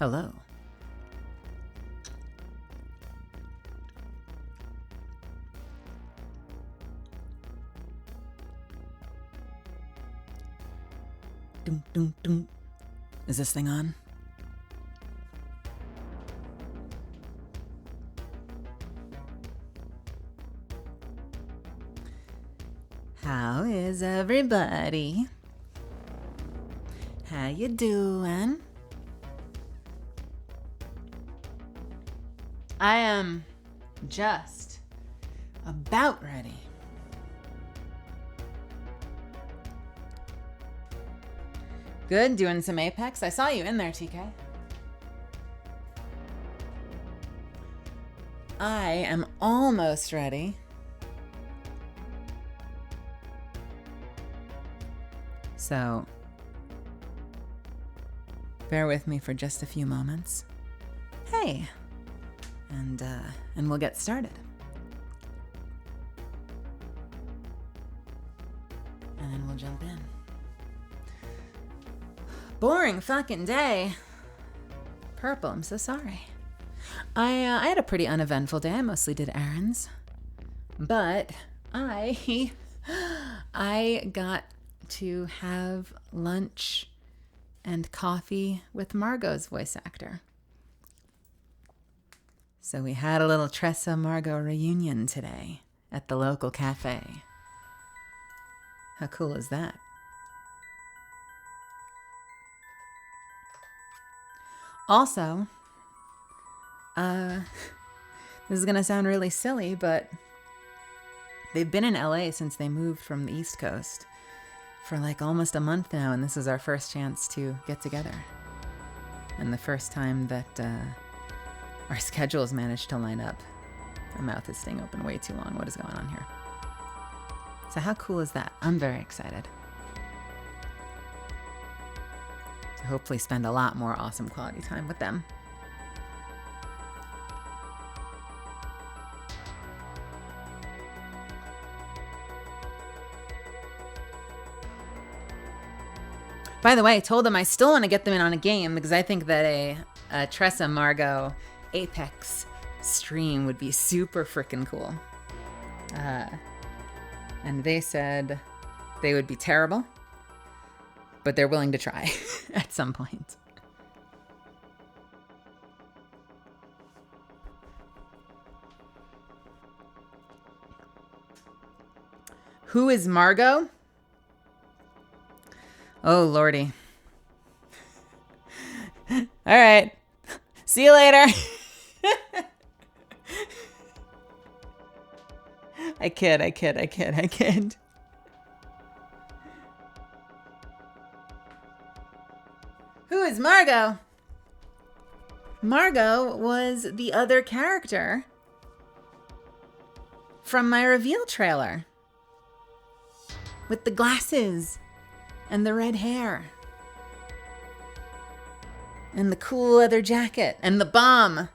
Hello. Dum, dum, dum. Is this thing on? How is everybody? How you doing? I am just about ready. Good, doing some Apex. I saw you in there, TK. I am almost ready. So, bear with me for just a few moments. Hey, and we'll get started. And then we'll jump in. Boring fucking day. Purple, I'm so sorry. I had a pretty uneventful day. I mostly did errands. But I got to have lunch and coffee with Margot's voice actor. So we had a little Tressa Margot reunion today at the local cafe. How cool is that? Also, this is going to sound really silly, but they've been in LA since they moved from the East Coast for like almost a month now, and this is our first chance to get together. And the first time that our schedules managed to line up. My mouth is staying open way too long. What is going on here? So how cool is that? I'm very excited to hopefully spend a lot more awesome quality time with them. By the way, I told them I still want to get them in on a game because I think that a Tressa Margot Apex stream would be super freaking cool. And they said they would be terrible, but they're willing to try at some point. Who is Margot? Oh, Lordy. All right. See you later. I kid. Who is Margot? Margot was the other character from my reveal trailer. With the glasses and the red hair. And the cool leather jacket and the bomb.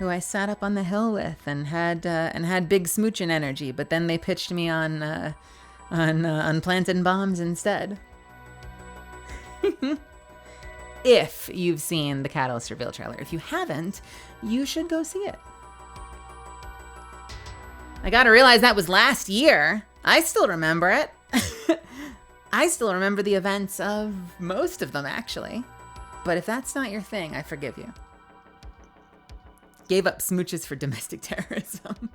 Who I sat up on the hill with and had big smoochin' energy, but then they pitched me on planting bombs instead. If you've seen the Catalyst reveal trailer, if you haven't, you should go see it. I gotta realize that was last year. I still remember it. I still remember the events of most of them, actually. But if that's not your thing, I forgive you. Gave up smooches for domestic terrorism.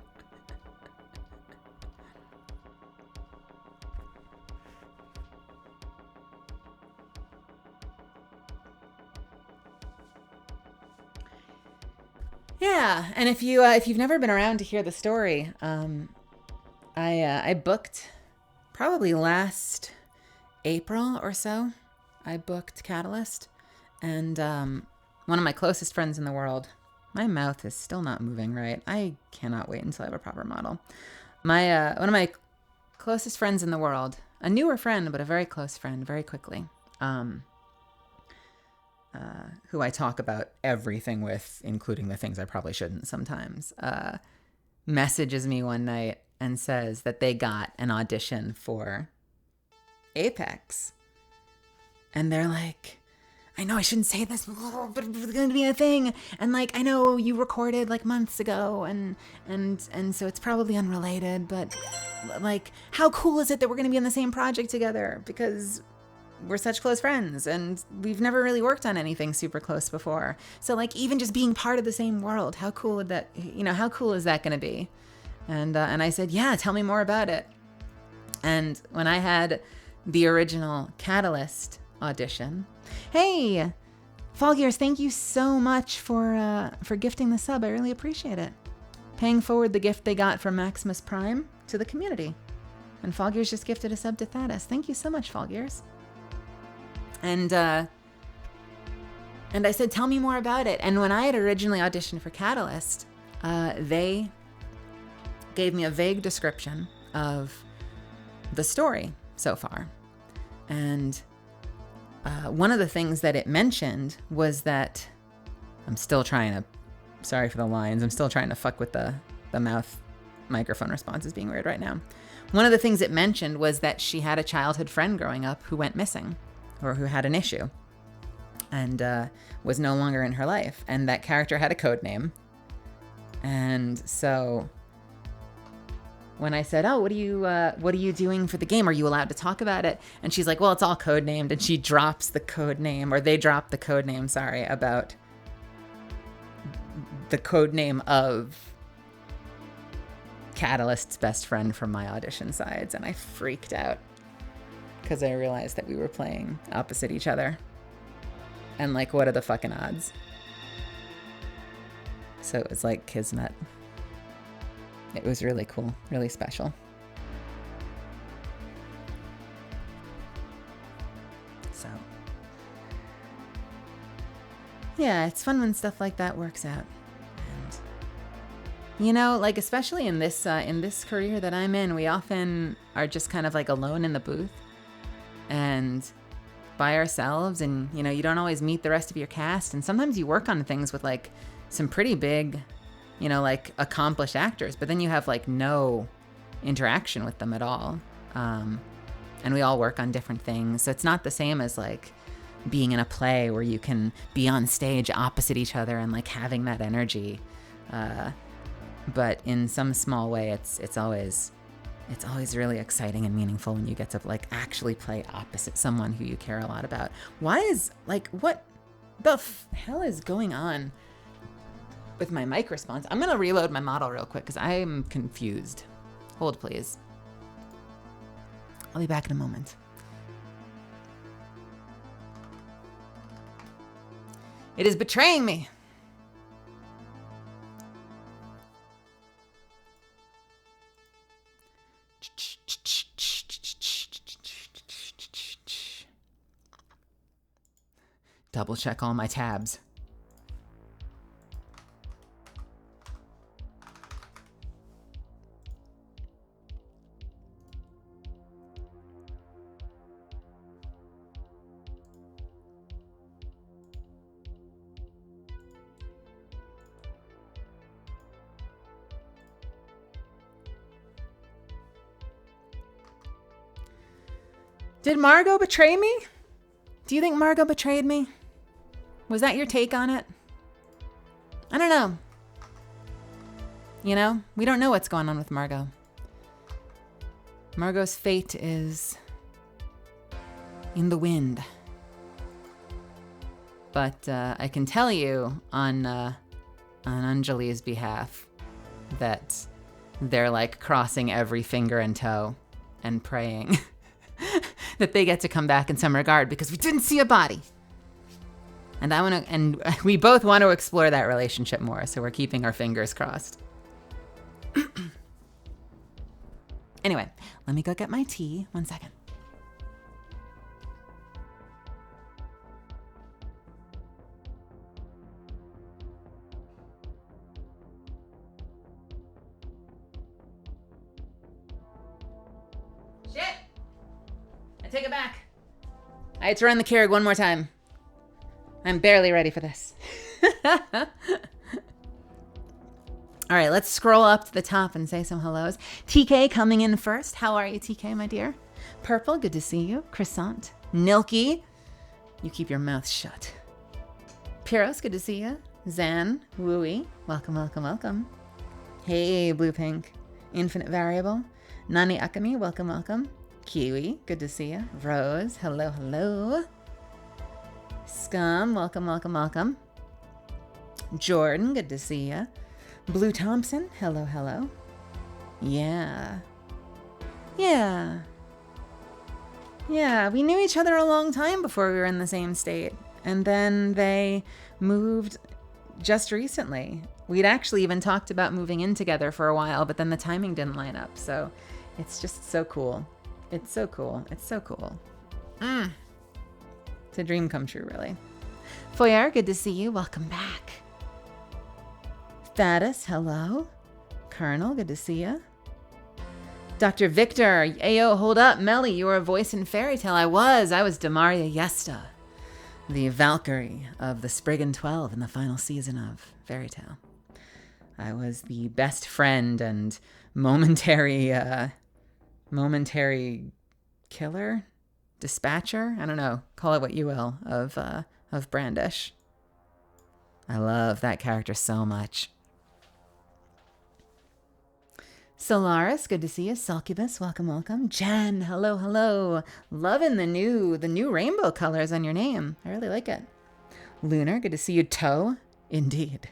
Yeah, and if you've never been around to hear the story, I booked probably last April or so. I booked Catalyst, and one of my closest friends in the world. My mouth is still not moving right. I cannot wait until I have a proper model. One of my closest friends in the world, a newer friend, but a very close friend, very quickly. Who I talk about everything with, including the things I probably shouldn't sometimes, messages me one night and says that they got an audition for Apex. And they're like, I know I shouldn't say this, but it's going to be a thing. And like, I know you recorded like months ago and so it's probably unrelated, but like, how cool is it that we're going to be in the same project together? Because we're such close friends and we've never really worked on anything super close before. So like, even just being part of the same world, how cool would that, how cool is that going to be? And I said, yeah, tell me more about it. And when I had the original Catalyst audition, hey, Fall Gears, thank you so much for gifting the sub. I really appreciate it. Paying forward the gift they got from Maximus Prime to the community. And Fall Gears just gifted a sub to Thaddeus. Thank you so much, Fall Gears. And I said, tell me more about it. And when I had originally auditioned for Catalyst, they gave me a vague description of the story so far. And one of the things that it mentioned was that sorry for the lines, I'm still trying to fuck with the mouth microphone response is being weird right now. One of the things it mentioned was that she had a childhood friend growing up who went missing or who had an issue and was no longer in her life. And that character had a code name. And so when I said, oh, what are you doing for the game? Are you allowed to talk about it? And she's like, well, it's all code named. And she drops the code name, or they drop the code name, about the code name of Catalyst's best friend from my audition sides. And I freaked out because I realized that we were playing opposite each other. And like, what are the fucking odds? So it was like kismet. It was really cool, really special. So, yeah, it's fun when stuff like that works out. And, like especially in this career that I'm in, we often are just kind of like alone in the booth and by ourselves. And, you don't always meet the rest of your cast. And sometimes you work on things with like some pretty big, like accomplished actors, but then you have like no interaction with them at all. And we all work on different things. So it's not the same as like being in a play where you can be on stage opposite each other and like having that energy. But in some small way, it's always really exciting and meaningful when you get to like actually play opposite someone who you care a lot about. Why is like, what the hell is going on with my mic response? I'm gonna reload my model real quick because I'm confused. Hold, please. I'll be back in a moment. It is betraying me. Double check all my tabs. Did Margot betray me? Do you think Margot betrayed me? Was that your take on it? I don't know. We don't know what's going on with Margot. Margot's fate is in the wind. But I can tell you on Anjali's behalf that they're like crossing every finger and toe and praying that they get to come back in some regard because we didn't see a body. And we both want to explore that relationship more, so we're keeping our fingers crossed. Anyway, let me go get my tea. 1 second. Shit! I take it back. I had to run the Keurig one more time. I'm barely ready for this. All right, let's scroll up to the top and say some hellos. TK coming in first. How are you, TK, my dear? Purple, good to see you. Croissant. Nilky, you keep your mouth shut. Pyros, good to see you. Zan, Wooey, welcome, welcome, welcome. Hey, Blue Pink. Infinite Variable. Nani Akami, welcome, welcome. Kiwi, good to see you. Rose, hello, hello. Scum, welcome, welcome, welcome. Jordan, good to see you. Blue Thompson, hello, hello. Yeah. Yeah. Yeah, we knew each other a long time before we were in the same state. And then they moved just recently. We'd actually even talked about moving in together for a while, but then the timing didn't line up. So it's just so cool. It's so cool. It's so cool. It's a dream come true, really. Foyer, good to see you. Welcome back. Thaddeus, hello. Colonel, good to see you. Dr. Victor, ayo, hold up. Melly, you were a voice in Fairy Tale. I was Demaria Yesta, the Valkyrie of the Spriggan 12 in the final season of Fairy Tale. I was the best friend and momentary killer, dispatcher. I don't know. Call it what you will of Brandish. I love that character so much. Solaris, good to see you. Sulcubus, welcome, welcome. Jen, hello, hello. Loving the new rainbow colors on your name. I really like it. Lunar, good to see you. Toe, indeed.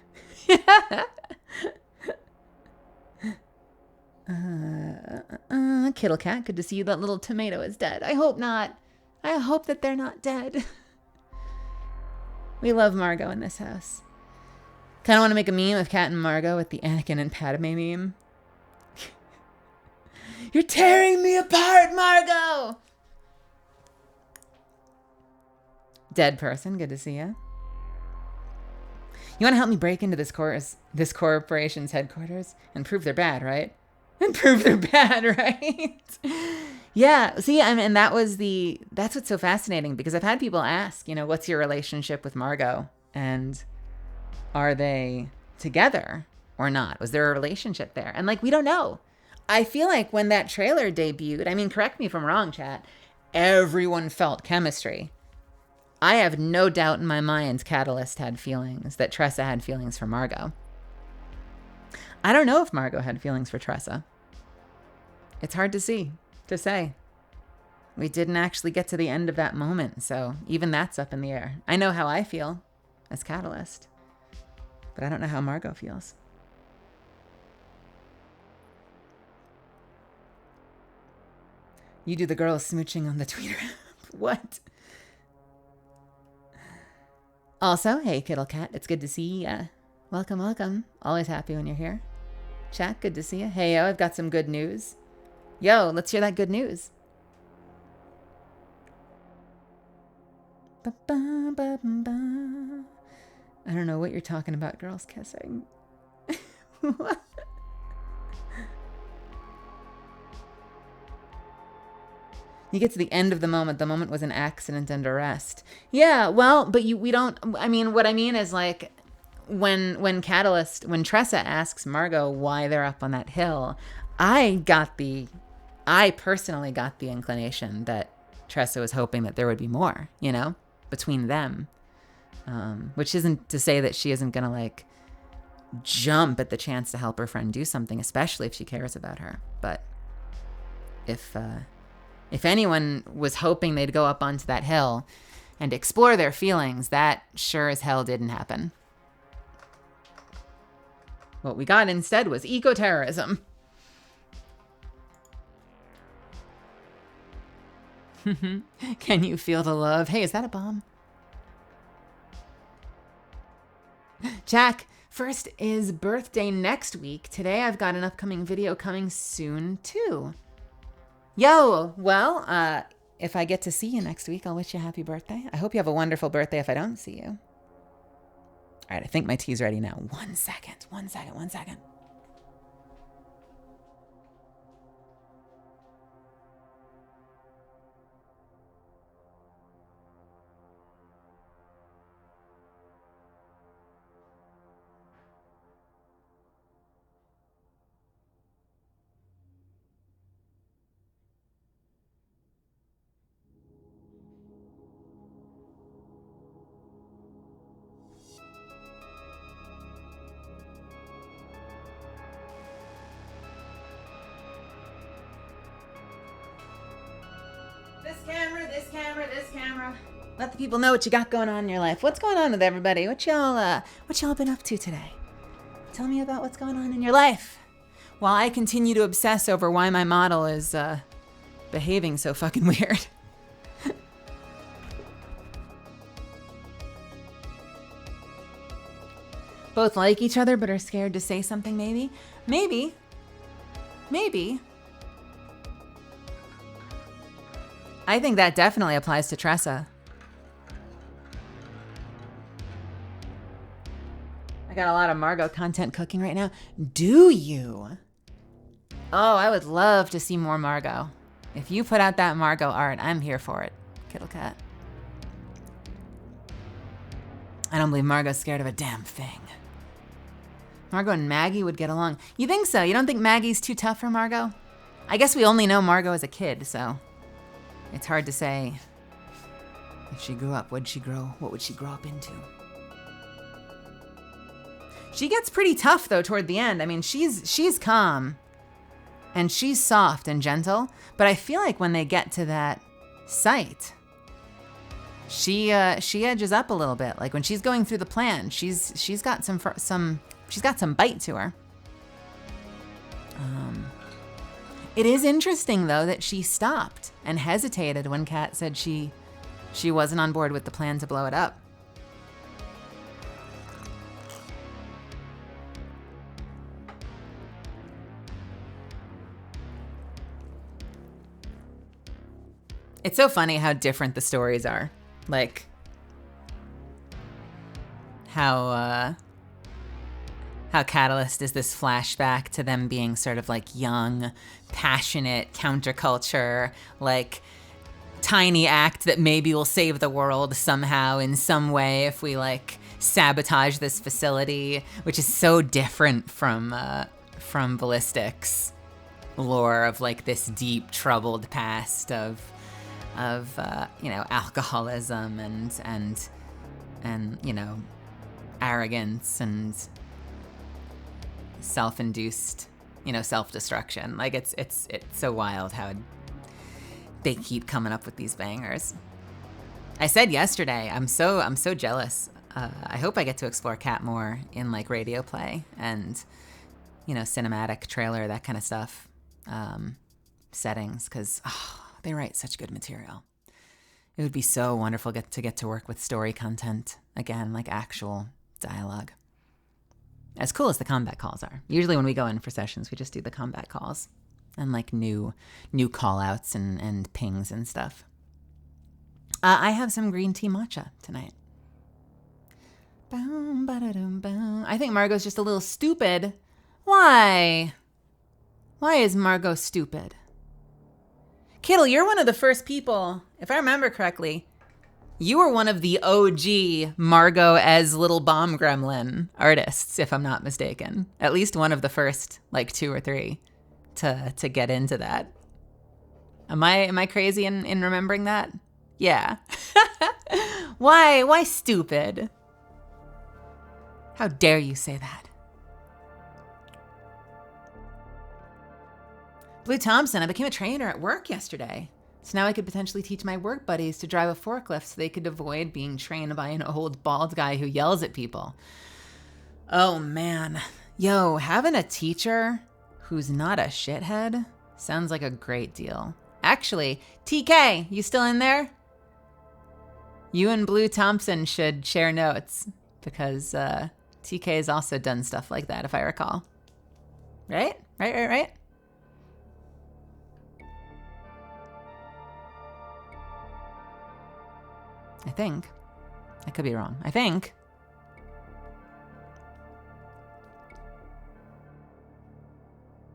Kittle Cat, good to see you. That little tomato is dead. I hope not. I hope that they're not dead. We love Margot in this house. Kind of want to make a meme of Cat and Margot with the Anakin and Padme meme. You're tearing me apart, Margot! Dead person, good to see you. You want to help me break into this corporation's headquarters and prove they're bad, right? And prove they're bad, right? Yeah, see, and that's what's so fascinating, because I've had people ask, what's your relationship with Margot? And are they together or not? Was there a relationship there? And we don't know. I feel like when that trailer debuted, correct me if I'm wrong, chat, everyone felt chemistry. I have no doubt in my mind Catalyst had feelings, that Tressa had feelings for Margot. I don't know if Margot had feelings for Tressa. It's hard to say. We didn't actually get to the end of that moment, so even that's up in the air. I know how I feel as Catalyst, but I don't know how Margot feels. You do the girls smooching on the Twitter app. What? Also, hey, Kittle Cat, it's good to see you. Welcome, welcome. Always happy when you're here. Chat, good to see you. Hey, yo, I've got some good news. Yo, let's hear that good news. I don't know what you're talking about, girls kissing. What? You get to the end of the moment. The moment was an accident and arrest. Yeah, well, but we don't. What I mean is when Tressa asks Margot why they're up on that hill, I personally got the inclination that Tressa was hoping that there would be more, between them. Which isn't to say that she isn't gonna jump at the chance to help her friend do something, especially if she cares about her. But if anyone was hoping they'd go up onto that hill and explore their feelings, that sure as hell didn't happen. What we got instead was eco-terrorism. Can you feel the love? Hey, is that a bomb? Jack, first is birthday next week. Today I've got an upcoming video coming soon too. Yo, well, if I get to see you next week, I'll wish you a happy birthday. I hope you have a wonderful birthday if I don't see you. All right, I think my tea's ready now. One second. This camera, this camera, this camera. Let the people know what you got going on in your life. What's going on with everybody? What y'all been up to today? Tell me about what's going on in your life. While I continue to obsess over why my model is behaving so fucking weird. Both like each other but are scared to say something, maybe? Maybe. I think that definitely applies to Tressa. I got a lot of Margot content cooking right now. Do you? Oh, I would love to see more Margot. If you put out that Margot art, I'm here for it, Kittle Cat. I don't believe Margot's scared of a damn thing. Margot and Maggie would get along. You think so? You don't think Maggie's too tough for Margot? I guess we only know Margot as a kid, so it's hard to say. If she grew up, what would she grow up into? She gets pretty tough though toward the end. I mean, she's calm and she's soft and gentle, but I feel like when they get to that site, she edges up a little bit. Like when she's going through the plan, she's got some bite to her. It is interesting though that she stopped and hesitated when Kat said she wasn't on board with the plan to blow it up. It's so funny how different the stories are. Like how Catalyst is this flashback to them being sort of like young, passionate, counterculture, like tiny act that maybe will save the world somehow in some way if we like sabotage this facility, which is so different from Ballistic's lore of like this deep, troubled past of alcoholism and arrogance and self-induced, self-destruction. Like it's so wild how they keep coming up with these bangers. I said yesterday, I'm so jealous. I hope I get to explore Cat more in like radio play and cinematic trailer, that kind of stuff, settings, because they write such good material. It would be so wonderful to get to work with story content again, like actual dialogue. As cool as the combat calls are. Usually when we go in for sessions, we just do the combat calls and like new call outs and pings and stuff. I have some green tea matcha tonight. Boom, ba-da-dum, boom. I think Margot's just a little stupid. Why? Why is Margot stupid? Kittle, you're one of the first people, if I remember correctly, you were one of the OG Margot as Little Bomb Gremlin artists, if I'm not mistaken. At least one of the first, like 2 or 3 to get into that. Am I crazy in remembering that? Yeah. Why stupid? How dare you say that? Blue Thompson, I became a trainer at work yesterday. So now I could potentially teach my work buddies to drive a forklift so they could avoid being trained by an old bald guy who yells at people. Oh man. Yo, having a teacher who's not a shithead sounds like a great deal. Actually, TK, you still in there? You and Blue Thompson should share notes because TK has also done stuff like that, if I recall. Right? Right? I think. I could be wrong. I think.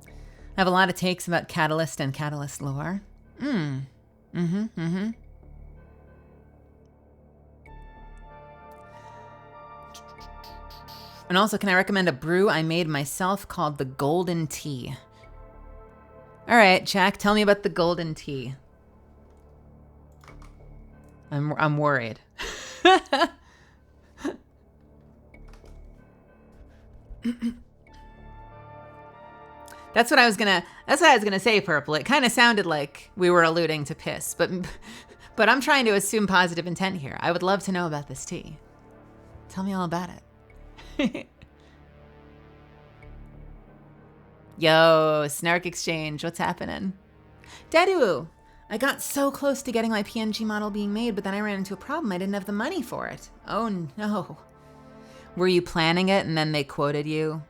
I have a lot of takes about Catalyst and Catalyst lore. And also, can I recommend a brew I made myself called the Golden Tea? All right, Jack, tell me about the Golden Tea. I'm worried. That's what I was gonna say, Purple. It kind of sounded like we were alluding to piss, but I'm trying to assume positive intent here. I would love to know about this tea. Tell me all about it. Yo, Snark Exchange, what's happening? Dedu, I got so close to getting my PNG model being made, but then I ran into a problem. I didn't have the money for it. Oh no. Were you planning it and then they quoted you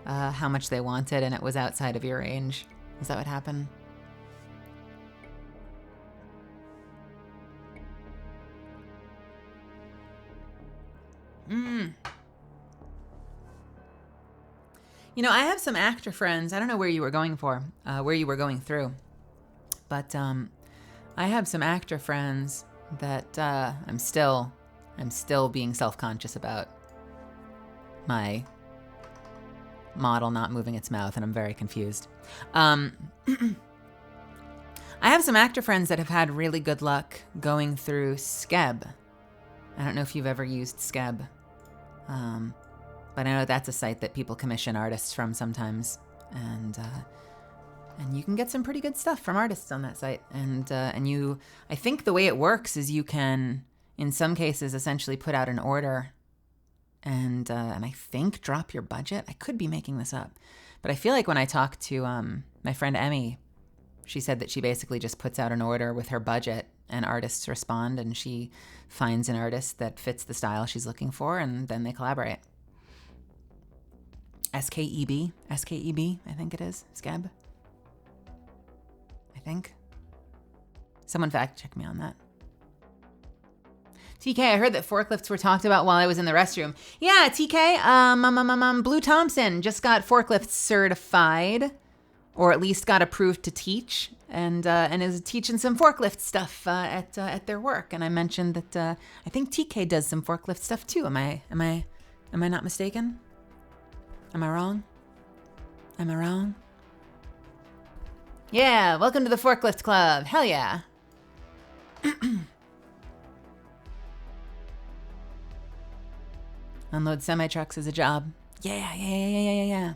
how much they wanted and it was outside of your range? Is that what happened? You know, I have some actor friends. I don't know where you were going through, but I have some actor friends that I'm still being self-conscious about my model not moving its mouth, and I'm very confused. I have some actor friends that have had really good luck going through Skeb. I don't know if you've ever used Skeb, but I know that's a site that people commission artists from sometimes, and you can get some pretty good stuff from artists on that site. And I think the way it works is you can, in some cases, essentially put out an order, and I think drop your budget. I could be making this up, but I feel like when I talked to my friend Emmy, she said that she basically just puts out an order with her budget, and artists respond, and she finds an artist that fits the style she's looking for, and then they collaborate. SKEB, I think it is. Skeb, I think. Someone fact check me on that. TK, I heard that forklifts were talked about while I was in the restroom. Yeah, TK, Blue Thompson just got forklift certified, or at least got approved to teach, and is teaching some forklift stuff at their work. And I mentioned that I think TK does some forklift stuff too. Am I not mistaken? Am I wrong? Yeah, welcome to the Forklift Club. Hell yeah. Unload semi-trucks is a job. Yeah.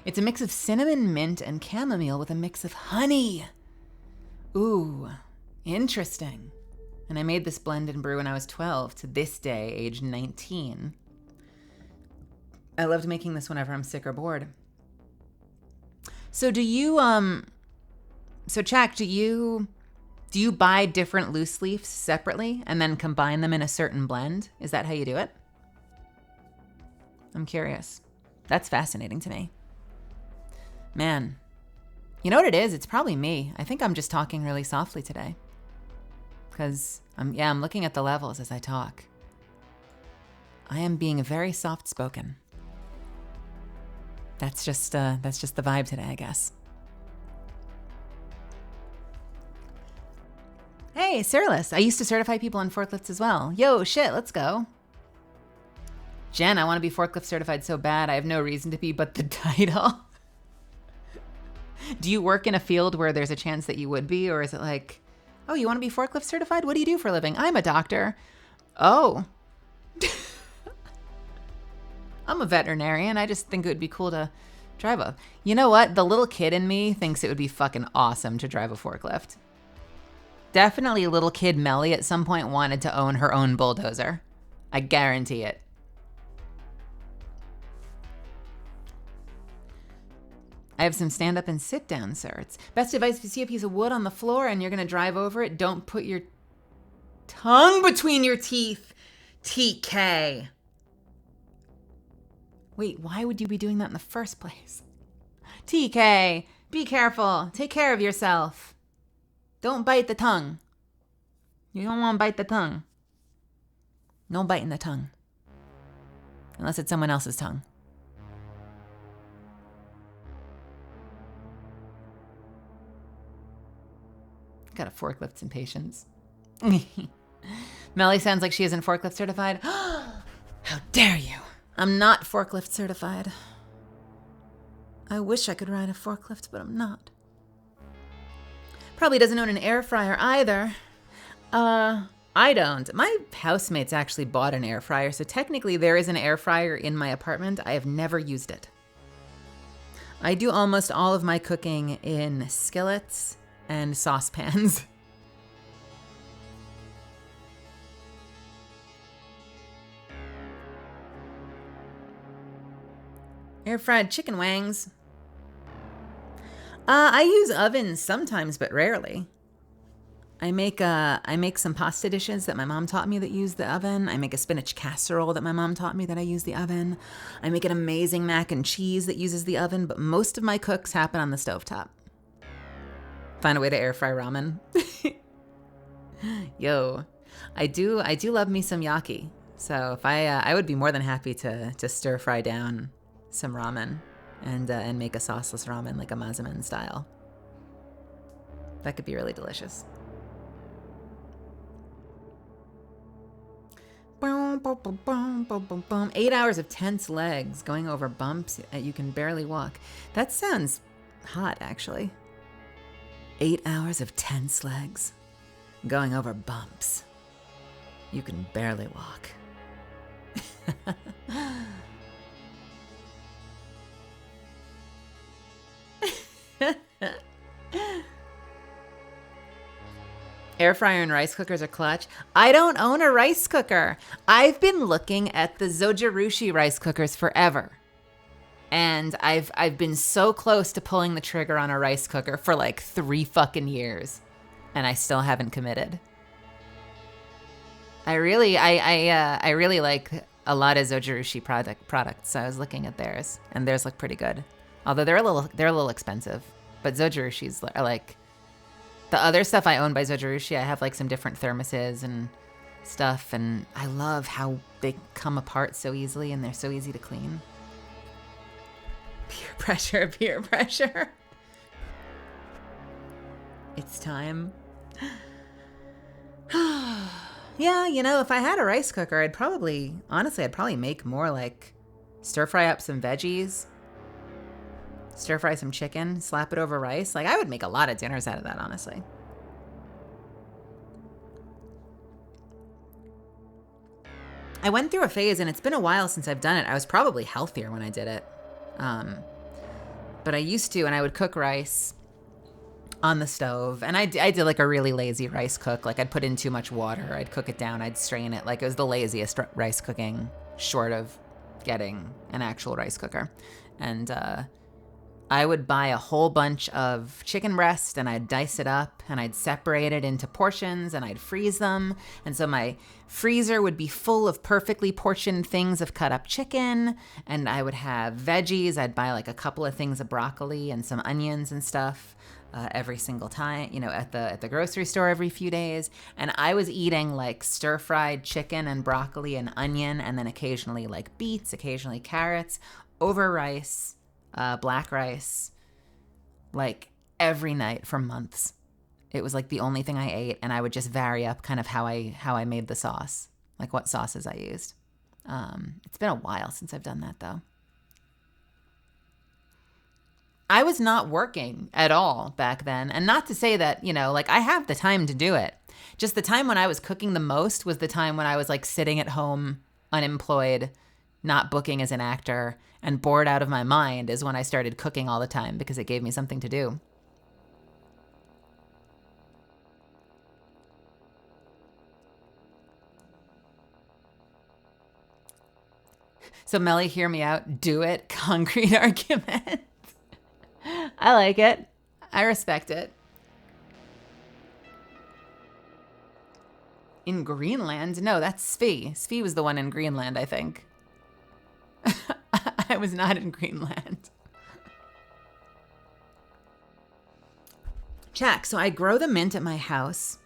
It's a mix of cinnamon, mint, and chamomile with a mix of honey. Ooh, interesting. And I made this blend and brew when I was 12 to this day, age 19. I loved making this whenever I'm sick or bored. So do you, Chak, do you buy different loose leaves separately and then combine them in a certain blend? Is that how you do it? I'm curious. That's fascinating to me. Man, you know what it is? It's probably me. I think I'm just talking really softly today. Because I'm looking at the levels as I talk. I am being very soft-spoken. That's just the vibe today, I guess. Hey, Cyrillus, I used to certify people on forklifts as well. Yo, shit, let's go. Jen, I want to be forklift certified so bad. I have no reason to be but the title. Do you work in a field where there's a chance that you would be, or is it like, oh, you want to be forklift certified? What do you do for a living? I'm a doctor. Oh. I'm a veterinarian. I just think it would be cool to drive a... You know what? The little kid in me thinks it would be fucking awesome to drive a forklift. Definitely little kid Melly at some point wanted to own her own bulldozer. I guarantee it. I have some stand-up and sit-down certs. Best advice, if you see a piece of wood on the floor and you're going to drive over it, don't put your tongue between your teeth. TK. Wait, why would you be doing that in the first place? TK, be careful. Take care of yourself. Don't bite the tongue. You don't want to bite the tongue. No biting the tongue. Unless it's someone else's tongue. Got a forklifts impatience. Melly sounds like she isn't forklift certified. How dare you? I'm not forklift certified. I wish I could ride a forklift, but I'm not. Probably doesn't own an air fryer either. I don't. My housemates actually bought an air fryer, so technically there is an air fryer in my apartment. I have never used it. I do almost all of my cooking in skillets and saucepans. Air fried chicken wangs. I use ovens sometimes, but rarely. I make some pasta dishes that my mom taught me that use the oven. I make a spinach casserole that my mom taught me that I use the oven. I make an amazing mac and cheese that uses the oven, but most of my cooks happen on the stovetop. Find a way to air fry ramen. Yo, I do love me some yaki. So if I would be more than happy to stir fry down some ramen and make a sauceless ramen like a mazamen style. That could be really delicious. 8 hours of tense legs going over bumps you can barely walk. That sounds hot, actually. 8 hours of tense legs going over bumps you can barely walk. Air fryer and rice cookers are clutch. I don't own a rice cooker. I've been looking at the Zojirushi rice cookers forever. And I've been so close to pulling the trigger on a rice cooker for like 3 fucking years. And I still haven't committed. I really like a lot of Zojirushi products. So I was looking at theirs, and theirs look pretty good. Although they're a little expensive. But Zojirushi's are like the other stuff I own by Zojirushi. I have like some different thermoses and stuff, and I love how they come apart so easily and they're so easy to clean. Peer pressure, peer pressure. It's time. Yeah, you know, if I had a rice cooker, I'd probably make more like stir fry up some veggies, stir fry some chicken, slap it over rice. Like, I would make a lot of dinners out of that, honestly. I went through a phase, and it's been a while since I've done it. I was probably healthier when I did it. But I used to, and I would cook rice on the stove. And I did like a really lazy rice cook. Like, I'd put in too much water. I'd cook it down. I'd strain it. Like, it was the laziest rice cooking short of getting an actual rice cooker. And I would buy a whole bunch of chicken breast, and I'd dice it up, and I'd separate it into portions, and I'd freeze them. And so my freezer would be full of perfectly portioned things of cut up chicken, and I would have veggies. I'd buy like a couple of things of broccoli and some onions and stuff every single time, you know, at the grocery store every few days. And I was eating like stir fried chicken and broccoli and onion, and then occasionally like beets, occasionally carrots over rice. Black rice, like every night for months. It was like the only thing I ate, and I would just vary up kind of how I made the sauce, like what sauces I used. It's been a while since I've done that, though. I was not working at all back then, and not to say that, you know, like I have the time to do it. Just the time when I was cooking the most was the time when I was like sitting at home, unemployed, not booking as an actor, and bored out of my mind is when I started cooking all the time because it gave me something to do. So Melly, hear me out. Do it. Concrete argument. I like it. I respect it. In Greenland? No, that's Svi. Svi was the one in Greenland, I think. I was not in Greenland. Jack, so I grow the mint at my house.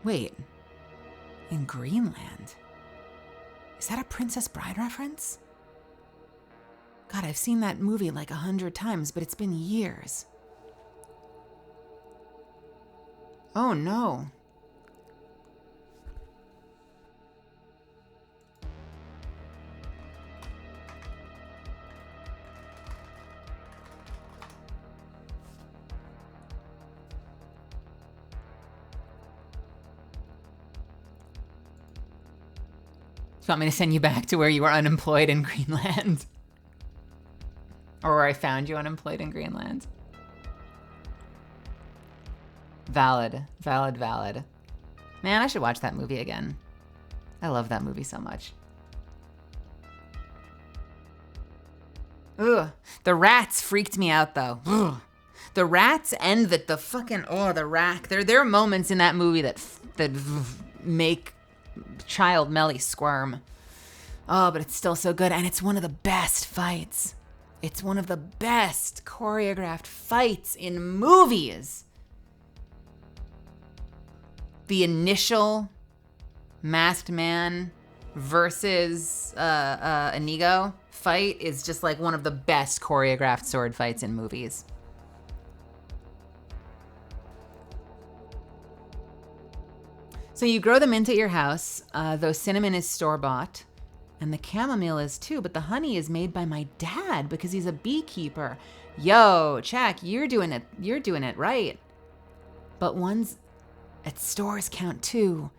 Wait. In Greenland? Is that a Princess Bride reference? God, I've seen that movie like 100 times, but it's been years. Oh no. you want me to send you back to where you were unemployed in Greenland? Or where I found you unemployed in Greenland? Valid. Man, I should watch that movie again. I love that movie so much. Ugh. The rats freaked me out though. Ugh. The rats and the fucking, the rack. There are moments in that movie that make child Melly squirm. Oh, but it's still so good. And it's one of the best fights. It's one of the best choreographed fights in movies. The initial Masked Man versus Inigo fight is just like one of the best choreographed sword fights in movies. So you grow the mint at your house, though cinnamon is store-bought, and the chamomile is too, but the honey is made by my dad because he's a beekeeper. Yo, Jack, you're doing it right. But ones at stores count too.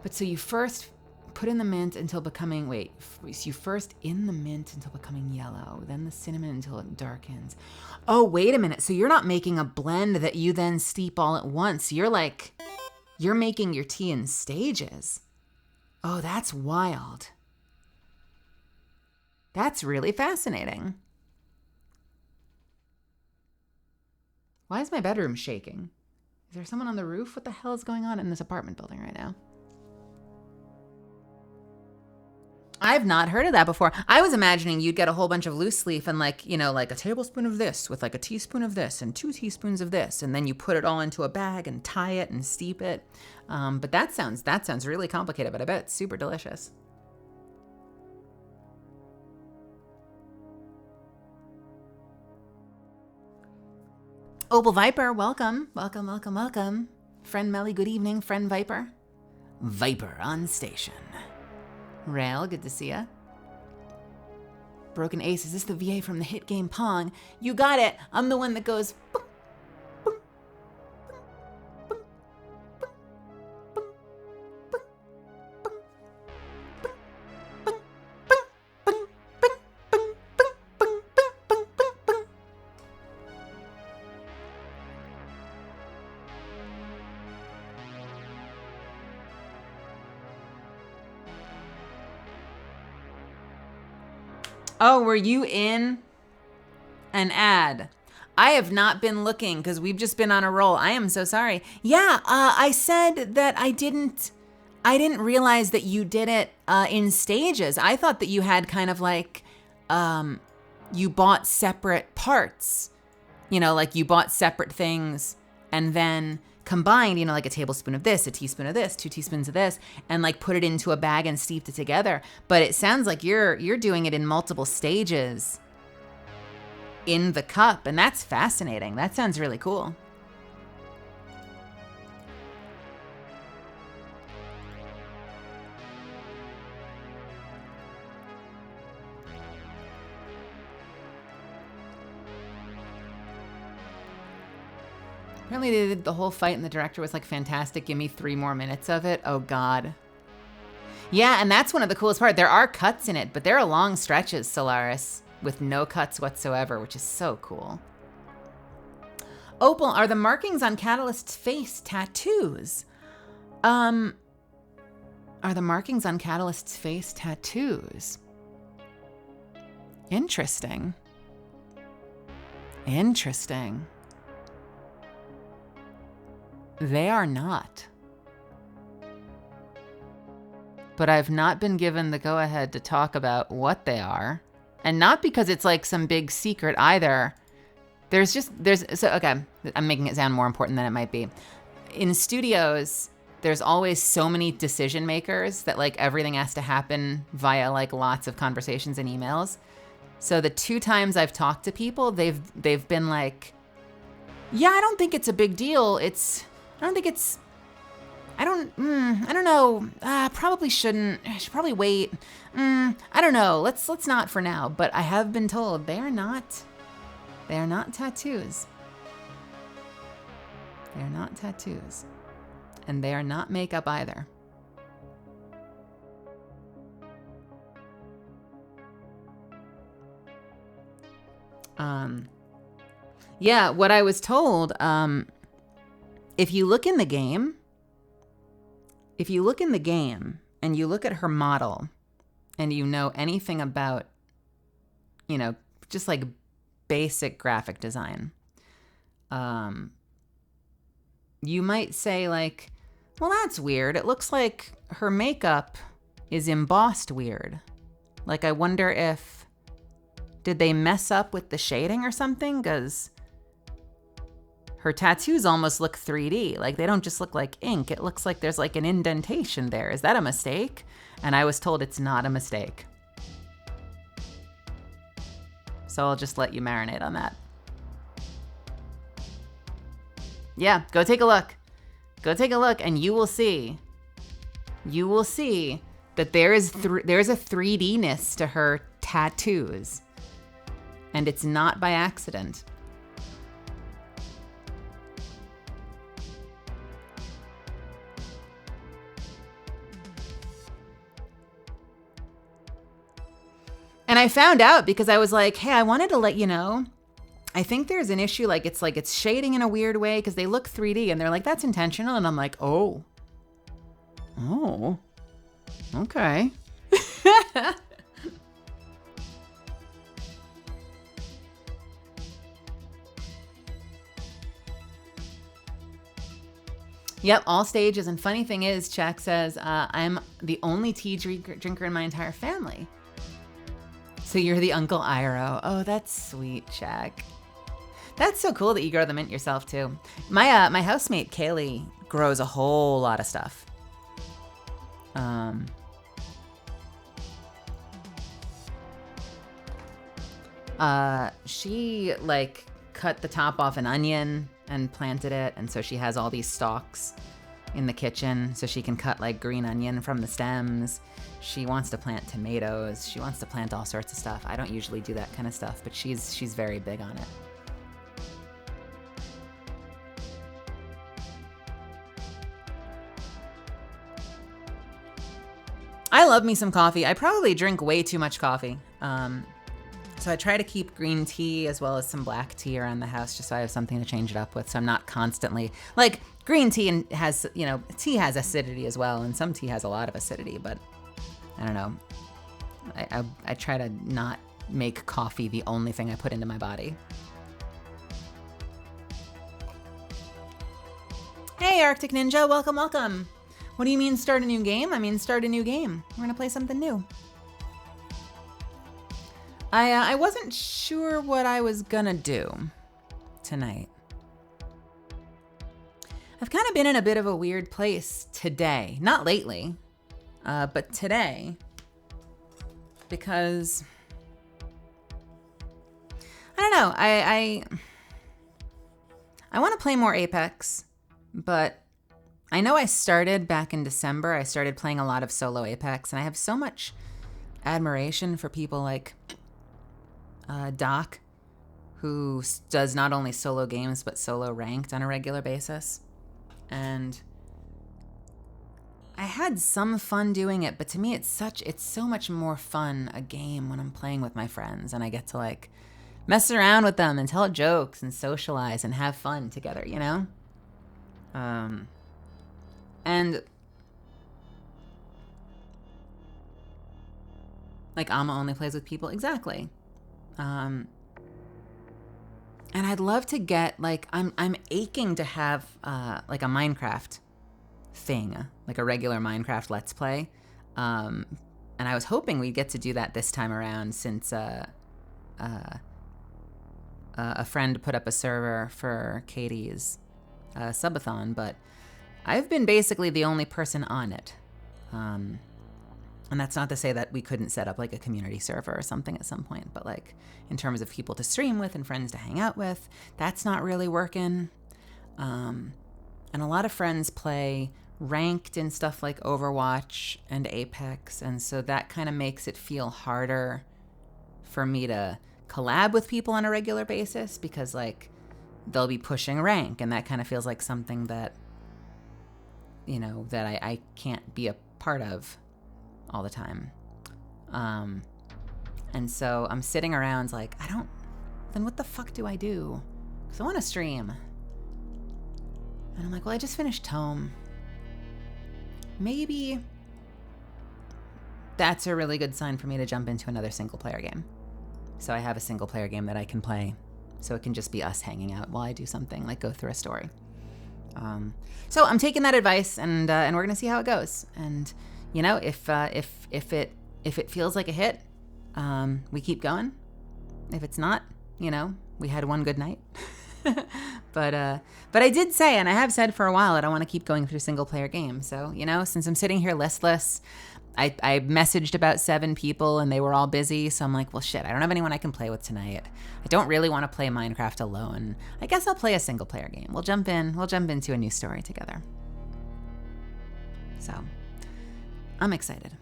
But so you first put in the mint until becoming, you first in the mint until becoming yellow, then the cinnamon until it darkens. Oh, wait a minute. So you're not making a blend that you then steep all at once. You're making your tea in stages. Oh, that's wild. That's really fascinating. Why is my bedroom shaking? Is there someone on the roof? What the hell is going on in this apartment building right now? I've not heard of that before. I was imagining you'd get a whole bunch of loose leaf and like a tablespoon of this with like a teaspoon of this and 2 teaspoons of this. And then you put it all into a bag and tie it and steep it. But that sounds really complicated, but I bet it's super delicious. Opal Viper, welcome. Friend Melly, good evening. Friend Viper. Viper on station. Rail, good to see ya. Broken Ace, is this the VA from the hit game Pong? You got it. I'm the one that goes. Boom, boom, boom, boom, boom, boom, boom, boom, boom, boom, boom, boom, boom, boom, boom. Oh, were you in an ad? I have not been looking because we've just been on a roll. I am so sorry. Yeah, I said that I didn't realize that you did it in stages. I thought that you had kind of like, you bought separate parts, like you bought separate things and then combined, like a tablespoon of this, a teaspoon of this, 2 teaspoons of this, and like put it into a bag and steeped it together. But it sounds like you're doing it in multiple stages in the cup, and that's fascinating. That sounds really cool. Apparently they did the whole fight and the director was like, fantastic, give me 3 more minutes of it. Oh God. Yeah, and that's one of the coolest parts. There are cuts in it, but there are long stretches, Solaris, with no cuts whatsoever, which is so cool. Opal, are the markings on Catalyst's face tattoos? Are the markings on Catalyst's face tattoos? Interesting. They are not. But I've not been given the go-ahead to talk about what they are. And not because it's like some big secret either. Okay, I'm making it sound more important than it might be. In studios, there's always so many decision makers that like everything has to happen via like lots of conversations and emails. So the 2 times I've talked to people, they've been like, yeah, I don't think it's a big deal. I don't know. Probably shouldn't. I should probably wait. I don't know. Let's not for now. But I have been told they are not tattoos. They are not tattoos. And they are not makeup either. Yeah, what I was told, if you look in the game, and you look at her model and you know anything about, just like basic graphic design, you might say like, well, that's weird. It looks like her makeup is embossed weird. Like, I wonder did they mess up with the shading or something? Because her tattoos almost look 3D. Like, they don't just look like ink. It looks like there's like an indentation there. Is that a mistake? And I was told it's not a mistake. So I'll just let you marinate on that. Yeah, go take a look. Go take a look and you will see. You will see that there's a 3D-ness to her tattoos. And it's not by accident. And I found out because I was like, hey, I wanted to let you know, I think there's an issue, like it's shading in a weird way because they look 3D and they're like, that's intentional. And I'm like, oh, okay. Yep, all stages. And funny thing is, Chuck says, I'm the only tea drinker in my entire family. So you're the Uncle Iroh. Oh, that's sweet, Chuck. That's so cool that you grow the mint yourself too. My housemate Kaylee grows a whole lot of stuff. She like cut the top off an onion and planted it, and so she has all these stalks in the kitchen so she can cut like green onion from the stems. She wants to plant tomatoes. She wants to plant all sorts of stuff. I don't usually do that kind of stuff, but she's very big on it. I love me some coffee. I probably drink way too much coffee. So I try to keep green tea as well as some black tea around the house just so I have something to change it up with. So I'm not constantly, like, green tea has, tea has acidity as well, and some tea has a lot of acidity, but I don't know. I try to not make coffee the only thing I put into my body. Hey, Arctic Ninja, welcome, welcome. What do you mean start a new game? I mean start a new game. We're gonna play something new. I wasn't sure what I was gonna do tonight. I've kind of been in a bit of a weird place today. Not lately, but today. Because, I don't know, I want to play more Apex, but I know I started back in December. I started playing a lot of solo Apex, and I have so much admiration for people like Doc, who does not only solo games, but solo ranked on a regular basis. And I had some fun doing it, but to me it's so much more fun a game when I'm playing with my friends and I get to like mess around with them and tell jokes and socialize and have fun together, you know? And like Amma only plays with people, exactly. And I'd love to get like I'm aching to have like a Minecraft thing, like a regular Minecraft Let's Play. And I was hoping we'd get to do that this time around since a friend put up a server for Katie's subathon, but I've been basically the only person on it. And that's not to say that we couldn't set up like a community server or something at some point, but like in terms of people to stream with and friends to hang out with, that's not really working. And a lot of friends play ranked in stuff like Overwatch and Apex, and so that kind of makes it feel harder for me to collab with people on a regular basis because like they'll be pushing rank, and that kind of feels like something that, you know, that I can't be a part of all the time. And so I'm sitting around like, I then what the fuck do I do? Because I want to stream. And I'm like, well, I just finished Tome. Maybe that's a really good sign for me to jump into another single player game. So I have a single player game that I can play. So it can just be us hanging out while I do something, like go through a story. So I'm taking that advice, and we're gonna see how it goes. And you know, if it feels like a hit, we keep going. If it's not, you know, we had one good night. But I did say, and I have said for a while, that I want to keep going through single player games. So, you know, since I'm sitting here listless, I messaged about 7 people and they were all busy. So I'm like, well, shit, I don't have anyone I can play with tonight. I don't really want to play Minecraft alone. I guess I'll play a single player game. We'll jump into a new story together. So I'm excited.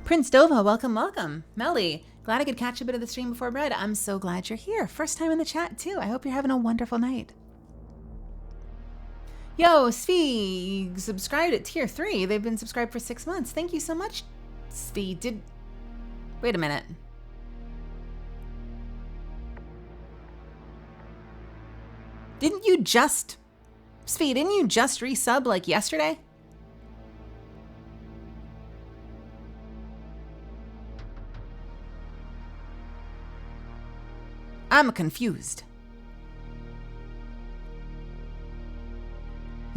Prince Dova, welcome. Melly, glad I could catch a bit of the stream before bed. I'm so glad you're here. First time in the chat too. I hope you're having a wonderful night. Yo, Svi subscribed at tier 3. They've been subscribed for 6 months. Thank you so much, Svi. Wait a minute. Didn't you just resub like yesterday? I'm confused.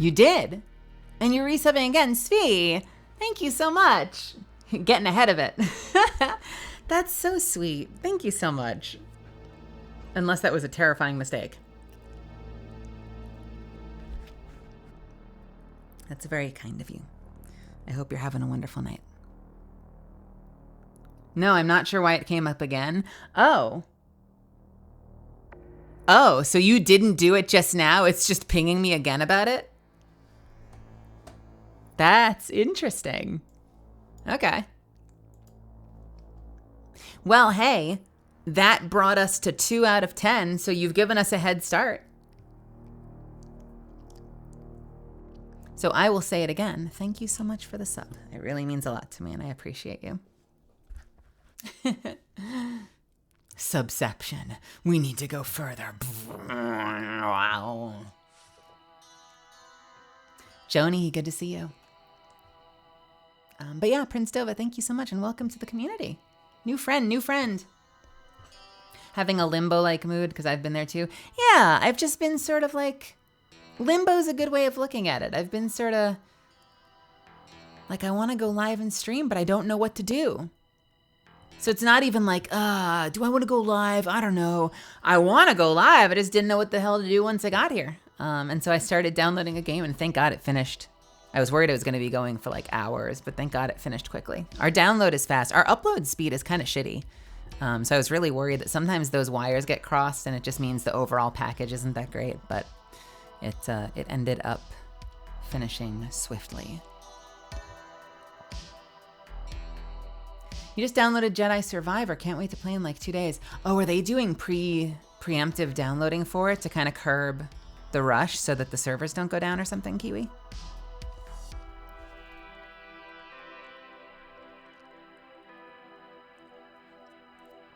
You did? And you're resubbing again. Svi, thank you so much. Getting ahead of it. That's so sweet. Thank you so much. Unless that was a terrifying mistake. That's very kind of you. I hope you're having a wonderful night. No, I'm not sure why it came up again. Oh, so you didn't do it just now? It's just pinging me again about it? That's interesting. Okay. Well, hey, that brought us to 2 out of 10, so you've given us a head start. So I will say it again. Thank you so much for the sub. It really means a lot to me, and I appreciate you. Subception. We need to go further. Wow. Joni, good to see you. But yeah, Prince Dova, thank you so much, and welcome to the community. New friend. Having a limbo-like mood, because I've been there too. Yeah, I've just been sort of like... Limbo's a good way of looking at it. I've been sort of... like, I want to go live and stream, but I don't know what to do. So it's not even like, do I want to go live? I don't know. I want to go live. I just didn't know what the hell to do once I got here. And so I started downloading a game, and thank God it finished. I was worried it was going to be going for like hours, but thank God it finished quickly. Our download is fast. Our upload speed is kind of shitty. So I was really worried that sometimes those wires get crossed and it just means the overall package isn't that great, but it ended up finishing swiftly. You just downloaded Jedi Survivor. Can't wait to play in like 2 days. Oh, are they doing preemptive downloading for it to kind of curb the rush so that the servers don't go down or something, Kiwi?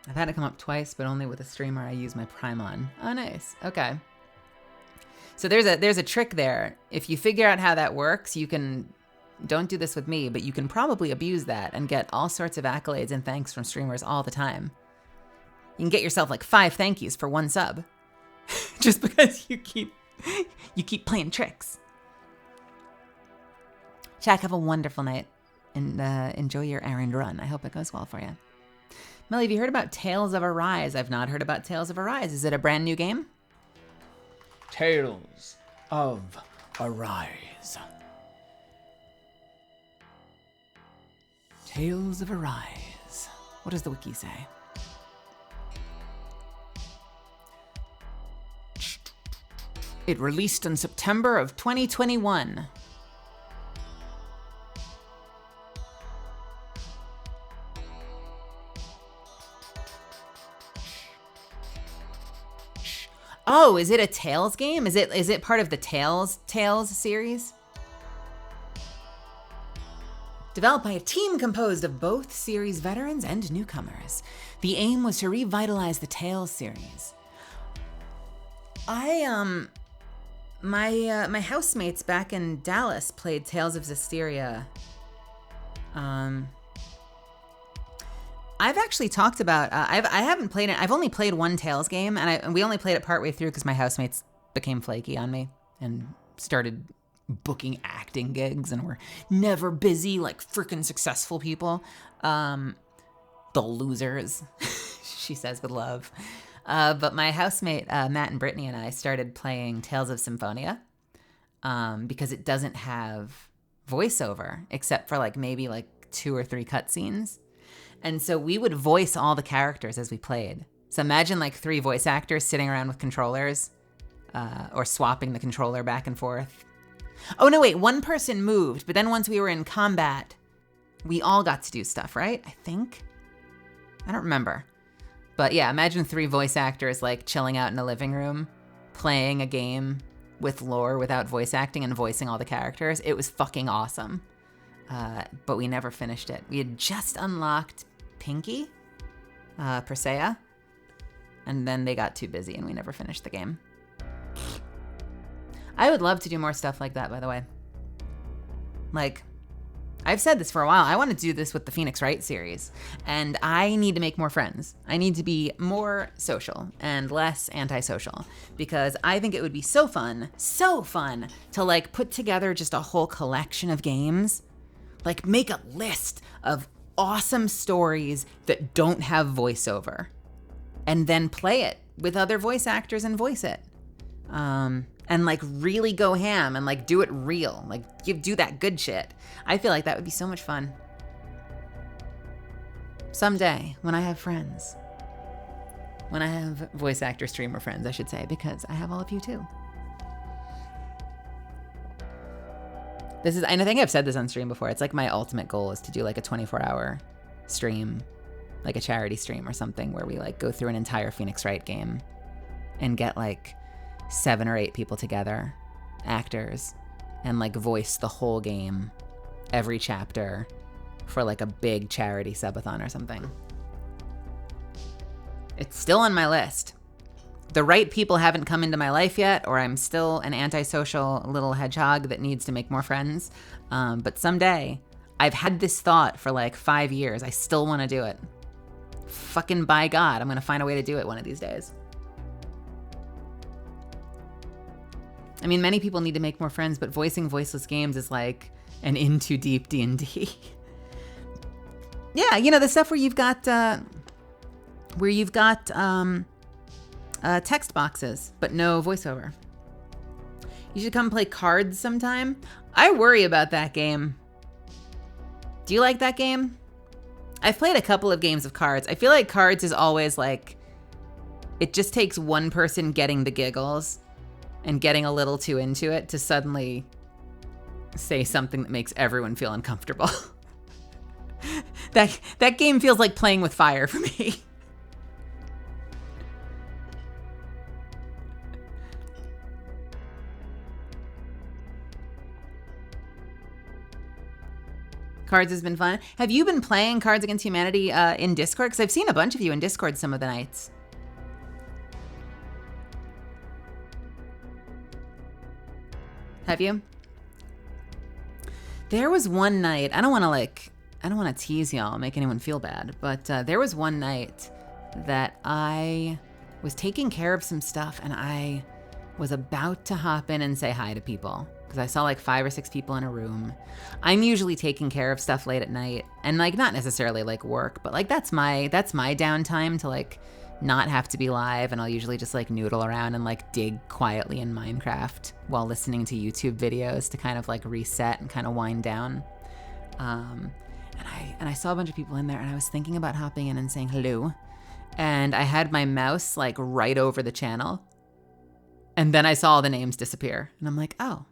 I've had it come up twice, but only with a streamer I use my Prime on. Oh, nice. Okay. So there's a trick there. If you figure out how that works, you can... Don't do this with me, but you can probably abuse that and get all sorts of accolades and thanks from streamers all the time. You can get yourself like 5 thank yous for 1 sub. Just because you keep playing tricks. Jack, have a wonderful night and enjoy your errand run. I hope it goes well for you. Melly, have you heard about Tales of Arise? I've not heard about Tales of Arise. Is it a brand new game? Tales of Arise. Tales of Arise. What does the wiki say? It released in September of 2021. Oh, is it a Tales game? Is it part of the Tales series? Developed by a team composed of both series veterans and newcomers, The aim was to revitalize the Tales series. My housemates back in Dallas played Tales of Zestiria. I've actually talked about. I haven't played it. I've only played one Tales game, and we only played it partway through because my housemates became flaky on me and started booking acting gigs, and were never busy like freaking successful people. The losers, she says with love. But my housemate Matt and Brittany and I started playing Tales of Symphonia because it doesn't have voiceover except for like maybe like 2 or 3 cutscenes. And so we would voice all the characters as we played. So imagine like 3 voice actors sitting around with controllers or swapping the controller back and forth. Oh, no, wait, one person moved, but then once we were in combat, we all got to do stuff, right? I think. I don't remember. But yeah, imagine 3 voice actors like chilling out in a living room, playing a game with lore without voice acting and voicing all the characters. It was fucking awesome. But we never finished it. We had just unlocked Pinky, Persea, and then they got too busy and we never finished the game. I would love to do more stuff like that, by the way. Like, I've said this for a while. I want to do this with the Phoenix Wright series, and I need to make more friends. I need to be more social and less antisocial, because I think it would be so fun to like put together just a whole collection of games. Like make a list of awesome stories that don't have voiceover and then play it with other voice actors and voice it. And like really go ham and like do it real. Like do that good shit. I feel like that would be so much fun. Someday when I have friends. When I have voice actor streamer friends, I should say, because I have all of you too. And I think I've said this on stream before. It's like my ultimate goal is to do like a 24-hour stream, like a charity stream or something, where we like go through an entire Phoenix Wright game and get like 7 or 8 people together, actors, and like voice the whole game, every chapter, for like a big charity subathon or something. It's still on my list. The right people haven't come into my life yet, or I'm still an antisocial little hedgehog that needs to make more friends. But someday, I've had this thought for like 5 years. I still want to do it. Fucking by God, I'm going to find a way to do it one of these days. I mean, many people need to make more friends, but voicing voiceless games is like an in too deep D&D. Yeah, you know, the stuff where you've got text boxes, but no voiceover. You should come play Cards sometime. I worry about that game. Do you like that game? I've played a couple of games of Cards. I feel like Cards is always like, it just takes one person getting the giggles and getting a little too into it to suddenly say something that makes everyone feel uncomfortable. That game feels like playing with fire for me. Cards has been fun. Have you been playing Cards Against Humanity in Discord? Because I've seen a bunch of you in Discord some of the nights. Have you? There was one night, I don't want to tease y'all, make anyone feel bad, but there was one night that I was taking care of some stuff and I was about to hop in and say hi to people. Because I saw like 5 or 6 people in a room. I'm usually taking care of stuff late at night, and like not necessarily like work, but like that's my downtime to like not have to be live, and I'll usually just like noodle around and like dig quietly in Minecraft while listening to YouTube videos to kind of like reset and kind of wind down. And I saw a bunch of people in there, and I was thinking about hopping in and saying hello, and I had my mouse like right over the channel, and then I saw all the names disappear, and I'm like, oh.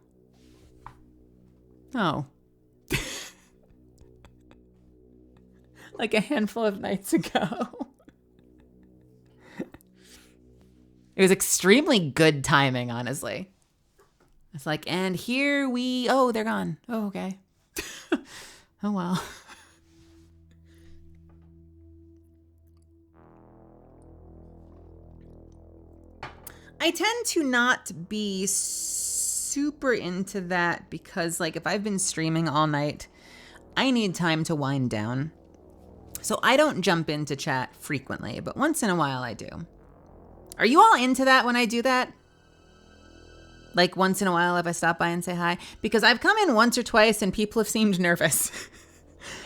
Like a handful of nights ago. It was extremely good timing, honestly. It's like, and here they're gone. Oh, okay. Oh, well. I tend to not be super into that because, like, if I've been streaming all night, I need time to wind down. So I don't jump into chat frequently, but once in a while I do. Are you all into that when I do that? Like once in a while if I stop by and say hi? Because I've come in once or twice and people have seemed nervous.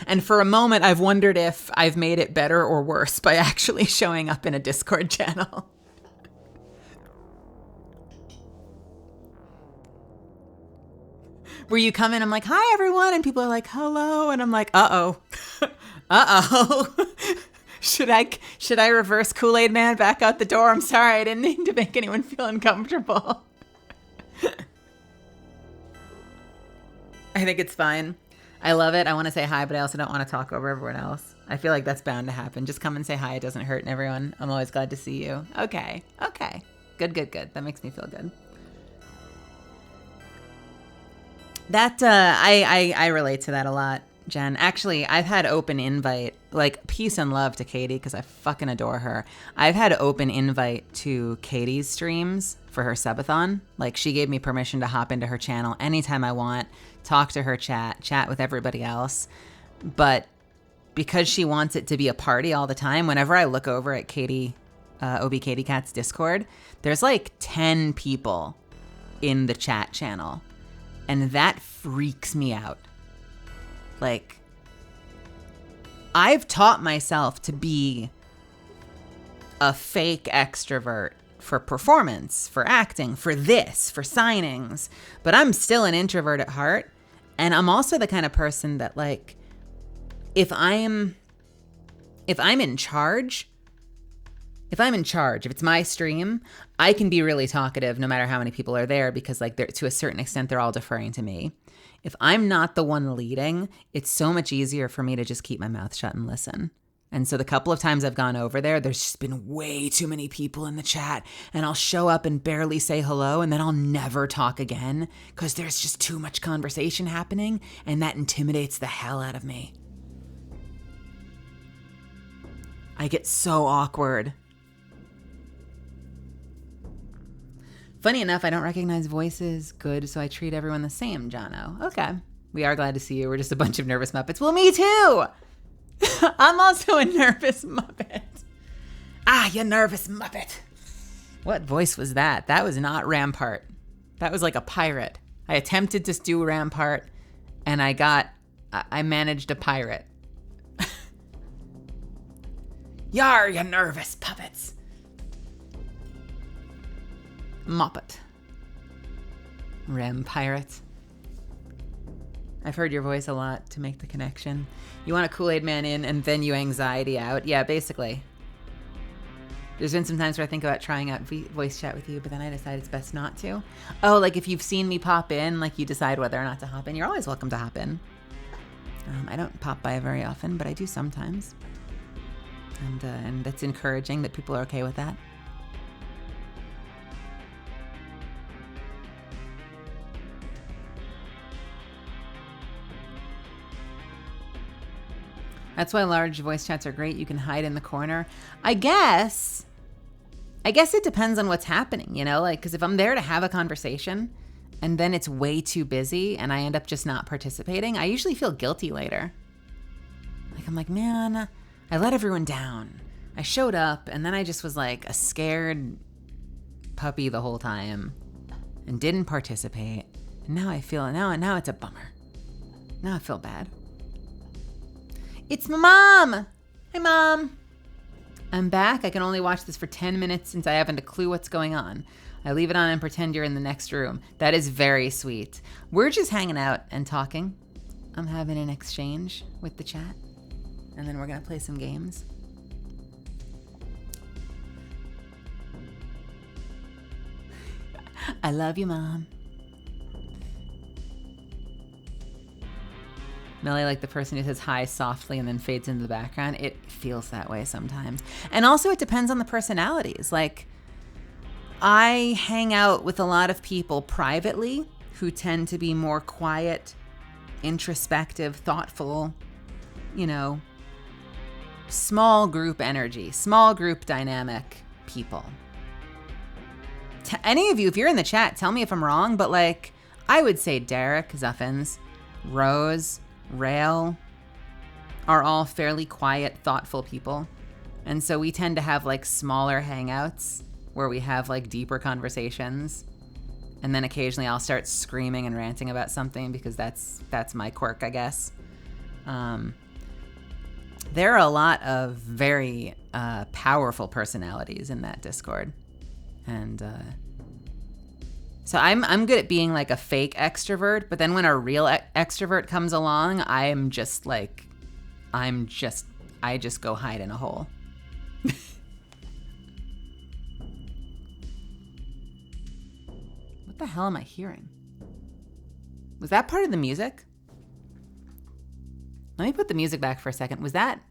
And for a moment I've wondered if I've made it better or worse by actually showing up in a Discord channel. Where you come in, I'm like, hi everyone, and people are like, hello, and I'm like, uh-oh. Uh-oh. Should I reverse Kool-Aid Man back out the door? I'm sorry, I didn't mean to make anyone feel uncomfortable. I think it's fine. I love it. I want to say hi, but I also don't want to talk over everyone else. I feel like that's bound to happen. Just come and say hi. It doesn't hurt everyone. I'm always glad to see you. Okay. Good. That makes me feel good. That, I relate to that a lot, Jen. Actually, I've had open invite, like peace and love to Katie, because I fucking adore her. I've had open invite to Katie's streams for her subathon. Like, she gave me permission to hop into her channel anytime I want, talk to her, chat with everybody else. But because she wants it to be a party all the time, whenever I look over at Katie, OB Katie Cat's Discord, there's like 10 people in the chat channel. And that freaks me out. Like, I've taught myself to be a fake extrovert for performance, for acting, for this, for signings, but I'm still an introvert at heart. And I'm also the kind of person that, like, if I'm in charge, if it's my stream, I can be really talkative no matter how many people are there because, like, to a certain extent, they're all deferring to me. If I'm not the one leading, it's so much easier for me to just keep my mouth shut and listen. And so the couple of times I've gone over there, there's just been way too many people in the chat, and I'll show up and barely say hello, and then I'll never talk again because there's just too much conversation happening, and that intimidates the hell out of me. I get so awkward. Funny enough, I don't recognize voices. Good, so I treat everyone the same, Jono. Okay. We are glad to see you. We're just a bunch of nervous Muppets. Well, me too! I'm also a nervous Muppet. Ah, you nervous Muppet. What voice was that? That was not Rampart. That was like a pirate. I attempted to do Rampart, and I managed a pirate. Yar, you nervous puppets. Muppet. Rampirate. I've heard your voice a lot to make the connection. You want a Kool-Aid Man in and then you anxiety out. Yeah, basically. There's been some times where I think about trying out voice chat with you, but then I decide it's best not to. Oh, like if you've seen me pop in, like you decide whether or not to hop in. You're always welcome to hop in. I don't pop by very often, but I do sometimes. And that's encouraging that people are okay with that. That's why large voice chats are great. You can hide in the corner. I guess it depends on what's happening, you know? Like, because if I'm there to have a conversation and then it's way too busy and I end up just not participating, I usually feel guilty later. Like, I'm like, man, I let everyone down. I showed up and then I just was like a scared puppy the whole time and didn't participate. And now now it's a bummer. Now I feel bad. It's my mom. Hey, Mom. I'm back. I can only watch this for 10 minutes since I haven't a clue what's going on. I leave it on and pretend you're in the next room. That is very sweet. We're just hanging out and talking. I'm having an exchange with the chat. And then we're going to play some games. I love you, Mom. Melly, like the person who says hi softly and then fades into the background. It feels that way sometimes. And also it depends on the personalities. Like, I hang out with a lot of people privately who tend to be more quiet, introspective, thoughtful, you know, small group energy, small group dynamic people. any of you, if you're in the chat, tell me if I'm wrong, but like, I would say Derek, Zuffins, Rose, Rail are all fairly quiet, thoughtful people. And so we tend to have like smaller hangouts where we have like deeper conversations. And then occasionally I'll start screaming and ranting about something because that's my quirk, I guess. There are a lot of very powerful personalities in that Discord. And so I'm good at being like a fake extrovert, but then when a real extrovert comes along, I just go hide in a hole. What the hell am I hearing? Was that part of the music? Let me put the music back for a second. Was that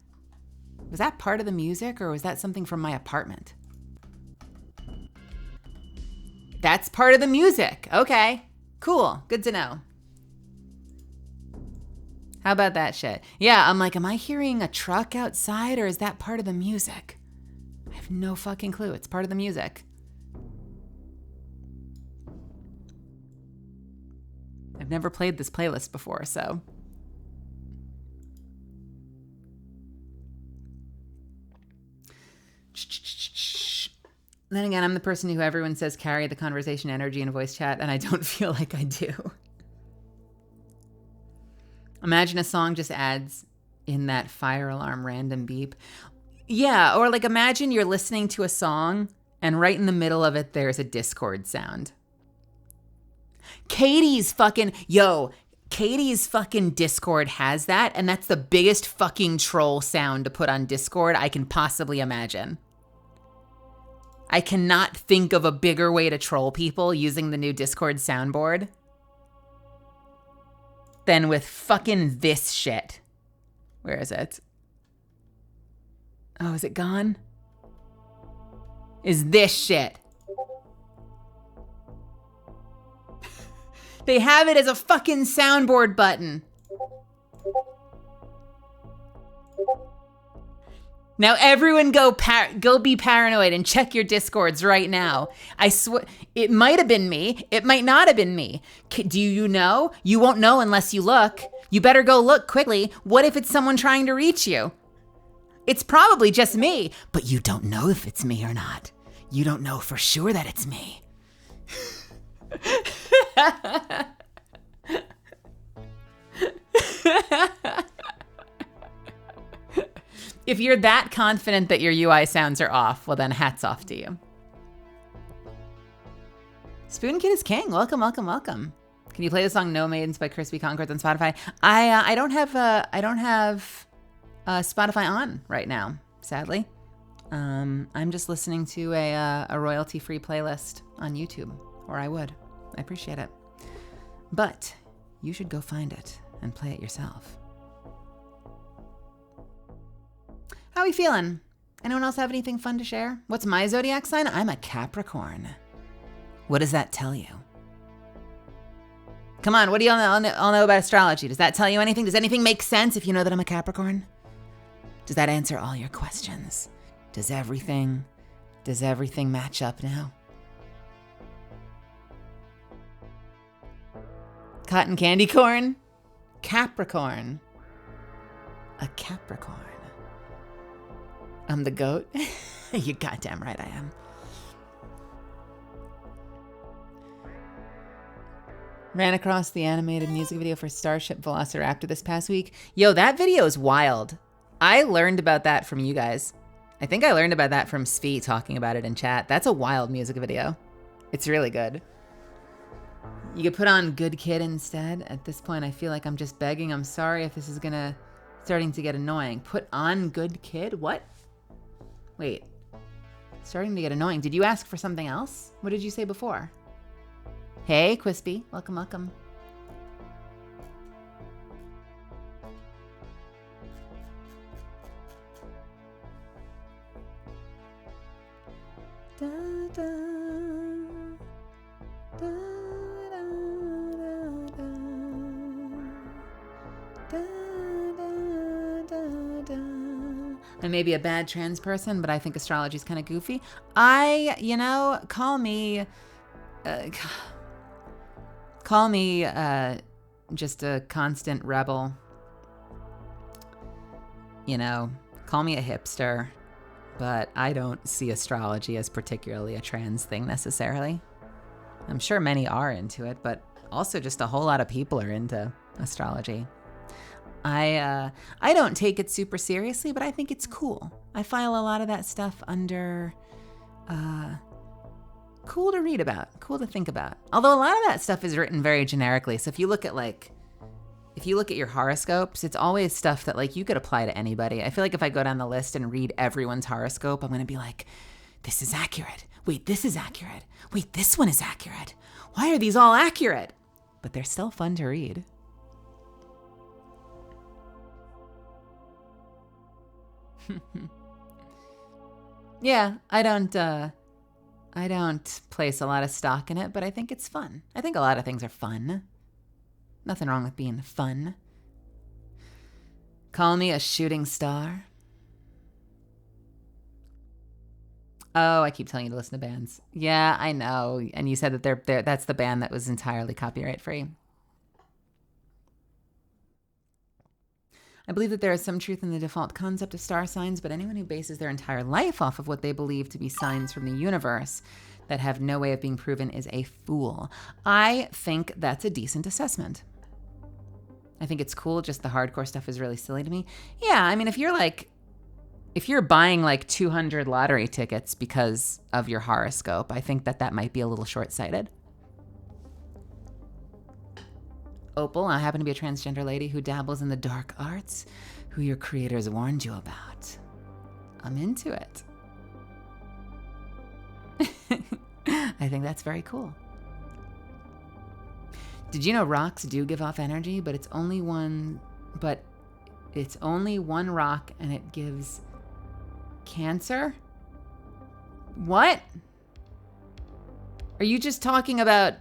part of the music, or was that something from my apartment? That's part of the music. Okay, cool, good to know. How about that shit? Yeah, I'm like, am I hearing a truck outside, or is that part of the music? I have no fucking clue. It's part of the music. I've never played this playlist before, so. Then again, I'm the person who everyone says carry the conversation energy in voice chat, and I don't feel like I do. Imagine a song just adds in that fire alarm random beep. Yeah, or like imagine you're listening to a song, and right in the middle of it, there's a Discord sound. Katie's fucking Discord has that, and that's the biggest fucking troll sound to put on Discord I can possibly imagine. I cannot think of a bigger way to troll people using the new Discord soundboard than with fucking this shit. Where is it? Oh, is it gone? Is this shit. They have it as a fucking soundboard button. Now everyone go be paranoid and check your Discords right now. I swear, it might have been me. It might not have been me. Do you know? You won't know unless you look. You better go look quickly. What if it's someone trying to reach you? It's probably just me, but you don't know if it's me or not. You don't know for sure that it's me. If you're that confident that your UI sounds are off, well then hats off to you. Spoon Kid is king. Welcome, welcome, welcome. Can you play the song "No Maidens" by Crispy Concords on Spotify? I don't have Spotify on right now, sadly. I'm just listening to a royalty-free playlist on YouTube, or I would. I appreciate it. But you should go find it and play it yourself. How are we feeling? Anyone else have anything fun to share? What's my zodiac sign? I'm a Capricorn. What does that tell you? Come on, what do you all know about astrology? Does that tell you anything? Does anything make sense if you know that I'm a Capricorn? Does that answer all your questions? Does everything match up now? Cotton candy corn? Capricorn. A Capricorn. I'm the goat? You're goddamn right I am. Ran across the animated music video for Starship Velociraptor this past week. Yo, that video is wild. I learned about that from you guys. I think I learned about that from Svi talking about it in chat. That's a wild music video. It's really good. You could put on Good Kid instead. At this point, I feel like I'm just begging. I'm sorry if this is starting to get annoying. Put on Good Kid? What? Wait. Starting to get annoying. Did you ask for something else? What did you say before? Hey, Quispy. Welcome, welcome. Da, da, da, da, da, da, da, da. I may be a bad trans person, but I think astrology is kind of goofy. Call me, just a constant rebel. Call me a hipster, but I don't see astrology as particularly a trans thing necessarily. I'm sure many are into it, but also just a whole lot of people are into astrology. I don't take it super seriously, but I think it's cool. I file a lot of that stuff under cool to read about, cool to think about. Although a lot of that stuff is written very generically. So if you look at your horoscopes, it's always stuff that you could apply to anybody. I feel like if I go down the list and read everyone's horoscope, I'm going to be like, this is accurate. Wait, this is accurate. Wait, this one is accurate. Why are these all accurate? But they're still fun to read. Yeah, I don't place a lot of stock in it, but I think it's fun. I think a lot of things are fun. Nothing wrong with being fun. Call me a shooting star. Oh, I keep telling you to listen to bands. Yeah, I know. And you said that that's the band that was entirely copyright free. I believe that there is some truth in the default concept of star signs, but anyone who bases their entire life off of what they believe to be signs from the universe that have no way of being proven is a fool. I think that's a decent assessment. I think it's cool, just the hardcore stuff is really silly to me. Yeah, I mean, if you're buying 200 lottery tickets because of your horoscope, I think that might be a little short-sighted. Opal, I happen to be a transgender lady who dabbles in the dark arts, who your creators warned you about. I'm into it. I think that's very cool. Did you know rocks do give off energy, but it's only one rock and it gives cancer? What? Are you just talking about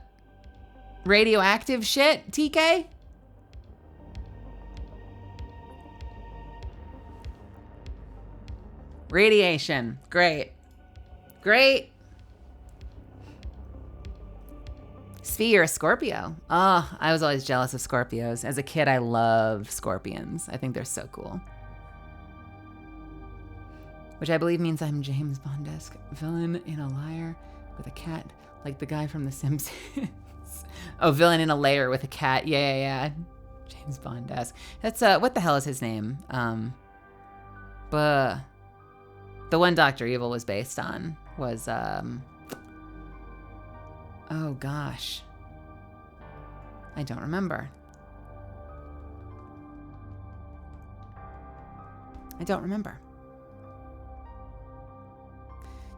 radioactive shit, TK? Radiation. Great. Svi, you're a Scorpio. Oh, I was always jealous of Scorpios. As a kid, I loved scorpions. I think they're so cool. Which I believe means I'm James Bond-esque villain in a lair with a cat, like the guy from The Simpsons. Oh, villain in a lair with a cat. Yeah. James Bond-esque. That's, what the hell is his name? But the one Dr. Evil was based on was, oh gosh. I don't remember.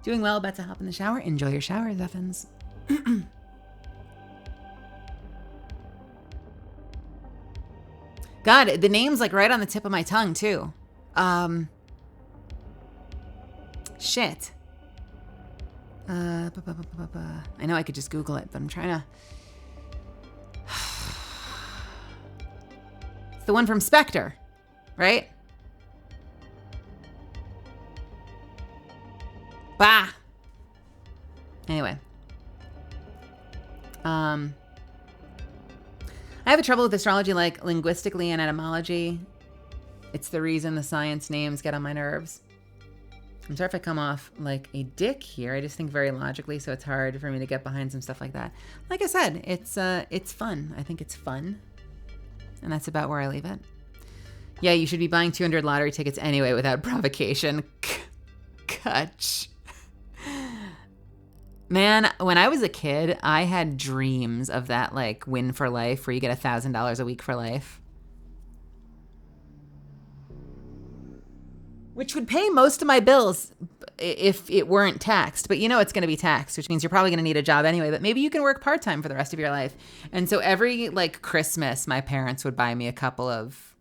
Doing well, about to hop in the shower. Enjoy your shower, Zeffins. God, the name's right on the tip of my tongue too. Shit. I know I could just Google it, but I'm trying to. It's the one from Spectre, right? Bah. Anyway. I have trouble with astrology, linguistically and etymology. It's the reason the science names get on my nerves. I'm sorry if I come off like a dick here. I just think very logically, so it's hard for me to get behind some stuff like that. Like I said, it's fun. I think it's fun. And that's about where I leave it. Yeah, you should be buying 200 lottery tickets anyway without provocation. Kutch. Man, when I was a kid, I had dreams of that win for life where you get $1,000 a week for life. Which would pay most of my bills if it weren't taxed. But it's going to be taxed, which means you're probably going to need a job anyway. But maybe you can work part-time for the rest of your life. And so every Christmas, my parents would buy me a couple of,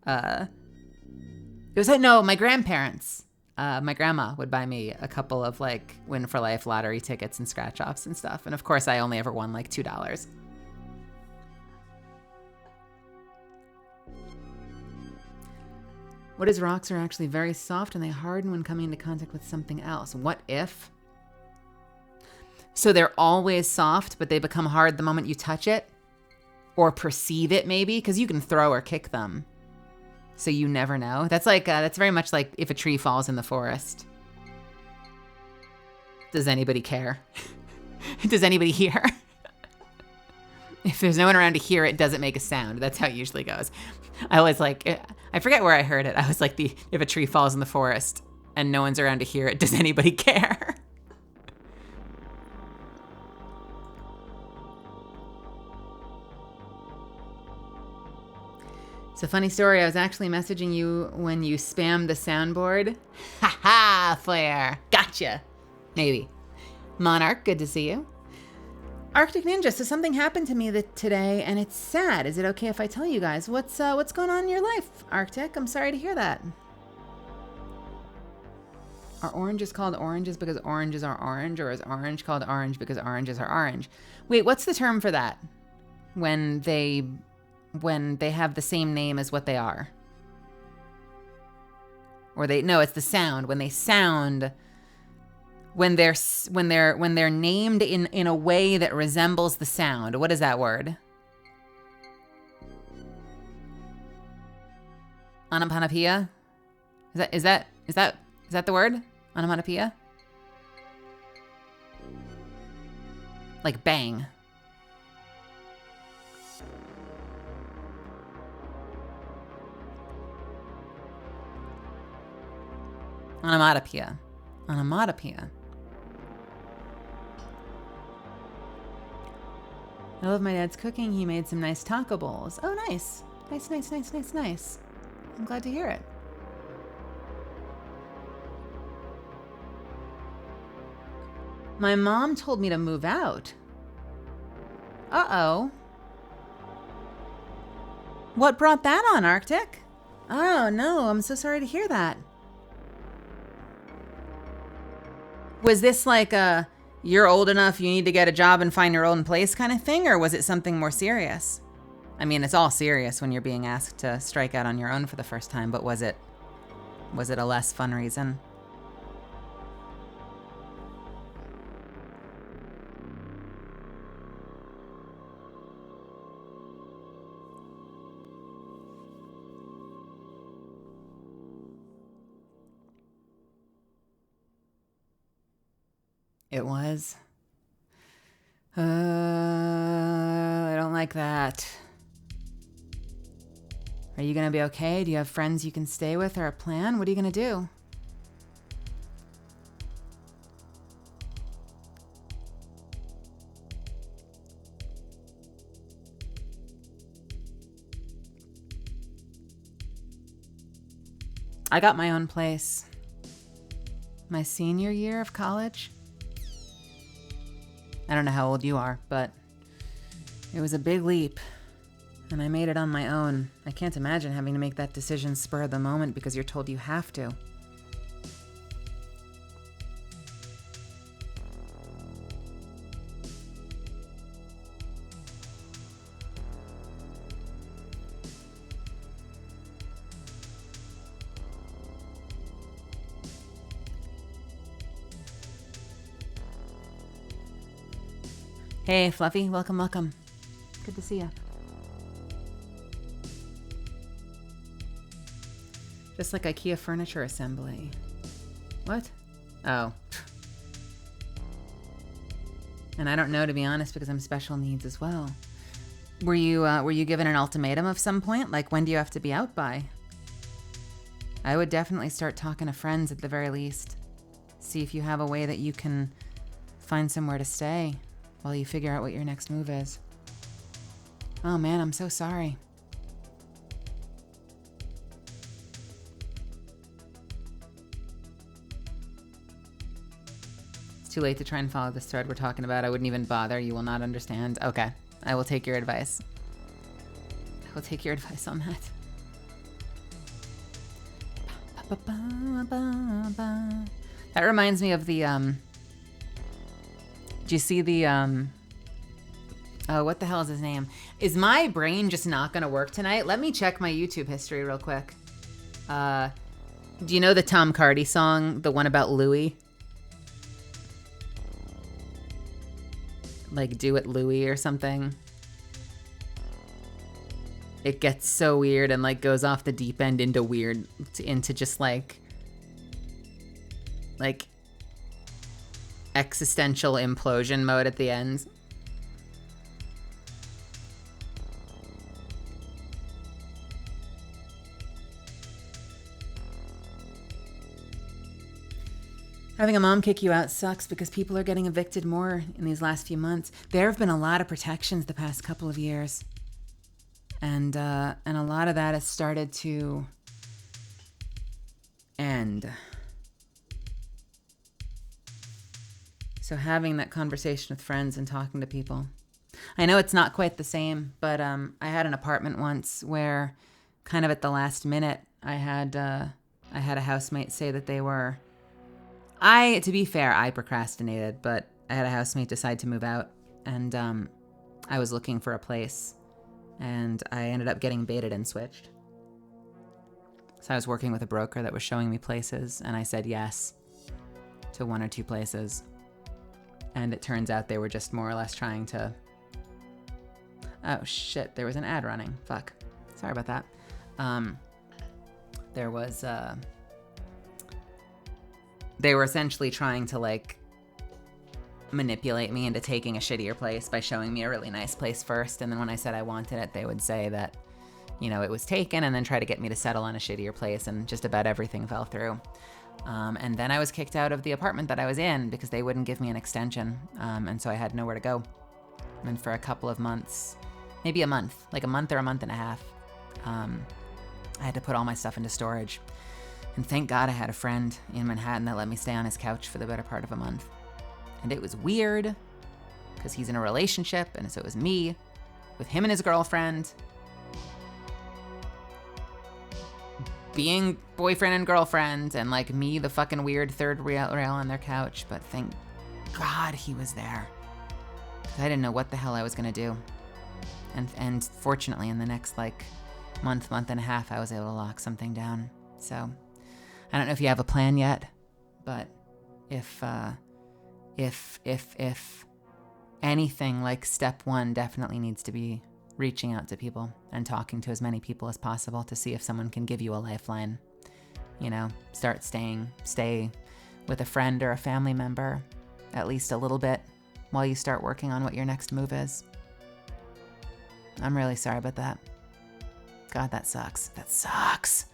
my grandparents. My grandma would buy me a couple of win for life lottery tickets and scratch offs and stuff. And of course I only ever won $2. What is rocks are actually very soft and they harden when coming into contact with something else? What if? So they're always soft, but they become hard the moment you touch it? Or perceive it, maybe? Because you can throw or kick them. So you never know. That's like, that's very much like if a tree falls in the forest. Does anybody care? Does anybody hear? If there's no one around to hear it, does it make a sound? That's how it usually goes. I always like, I forget where I heard it. I was like, if a tree falls in the forest and no one's around to hear it, does anybody care? It's a funny story. I was actually messaging you when you spammed the soundboard. Ha ha, Flair. Gotcha. Maybe. Monarch, good to see you. Arctic Ninja, so something happened to me today and it's sad. Is it okay if I tell you guys? What's going on in your life, Arctic? I'm sorry to hear that. Are oranges called oranges because oranges are orange, or is orange called orange because oranges are orange? Wait, what's the term for that? When they have the same name as what they are. Or it's the sound. When they sound, when they're named in a way that resembles the sound. What is that word? Onomatopoeia? Is that the word? Onomatopoeia? Like bang. Onomatopoeia. Onomatopoeia. I love my dad's cooking. He made some nice taco bowls. Oh, nice. Nice. I'm glad to hear it. My mom told me to move out. Uh-oh. What brought that on, Arctic? Oh, no. I'm so sorry to hear that. Was this like a, you're old enough, you need to get a job and find your own place kind of thing? Or was it something more serious? I mean, it's all serious when you're being asked to strike out on your own for the first time, but was it a less fun reason? It was. I don't like that. Are you gonna be okay? Do you have friends you can stay with or a plan? What are you gonna do? I got my own place. My senior year of college. I don't know how old you are, but it was a big leap, and I made it on my own. I can't imagine having to make that decision spur of the moment because you're told you have to. Hey, Fluffy. Welcome. Good to see you. Just like IKEA furniture assembly. What? Oh. And I don't know, to be honest, because I'm special needs as well. Were you given an ultimatum of some point? Like, when do you have to be out by? I would definitely start talking to friends at the very least. See if you have a way that you can find somewhere to stay while you figure out what your next move is. Oh man, I'm so sorry. It's too late to try and follow this thread we're talking about. I wouldn't even bother. You will not understand. Okay, I will take your advice. I will take your advice on that. That reminds me of the, do you see the, oh, what the hell is his name? Is my brain just not gonna work tonight? Let me check my YouTube history real quick. Do you know the Tom Cardy song, the one about Louis? Like Do It Louis or something? It gets so weird and like goes off the deep end into weird, into just like existential implosion mode at the end. Having a mom kick you out sucks because people are getting evicted more in these last few months. There have been a lot of protections the past couple of years. And a lot of that has started to end. So having that conversation with friends and talking to people. I know it's not quite the same, but I had an apartment once where kind of at the last minute I had a housemate say that they were... to be fair, I procrastinated, but I had a housemate decide to move out, and I was looking for a place, and I ended up getting baited and switched. So I was working with a broker that was showing me places, and I said yes to one or two places. And it turns out they were just more or less trying to... Oh shit, there was an ad running. Fuck. Sorry about that. There was... They were essentially trying to like manipulate me into taking a shittier place by showing me a really nice place first. And then when I said I wanted it, they would say that, you know, it was taken and then try to get me to settle on a shittier place, and just about everything fell through. And then I was kicked out of the apartment that I was in because they wouldn't give me an extension. And so I had nowhere to go. And for a couple of months, maybe a month, like a month or a month and a half, I had to put all my stuff into storage. And thank God I had a friend in Manhattan that let me stay on his couch for the better part of a month. And it was weird, because he's in a relationship, and so it was me, with him and his girlfriend, being boyfriend and girlfriend, and like me, the fucking weird third rail on their couch. But thank God he was there, because I didn't know what the hell I was gonna do. And fortunately, in the next like month and a half, I was able to lock something down. So... I don't know if you have a plan yet, but if anything, like step one definitely needs to be reaching out to people and talking to as many people as possible to see if someone can give you a lifeline. You know, stay with a friend or a family member at least a little bit while you start working on what your next move is. I'm really sorry about that. God, that sucks. That sucks.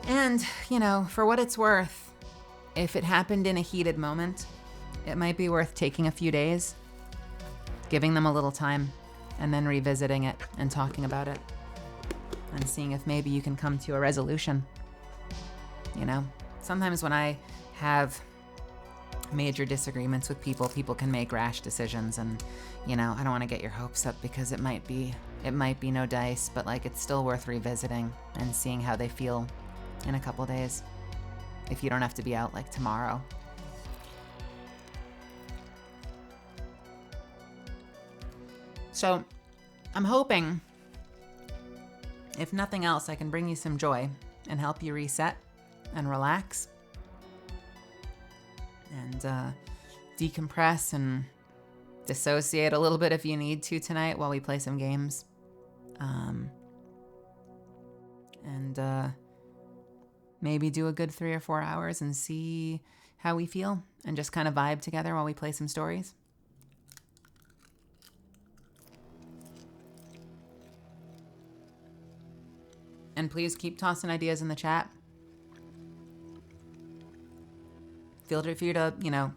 And, you know, for what it's worth, if it happened in a heated moment, it might be worth taking a few days, giving them a little time, and then revisiting it and talking about it and seeing if maybe you can come to a resolution. You know, sometimes when I have major disagreements with people, people can make rash decisions, and, you know, I don't want to get your hopes up because it might be no dice, but like it's still worth revisiting and seeing how they feel in a couple days, if you don't have to be out like tomorrow. So I'm hoping, if nothing else, I can bring you some joy and help you reset and relax and decompress and dissociate a little bit if you need to tonight while we play some games. Maybe do a good 3 or 4 hours and see how we feel and just kind of vibe together while we play some stories. And please keep tossing ideas in the chat. Feel free to, you know,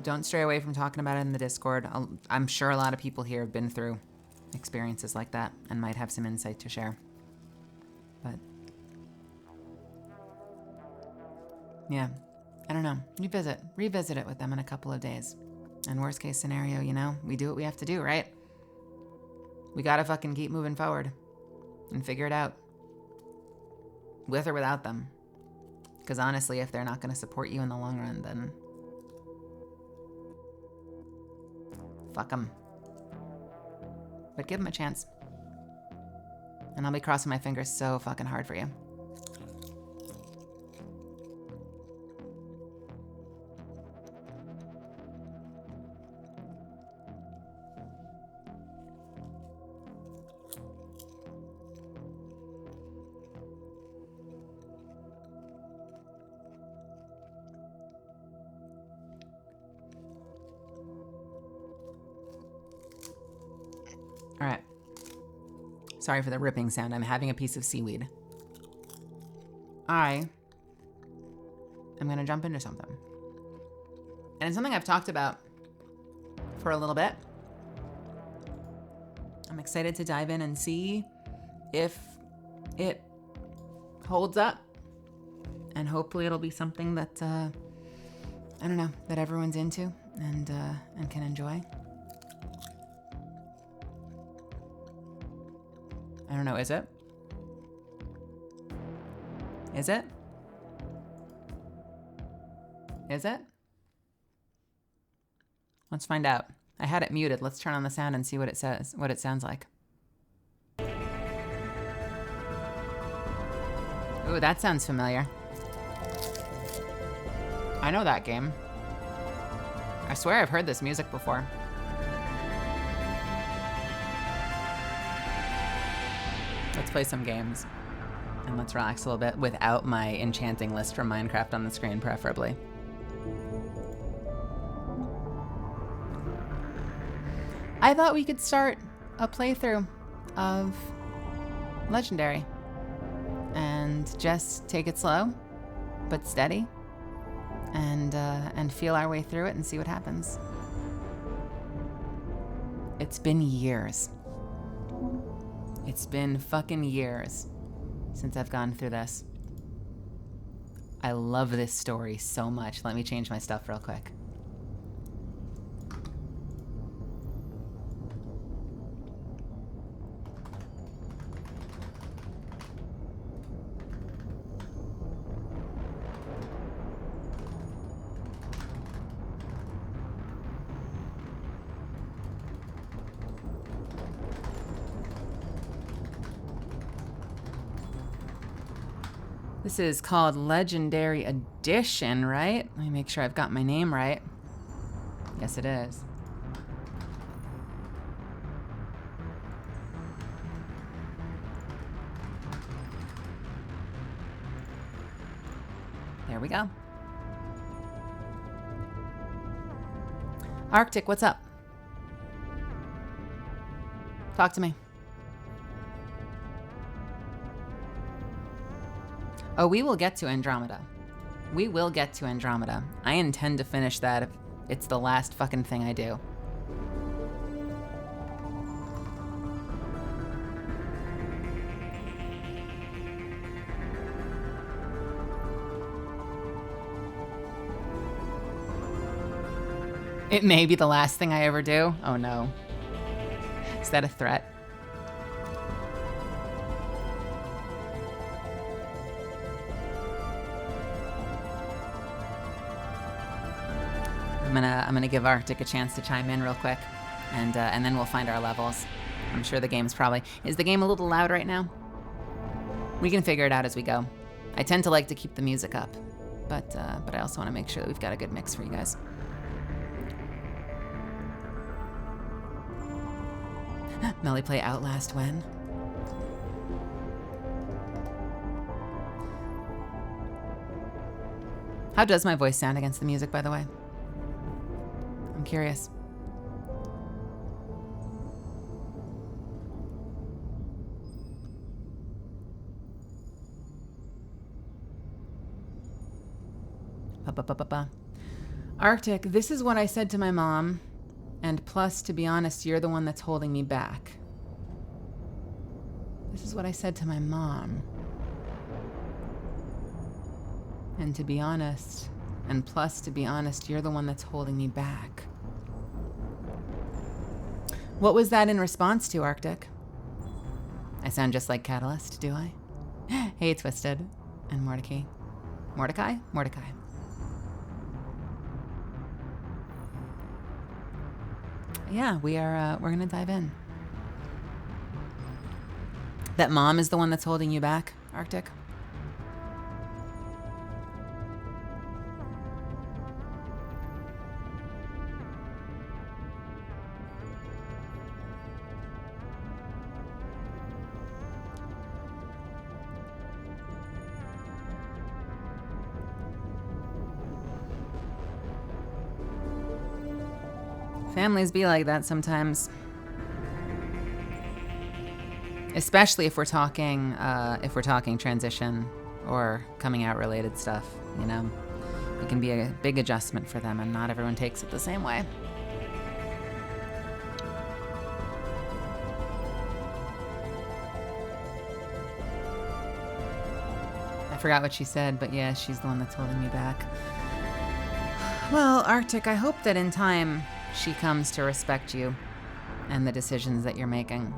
don't stray away from talking about it in the Discord. I'm sure a lot of people here have been through experiences like that and might have some insight to share. But yeah, I don't know. Revisit it with them in a couple of days. And worst case scenario, you know, we do what we have to do, right? We gotta fucking keep moving forward and figure it out. With or without them. Because honestly, if they're not gonna support you in the long run, then fuck them. But give them a chance. And I'll be crossing my fingers so fucking hard for you. All right. Sorry for the ripping sound. I'm having a piece of seaweed. I am going to jump into something. And it's something I've talked about for a little bit. I'm excited to dive in and see if it holds up. And hopefully it'll be something that, I don't know, that everyone's into and can enjoy. I don't know, is it? Is it? Is it? Let's find out. I had it muted. Let's turn on the sound and see what it says, what it sounds like. Ooh, that sounds familiar. I know that game. I swear I've heard this music before. Let's play some games. And let's relax a little bit without my enchanting list from Minecraft on the screen, preferably. I thought we could start a playthrough of Legendary. And just take it slow, but steady. And feel our way through it and see what happens. It's been years. It's been fucking years since I've gone through this. I love this story so much. Let me change my stuff real quick. This is called Legendary Edition, right? Let me make sure I've got my name right. Yes, it is. There we go. Arctic, what's up? Talk to me. Oh, we will get to Andromeda. We will get to Andromeda. I intend to finish that if it's the last fucking thing I do. It may be the last thing I ever do. Oh no. Is that a threat? I'm gonna give Arctic a chance to chime in real quick, and then we'll find our levels. I'm sure the game's probably... Is the game a little loud right now? We can figure it out as we go. I tend to like to keep the music up, but I also want to make sure that we've got a good mix for you guys. Melly play Outlast when? How does my voice sound against the music, by the way? I'm curious. Arctic, this is what I said to my mom, and plus, to be honest, you're the one that's holding me back. This is what I said to my mom. And to be honest, and plus, to be honest, you're the one that's holding me back. What was that in response to, Arctic? I sound just like Catalyst, do I? Hey, Twisted. And Mordecai. Mordecai? Mordecai. Yeah, we're gonna dive in. That mom is the one that's holding you back, Arctic? Families be like that sometimes. Especially if we're talking transition or coming out related stuff, you know. It can be a big adjustment for them, and not everyone takes it the same way. I forgot what she said, but yeah, she's the one that's holding me back. Well, Arctic, I hope that in time she comes to respect you and the decisions that you're making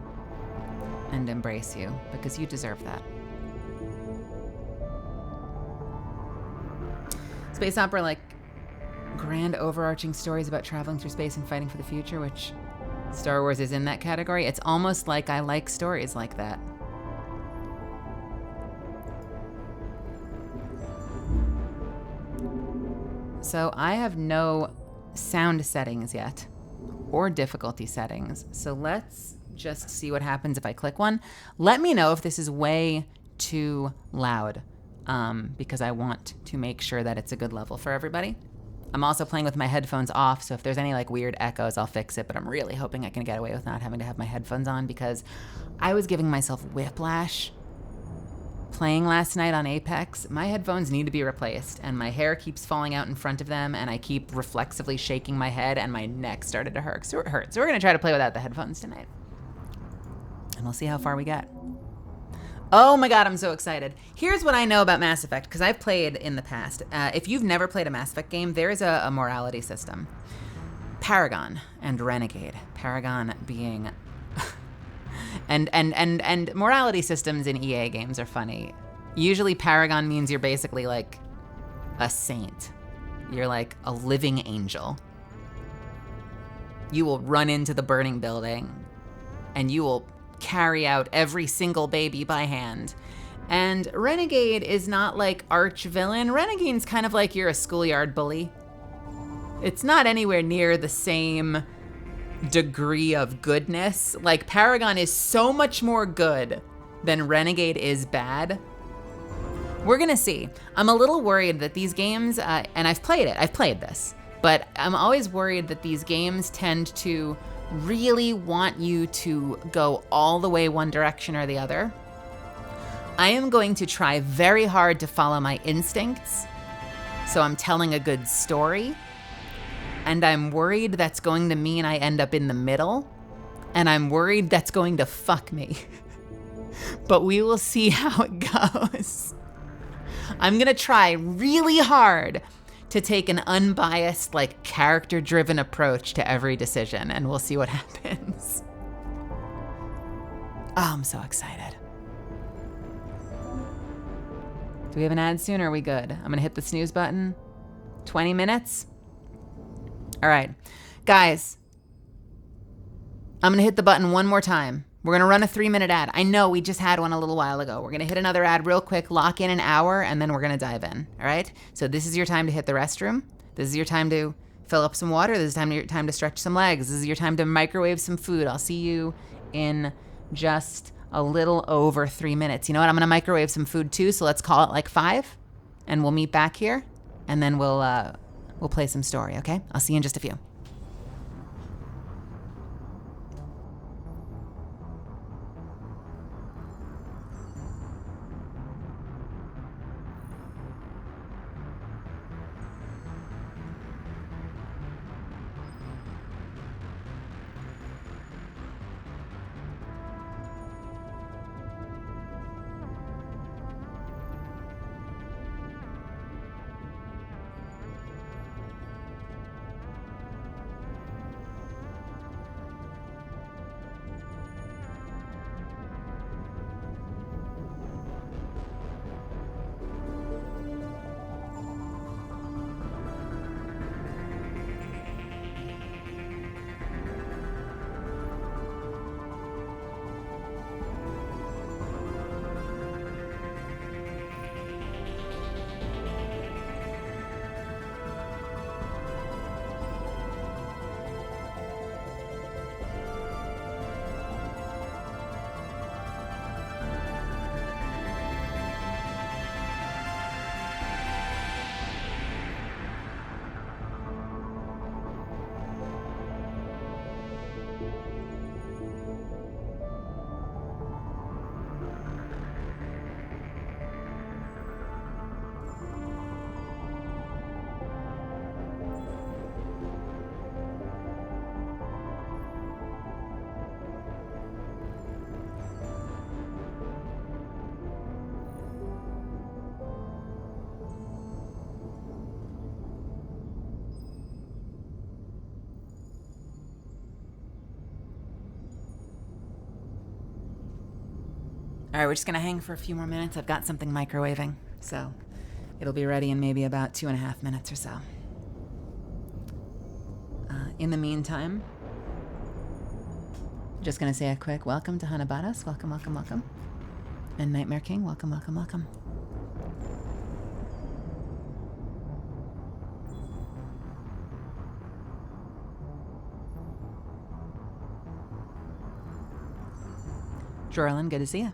and embrace you, because you deserve that. Space opera, like grand overarching stories about traveling through space and fighting for the future, which Star Wars is in that category. It's almost like I like stories like that. So I have no sound settings yet, or difficulty settings. So let's just see what happens if I click one. Let me know if this is way too loud, because I want to make sure that it's a good level for everybody. I'm also playing with my headphones off, so if there's any like weird echoes, I'll fix it, but I'm really hoping I can get away with not having to have my headphones on, because I was giving myself whiplash playing last night on Apex. My headphones need to be replaced, and my hair keeps falling out in front of them, and I keep reflexively shaking my head, and my neck started to hurt. So we're gonna try to play without the headphones tonight, and we'll see how far we get. Oh my god, I'm so excited. Here's what I know about Mass Effect, because I've played in the past. If you've never played a Mass Effect game, there is a morality system. Paragon and Renegade. Paragon being... and morality systems in EA games are funny. Usually Paragon means you're basically like a saint. You're like a living angel. You will run into the burning building and you will carry out every single baby by hand. And Renegade is not like arch villain. Renegade's kind of like you're a schoolyard bully. It's not anywhere near the same degree of goodness. Like Paragon is so much more good than Renegade is bad. We're gonna see. I'm a little worried that these games, and I've played this, but I'm always worried that these games tend to really want you to go all the way one direction or the other. I am going to try very hard to follow my instincts, so I'm telling a good story, and I'm worried that's going to mean I end up in the middle, and I'm worried that's going to fuck me. But we will see how it goes. I'm gonna try really hard to take an unbiased, like character-driven approach to every decision, and we'll see what happens. Oh, I'm so excited. Do we have an ad soon, or are we good? I'm gonna hit the snooze button. 20 minutes? All right, guys, I'm gonna hit the button one more time. We're gonna run a 3-minute ad. I know we just had one a little while ago. We're gonna hit another ad real quick, lock in an hour, and then we're gonna dive in, all right? So this is your time to hit the restroom. This is your time to fill up some water. This is your time to stretch some legs. This is your time to microwave some food. I'll see you in just a little over 3 minutes. You know what, I'm gonna microwave some food too, so let's call it like 5, and we'll meet back here, and then we'll play some story, okay? I'll see you in just a few. All right, we're just gonna hang for a few more minutes. I've got something microwaving, so it'll be ready in maybe about 2.5 minutes or so. In the meantime, just gonna say a quick welcome to Hanabadas. Welcome, welcome, welcome. And Nightmare King, welcome, welcome, welcome. Jorlin, good to see you.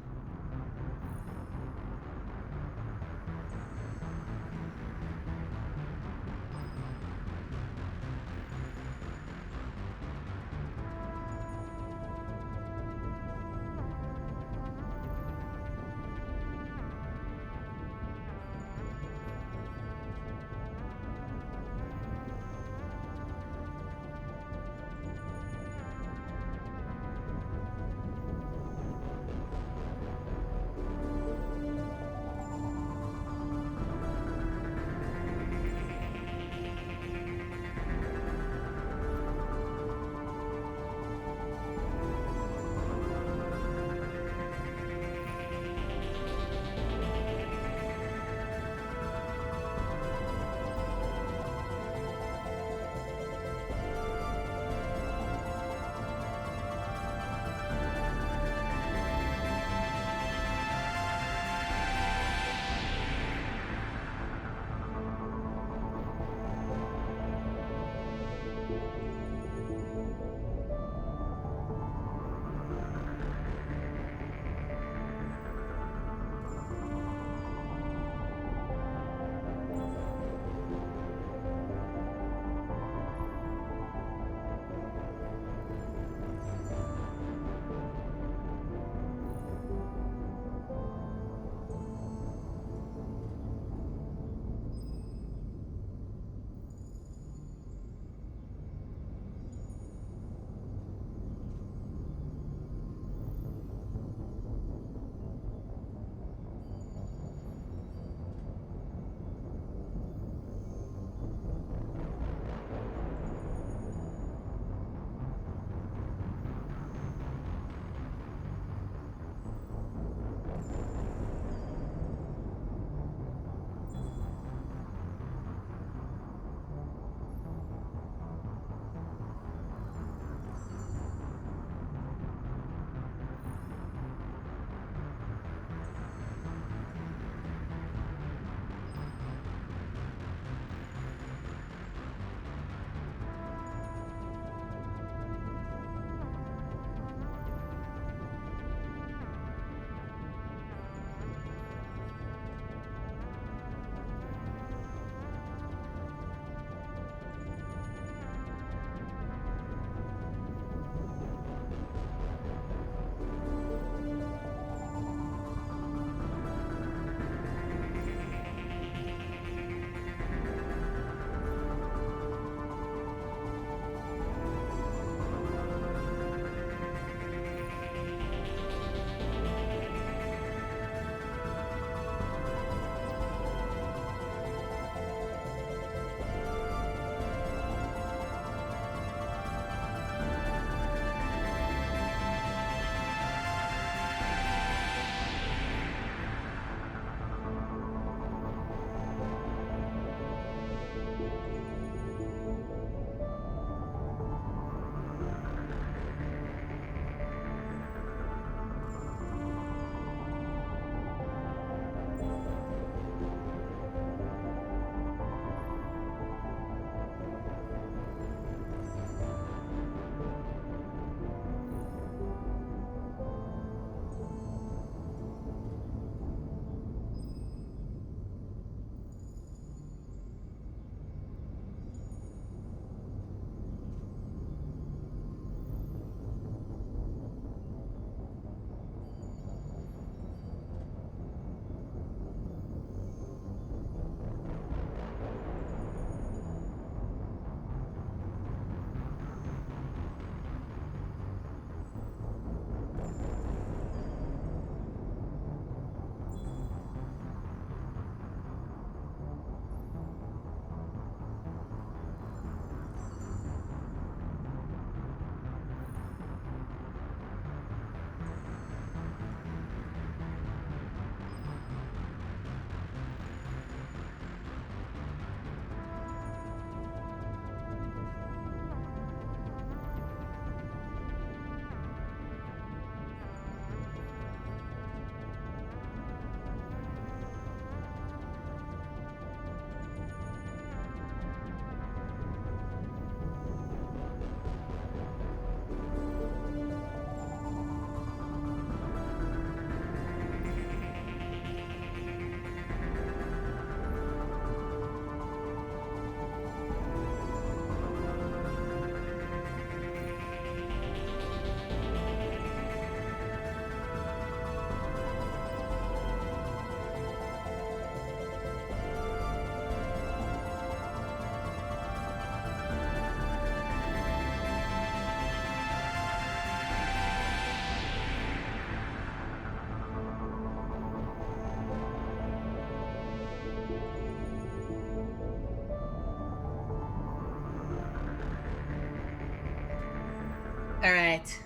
All right.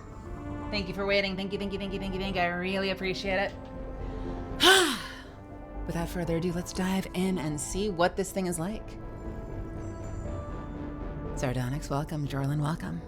Thank you for waiting. Thank you. I really appreciate it. Without further ado, let's dive in and see what this thing is like. Sardonyx, welcome. Jorlin, welcome.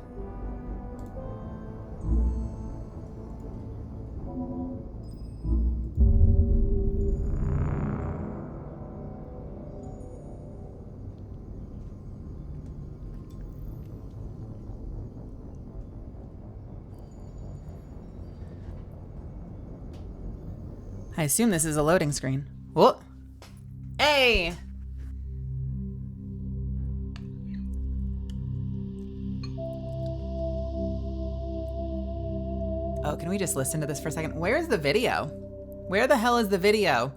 I assume this is a loading screen. Whoa. Hey! Oh, can we just listen to this for a second? Where's the video? Where the hell is the video?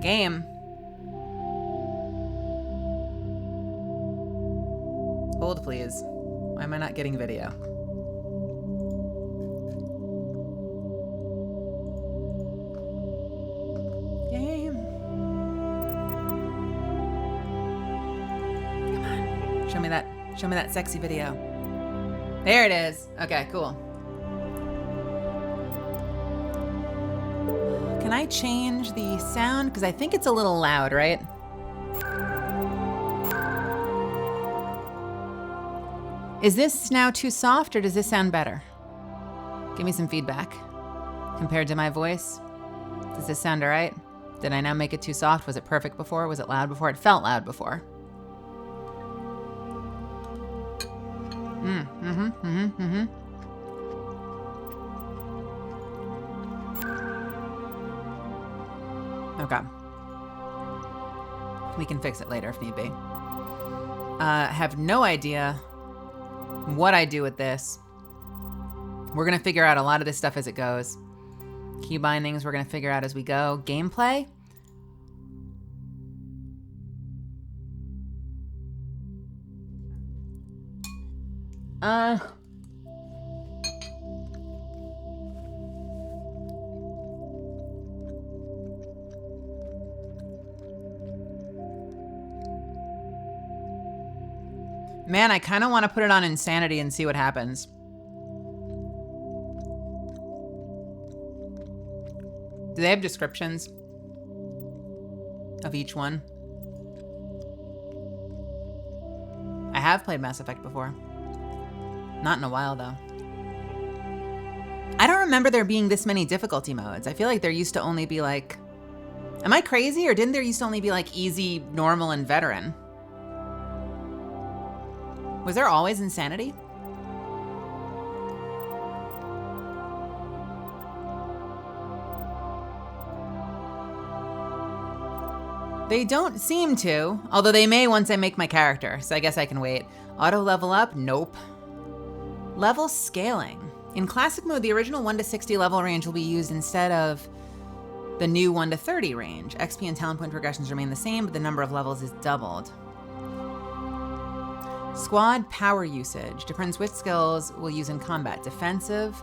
Game. Hold, please. Why am I not getting video? Game. Come on. Show me that. Show me that sexy video. There it is. Okay, cool. Can I change the sound? Because I think it's a little loud, right? Is this now too soft or does this sound better? Give me some feedback. Compared to my voice, does this sound all right? Did I now make it too soft? Was it perfect before? Was it loud before? It felt loud before. Okay. We can fix it later if need be. Have no idea what I do with this. We're gonna figure out a lot of this stuff as it goes. Key bindings we're gonna figure out as we go. Gameplay. Man, I kind of want to put it on Insanity and see what happens. Do they have descriptions of each one? I have played Mass Effect before. Not in a while, though. I don't remember there being this many difficulty modes. I feel like there used to only be like... Am I crazy? Or didn't there used to only be like easy, normal, and veteran? Was there always Insanity? They don't seem to, although they may once I make my character, so I guess I can wait. Auto level up? Nope. Level scaling. In classic mode, the original 1 to 60 level range will be used instead of the new 1 to 30 range. XP and talent point progressions remain the same, but the number of levels is doubled. Squad power usage. Determines which skills we'll use in combat. Defensive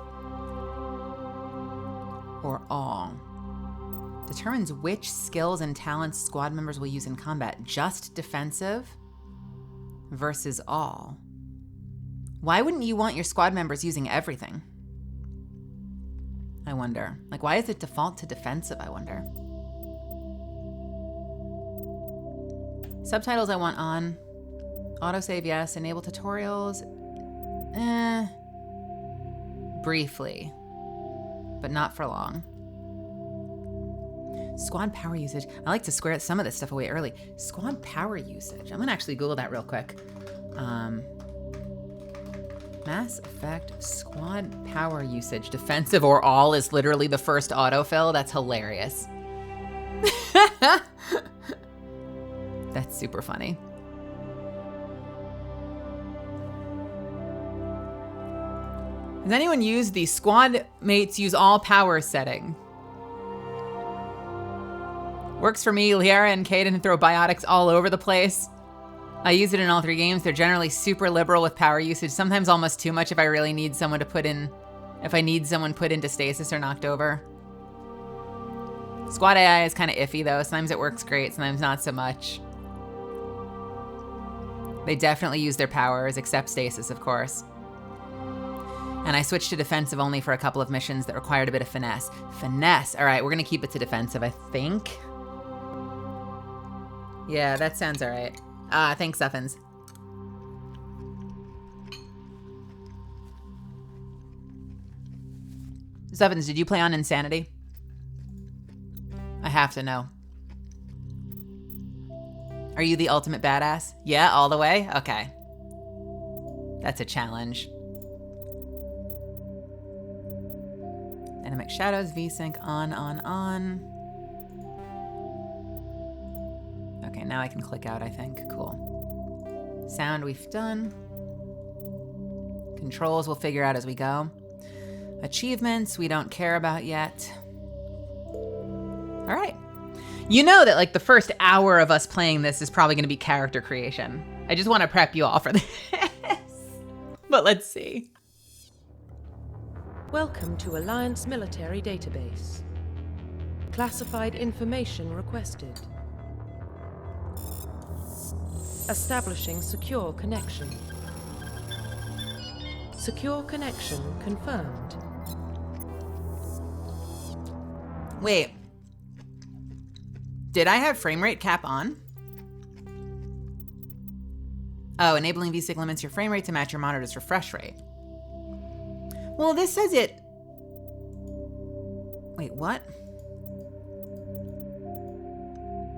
or all. Determines which skills and talents squad members will use in combat. Just defensive versus all. Why wouldn't you want your squad members using everything? I wonder. Like, why is it default to defensive, I wonder? Subtitles I want on. Autosave, yes. Enable tutorials. Briefly. But not for long. Squad power usage. I like to square some of this stuff away early. Squad power usage. I'm gonna actually Google that real quick. Mass Effect squad power usage. Defensive or all is literally the first autofill. That's hilarious. That's super funny. Has anyone used the squad mates use all power setting? Works for me. Liara and Kaden throw biotics all over the place. I use it in all 3 games. They're generally super liberal with power usage, sometimes almost too much if I really need someone to put in, if I need someone put into stasis or knocked over. Squad AI is kind of iffy though. Sometimes it works great, sometimes not so much. They definitely use their powers, except stasis, of course. And I switched to defensive only for a couple of missions that required a bit of finesse. Finesse. All right, we're going to keep it to defensive, I think. Yeah, that sounds all right. Thanks, Suffins. Suffins, did you play on Insanity? I have to know. Are you the ultimate badass? Yeah, all the way? Okay. That's a challenge. Dynamic Shadows, VSync, on. Okay, now I can click out, I think. Cool. Sound we've done. Controls we'll figure out as we go. Achievements we don't care about yet. All right. You know that like the first hour of us playing this is probably going to be character creation. I just want to prep you all for this. But let's see. Welcome to Alliance Military Database. Classified information requested. Establishing secure connection. Secure connection confirmed. Wait. Did I have frame rate cap on? Oh, enabling VSync limits your frame rate to match your monitor's refresh rate. Well, this says it... Wait, what?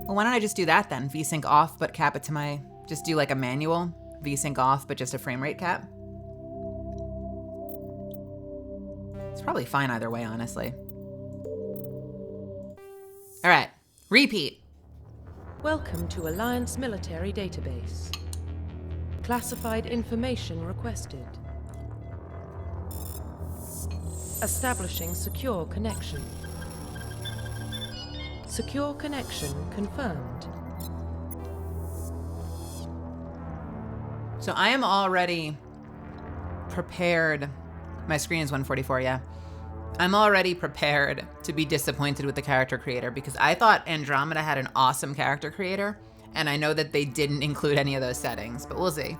Well, why don't I just do that then? VSync off, but cap it to my... Just do like a manual. VSync off, but just a frame rate cap. It's probably fine either way, honestly. All right. Repeat. Welcome to Alliance Military Database. Classified information requested. Establishing secure connection. Secure connection confirmed. So I am already prepared. My screen is 144, yeah. I'm already prepared to be disappointed with the character creator because I thought Andromeda had an awesome character creator, and I know that they didn't include any of those settings, but we'll see.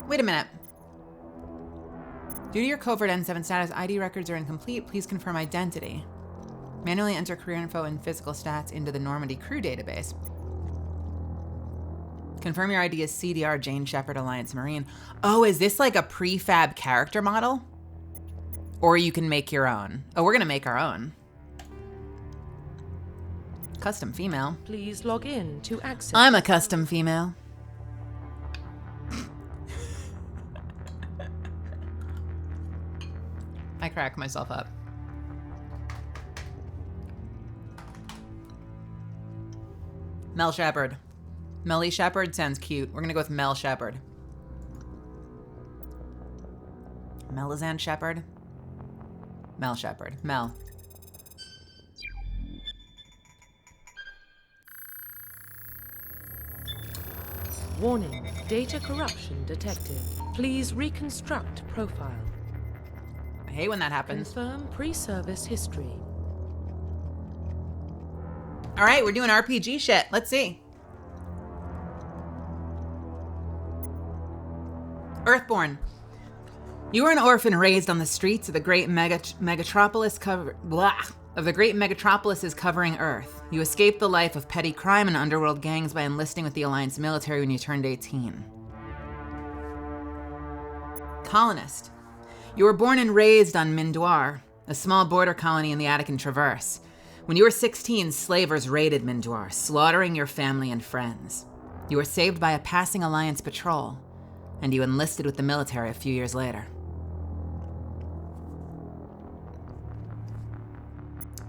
Wait a minute. Due to your covert N7 status, ID records are incomplete. Please confirm identity. Manually enter career info and physical stats into the Normandy crew database. Confirm your ID is CDR Jane Shepard Alliance Marine. Oh, is this like a prefab character model? Or you can make your own. Oh, we're gonna make our own. Custom female. Please log in to access. I'm a custom female. I crack myself up. Mel Shepard. Melly Shepard sounds cute. We're gonna go with Mel Shepard. Melizan Shepard. Mel Shepard. Mel. Warning, data corruption detected. Please reconstruct profile. I hate when that happens. Confirm pre-service history. All right, we're doing RPG shit. Let's see. Earthborn. You were an orphan raised on the streets of the great megatropolis covering Earth. You escaped the life of petty crime and underworld gangs by enlisting with the Alliance military when you turned 18. Colonist. You were born and raised on Mindoir, a small border colony in the Attican Traverse. When you were 16, slavers raided Mindoir, slaughtering your family and friends. You were saved by a passing Alliance patrol, and you enlisted with the military a few years later.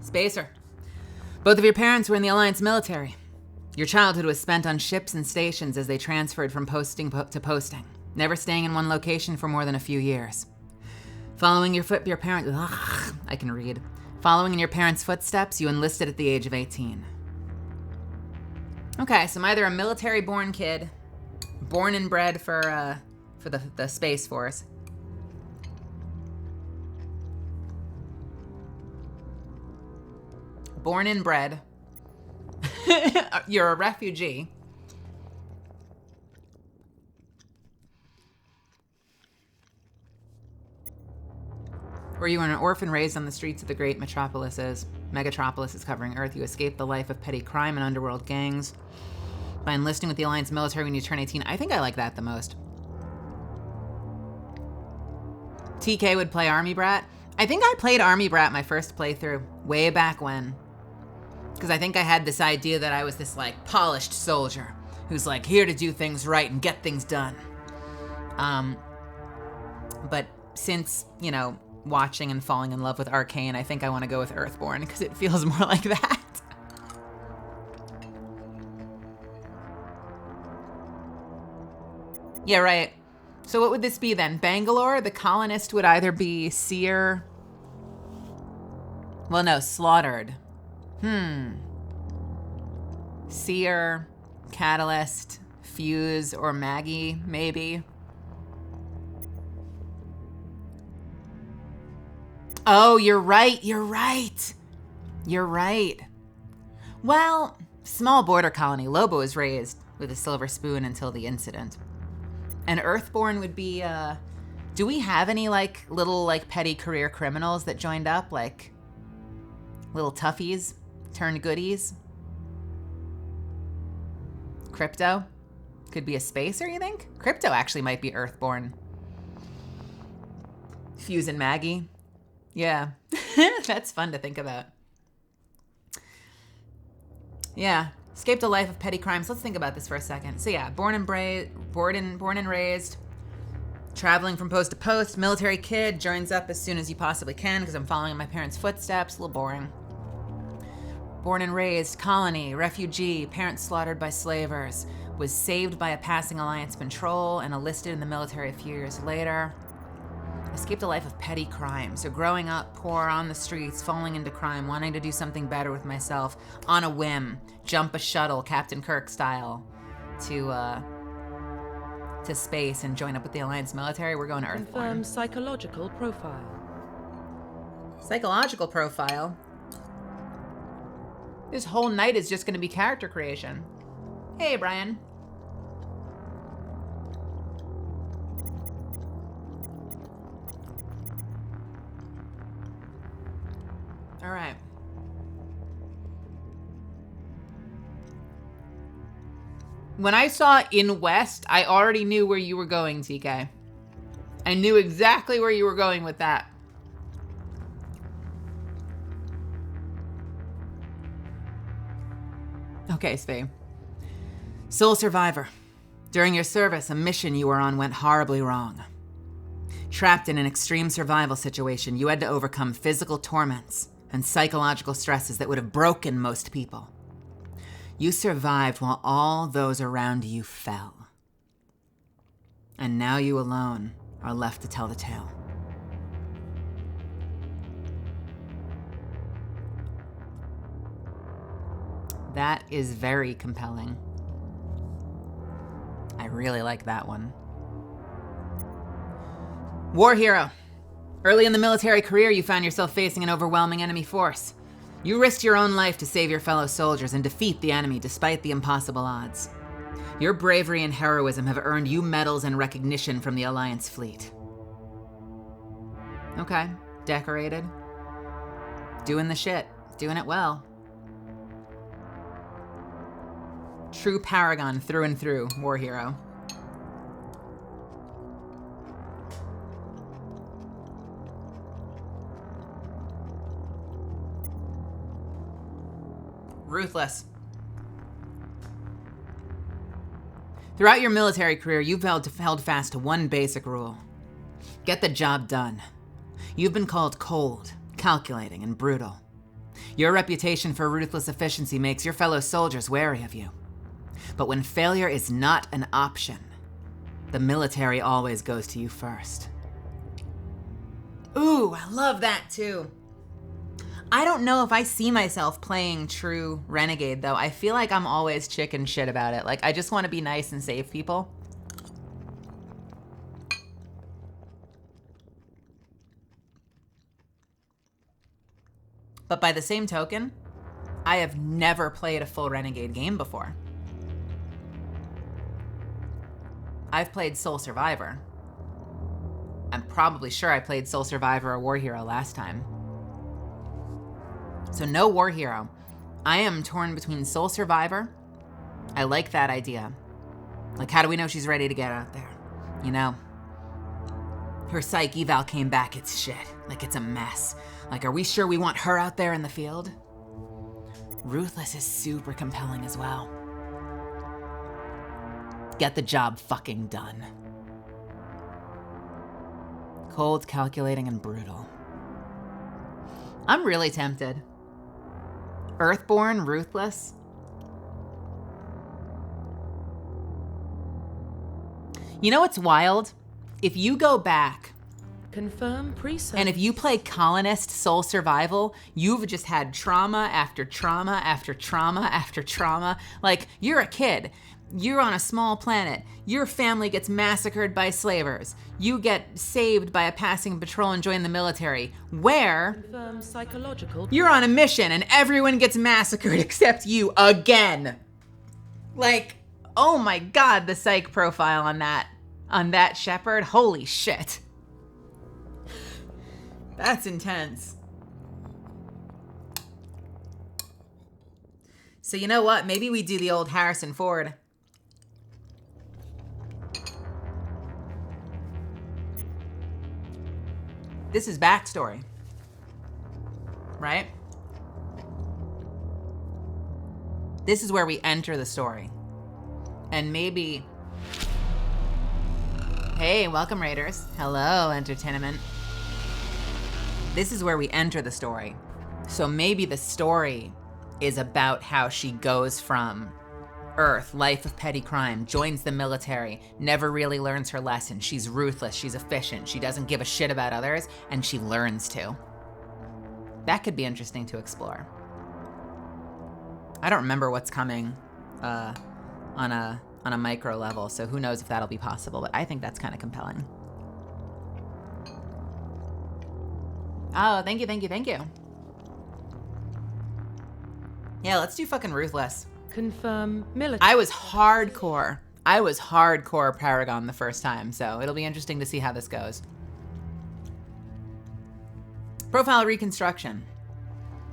Spacer. Both of your parents were in the Alliance military. Your childhood was spent on ships and stations as they transferred from posting to posting, never staying in one location for more than a few years. Following your Following in your parents' footsteps, you enlisted at the age of 18. Okay, so I'm either a military-born kid, born and bred for the Space Force. Born and bred. You're a refugee. Were you an orphan raised on the streets of the great megatropolises covering Earth? You escaped the life of petty crime and underworld gangs by enlisting with the Alliance military when you turn 18. I think I like that the most. TK would play Army Brat. I think I played Army Brat my first playthrough, way back when. Because I think I had this idea that I was this, like, polished soldier who's, like, here to do things right and get things done. But since, you know, watching and falling in love with Arcane, I think I want to go with Earthborn because it feels more like that. Yeah, right. So what would this be then? Bangalore? The colonist would either be Seer... Well, no, Slaughtered. Seer, Catalyst, Fuse, or Maggie, maybe. Oh, you're right. You're right. Well, small border colony. Lobo was raised with a silver spoon until the incident. And Earthborn would be, do we have any, like, little, like, petty career criminals that joined up? Like, little toughies turned goodies? Crypto? Could be a spacer, you think? Crypto actually might be Earthborn. Fuse and Maggie. Yeah, that's fun to think about. Yeah, escaped a life of petty crimes. Let's think about this for a second. So yeah, born and raised, traveling from post to post, military kid, joins up as soon as you possibly can because I'm following in my parents' footsteps. A little boring. Born and raised, colony, refugee, parents slaughtered by slavers, was saved by a passing Alliance patrol and enlisted in the military a few years later. Escaped a life of petty crime. So growing up poor on the streets, falling into crime, wanting to do something better with myself, on a whim, jump a shuttle, Captain Kirk style, to space and join up with the Alliance military. We're going to Earthborn. Confirm psychological profile. Psychological profile? This whole night is just going to be character creation. Hey, Brian. All right. When I saw in West, I already knew where you were going, TK. I knew exactly where you were going with that. Okay, Spee. Sole survivor. During your service, a mission you were on went horribly wrong. Trapped in an extreme survival situation, you had to overcome physical torments and psychological stresses that would have broken most people. You survived while all those around you fell. And now you alone are left to tell the tale. That is very compelling. I really like that one. War hero. Early in the military career, you found yourself facing an overwhelming enemy force. You risked your own life to save your fellow soldiers and defeat the enemy despite the impossible odds. Your bravery and heroism have earned you medals and recognition from the Alliance fleet. Okay, decorated. Doing the shit. Doing it well. True paragon through and through, war hero. Ruthless. Throughout your military career, you've held fast to one basic rule. Get the job done. You've been called cold, calculating, and brutal. Your reputation for ruthless efficiency makes your fellow soldiers wary of you. But when failure is not an option, the military always goes to you first. Ooh, I love that too. I don't know if I see myself playing true renegade, though. I feel like I'm always chicken shit about it. Like, I just want to be nice and save people. But by the same token, I have never played a full Renegade game before. I've played Soul Survivor. I'm probably sure I played Soul Survivor or War Hero last time. So no War Hero. I am torn between Soul Survivor. I like that idea. Like, how do we know she's ready to get out there? You know? Her psych eval came back, it's shit. Like, it's a mess. Like, are we sure we want her out there in the field? Ruthless is super compelling as well. Get the job fucking done. Cold, calculating, and brutal. I'm really tempted. Earthborn, Ruthless. You know what's wild? If you go back Confirm preset. and if you play Colonist Soul Survival, you've just had trauma after trauma after trauma after trauma. Like, you're a kid. You're on a small planet. Your family gets massacred by slavers. You get saved by a passing patrol and join the military. Where Confirm psychological. you're on a mission and everyone gets massacred except you again. Like, oh my God, the psych profile on that shepherd. Holy shit. That's intense. So you know what? Maybe we do the old Harrison Ford. This is backstory, right? This is where we enter the story. And maybe... Hey, welcome, Raiders. Hello, entertainment. This is where we enter the story. So maybe the story is about how she goes from Earth, life of petty crime, joins the military, never really learns her lesson. She's ruthless, she's efficient, she doesn't give a shit about others, and she learns to. That could be interesting to explore. I don't remember what's coming on a micro level, so who knows if that'll be possible, but I think that's kind of compelling. Oh, thank you, thank you, thank you. Yeah, let's do fucking Ruthless. Confirm military. I was hardcore Paragon the first time, so it'll be interesting to see how this goes. Profile reconstruction.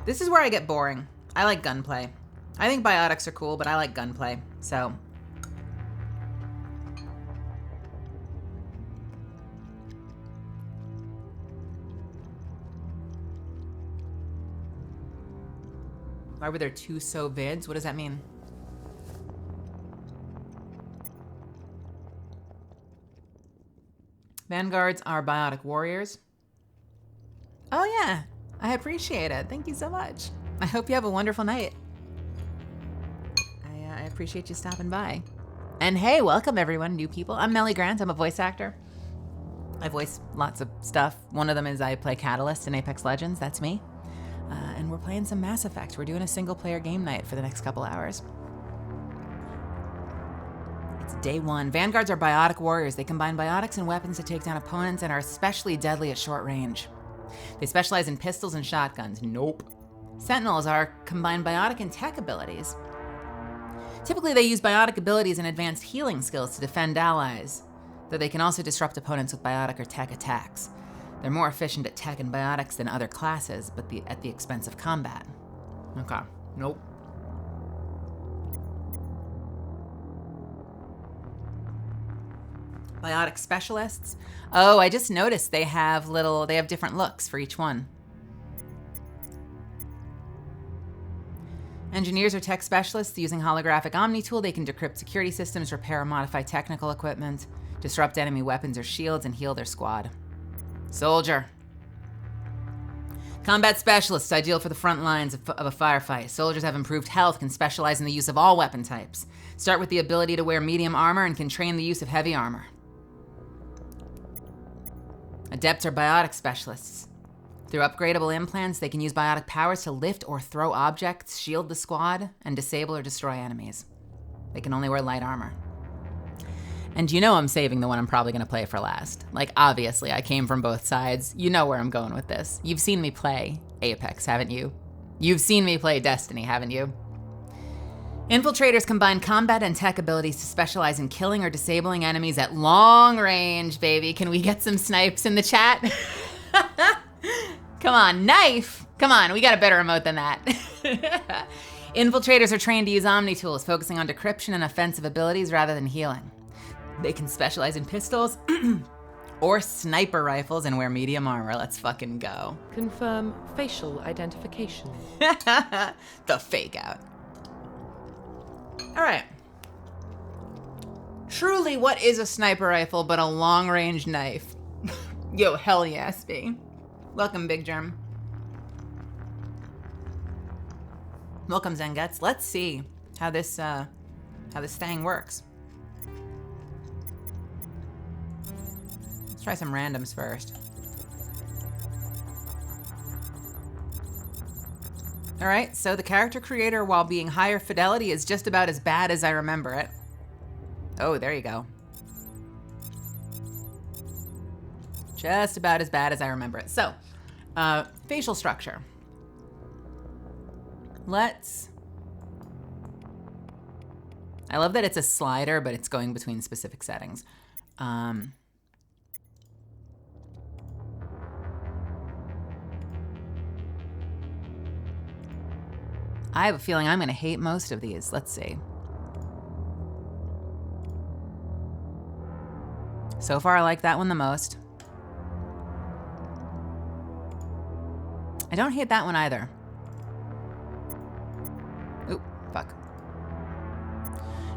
This is where I get boring. I like gunplay. I think biotics are cool, but I like gunplay, so. Why were there two vids? What does that mean? Vanguards are biotic warriors. Oh yeah, I appreciate it. Thank you so much. I hope you have a wonderful night. I appreciate you stopping by. And hey, welcome everyone, new people. I'm Melly Grant, I'm a voice actor. I voice lots of stuff. One of them is I play Catalyst in Apex Legends, that's me. And we're playing some Mass Effect. We're doing a single player game night for the next couple hours. It's day one. Vanguards are biotic warriors. They combine biotics and weapons to take down opponents and are especially deadly at short range. They specialize in pistols and shotguns. Nope. Sentinels are combined biotic and tech abilities. Typically they use biotic abilities and advanced healing skills to defend allies, though they can also disrupt opponents with biotic or tech attacks. They're more efficient at tech and biotics than other classes, but at the expense of combat. Okay, nope. Biotic specialists. Oh, I just noticed they have different looks for each one. Engineers or tech specialists using holographic Omni tool, they can decrypt security systems, repair or modify technical equipment, disrupt enemy weapons or shields, and heal their squad. Soldier. Combat specialists, ideal for the front lines of a firefight. Soldiers have improved health, can specialize in the use of all weapon types. Start with the ability to wear medium armor and can train the use of heavy armor. Adepts are biotic specialists. Through upgradable implants, they can use biotic powers to lift or throw objects, shield the squad, and disable or destroy enemies. They can only wear light armor. And you know I'm saving the one I'm probably going to play for last. Like, obviously, I came from both sides. You know where I'm going with this. You've seen me play Apex, haven't you? You've seen me play Destiny, haven't you? Infiltrators combine combat and tech abilities to specialize in killing or disabling enemies at long range, baby. Can we get some snipes in the chat? Come on, knife. Come on, we got a better emote than that. Infiltrators are trained to use Omni tools, focusing on decryption and offensive abilities rather than healing. They can specialize in pistols or sniper rifles and wear medium armor. Let's fucking go. Confirm facial identification. The fake out. All right. Truly, what is a sniper rifle but a long-range knife? Yo, hell yes, B. Welcome, Big Germ. Welcome, Zenguts. Let's see how this thing works. Let's try some randoms first. All right, so the character creator, while being higher fidelity, is just about as bad as I remember it. Oh, there you go. Just about as bad as I remember it. So, facial structure. I love that it's a slider, but it's going between specific settings. I have a feeling I'm gonna hate most of these. Let's see. So far, I like that one the most. I don't hate that one either. Oop, fuck.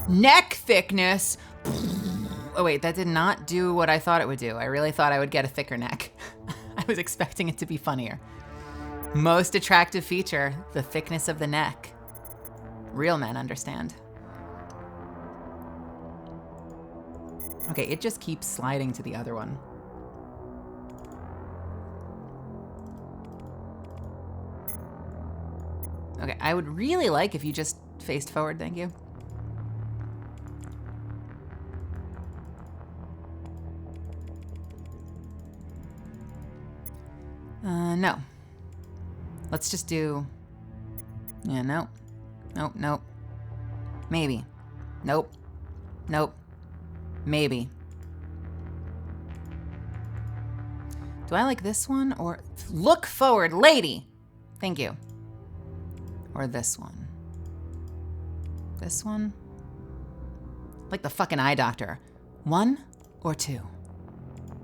Neck thickness. Oh wait, that did not do what I thought it would do. I really thought I would get a thicker neck. I was expecting it to be funnier. Most attractive feature, the thickness of the neck. Real men understand. Okay, it just keeps sliding to the other one. Okay, I would really like if you just faced forward, thank you. No. Let's just do, yeah, no. Nope, nope. Maybe. Nope. Nope. Maybe. Do I like this one or look forward, lady? Thank you. Or this one. This one? Like the fucking eye doctor. 1 or 2?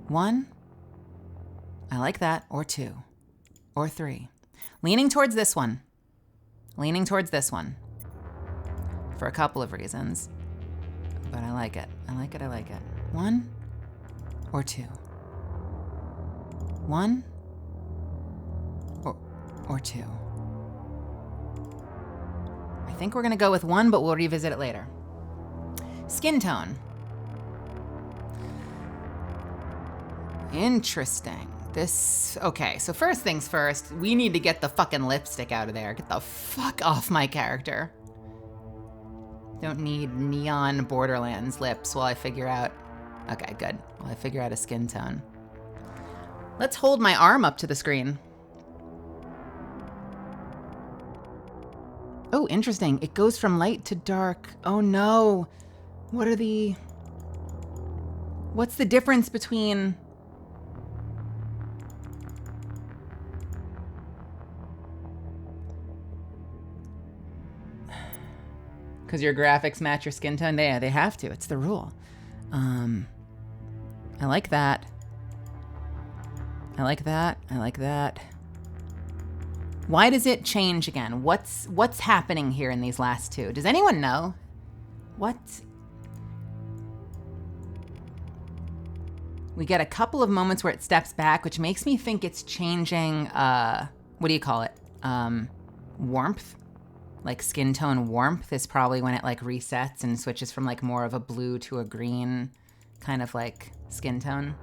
1? I like that. Or 2. Or 3. Leaning towards this one. Leaning towards this one. For a couple of reasons. But I like it. I like it. I like it. 1 or 2? 1 or 2? I think we're gonna go with 1, but we'll revisit it later. Skin tone. Interesting. This, okay, so first things first, we need to get the fucking lipstick out of there. Get the fuck off my character. Don't need neon Borderlands lips while I figure out, okay, good. While I figure out a skin tone. Let's hold my arm up to the screen. Oh, interesting. It goes from light to dark. Oh no. What's the difference between... Because your graphics match your skin tone? They have to. It's the rule. I like that. I like that. I like that. Why does it change again? What's happening here in these last two? Does anyone know? What? We get a couple of moments where it steps back, which makes me think it's changing, what do you call it? Warmth? Like skin tone warmth is probably when it like resets and switches from like more of a blue to a green kind of like skin tone.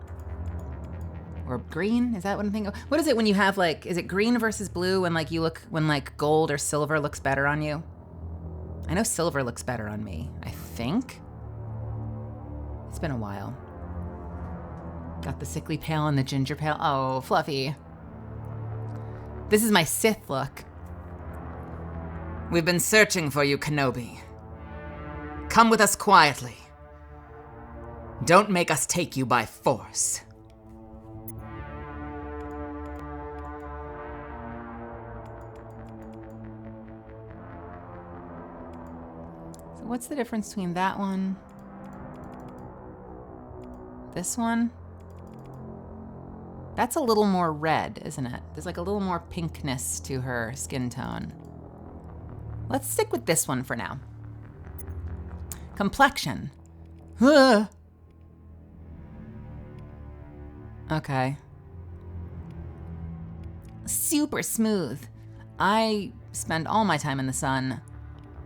Or green, is that what I'm thinking? What is it when you have like, is it green versus blue when like you look, when like gold or silver looks better on you? I know silver looks better on me, I think. It's been a while. Got the sickly pale and the ginger pale. Oh, Fluffy. This is my Sith look. We've been searching for you, Kenobi. Come with us quietly. Don't make us take you by force. So what's the difference between that one? This one? That's a little more red, isn't it? There's like a little more pinkness to her skin tone. Let's stick with this one for now. Complexion. Huh. Okay. Super smooth. I spend all my time in the sun,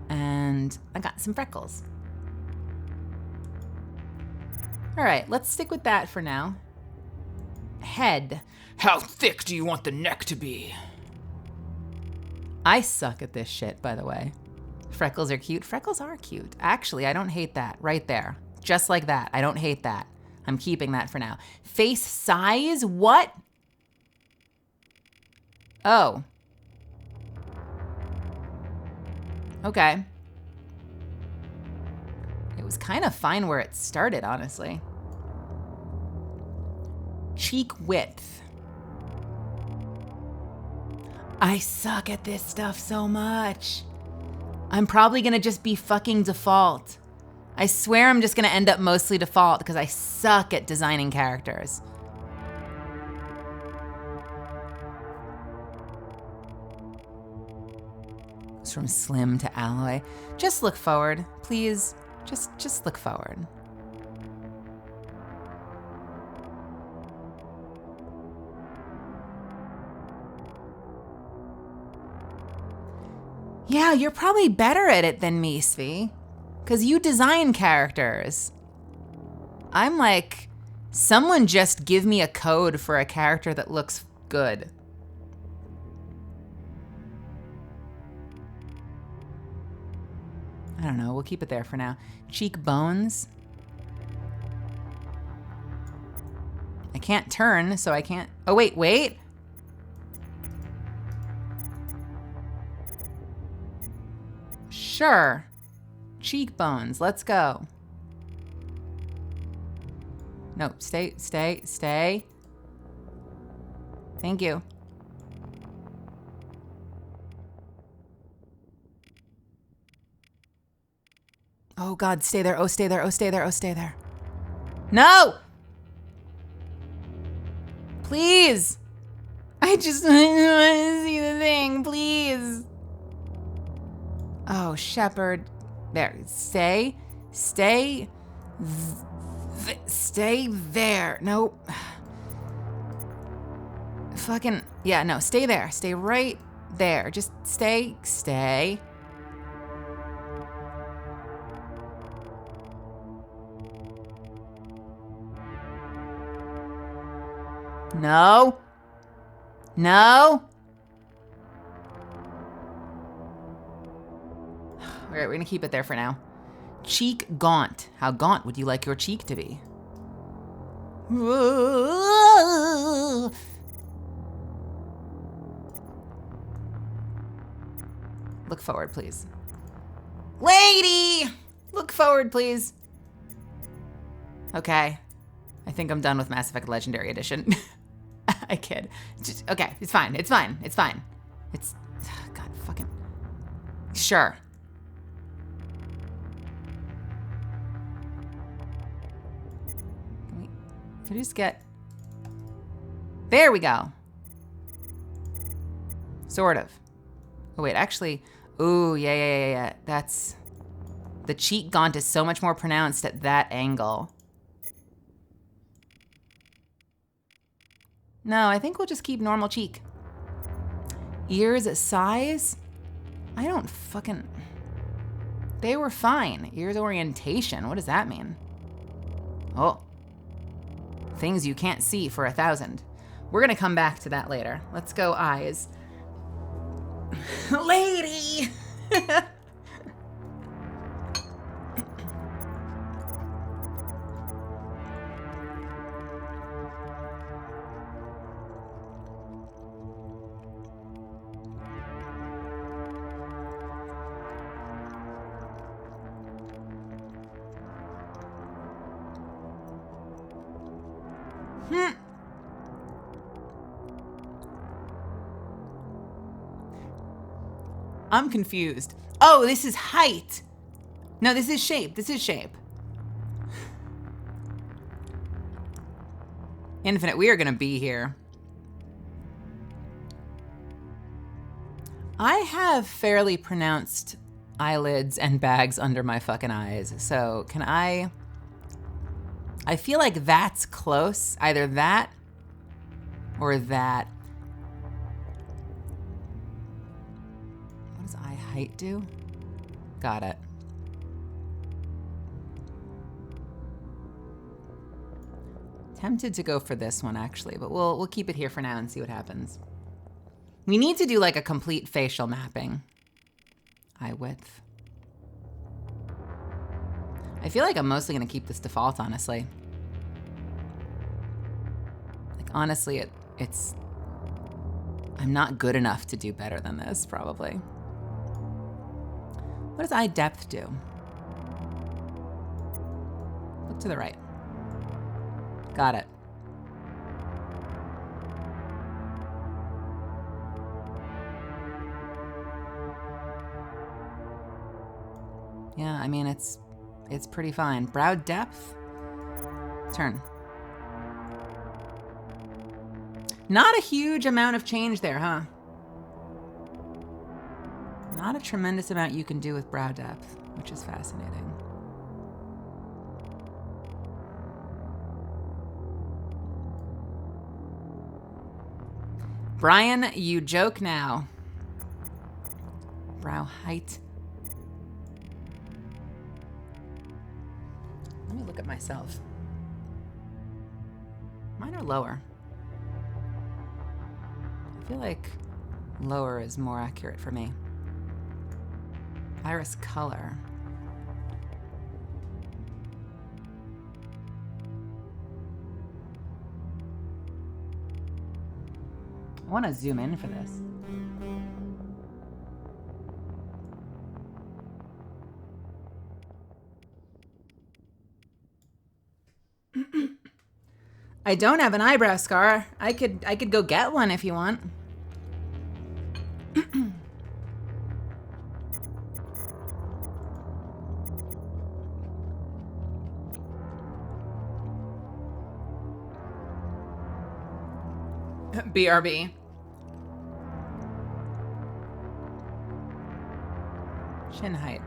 and I got some freckles. All right, let's stick with that for now. Head. How thick do you want the neck to be? I suck at this shit, by the way. Freckles are cute. Freckles are cute. Actually, I don't hate that. Right there. Just like that. I don't hate that. I'm keeping that for now. Face size? What? Oh. Okay. It was kind of fine where it started, honestly. Cheek width. I suck at this stuff so much. I'm probably gonna just be fucking default. I swear I'm just gonna end up mostly default because I suck at designing characters. It's from slim to alloy. Just look forward, please. Just look forward. Yeah, you're probably better at it than me, Svi. Because you design characters. I'm like, someone just give me a code for a character that looks good. I don't know, we'll keep it there for now. Cheekbones. I can't turn, so I can't. Oh, wait. Sure. Cheekbones, let's go. No, stay. Thank you. Oh God, stay there, oh stay there. No! Please! I just want to see the thing, please. Oh, Shepherd. There, stay there. Nope. Fucking, yeah, no, stay there. Stay right there. Just stay. No. All right, we're gonna keep it there for now. Cheek gaunt. How gaunt would you like your cheek to be? Look forward, please. Lady! Look forward, please. Okay. I think I'm done with Mass Effect Legendary Edition. I kid. Okay, it's fine. It's God, fucking. Sure. Can we just get. There we go. Sort of. Oh, wait, actually. Ooh, yeah. That's. The cheek gaunt is so much more pronounced at that angle. No, I think we'll just keep normal cheek. Ears size? I don't fucking... They were fine. Ears orientation, what does that mean? Oh. Things you can't see for 1,000. We're gonna come back to that later. Let's go eyes. Lady! I'm confused. Oh, this is height. No, this is shape. This is shape. Infinite, we are gonna be here. I have fairly pronounced eyelids and bags under my fucking eyes, so can I feel like that's close, either that or that. What does eye height do? Got it. Tempted to go for this one actually, but we'll keep it here for now and see what happens. We need to do like a complete facial mapping. Eye width. I feel like I'm mostly gonna keep this default, honestly. Like honestly, it's I'm not good enough to do better than this, probably. What does eye depth do? Look to the right. Got it. Yeah, I mean, it's pretty fine. Brow depth? Turn. Not a huge amount of change there, huh? Not a tremendous amount you can do with brow depth, which is fascinating. Brian, you joke now. Brow height. Let me look at myself. Mine are lower. I feel like lower is more accurate for me. Iris color. I want to zoom in for this. I don't have an eyebrow scar. I could go get one if you want. BRB. Chin height.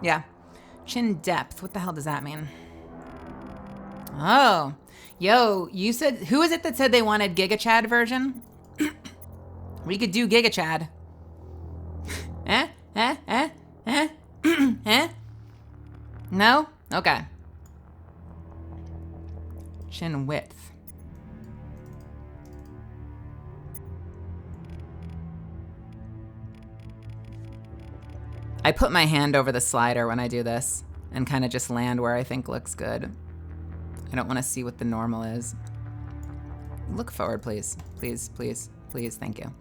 Yeah. Chin depth. What the hell does that mean? Oh. Yo, you said, who is it that said they wanted Giga Chad version? We could do Giga Chad. No? Okay. Chin width. I put my hand over the slider when I do this and kind of just land where I think looks good. I don't want to see what the normal is. Look forward, please. Please, please, please, thank you.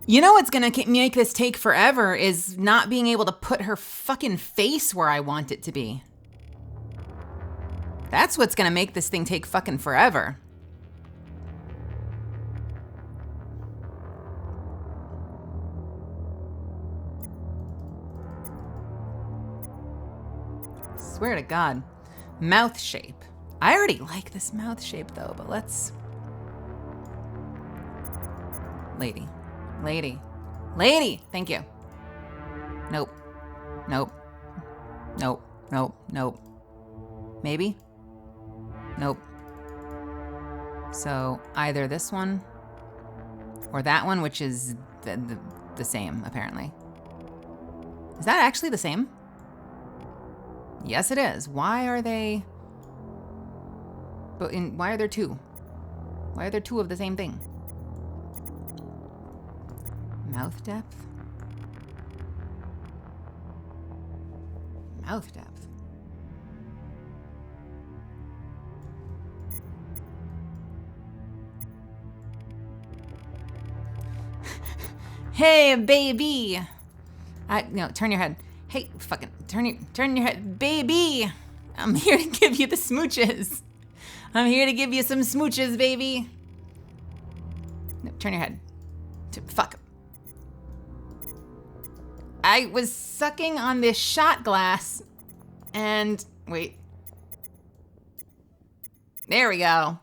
You know what's gonna make this take forever is not being able to put her fucking face where I want it to be. That's what's gonna make this thing take fucking forever. Swear to God. Mouth shape. I already like this mouth shape though, but let's... Lady. Lady. Lady! Thank you. Nope. Nope. Nope. Nope. Nope. Maybe? Nope. So either this one or that one, which is the same, apparently. Is that actually the same? Yes, it is. Why are they... But why are there two? Why are there two of the same thing? Mouth depth? Mouth depth. Hey, baby. No, turn your head. Hey, fucking, turn your head. Baby, I'm here to give you the smooches. I'm here to give you some smooches, baby. No, turn your head. Fuck. I was sucking on this shot glass and, wait. There we go.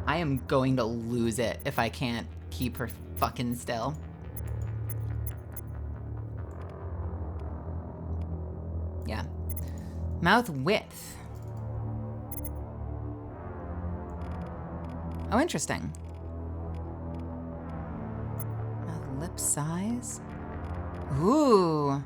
I am going to lose it if I can't keep her fucking still. Yeah. Mouth width. Oh, interesting. Mouth lip size. Ooh.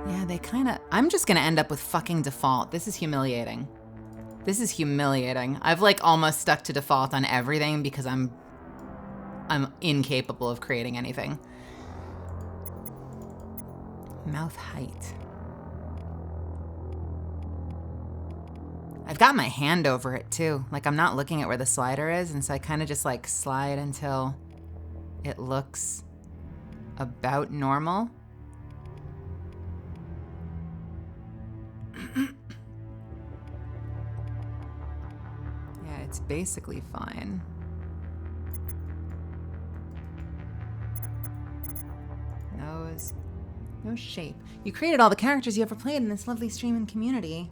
Yeah, they kind of... I'm just gonna end up with fucking default. This is humiliating. This is humiliating. I've like almost stuck to default on everything because I'm incapable of creating anything. Mouth height. I've got my hand over it too. Like I'm not looking at where the slider is, and so I kind of just like slide until it looks about normal. Yeah, it's basically fine. Nose. No shape. You created all the characters you ever played in this lovely streaming community.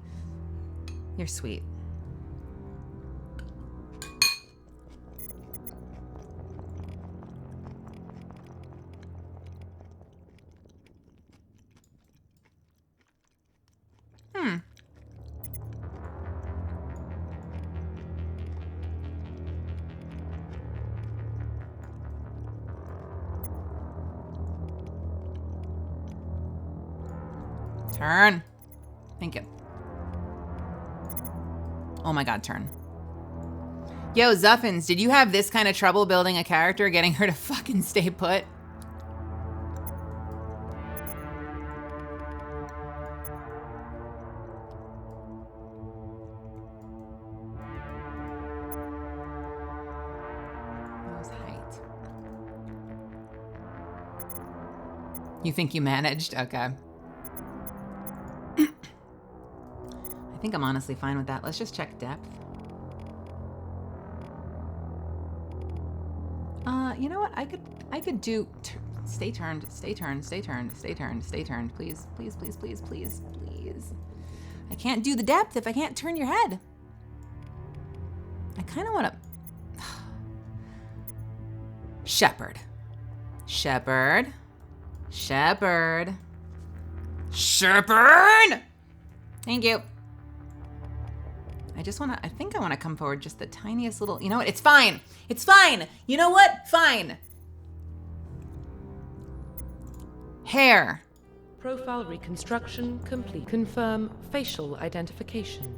You're sweet. Turn. Thank you. Oh my god, turn. Yo, Zuffins, did you have this kind of trouble building a character, getting her to fucking stay put? Nose height. You think you managed? Okay. I think I'm honestly fine with that. Let's just check depth. You know what? I could do stay turned, stay turned, stay turned, stay turned, stay turned. Please, please, please, please, please, please. I can't do the depth if I can't turn your head. I kind of want to shepherd. Shepherd. Shepherd. Shepherd! Thank you. I think I want to come forward just the tiniest little, you know what? It's fine. It's fine. You know what? Fine. Hair. Profile reconstruction complete. Confirm facial identification.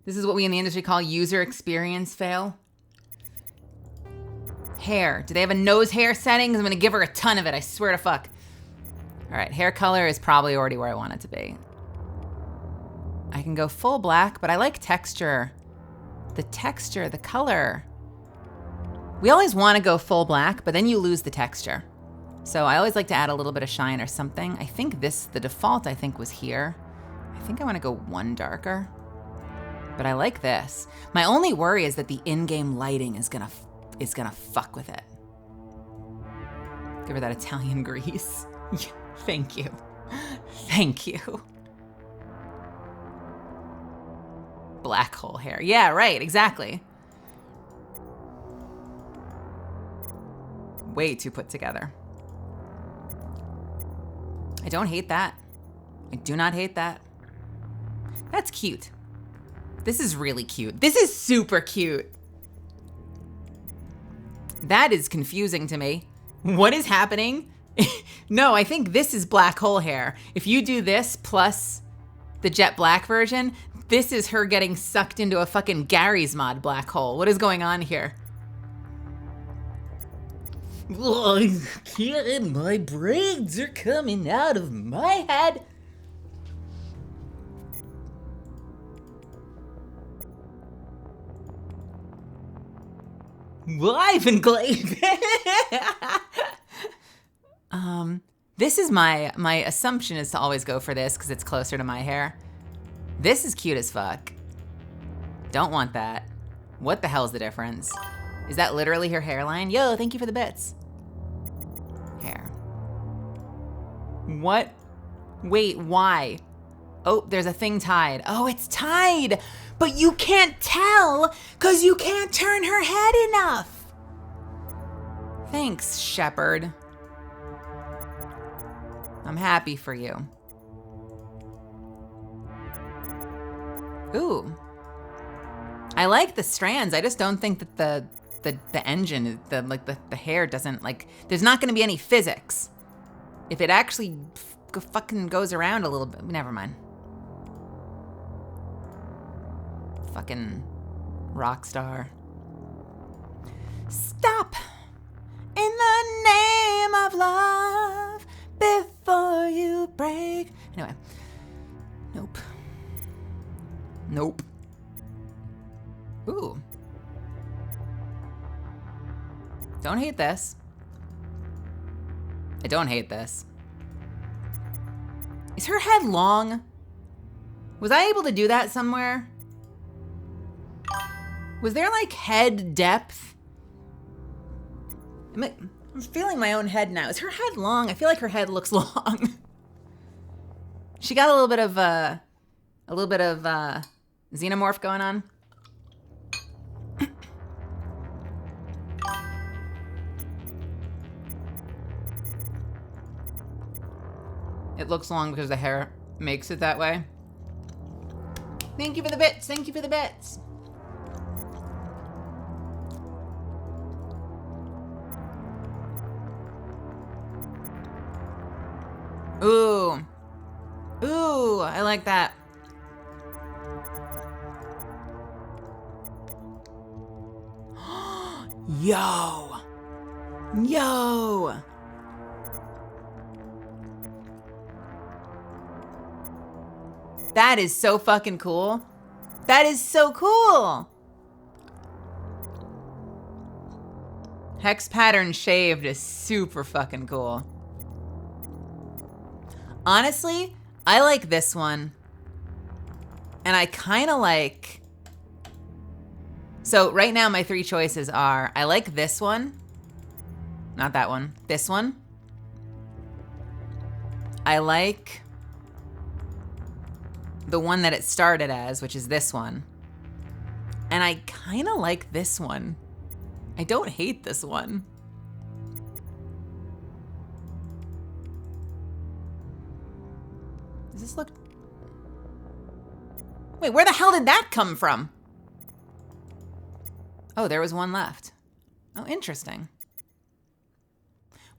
This is what we in the industry call user experience fail. Hair. Do they have a nose hair setting? 'Cause I'm going to give her a ton of it. I swear to fuck. All right. Hair color is probably already where I want it to be. I can go full black, but I like texture. The texture, the color. We always want to go full black, but then you lose the texture. So I always like to add a little bit of shine or something. I think the default I think was here. I think I want to go one darker, but I like this. My only worry is that the in-game lighting is gonna fuck with it. Give her that Italian grease. Thank you. Thank you. Black hole hair. Yeah, right, exactly. Way too put together. I don't hate that. I do not hate that. That's cute. This is really cute. This is super cute. That is confusing to me. What is happening No, I think this is black hole hair. If you do this plus the jet black version, this is her getting sucked into a fucking Gary's Mod black hole. What is going on here? Oh, my braids are coming out of my head. Live and Glaive. This is my assumption is to always go for this because it's closer to my hair. This is cute as fuck. Don't want that. What the hell's the difference? Is that literally her hairline? Yo, thank you for the bits. Hair. What? Wait, why? Oh, there's a thing tied. Oh, it's tied, but you can't tell because you can't turn her head enough. Thanks, Shepherd. I'm happy for you. Ooh. I like the strands. I just don't think that the engine, the hair doesn't, like, there's not gonna be any physics. If it actually fucking goes around a little bit, never mind. Fucking rock star. Stop in the name of love before you break. Anyway. Nope. Nope. Ooh. Don't hate this. I don't hate this. Is her head long? Was I able to do that somewhere? Was there like head depth? I'm feeling my own head now. Is her head long? I feel like her head looks long. She got a little bit of xenomorph going on. It looks long because the hair makes it that way. Thank you for the bits. Thank you for the bits. Ooh. Ooh, I like that. Yo. Yo. That is so fucking cool. That is so cool. Hex pattern shaved is super fucking cool. Honestly, I like this one. And I kind of like... So right now my three choices are, I like this one. Not that one. This one. I like the one that it started as, which is this one. And I kind of like this one. I don't hate this one. Does this look... Wait, where the hell did that come from? Oh, there was one left. Oh, interesting.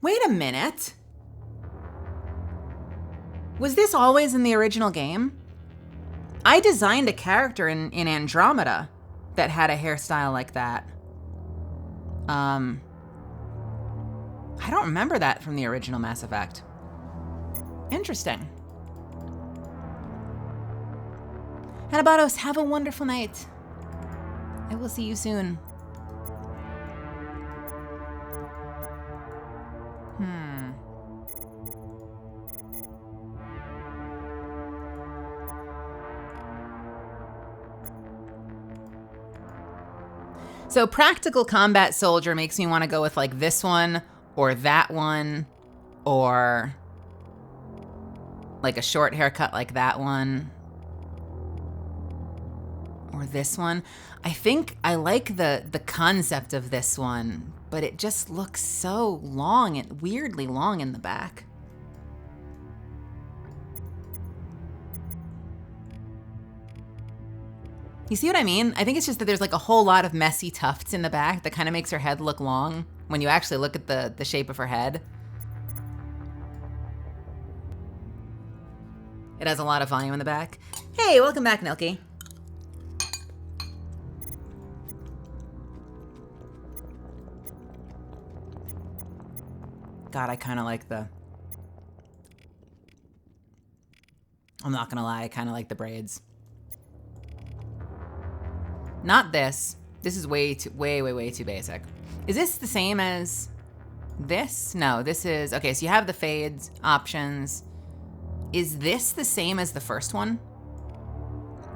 Wait a minute. Was this always in the original game? I designed a character in Andromeda that had a hairstyle like that. I don't remember that from the original Mass Effect. Interesting. Hanabatos, have a wonderful night. I will see you soon. So Practical Combat Soldier makes me want to go with like this one or that one or like a short haircut like that one or this one. I think I like the concept of this one, but it just looks so long and weirdly long in the back. You see what I mean? I think it's just that there's like a whole lot of messy tufts in the back that kind of makes her head look long when you actually look at the shape of her head. It has a lot of volume in the back. Hey, welcome back, Nilky. God, I kind of like the... I'm not gonna lie, I kind of like the braids. Not this. This is way too basic. Is this the same as this? No, this is... Okay, so you have the fades options. Is this the same as the first one?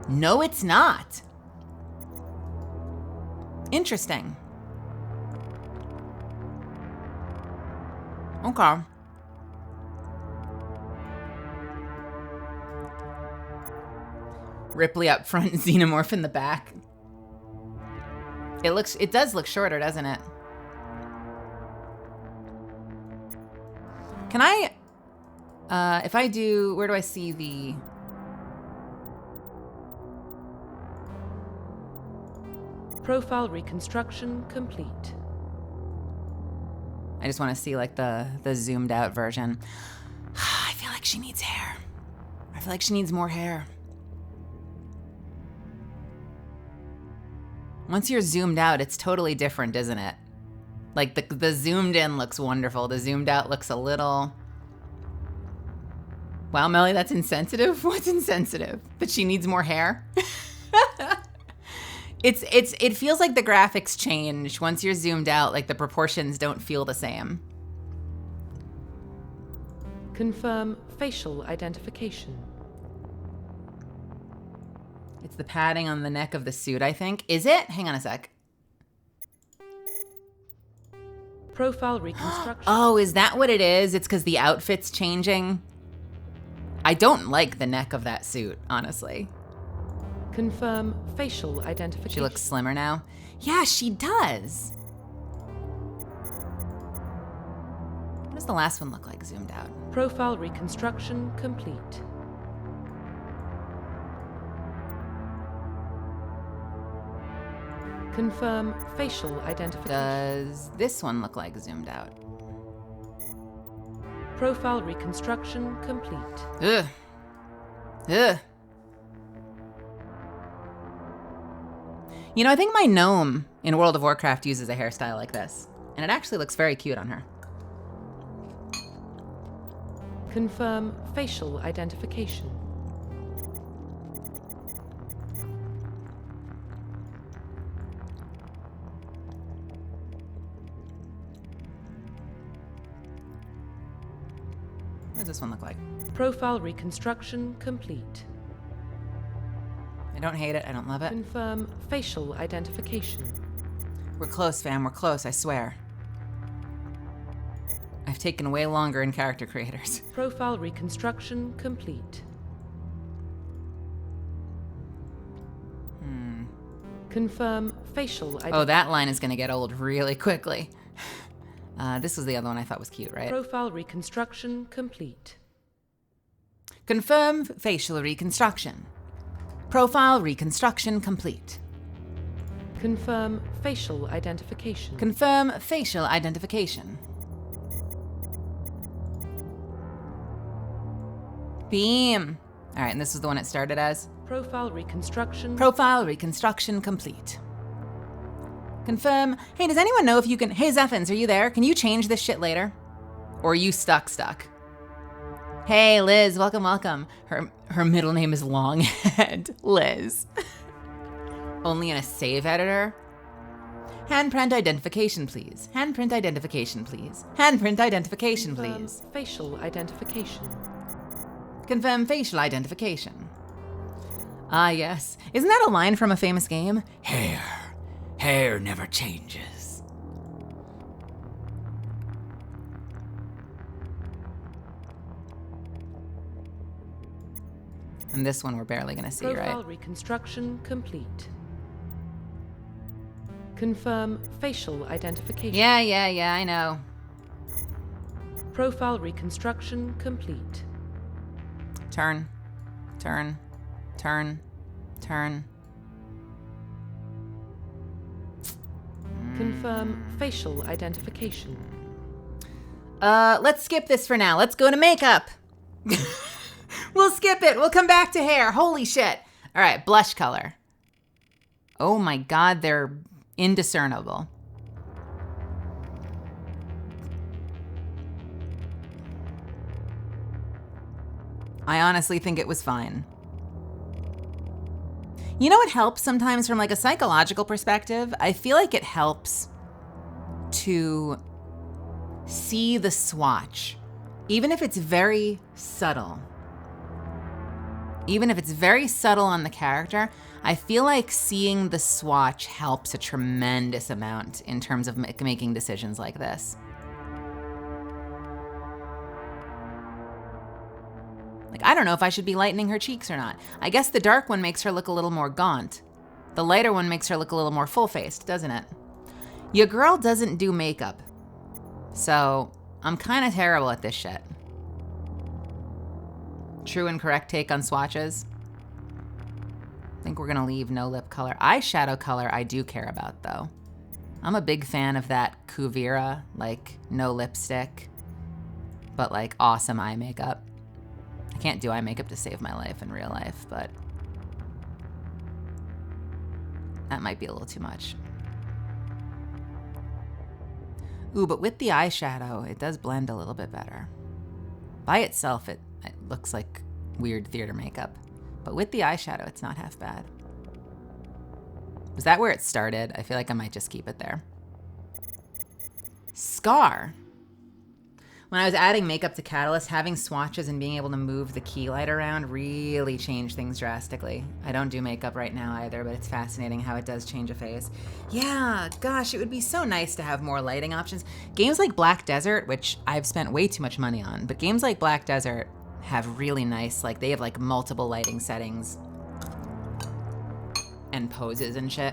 No, it's not. Interesting. Okay. Ripley up front, Xenomorph in the back. It does look shorter, doesn't it? Can I, if I do, where do I see the... Profile reconstruction complete. I just want to see like the zoomed out version. I feel like she needs hair. I feel like she needs more hair. Once you're zoomed out, it's totally different, isn't it? Like the zoomed in looks wonderful. The zoomed out looks a little... Wow, Melly, that's insensitive? What's insensitive? That she needs more hair? It feels like the graphics change once you're zoomed out, like the proportions don't feel the same. Confirm facial identification. It's the padding on the neck of the suit, I think. Is it? Hang on a sec. Profile reconstruction. Oh, is that what it is? It's because the outfit's changing? I don't like the neck of that suit, honestly. Confirm facial identification. She looks slimmer now. Yeah, she does. What does the last one look like zoomed out? Profile reconstruction complete. Confirm facial identification. Does this one look like zoomed out? Profile reconstruction complete. Ugh. Ugh. You know, I think my gnome in World of Warcraft uses a hairstyle like this, and it actually looks very cute on her. Confirm facial identification. What does this one look like? Profile reconstruction complete. I don't hate it. I don't love it. Confirm facial identification. We're close, fam. We're close, I swear. I've taken way longer in character creators. Profile reconstruction complete. Confirm facial identification. Oh, that line is going to get old really quickly. This was the other one I thought was cute, right? Profile reconstruction complete. Confirm facial reconstruction. Profile reconstruction complete. Confirm facial identification. Confirm facial identification. Beam. All right, and this is the one it started as. Profile reconstruction. Profile reconstruction complete. Confirm. Hey, does anyone know if you can... Hey, Zeffins, are you there? Can you change this shit later? Or are you stuck? Hey, Liz, welcome. Her middle name is Longhead. Liz. Only in a save editor? Handprint identification, please. Handprint identification, please. Handprint identification, please. Facial identification. Confirm facial identification. Ah, yes. Isn't that a line from a famous game? Hair never changes. And this one we're barely gonna see, Profile right? reconstruction complete. Confirm facial identification. Yeah, I know. Profile reconstruction complete. Turn. Confirm facial identification. Let's skip this for now. Let's go to makeup. We'll skip it. We'll come back to hair. Holy shit. All right, blush color. Oh my God, they're indiscernible. I honestly think it was fine. You know what helps sometimes from like a psychological perspective? I feel like it helps to see the swatch, even if it's very subtle. Even if it's very subtle on the character, I feel like seeing the swatch helps a tremendous amount in terms of making decisions like this. Like, I don't know if I should be lightening her cheeks or not. I guess the dark one makes her look a little more gaunt. The lighter one makes her look a little more full-faced, doesn't it? Your girl doesn't do makeup. So, I'm kind of terrible at this shit. True and correct take on swatches. I think we're gonna leave no lip color. Eyeshadow color I do care about though. I'm a big fan of that Kuvira, like no lipstick, but like awesome eye makeup. I can't do eye makeup to save my life in real life, but that might be a little too much. Ooh, but with the eyeshadow, it does blend a little bit better. By itself, it looks like weird theater makeup. But with the eyeshadow, it's not half bad. Was that where it started? I feel like I might just keep it there. Scar. When I was adding makeup to Catalyst, having swatches and being able to move the key light around really changed things drastically. I don't do makeup right now either, but it's fascinating how it does change a face. Yeah, gosh, it would be so nice to have more lighting options. Games like Black Desert, which I've spent way too much money on, but games like Black Desert have really nice, like they have like multiple lighting settings and poses and shit.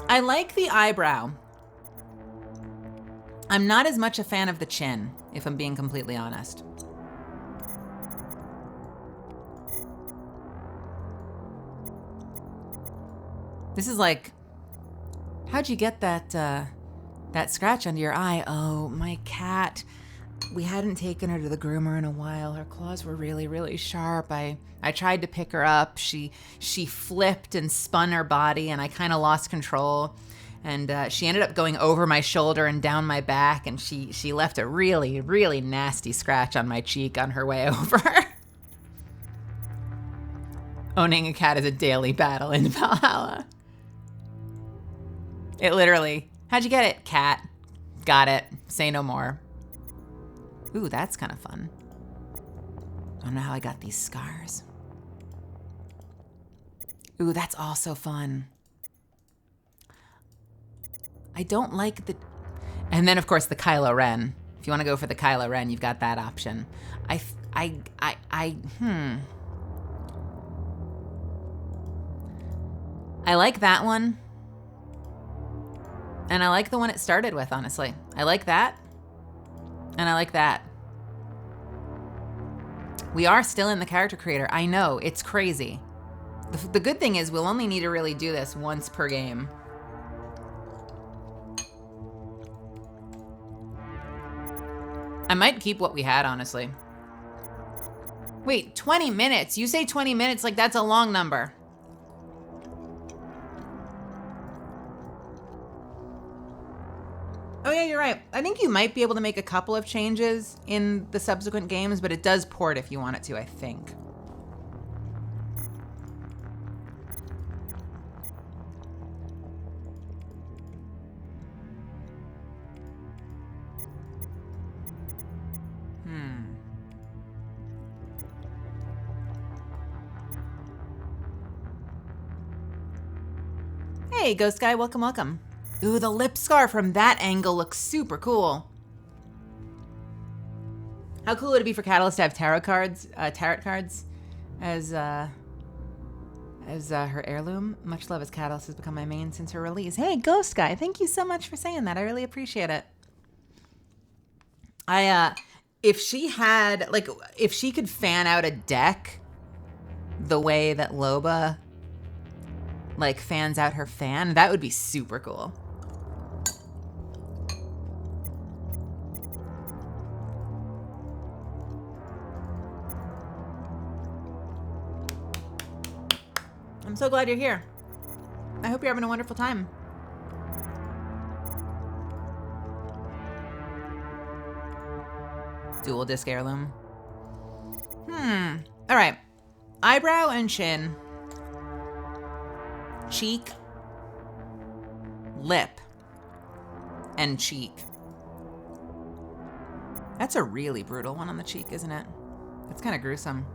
I like the eyebrow. I'm not as much a fan of the chin, if I'm being completely honest. This is like, how'd you get that scratch under your eye? Oh, my cat. We hadn't taken her to the groomer in a while. Her claws were really, really sharp. I tried to pick her up. She flipped and spun her body, and I kind of lost control. And she ended up going over my shoulder and down my back, and she left a really, really nasty scratch on my cheek on her way over. Owning a cat is a daily battle in Valhalla. It literally, how'd you get it? Cat. Got it. Say no more. Ooh, that's kind of fun. I don't know how I got these scars. Ooh, that's also fun. I don't like the... And then, of course, the Kylo Ren. If you want to go for the Kylo Ren, you've got that option. I like that one. And I like the one it started with, honestly. I like that. And I like that. We are still in the character creator. I know, it's crazy. The good thing is we'll only need to really do this once per game. I might keep what we had, honestly. Wait, 20 minutes? You say 20 minutes like that's a long number. Oh yeah, you're right. I think you might be able to make a couple of changes in the subsequent games, but it does port if you want it to, I think. Hey, Ghost Guy, welcome, welcome. Ooh, the lip scar from that angle looks super cool. How cool would it be for Catalyst to have tarot cards as her heirloom? Much love as Catalyst has become my main since her release. Hey, Ghost Guy, thank you so much for saying that. I really appreciate it. If she had, like, if she could fan out a deck the way that Loba like fans out her fan. That would be super cool. I'm so glad you're here. I hope you're having a wonderful time. Dual disc heirloom. All right. Eyebrow and chin. Cheek. Lip. And cheek. That's a really brutal one on the cheek, isn't it? That's kind of gruesome.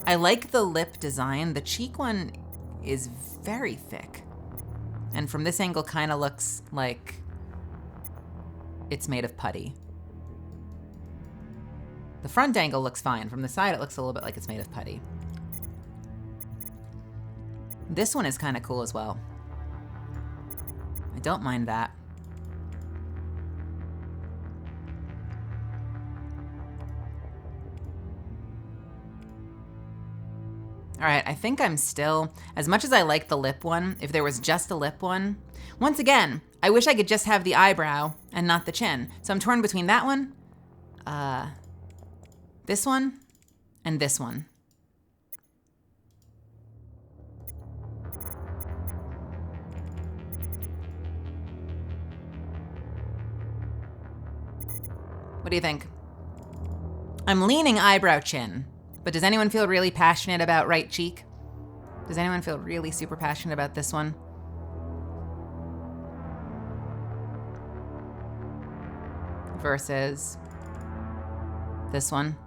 I like the lip design. The cheek one is very thick. And from this angle kind of looks like it's made of putty. The front angle looks fine. From the side, it looks a little bit like it's made of putty. This one is kind of cool as well. I don't mind that. All right, I think I'm still, as much as I like the lip one, if there was just a lip one, once again, I wish I could just have the eyebrow and not the chin. So I'm torn between that one, this one, and this one. What do you think? I'm leaning eyebrow chin. But does anyone feel really passionate about right cheek? Does anyone feel really super passionate about this one? Versus this one.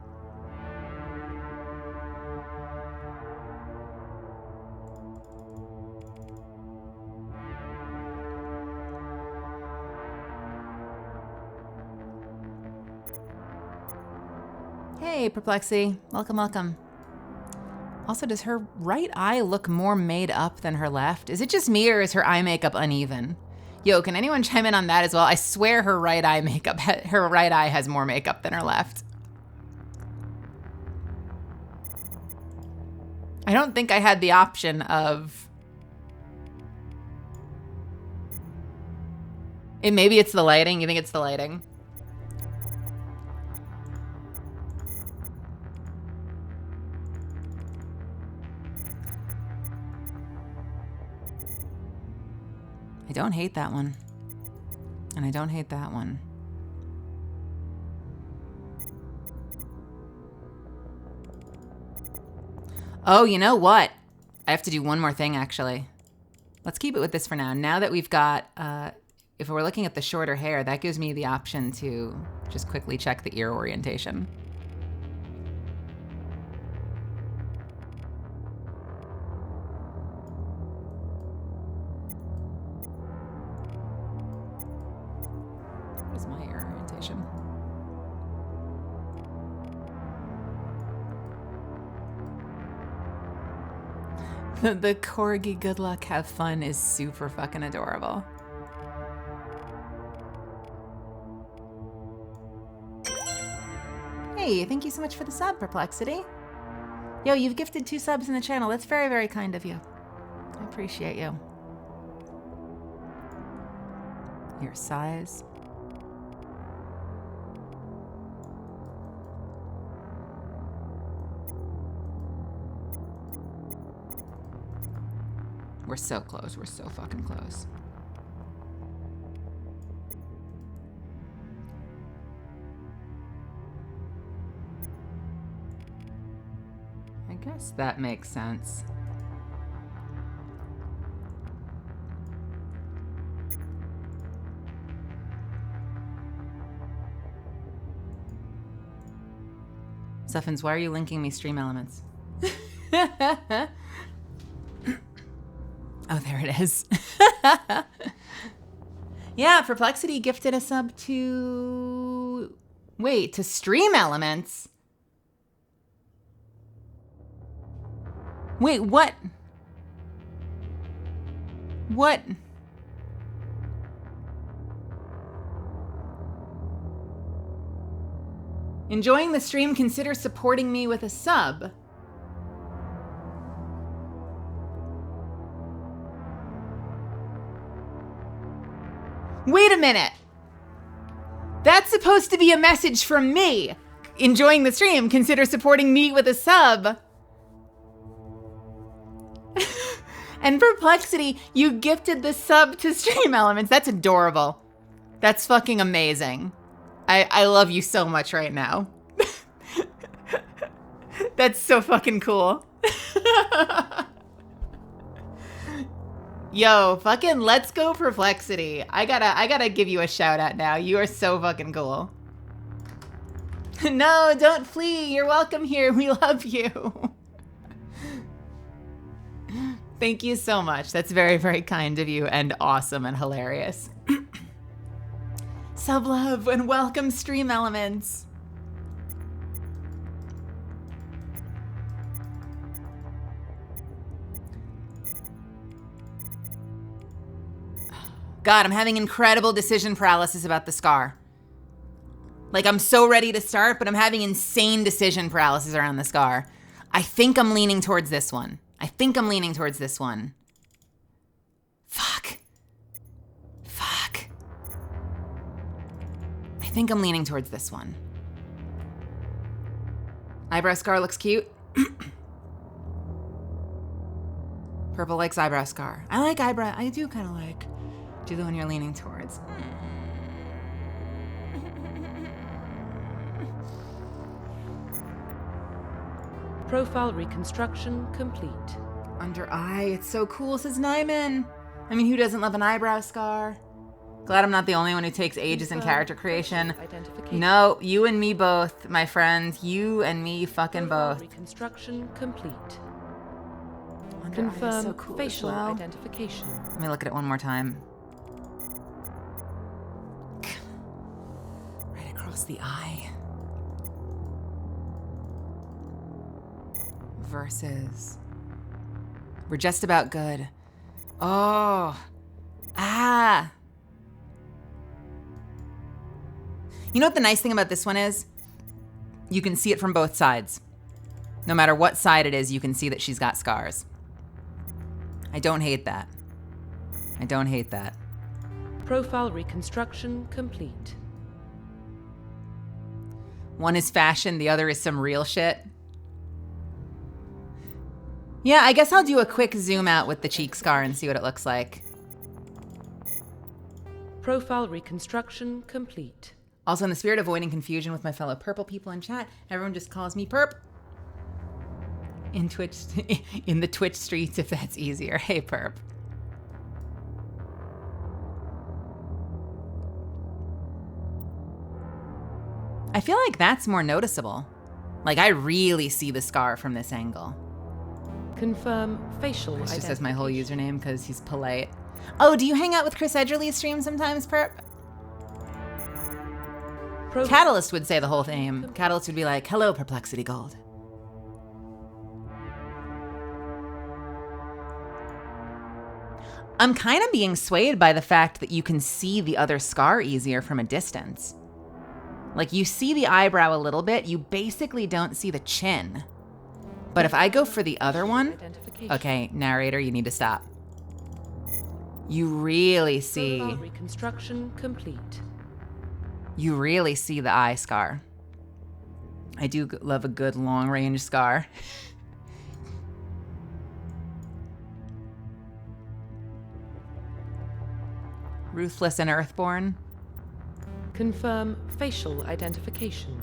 Hey, Perplexity. Welcome, welcome. Also, does her right eye look more made up than her left? Is it just me, or is her eye makeup uneven? Yo, can anyone chime in on that as well? I swear her right eye has more makeup than her left. I don't think I had the option of... Maybe it's the lighting. You think it's the lighting? I don't hate that one. And I don't hate that one. Oh, you know what? I have to do one more thing, actually. Let's keep it with this for now. Now that we've got, if we're looking at the shorter hair, that gives me the option to just quickly check the ear orientation. Where's my ear orientation? The corgi good luck have fun is super fucking adorable. Hey, thank you so much for the sub, Perplexity. Yo, you've gifted 2 subs in the channel. That's very, very kind of you. I appreciate you. Your size. We're so close. We're so fucking close. I guess that makes sense. Suffins, why are you linking me stream elements? Oh, there it is. Yeah, Perplexity gifted a sub to... Wait, to Stream Elements? Wait, what? What? Enjoying the stream, consider supporting me with a sub. Wait a minute. That's supposed to be a message from me. Enjoying the stream, consider supporting me with a sub. And Perplexity, you gifted the sub to Stream Elements. That's adorable. That's fucking amazing. I love you so much right now. That's so fucking cool. Yo, fucking let's go Perplexity. I gotta give you a shout out now. You are so fucking cool. No, don't flee. You're welcome here. We love you. Thank you so much. That's very, very kind of you and awesome and hilarious. Sub love and welcome Stream Elements. God, I'm having incredible decision paralysis about the scar. Like, I'm so ready to start, but I'm having insane decision paralysis around the scar. I think I'm leaning towards this one. Fuck. I think I'm leaning towards this one. Eyebrow scar looks cute. Purple likes eyebrow scar. I like eyebrow. I do kind of like. Do the one you're leaning towards. Profile reconstruction complete. Under eye, it's so cool, says Nyman. I mean, who doesn't love an eyebrow scar? Glad I'm not the only one who takes ages in character creation. No, you and me both, my friend. You and me fucking both. Reconstruction complete. Under eye is Confirm so cool as facial well. identification. Let me look at it one more time. Right across the eye. Versus. We're just about good. Oh. Ah. You know what the nice thing about this one is? You can see it from both sides. No matter what side it is, you can see that she's got scars. I don't hate that. Profile reconstruction complete. One is fashion, the other is some real shit. Yeah, I guess I'll do a quick zoom out with the cheek scar and see what it looks like. Profile reconstruction complete. Also, in the spirit of avoiding confusion with my fellow purple people in chat, everyone just calls me Perp. In the Twitch streets, if that's easier. Hey, Perp. I feel like that's more noticeable. Like, I really see the scar from this angle. Confirm facial Chris identification. just says my whole username because he's polite. Oh, do you hang out with Chris Edgerly's stream sometimes, Perp? Catalyst would say the whole thing. Catalyst would be like, hello, Perplexity Gold. I'm kind of being swayed by the fact that you can see the other scar easier from a distance. Like, you see the eyebrow a little bit, you basically don't see the chin. But if I go for the other one, okay, narrator, you need to stop. You really see. Profile reconstruction complete. You really see the eye scar. I do love a good long range scar. Ruthless and Earthborn. Confirm facial identification.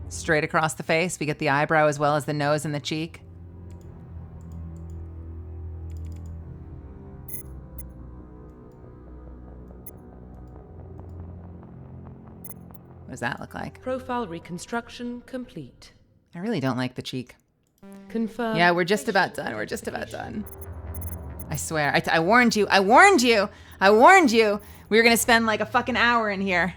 Straight across the face, we get the eyebrow as well as the nose and the cheek. What does that look like? Profile reconstruction complete. I really don't like the cheek. Confirm. Yeah, we're just about done. We're just about done. I swear. I warned you. I warned you. I warned you. We were going to spend like a fucking hour in here.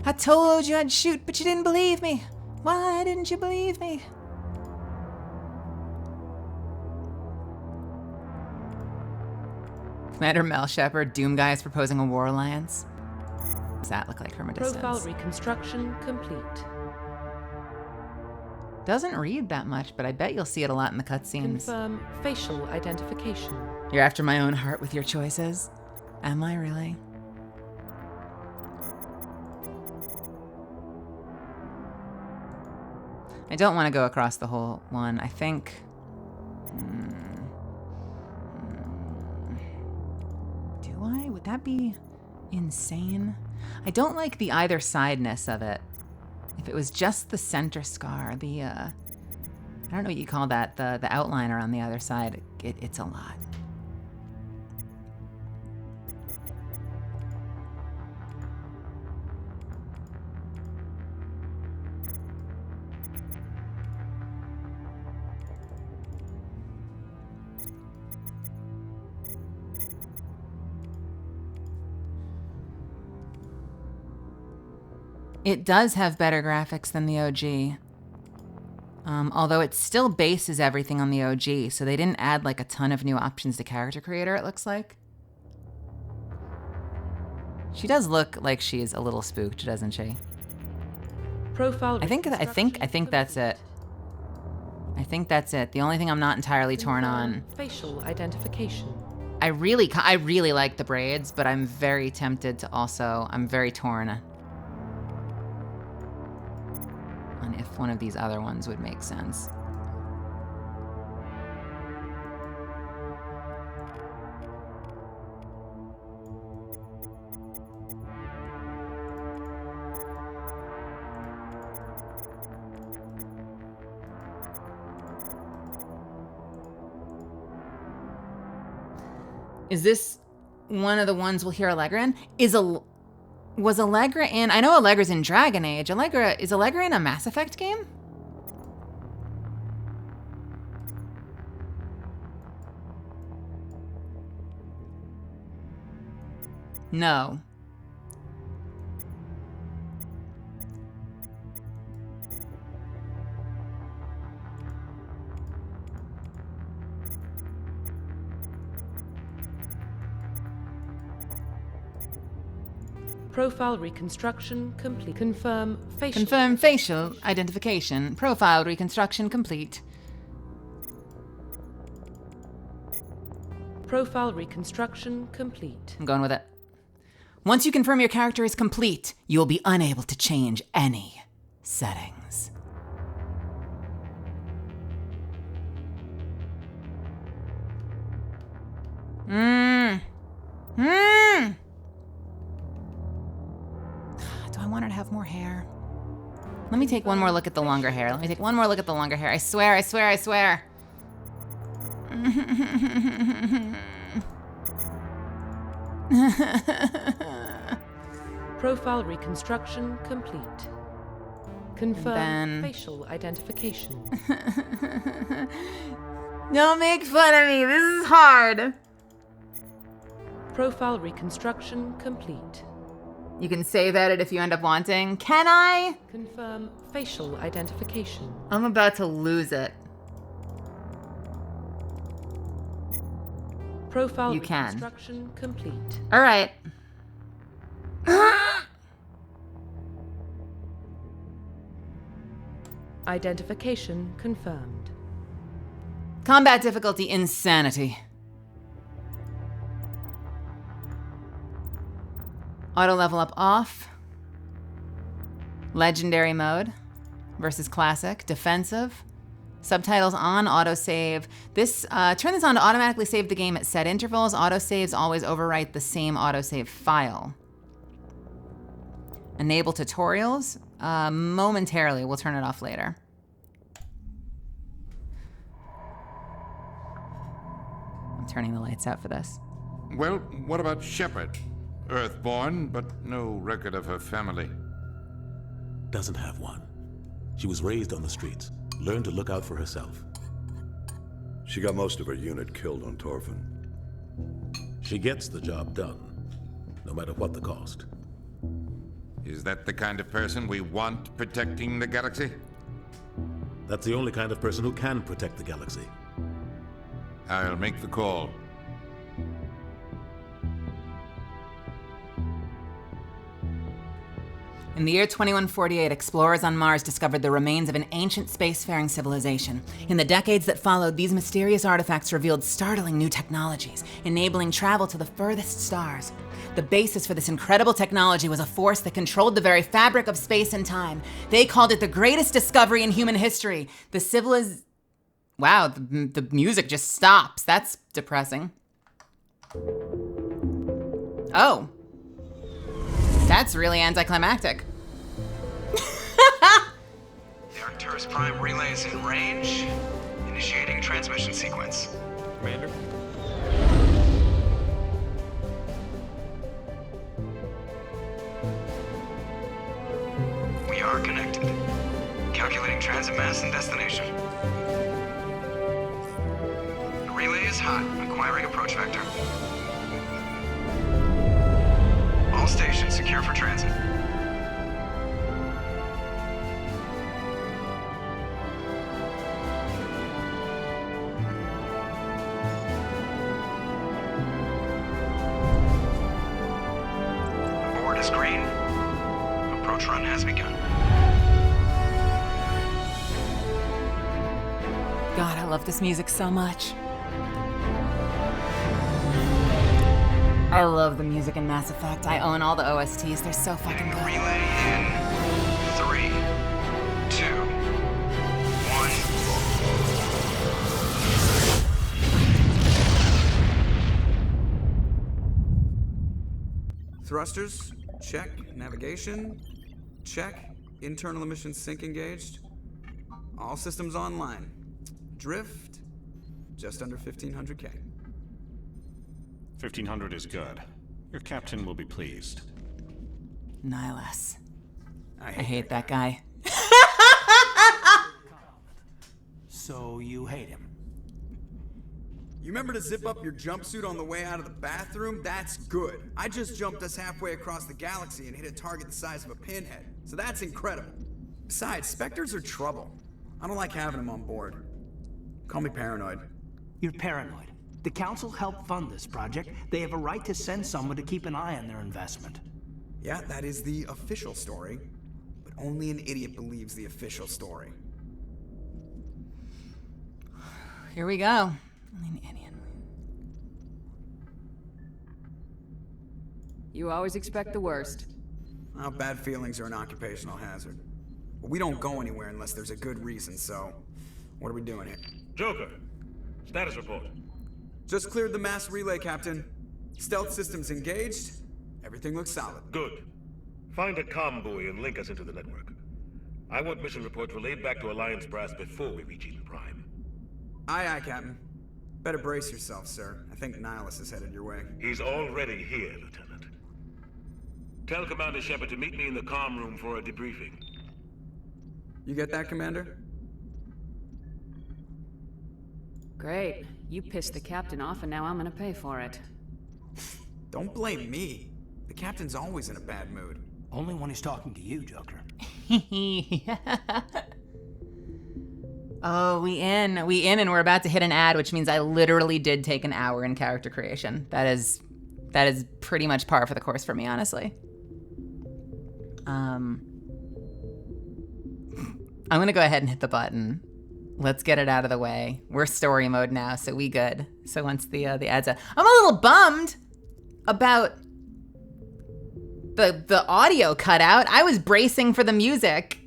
I told you I'd shoot, but you didn't believe me. Why didn't you believe me? Commander Mel Shepard, Doom Guy is proposing a war alliance. What does that look like from a distance? Profile reconstruction complete. Doesn't read that much, but I bet you'll see it a lot in the cutscenes. Confirm facial identification. You're after my own heart with your choices. Am I really? I don't want to go across the whole one. I think... Do I? Would that be insane? I don't like the either sideness of it. If it was just the center scar, the, I don't know what you call that, the outliner on the other side, it's a lot. It does have better graphics than the OG. Although it still bases everything on the OG, so they didn't add like a ton of new options to Character Creator, it looks like. She does look like she's a little spooked, doesn't she? Profile. I think that's it. I think that's it. The only thing I'm not entirely torn on. Facial identification. I really like the braids, but I'm very tempted to also, I'm very torn on if one of these other ones would make sense. Is this one of the ones we'll hear Allegra in? Was Allegra in... I know Allegra's in Dragon Age. Is Allegra in a Mass Effect game? No. Profile reconstruction complete. Confirm facial identification. Profile reconstruction complete. Profile reconstruction complete. I'm going with it. Once you confirm your character is complete, you will be unable to change any settings. Do I want her to have more hair? Let me take one more look at the longer hair. I swear. Profile reconstruction complete. Confirm facial identification. Don't make fun of me. This is hard. Profile reconstruction complete. You can save edit if you end up wanting. Can I? Confirm facial identification. I'm about to lose it. Profile you can. Reconstruction complete. All right. Identification confirmed. Combat difficulty insanity. Auto level up off. Legendary mode versus classic. Defensive. Subtitles on, autosave. Turn this on to automatically save the game at set intervals. Autosaves always overwrite the same autosave file. Enable tutorials. Momentarily, we'll turn it off later. I'm turning the lights out for this. Well, what about Shepard? Earthborn, but no record of her family. Doesn't have one. She was raised on the streets. Learned to look out for herself. She got most of her unit killed on Torfin. She gets the job done, no matter what the cost. Is that the kind of person we want protecting the galaxy? That's the only kind of person who can protect the galaxy. I'll make the call. In the year 2148, explorers on Mars discovered the remains of an ancient spacefaring civilization. In the decades that followed, these mysterious artifacts revealed startling new technologies, enabling travel to the furthest stars. The basis for this incredible technology was a force that controlled the very fabric of space and time. They called it the greatest discovery in human history. Wow, the music just stops. That's depressing. Oh. That's really anticlimactic. The Arcturus Prime relay is in range. Initiating transmission sequence. Commander? We are connected. Calculating transit mass and destination. The relay is hot. Acquiring approach vector. All stations secure for transit. Board is green. Approach run has begun. God, I love this music so much. I love the music in Mass Effect. I own all the OSTs. They're so fucking good. Relay in 3, 2, 1. Thrusters, check. Navigation, check. Internal emissions sync engaged. All systems online. Drift, just under 1500K. 1500 is good. Your captain will be pleased. Nihilus. I hate that guy. So you hate him? You remember to zip up your jumpsuit on the way out of the bathroom? That's good. I just jumped us halfway across the galaxy and hit a target the size of a pinhead. So that's incredible. Besides, Spectres are trouble. I don't like having them on board. Call me paranoid. You're paranoid. The Council helped fund this project. They have a right to send someone to keep an eye on their investment. Yeah, that is the official story. But only an idiot believes the official story. Here we go. Only an idiot. You always expect the worst. Well, bad feelings are an occupational hazard. But we don't go anywhere unless there's a good reason, so... What are we doing here? Joker, status report. Just cleared the mass relay, Captain. Stealth systems engaged. Everything looks solid. Good. Find a comm buoy and link us into the network. I want mission reports relayed back to Alliance Brass before we reach Eden Prime. Aye, aye, Captain. Better brace yourself, sir. I think Nihilus is headed your way. He's already here, Lieutenant. Tell Commander Shepard to meet me in the comm room for a debriefing. You get that, Commander? Great. You pissed the captain off and now I'm gonna pay for it. Don't blame me. The captain's always in a bad mood. Only when he's talking to you, Joker. Oh, we in and we're about to hit an ad, which means I literally did take an hour in character creation. That is pretty much par for the course for me, honestly. I'm gonna go ahead and hit the button. Let's get it out of the way. We're story mode now, so we good. So once the ad's out, I'm a little bummed about the audio cutout. I was bracing for the music.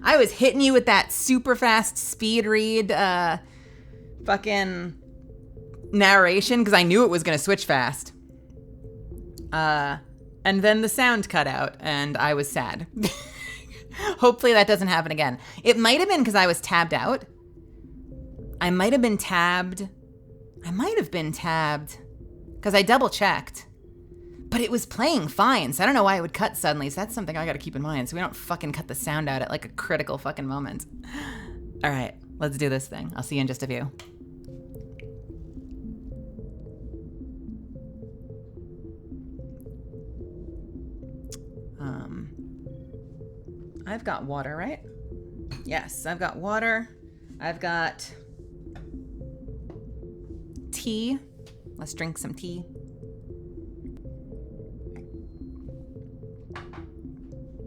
I was hitting you with that super fast speed read fucking narration because I knew it was gonna switch fast. And then the sound cut out and I was sad. Hopefully that doesn't happen again. It might have been because I was tabbed out. I might have been tabbed because I double checked. But it was playing fine, so I don't know why it would cut suddenly. So that's something I gotta keep in mind, so we don't fucking cut the sound out at like a critical fucking moment. All right, let's do this thing. I'll see you in just a few. I've got water, right? Yes, I've got water. I've got tea. Let's drink some tea.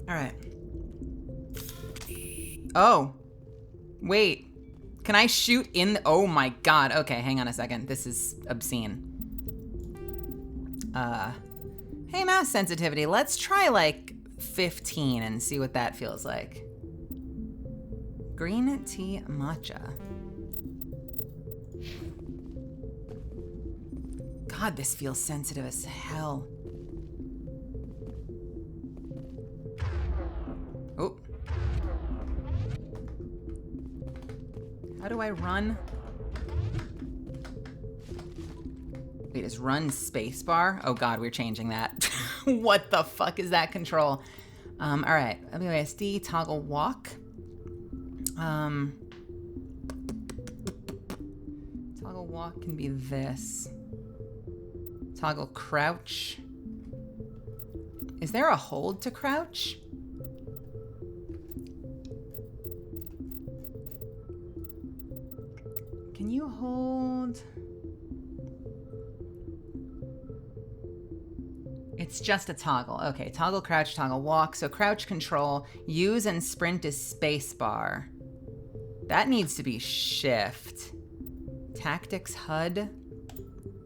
All right. Oh. Wait. Can I shoot in? Oh my god. Okay, hang on a second. This is obscene. Hey, mouse sensitivity. Let's try like 15 and see what that feels like. Green tea matcha. God, this feels sensitive as hell. Oh. How do I run? Wait, is run spacebar? Oh god, we're changing that. What the fuck is that control? All right, WASD, toggle walk. Toggle walk can be this. Toggle crouch. Is there a hold to crouch? Can you hold? It's just a toggle. Okay, toggle crouch, toggle walk. So crouch control, use and sprint is spacebar. That needs to be shift. Tactics HUD.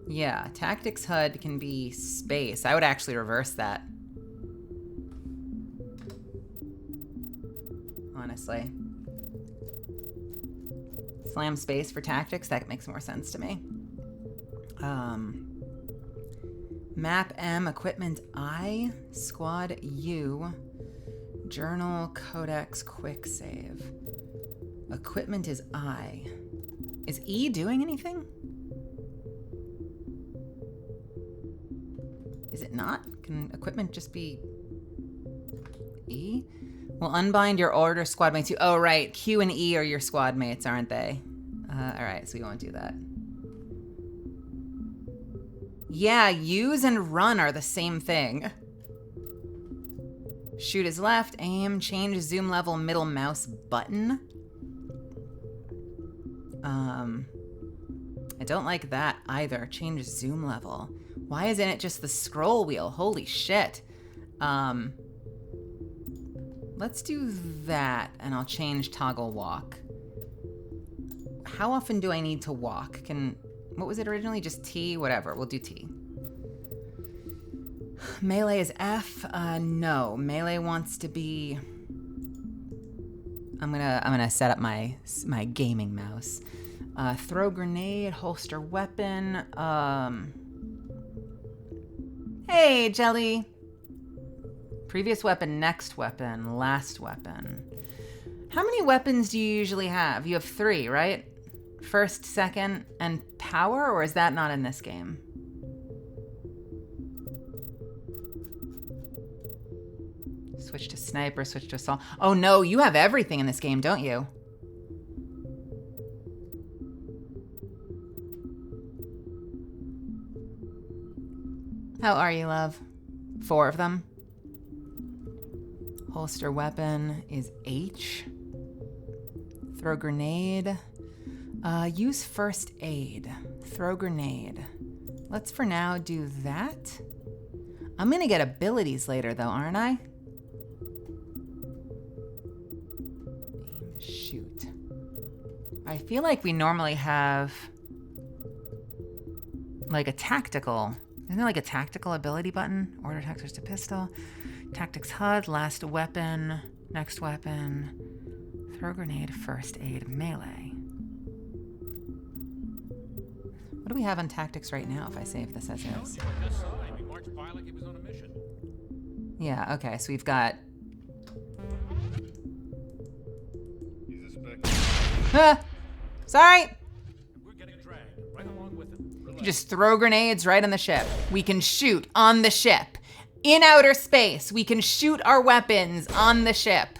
Yeah, tactics HUD can be space. I would actually reverse that. Honestly. Slam space for tactics, that makes more sense to me. Map M, equipment I, squad U, journal, codex, quick save. Equipment is I. Is E doing anything? Is it not? Can equipment just be E? Well, unbind your order squad mates. Oh, right. Q and E are your squad mates, aren't they? All right, so we won't do that. Yeah, use and run are the same thing. Shoot is left, aim, change zoom level, middle mouse button. I don't like that either. Change zoom level. Why isn't it just the scroll wheel? Holy shit. Let's do that, and I'll change toggle walk. How often do I need to walk? What was it originally? Just T? Whatever, we'll do T. Melee is F? No, melee wants to be... I'm gonna set up my gaming mouse. Throw grenade, holster weapon. Hey, Jelly. Previous weapon, next weapon, last weapon. How many weapons do you usually have? You have 3, right? First, second, and power, or is that not in this game? Switch to sniper, switch to assault. Oh no, you have everything in this game, don't you? How are you, love? 4 of them. Holster weapon is H. Throw grenade. Use first aid. Throw grenade. Let's for now do that. I'm gonna get abilities later though, aren't I? Aim, shoot. I feel like we normally have like a tactical. Isn't there like a tactical ability button? Order tactics to pistol. Tactics HUD, last weapon, next weapon. Throw grenade, first aid, melee. What do we have on tactics right now if I save this as is? Yeah, okay, so we've got... Sorry! Just throw grenades right on the ship. We can shoot on the ship. In outer space, we can shoot our weapons on the ship.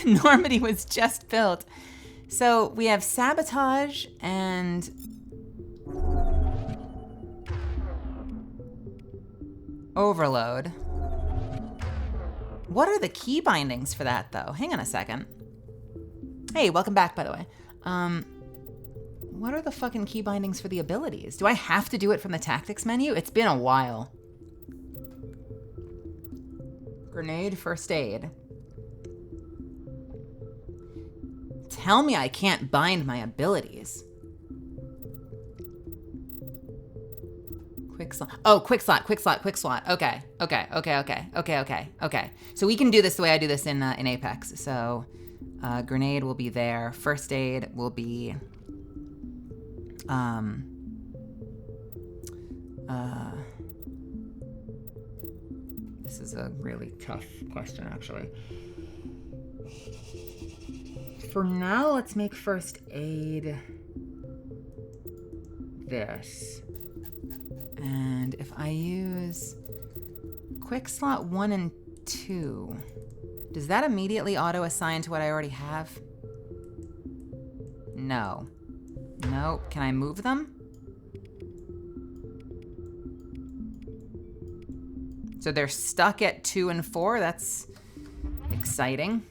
Normandy was just built. So we have sabotage and... overload. What are the key bindings for that, though? Hang on a second. Hey, welcome back, by the way. What are the fucking key bindings for the abilities? Do I have to do it from the tactics menu? It's been a while. Grenade, first aid. Tell me I can't bind my abilities. Quick slot. Oh, quick slot. Okay. So we can do this the way I do this in Apex. So grenade will be there. First aid will be this is a really tough question, actually. For now, let's make first aid this. And if I use quick slot 1 and 2, does that immediately auto assign to what I already have? No. Nope. Can I move them? So they're stuck at 2 and 4. That's exciting.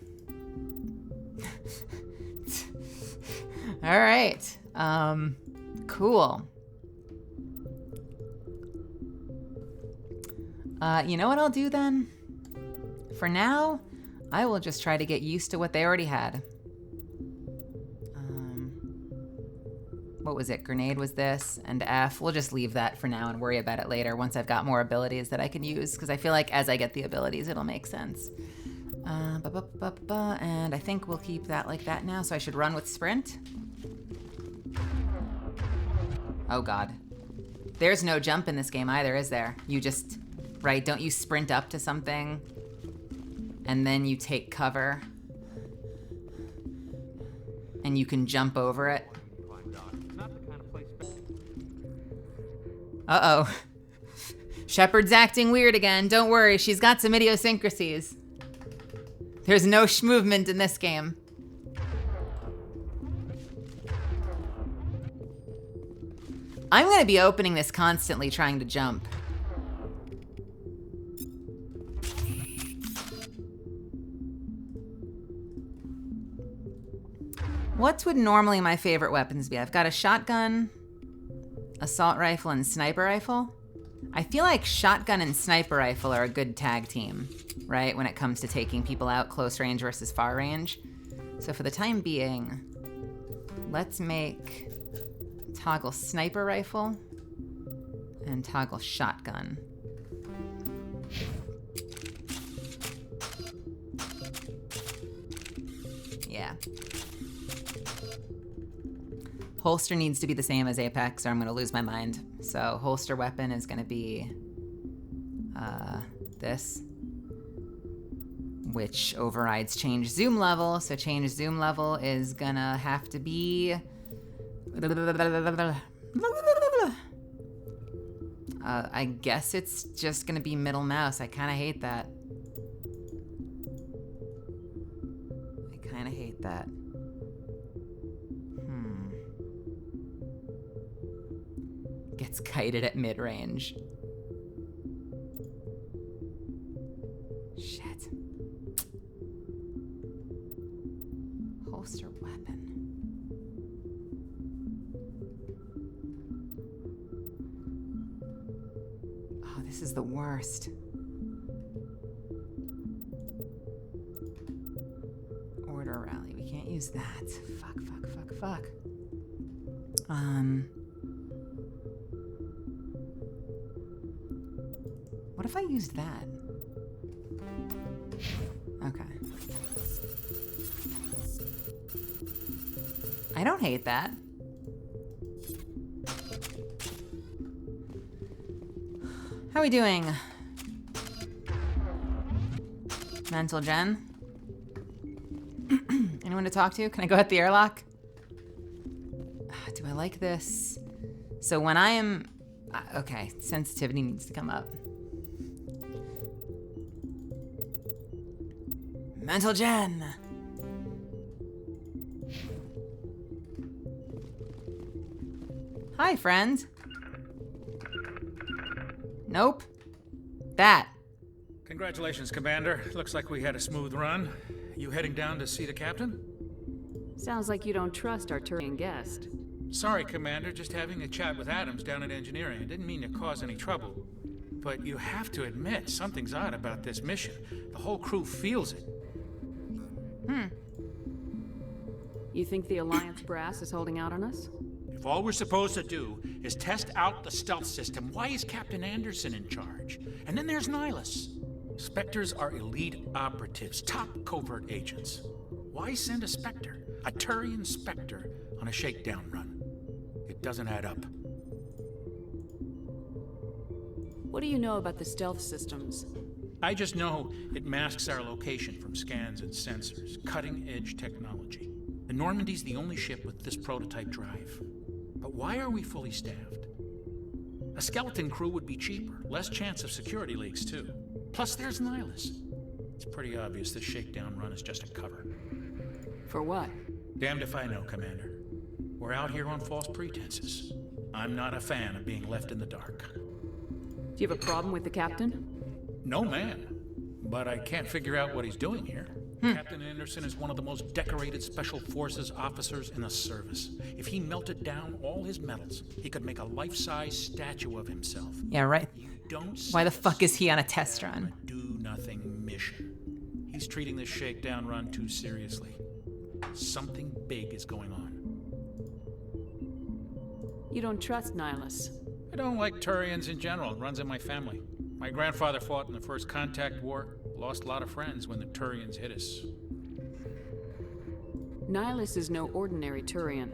All right. Cool. You know what I'll do then? For now, I will just try to get used to what they already had. What was it? Grenade was this, and F. We'll just leave that for now and worry about it later once I've got more abilities that I can use, because I feel like as I get the abilities, it'll make sense. And I think we'll keep that like that now, so I should run with sprint. Oh god. There's no jump in this game either, is there? You just, right, don't you sprint up to something and then you take cover and you can jump over it? Uh-oh. Shepard's acting weird again. Don't worry, she's got some idiosyncrasies. There's no movement in this game. I'm gonna be opening this constantly trying to jump. What would normally my favorite weapons be? I've got a shotgun, assault rifle, and sniper rifle. I feel like shotgun and sniper rifle are a good tag team, right? When it comes to taking people out close range versus far range. So for the time being, let's make toggle sniper rifle and toggle shotgun. Yeah. Holster needs to be the same as Apex or I'm gonna lose my mind. So holster weapon is gonna be this, which overrides change zoom level. So change zoom level is gonna have to be I guess it's just gonna be middle mouse. I kinda hate that. Gets kited at mid-range. Shit. Holster weapon. Oh, this is the worst. Order rally. We can't use that. Fuck. What if I used that? Okay. I don't hate that. How are we doing? Mental Gen? Anyone to talk to? Can I go at the airlock? Do I like this? So when I am... okay, sensitivity needs to come up. Mental Gen! Hi, friend. Nope. That. Congratulations, Commander. Looks like we had a smooth run. You heading down to see the captain? Sounds like you don't trust our Turian guest. Sorry, Commander, just having a chat with Adams down at engineering. I didn't mean to cause any trouble. But you have to admit, something's odd about this mission. The whole crew feels it. You think the Alliance brass is holding out on us? If all we're supposed to do is test out the stealth system, why is Captain Anderson in charge? And then there's Nihilus. Spectres are elite operatives, top covert agents. Why send a Spectre, a Turian Spectre, on a shakedown run? It doesn't add up. What do you know about the stealth systems? I just know it masks our location from scans and sensors. Cutting-edge technology. The Normandy's the only ship with this prototype drive. But why are we fully staffed? A skeleton crew would be cheaper, less chance of security leaks too. Plus there's Nihilus. It's pretty obvious this shakedown run is just a cover. For what? Damned if I know, Commander. We're out here on false pretenses. I'm not a fan of being left in the dark. Do you have a problem with the captain? No, man. But I can't figure out what he's doing here. Captain Anderson is one of the most decorated Special Forces officers in the service. If he melted down all his medals, he could make a life-size statue of himself. Yeah, right. Don't Why the fuck is he on a test run? Do-nothing mission. He's treating this shakedown run too seriously. Something big is going on. You don't trust Nihilus? I don't like Turians in general. It runs in my family. My grandfather fought in the First Contact War. Lost a lot of friends when the Turians hit us. Nihilus is no ordinary Turian.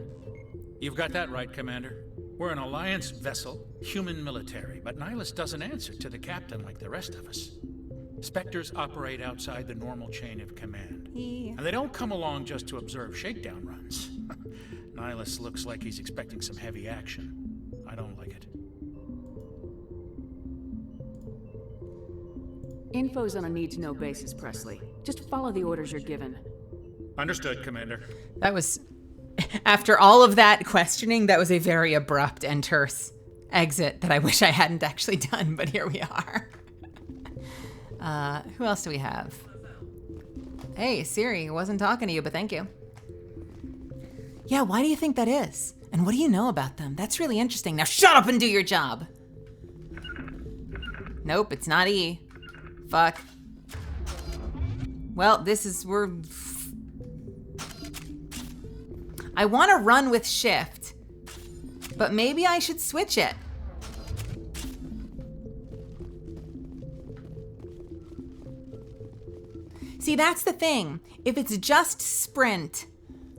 You've got that right, Commander. We're an Alliance vessel, human military, but Nihilus doesn't answer to the captain like the rest of us. Spectres operate outside the normal chain of command. And they don't come along just to observe shakedown runs. Nihilus looks like he's expecting some heavy action. I don't like it. Info's on a need-to-know basis, Presley. Just follow the orders you're given. Understood, Commander. That was... After all of that questioning, that was a very abrupt and terse exit that I wish I hadn't actually done, but here we are. Who else do we have? Hey, Siri, wasn't talking to you, but thank you. Yeah, why do you think that is? And what do you know about them? That's really interesting. Now shut up and do your job. Nope, it's not E. Fuck. Well, I want to run with shift, but maybe I should switch it. See, that's the thing. If it's just sprint,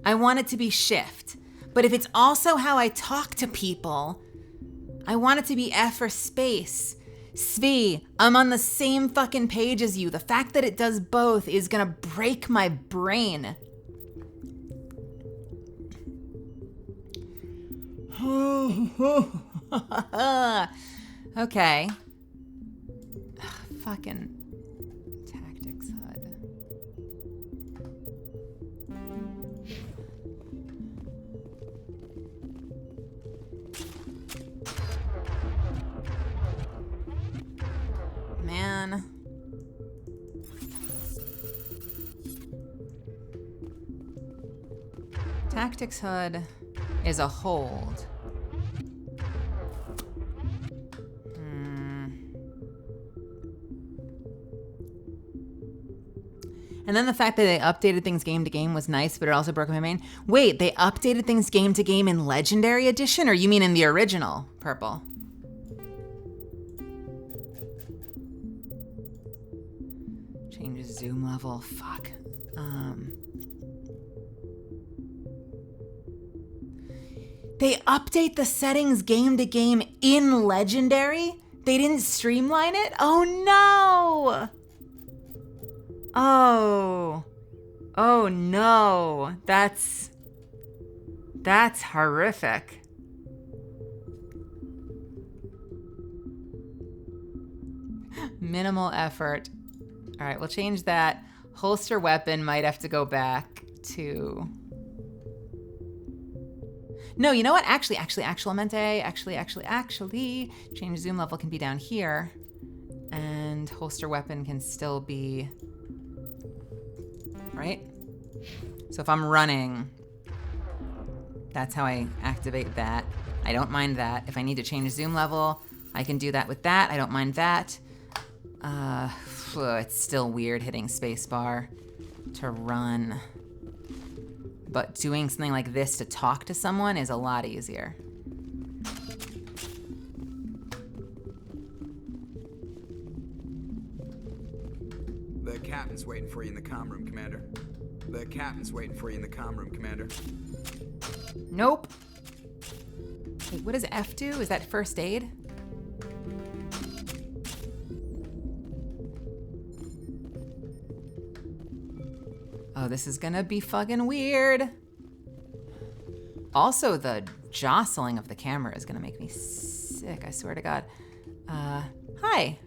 I want it to be shift. But if it's also how I talk to people, I want it to be F or space. Svi, I'm on the same fucking page as you. The fact that it does both is gonna break my brain. Okay. Fucking tactics HUD. Man. Tactics HUD is a hold. And then the fact that they updated things game to game was nice, but it also broke my brain. Wait, they updated things game to game in Legendary Edition, or you mean in the original Purple? Changes zoom level, fuck. They update the settings game to game in Legendary? They didn't streamline it? Oh no! Oh no, that's horrific. Minimal effort. All right, we'll change that. Holster weapon might have to go back to... No, you know what? Actually, change zoom level can be down here. And holster weapon can still be... Right? So if I'm running, That's how I activate that. I don't mind that. If I need to change zoom level, I can do that with that. I don't mind that. It's still weird hitting spacebar to run. But doing something like this to talk to someone is a lot easier. The captain's waiting for you in the comm room, Commander. The captain's waiting for you in the comm room, Commander. Nope. Wait, what does F do? Is that first aid? Oh, this is gonna be fucking weird. Also, the jostling of the camera is gonna make me sick, I swear to God. Hi.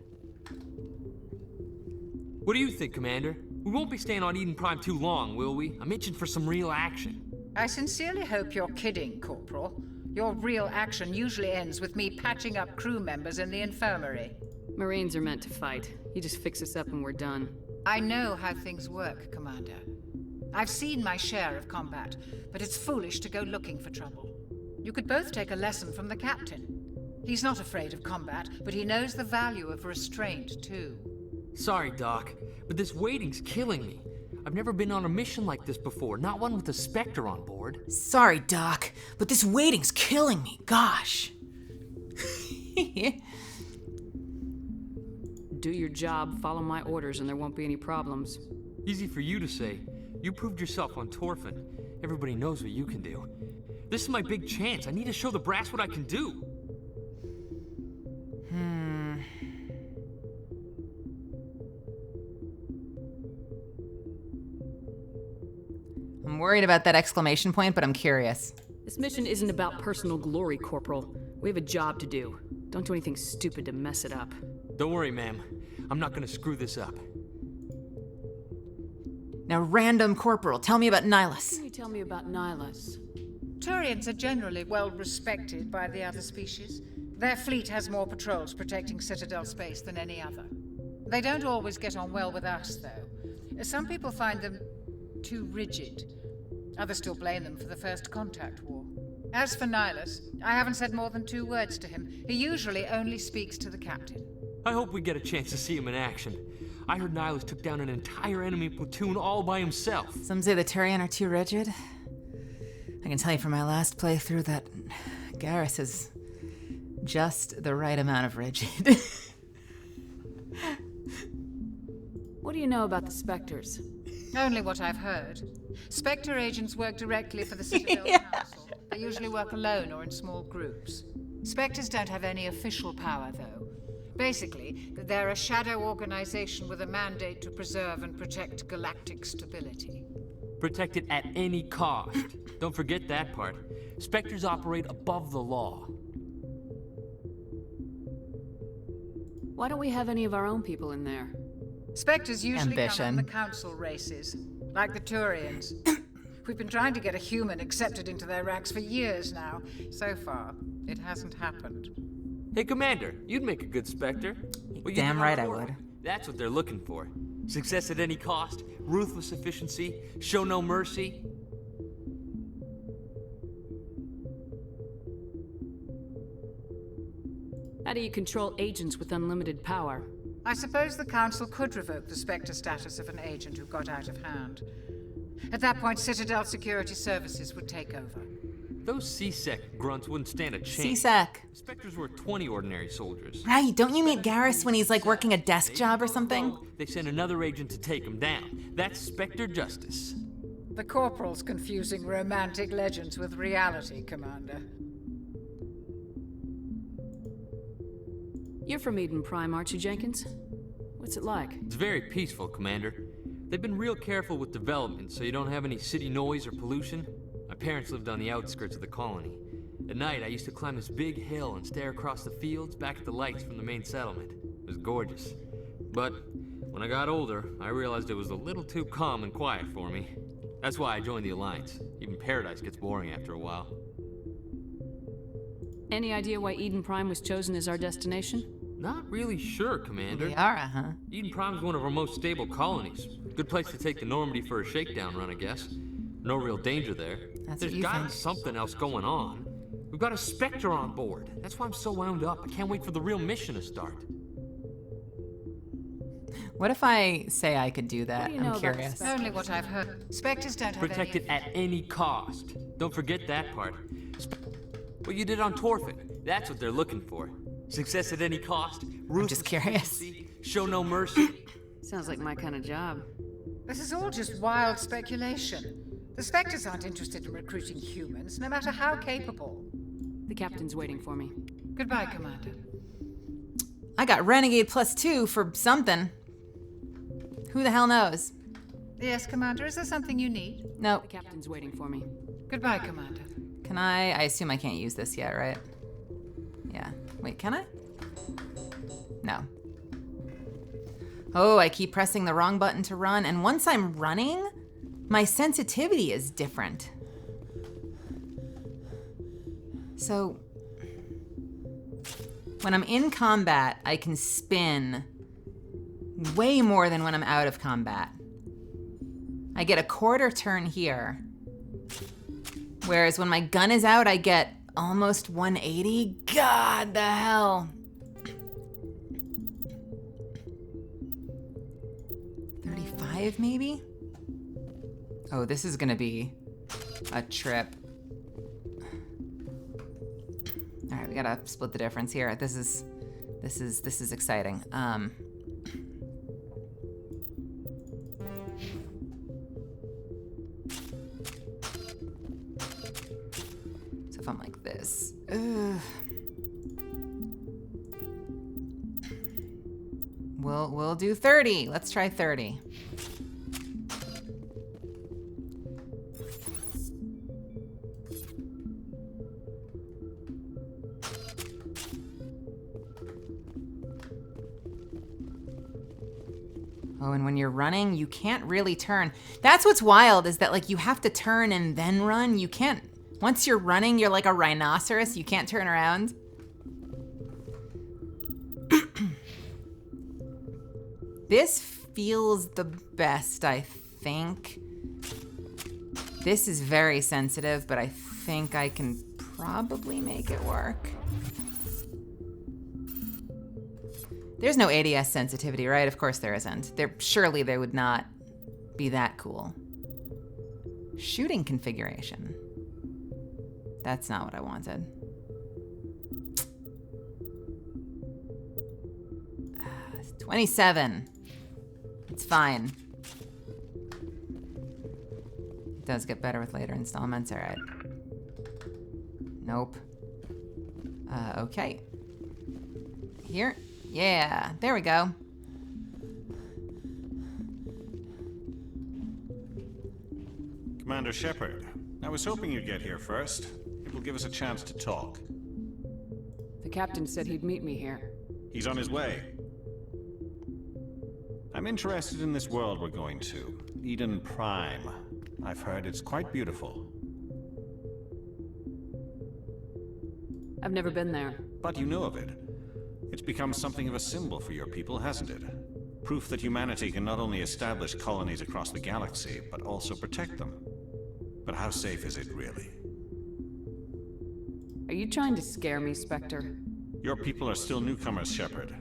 What do you think, Commander? We won't be staying on Eden Prime too long, will we? I'm itching for some real action. I sincerely hope you're kidding, Corporal. Your real action usually ends with me patching up crew members in the infirmary. Marines are meant to fight. You just fix us up and we're done. I know how things work, Commander. I've seen my share of combat, but it's foolish to go looking for trouble. You could both take a lesson from the captain. He's not afraid of combat, but he knows the value of restraint, too. Sorry, Doc, but this waiting's killing me. I've never been on a mission like this before, not one with a Spectre on board. Sorry, Doc, but this waiting's killing me. Gosh. Do your job, follow my orders, and there won't be any problems. Easy for you to say. You proved yourself on Torfin. Everybody knows what you can do. This is my big chance. I need to show the brass what I can do. I'm worried about that exclamation point, but I'm curious. This mission isn't about personal glory, Corporal. We have a job to do. Don't do anything stupid to mess it up. Don't worry, ma'am. I'm not gonna screw this up. Now, random Corporal, tell me about Nihilus. What can you tell me about Nihilus? Turians are generally well respected by the other species. Their fleet has more patrols protecting Citadel space than any other. They don't always get on well with us, though. Some people find them too rigid. Others still blame them for the First Contact War. As for Nihilus, I haven't said more than 2 words to him. He usually only speaks to the captain. I hope we get a chance to see him in action. I heard Nihilus took down an entire enemy platoon all by himself. Some say the Turian are too rigid. I can tell you from my last playthrough that Garrus is just the right amount of rigid. What do you know about the Spectres? Only what I've heard. Spectre agents work directly for the Citadel Council. They usually work alone or in small groups. Spectres don't have any official power, though. Basically, they're a shadow organization with a mandate to preserve and protect galactic stability. Protect it at any cost. Don't forget that part. Spectres operate above the law. Why don't we have any of our own people in there? Spectres usually come Ambition. from the council races, like the Turians. We've been trying to get a human accepted into their ranks for years now. So far, it hasn't happened. Hey, Commander, you'd make a good Spectre. Well, Damn right I would. That's what they're looking for. Success at any cost, ruthless efficiency, show no mercy. How do you control agents with unlimited power? I suppose the Council could revoke the Spectre status of an agent who got out of hand. At that point, Citadel Security Services would take over. Those C-Sec grunts wouldn't stand a chance. C-Sec. Spectres were 20 ordinary soldiers. Right, don't you meet Garrus when he's like working a desk job or something? They send another agent to take him down. That's Spectre justice. The Corporal's confusing romantic legends with reality, Commander. You're from Eden Prime, aren't you, Jenkins? What's it like? It's very peaceful, Commander. They've been real careful with development, so you don't have any city noise or pollution. My parents lived on the outskirts of the colony. At night, I used to climb this big hill and stare across the fields back at the lights from the main settlement. It was gorgeous. But when I got older, I realized it was a little too calm and quiet for me. That's why I joined the Alliance. Even Paradise gets boring after a while. Any idea why Eden Prime was chosen as our destination? Not really sure, Commander. Liara, huh? Eden Prime's one of our most stable colonies. Good place to take the Normandy for a shakedown run, I guess. No real danger there. That's There's what you gotta think. be something else going on. We've got a Spectre on board. That's why I'm so wound up. I can't wait for the real mission to start. What if I say I could do that? What do you know I'm about curious. Only what I've heard. Spectres don't have Protect any... it at any cost. Don't forget that part. What you did on Torfin, that's what they're looking for. Success at any cost. I'm just curious. Show no mercy. Sounds like my kind of job. This is all just wild speculation. The Spectres aren't interested in recruiting humans, no matter how capable. The captain's waiting for me. Goodbye, Commander. I got Renegade +2 for something. Who the hell knows? Yes, Commander, is there something you need? No. The captain's waiting for me. Goodbye, Commander. Can I assume I can't use this yet, right? Yeah. Wait, can I? No. Oh, I keep pressing the wrong button to run, and once I'm running, my sensitivity is different. So, when I'm in combat, I can spin way more than when I'm out of combat. I get a quarter turn here, whereas when my gun is out, I get almost 180. God, the hell. 35, maybe? Oh, this is gonna be a trip. All right, we gotta split the difference here. This is exciting. So if I'm like this, we'll do 30. Let's try 30. Oh, and when you're running, you can't really turn. That's what's wild, is that like you have to turn and then run. You can't, once you're running, you're like a rhinoceros. You can't turn around. This feels the best, I think. This is very sensitive, but I think I can probably make it work. There's no ADS sensitivity, right? Of course there isn't. Surely they would not be that cool. Shooting configuration. That's not what I wanted. 27. It's fine. It does get better with later installments, all right. Nope. Okay. Here. Yeah, there we go. Commander Shepard, I was hoping you'd get here first. It will give us a chance to talk. The captain said he'd meet me here. He's on his way. I'm interested in this world we're going to, Eden Prime. I've heard it's quite beautiful. I've never been there. But you know of it. It's become something of a symbol for your people, hasn't it? Proof that humanity can not only establish colonies across the galaxy, but also protect them. But how safe is it, really? Are you trying to scare me, Spectre? Your people are still newcomers, Shepard.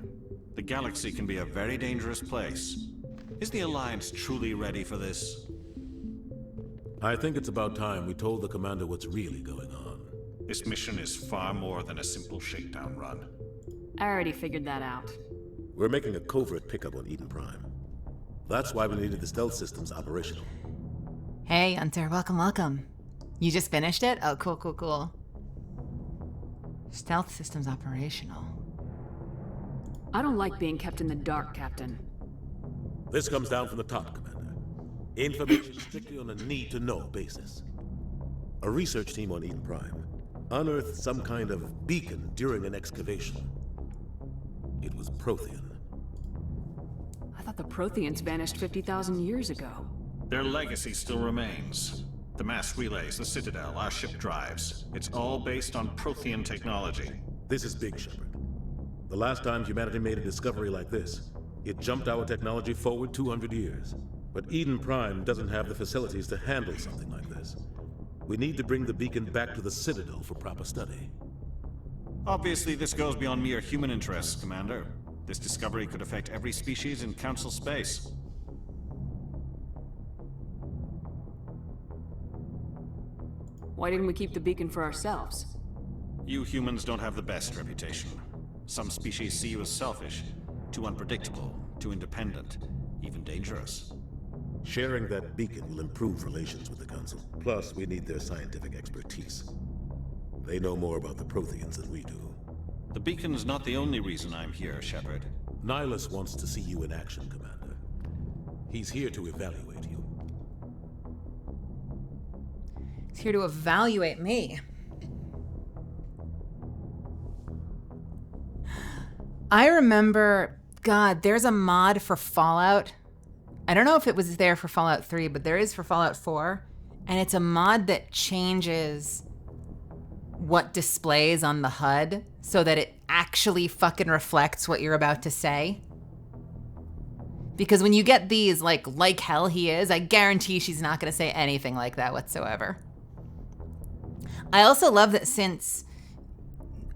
The galaxy can be a very dangerous place. Is the Alliance truly ready for this? I think it's about time we told the commander what's really going on. This mission is far more than a simple shakedown run. I already figured that out. We're making a covert pickup on Eden Prime. That's why we needed the stealth systems operational. Hey, Hunter, welcome, welcome. You just finished it? Oh, cool, cool, cool. Stealth systems operational. I don't like being kept in the dark, Captain. This comes down from the top, Commander. Information strictly on a need-to-know basis. A research team on Eden Prime unearthed some kind of beacon during an excavation. It was Prothean. I thought the Protheans vanished 50,000 years ago. Their legacy still remains. The mass relays, the Citadel, our ship drives. It's all based on Prothean technology. This is big, Shepard. The last time humanity made a discovery like this, it jumped our technology forward 200 years. But Eden Prime doesn't have the facilities to handle something like this. We need to bring the beacon back to the Citadel for proper study. Obviously, this goes beyond mere human interests, Commander. This discovery could affect every species in Council space. Why didn't we keep the beacon for ourselves? You humans don't have the best reputation. Some species see you as selfish, too unpredictable, too independent, even dangerous. Sharing that beacon will improve relations with the Council. Plus, we need their scientific expertise. They know more about the Protheans than we do. The beacon's not the only reason I'm here, Shepard. Nihilus wants to see you in action, Commander. He's here to evaluate you. He's here to evaluate me. I remember, God, there's a mod for Fallout. I don't know if it was there for Fallout 3, but there is for Fallout 4. And it's a mod that changes what displays on the HUD so that it actually fucking reflects what you're about to say. Because when you get these, like hell he is, I guarantee she's not going to say anything like that whatsoever. I also love that since,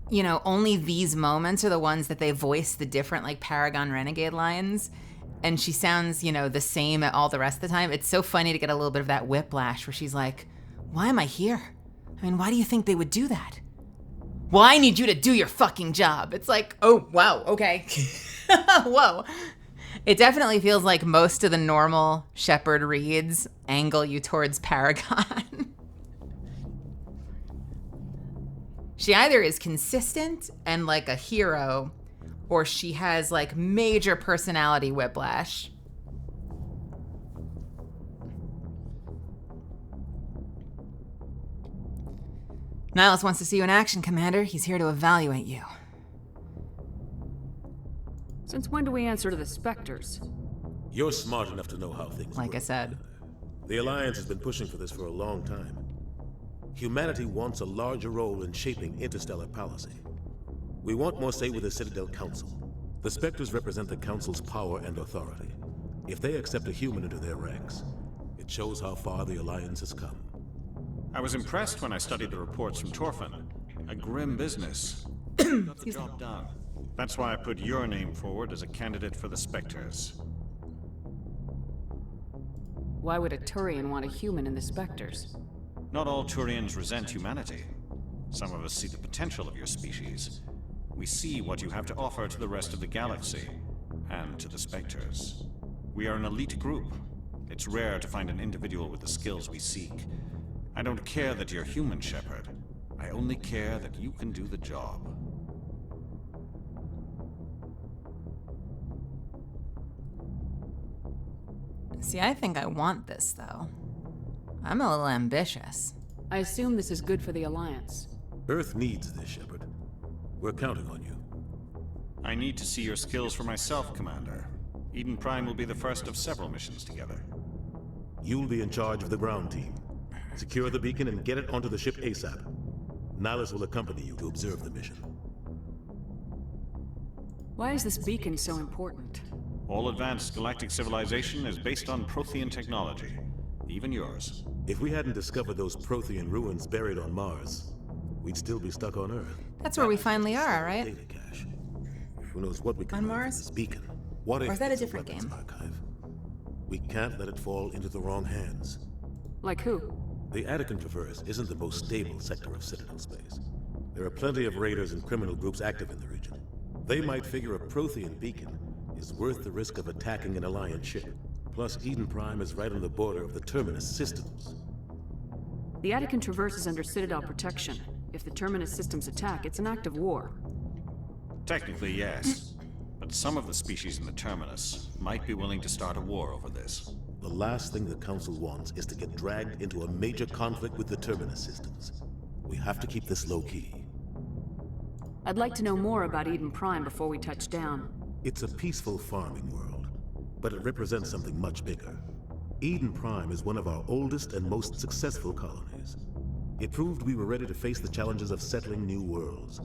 you know, only these moments are the ones that they voice the different, like, Paragon Renegade lines, and she sounds, you know, the same all the rest of the time. It's so funny to get a little bit of that whiplash where she's like, why am I here? I mean, why do you think they would do that? Well, I need you to do your fucking job. It's like, oh, wow, okay. Whoa. It definitely feels like most of the normal Shepard reads angle you towards Paragon. She either is consistent and like a hero, or she has like major personality whiplash. Nihilus wants to see you in action, Commander. He's here to evaluate you. Since when do we answer to the Spectres? You're smart enough to know how things Like work. I said. The Alliance has been pushing for this for a long time. Humanity wants a larger role in shaping interstellar policy. We want more say with the Citadel Council. The Spectres represent the Council's power and authority. If they accept a human into their ranks, it shows how far the Alliance has come. I was impressed when I studied the reports from Torfin. A grim business. Got the job done. That's why I put your name forward as a candidate for the Spectres. Why would a Turian want a human in the Spectres? Not all Turians resent humanity. Some of us see the potential of your species. We see what you have to offer to the rest of the galaxy, and to the Spectres. We are an elite group. It's rare to find an individual with the skills we seek. I don't care that you're human, Shepard. I only care that you can do the job. See, I think I want this, though. I'm a little ambitious. I assume this is good for the Alliance. Earth needs this, Shepard. We're counting on you. I need to see your skills for myself, Commander. Eden Prime will be the first of several missions together. You'll be in charge of the ground team. Secure the beacon and get it onto the ship ASAP. Nihilus will accompany you to observe the mission. Why is this beacon so important? All advanced galactic civilization is based on Prothean technology. Even yours. If we hadn't discovered those Prothean ruins buried on Mars, we'd still be stuck on Earth. That's where we finally are, right? Data cache. Who knows what we can On learn from Mars? this beacon? What if Or is that a it's different weapons game? archive? We can't let it fall into the wrong hands. Like who? The Attican Traverse isn't the most stable sector of Citadel space. There are plenty of raiders and criminal groups active in the region. They might figure a Prothean beacon is worth the risk of attacking an Alliance ship. Plus, Eden Prime is right on the border of the Terminus systems. The Attican Traverse is under Citadel protection. If the Terminus systems attack, it's an act of war. Technically, yes. But some of the species in the Terminus might be willing to start a war over this. The last thing the Council wants is to get dragged into a major conflict with the Terminus systems. We have to keep this low-key. I'd like to know more about Eden Prime before we touch down. It's a peaceful farming world, but it represents something much bigger. Eden Prime is one of our oldest and most successful colonies. It proved we were ready to face the challenges of settling new worlds,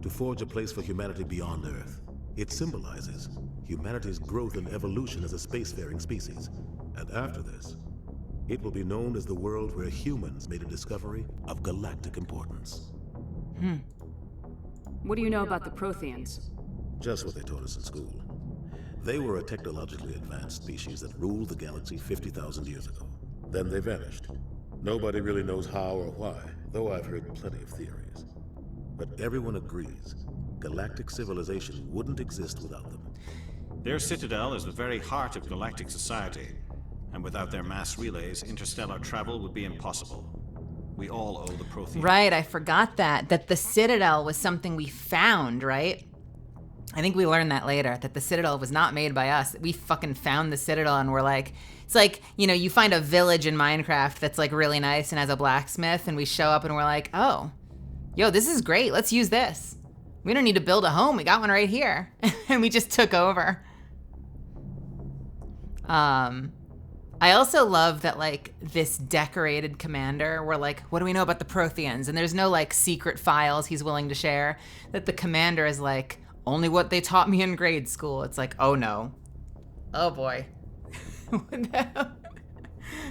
to forge a place for humanity beyond Earth. It symbolizes humanity's growth and evolution as a spacefaring species. And after this, It will be known as the world where humans made a discovery of galactic importance. What do you know about the Protheans? Just what they taught us in school. They were a technologically advanced species that ruled the galaxy 50,000 years ago. Then they vanished. Nobody really knows how or why, though I've heard plenty of theories. But everyone agrees, galactic civilization wouldn't exist without them. Their citadel is the very heart of galactic society, and without their mass relays, interstellar travel would be impossible. We all owe the Protheans. Right, I forgot that the Citadel was something we found, right? I think we learned that later, that the Citadel was not made by us. We fucking found the Citadel and we're like, it's like, you know, you find a village in Minecraft that's like really nice and has a blacksmith, and we show up and we're like, oh, yo, this is great. Let's use this. We don't need to build a home. We got one right here. And we just took over. I also love that, like, this decorated commander, we're like, what do we know about the Protheans? And there's no, like, secret files he's willing to share. That the commander is like, only what they taught me in grade school. It's like, oh no. Oh boy. What the hell?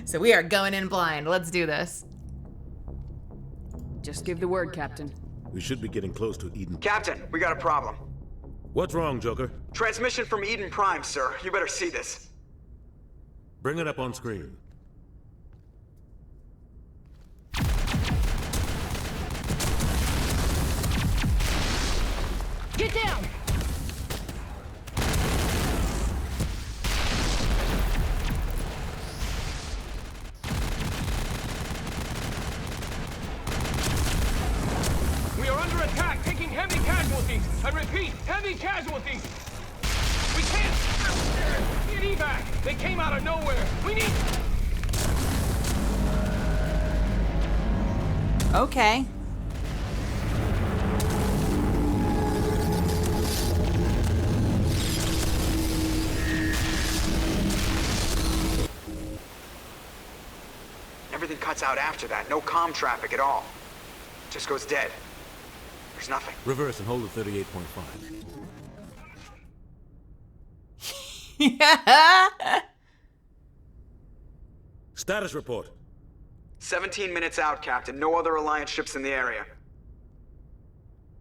So we are going in blind. Let's do this. Just give the word, Captain. We should be getting close to Eden. Captain, we got a problem. What's wrong, Joker? Transmission from Eden Prime, sir. You better see this. Bring it up on screen. Get down! We are under attack, taking heavy casualties. I repeat, heavy casualties. We can't get evac. They came out of nowhere. We need. Okay. Everything cuts out after that. No comm traffic at all. Just goes dead. There's nothing. Reverse and hold at 38.5. Yeah. Status report. 17 minutes out, Captain. No other Alliance ships in the area.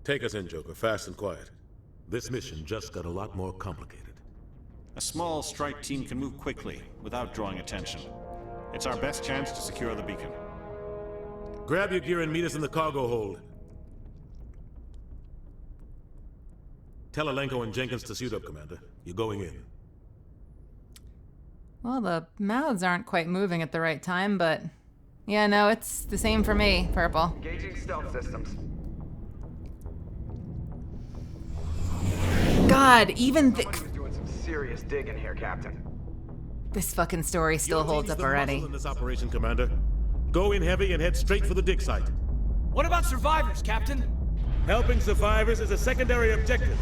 Take us in, Joker, fast and quiet. This mission just got a lot more complicated. A small strike team can move quickly, without drawing attention. It's our best chance to secure the beacon. Grab your gear and meet us in the cargo hold. Tell Alenko and Jenkins to suit up, Commander. You're going in. Well, the mouths aren't quite moving at the right time, but... yeah, no, it's the same for me, Purple. Engaging stealth systems. God, even Somebody was doing some serious digging here, Captain. this fucking story still holds up already. In this operation, Commander. Go in heavy and head straight for the dig site. What about survivors, Captain? Helping survivors is a secondary objective.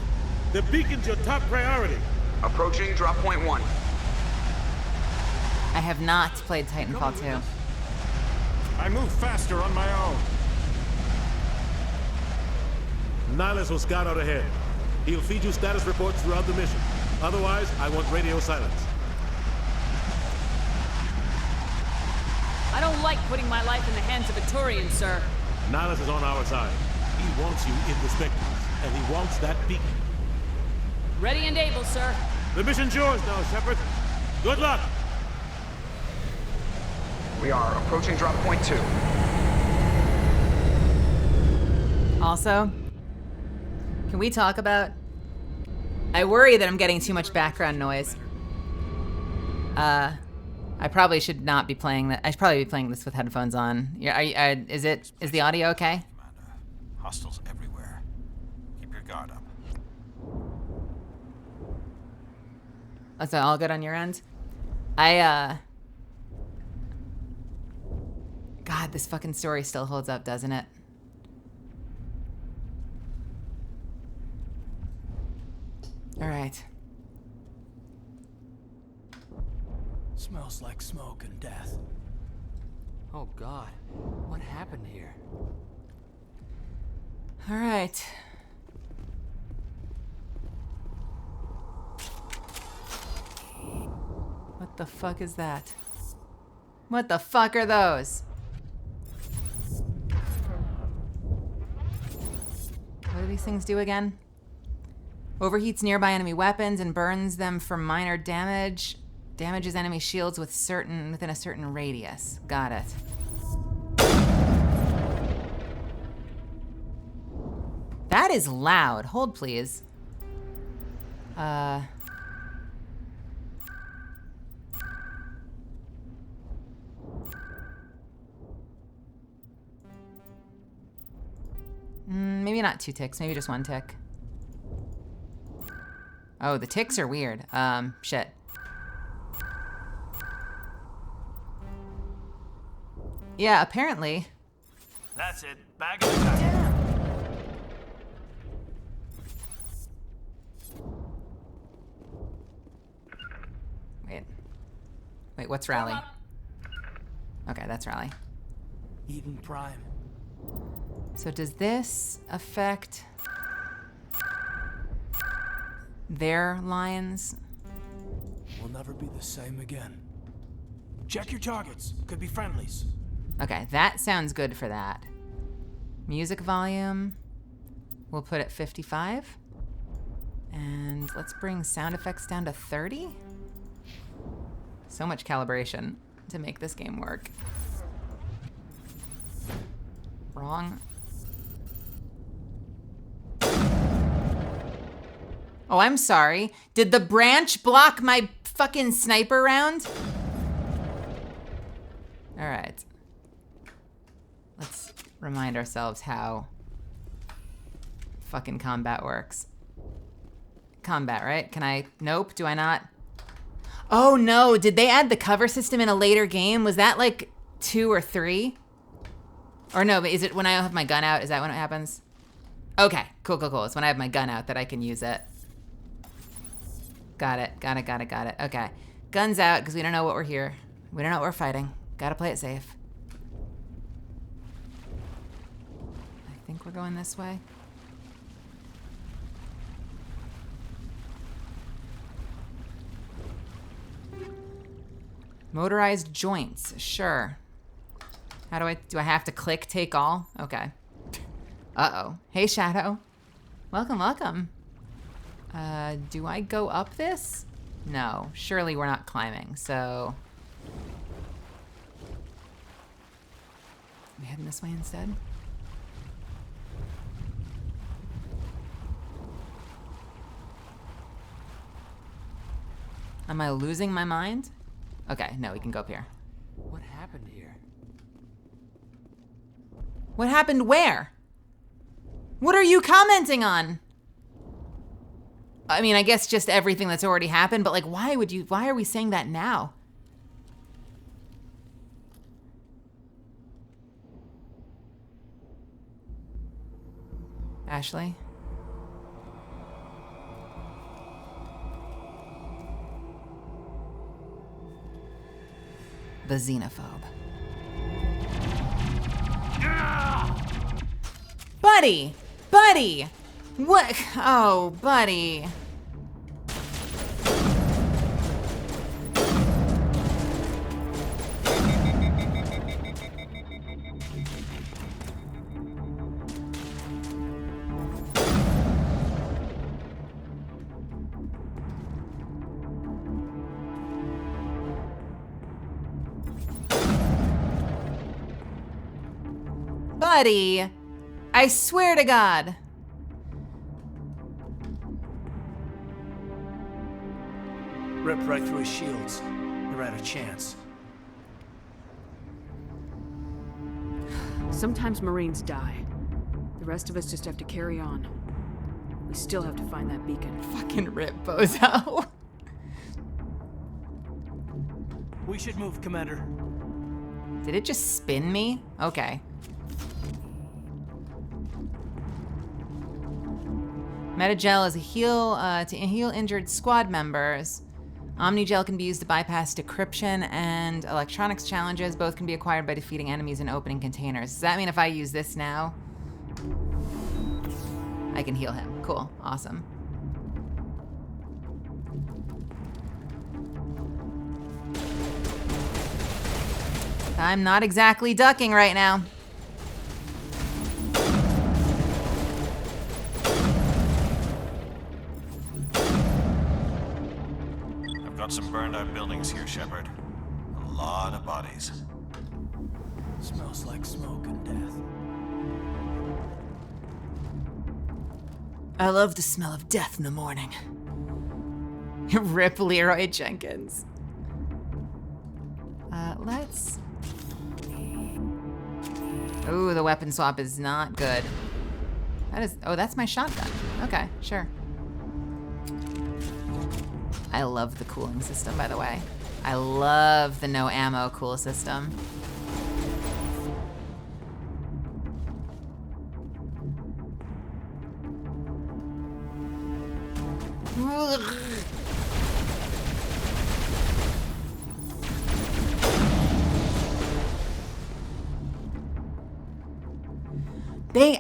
The beacon's your top priority. Approaching drop point 1. I have not played Titanfall 2. I move faster on my own. Nihilus will scout out ahead. He'll feed you status reports throughout the mission. Otherwise, I want radio silence. I don't like putting my life in the hands of a Turian, sir. Nihilus is on our side. He wants you in the Spectres, and he wants that beacon. Ready and able, sir. The mission's yours now, Shepard. Good luck! We are approaching drop point 2. Also, can we talk about... I worry that I'm getting too much background noise. I probably should not be playing that. I should probably be playing this with headphones on. Yeah, is the audio okay? Hostiles everywhere. Keep your guard up. Oh, so all good on your end? God, this fucking story still holds up, doesn't it? All right. Smells like smoke and death. Oh God, what happened here? All right. What the fuck is that? What the fuck are those? What do these things do again? Overheats nearby enemy weapons and burns them for minor damage. Damages enemy shields within a certain radius. Got it. That is loud. Hold, please. Maybe not 2 ticks. Maybe just 1 tick. Oh, the ticks are weird. Shit. Yeah, apparently. That's it. Back in the time. Wait, what's rally? Okay, that's rally. Eden Prime. So does this affect their lines? We'll never be the same again. Check your targets. Could be friendlies. Okay, that sounds good for that. Music volume, we'll put at 55. And let's bring sound effects down to 30. So much calibration to make this game work. Wrong. Oh, I'm sorry. Did the branch block my fucking sniper round? All right. Let's remind ourselves how fucking combat works. Combat, right? Can I? Nope, do I not? Oh no, did they add the cover system in a later game? Was that like 2 or 3? Or no, but is it when I have my gun out? Is that when it happens? Okay, cool. It's when I have my gun out that I can use it. Got it. Okay. Guns out, because we don't know what we're here. We don't know what we're fighting. Gotta play it safe. I think we're going this way. Motorized joints, sure. How do I have to click take all? Okay. Uh-oh. Hey, Shadow. Welcome. Do I go up this? No, surely we're not climbing, so. We heading this way instead? Am I losing my mind? Okay, no, we can go up here. What happened here? What happened where? What are you commenting on? I mean, I guess just everything that's already happened, but like, why are we saying that now? Ashley? The xenophobe. Buddy! What? Oh, buddy. Buddy, I swear to God. Ripped right through his shields. They're out of chance. Sometimes Marines die. The rest of us just have to carry on. We still have to find that beacon. Fucking rip, bozo. We should move, Commander. Did it just spin me? Okay. Metagel is a heal to heal injured squad members. Omnigel can be used to bypass decryption and electronics challenges. Both can be acquired by defeating enemies and opening containers. Does that mean if I use this now, I can heal him? Cool, awesome. I'm not exactly ducking right now. I've got some burned out buildings here, Shepard. A lot of bodies. Smells like smoke and death. I love the smell of death in the morning. Rip Leroy Jenkins. Let's... Ooh, the weapon swap is not good. That is... Oh, that's my shotgun. Okay, sure. I love the cooling system, by the way. I love the no ammo cool system.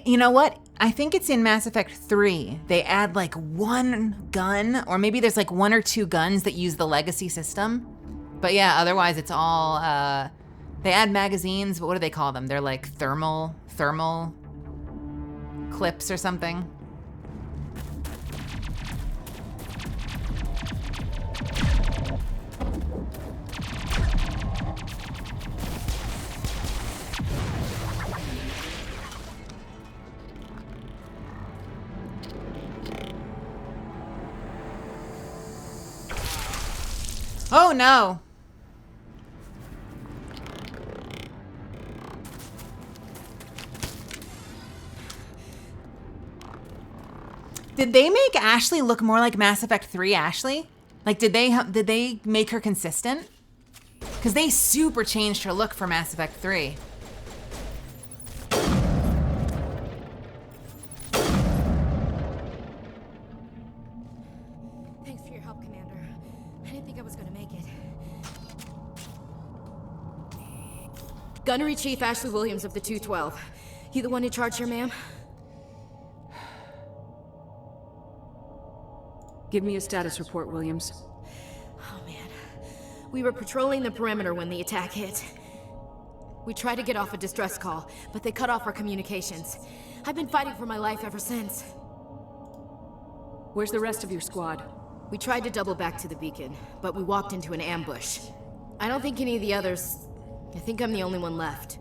You know what? I think it's in Mass Effect 3. They add like one gun, or maybe there's like one or two guns that use the legacy system. But yeah, otherwise it's all, they add magazines, but what do they call them? They're like thermal clips or something. Oh no. Did they make Ashley look more like Mass Effect 3 Ashley? Like, did they make her consistent? Because they super changed her look for Mass Effect 3. Thanks for your help, Commander. I didn't think I was gonna make it. Gunnery Chief Ashley Williams of the 212. You the one in charge here, ma'am? Give me a status report, Williams. Oh, man. We were patrolling the perimeter when the attack hit. We tried to get off a distress call, but they cut off our communications. I've been fighting for my life ever since. Where's the rest of your squad? We tried to double back to the beacon, but we walked into an ambush. I don't think any of the others... I think I'm the only one left.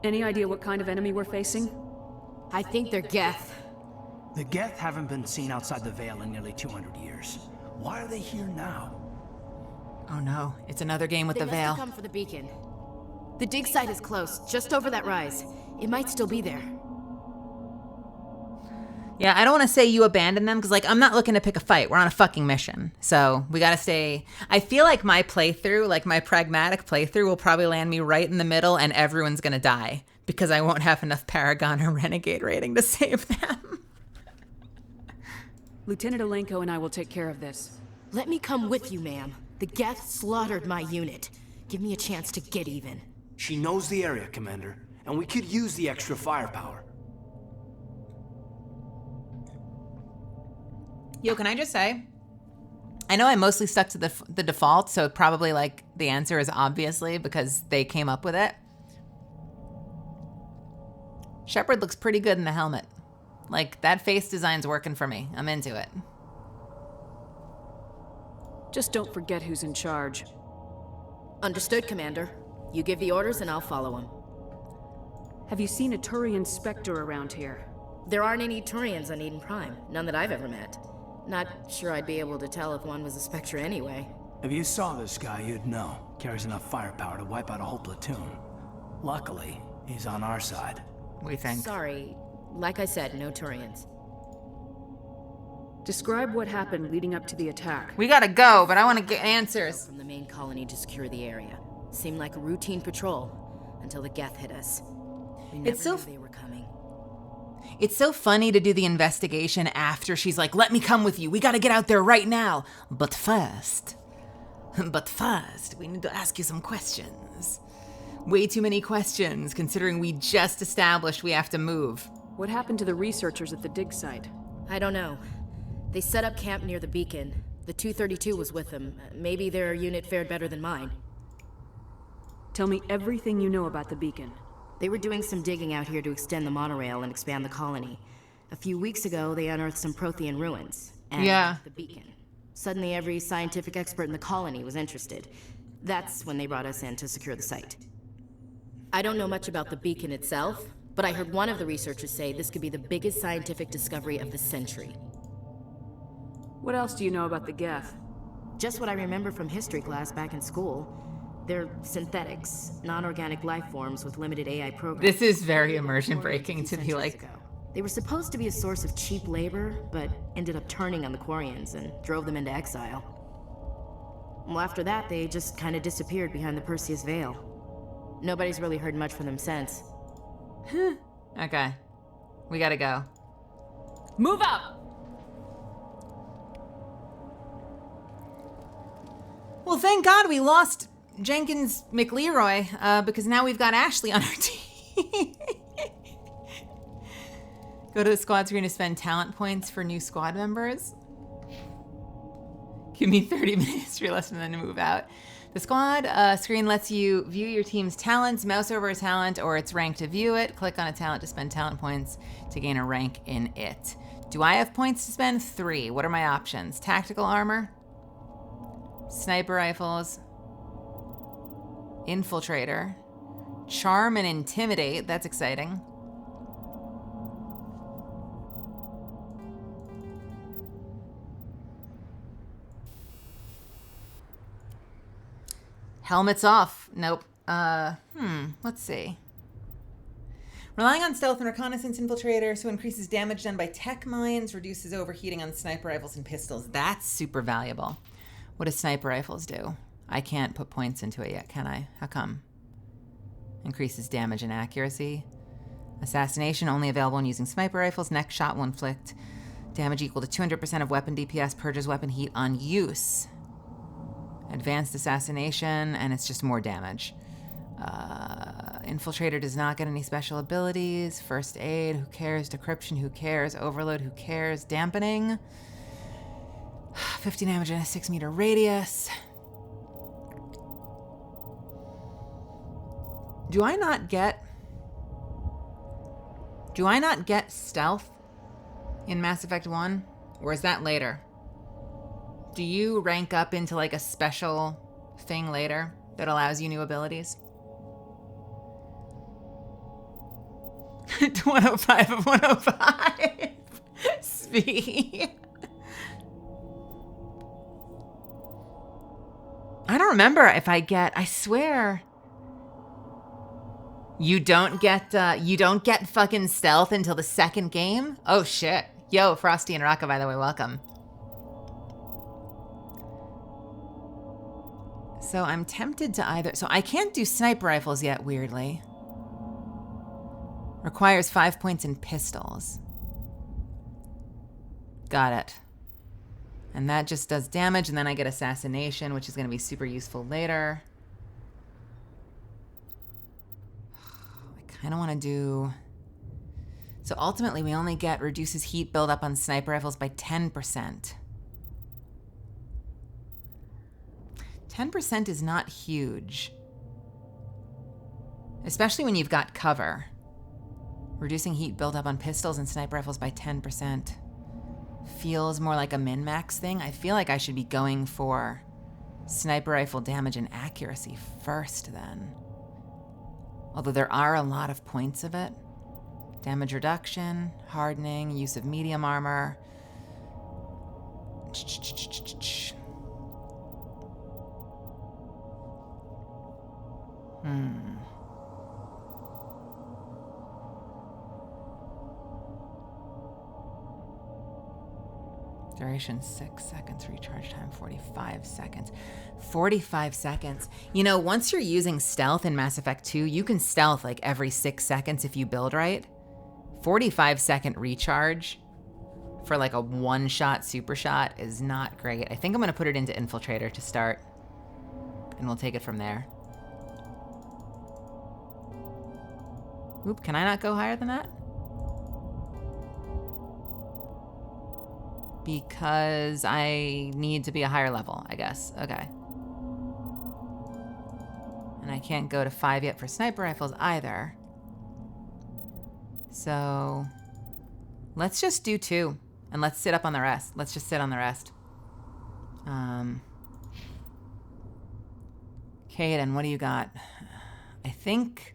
Any idea what kind of enemy we're facing? I think they're Geth. The Geth haven't been seen outside the Veil in nearly 200 years. Why are they here now? Oh no, it's another game with the They Veil. must have come for the beacon. The dig site is close, just over that rise. It might still be there. Yeah, I don't want to say you abandoned them, because, like, I'm not looking to pick a fight. We're on a fucking mission. So we got to stay... I feel like my playthrough, like my pragmatic playthrough, will probably land me right in the middle and everyone's going to die, because I won't have enough Paragon or Renegade rating to save them. Lieutenant Alenko and I will take care of this. Let me come with you, ma'am. The Geth slaughtered my unit. Give me a chance to get even. She knows the area, Commander, and we could use the extra firepower. Yo, can I just say, I know I mostly stuck to the default, so probably, like, the answer is obviously because they came up with it. Shepard looks pretty good in the helmet. Like, that face design's working for me. I'm into it. Just don't forget who's in charge. Understood, Commander. You give the orders and I'll follow them. Have you seen a Turian Spectre around here? There aren't any Turians on Eden Prime. None that I've ever met. Not sure I'd be able to tell if one was a Spectre anyway. If you saw this guy, you'd know. Carries enough firepower to wipe out a whole platoon. Luckily, he's on our side. We think. Sorry. Like I said, no Turians. Describe what happened leading up to the attack. We gotta go, but I want to get answers. From the main colony to secure the area. Seemed like a routine patrol until the Geth hit us. We never knew they were coming. It's so funny to do the investigation after she's like, let me come with you. We gotta get out there right now. But first, we need to ask you some questions. Way too many questions, considering we just established we have to move. What happened to the researchers at the dig site? I don't know. They set up camp near the beacon. The 232 was with them. Maybe their unit fared better than mine. Tell me everything you know about the beacon. They were doing some digging out here to extend the monorail and expand the colony. A few weeks ago, they unearthed some Prothean ruins. And the beacon. Suddenly, every scientific expert in the colony was interested. That's when they brought us in to secure the site. I don't know much about the beacon itself, but I heard one of the researchers say this could be the biggest scientific discovery of the century. What else do you know about the Geth? Just what I remember from history class back in school. They're synthetics, non-organic life forms with limited AI programs. This is very immersion breaking to be like... They were supposed to be a source of cheap labor, but ended up turning on the Quarians and drove them into exile. Well, after that, they just kind of disappeared behind the Perseus Veil. Nobody's really heard much from them since. Okay. We gotta go. Move up! Well, thank God we lost Jenkins McLeroy, because now we've got Ashley on our team. Go to the squad screen to spend talent points for new squad members. Give me 30 minutes for your lesson and then move out. The squad screen lets you view your team's talents, mouse over a talent or its rank to view it. Click on a talent to spend talent points to gain a rank in it. Do I have points to spend? 3. What are my options? Tactical armor, sniper rifles, infiltrator, charm and intimidate. That's exciting. Helmets off. Nope. Let's see. Relying on stealth and reconnaissance infiltrator, so increases damage done by tech mines, reduces overheating on sniper rifles and pistols. That's super valuable. What do sniper rifles do? I can't put points into it yet, can I? How come? Increases damage and accuracy. Assassination, only available when using sniper rifles. Next shot will inflict damage equal to 200% of weapon DPS, purges weapon heat on use. Advanced assassination, and it's just more damage. Infiltrator does not get any special abilities. First aid, who cares? Decryption, who cares? Overload, who cares? Dampening. 50 damage in a 6-meter radius. Do I not get stealth in Mass Effect 1? Or is that later? Do you rank up into like a special thing later that allows you new abilities? 105 of 105. Speed. I don't remember if I get, I swear. You don't get fucking stealth until the second game? Oh shit. Yo, Frosty and Rocka, by the way, welcome. So I'm tempted to either... So I can't do sniper rifles yet, weirdly. Requires 5 points in pistols. Got it. And that just does damage, and then I get assassination, which is going to be super useful later. I kind of want to do... So ultimately, we only get reduces heat buildup on sniper rifles by 10%. 10% is not huge. Especially when you've got cover. Reducing heat buildup on pistols and sniper rifles by 10% feels more like a min-max thing. I feel like I should be going for sniper rifle damage and accuracy first then. Although there are a lot of points of it. Damage reduction, hardening, use of medium armor. Duration 6 seconds, recharge time 45 seconds. 45 seconds. You know, once you're using stealth in Mass Effect 2, you can stealth like every 6 seconds if you build right. 45-second recharge for like a one-shot super shot is not great. I think I'm gonna put it into Infiltrator to start, and we'll take it from there. Oop, can I not go higher than that? Because I need to be a higher level, I guess. Okay. And I can't go to 5 yet for sniper rifles either. So let's just do 2 and let's sit up on the rest. Let's just sit on the rest. Kaden, what do you got? I think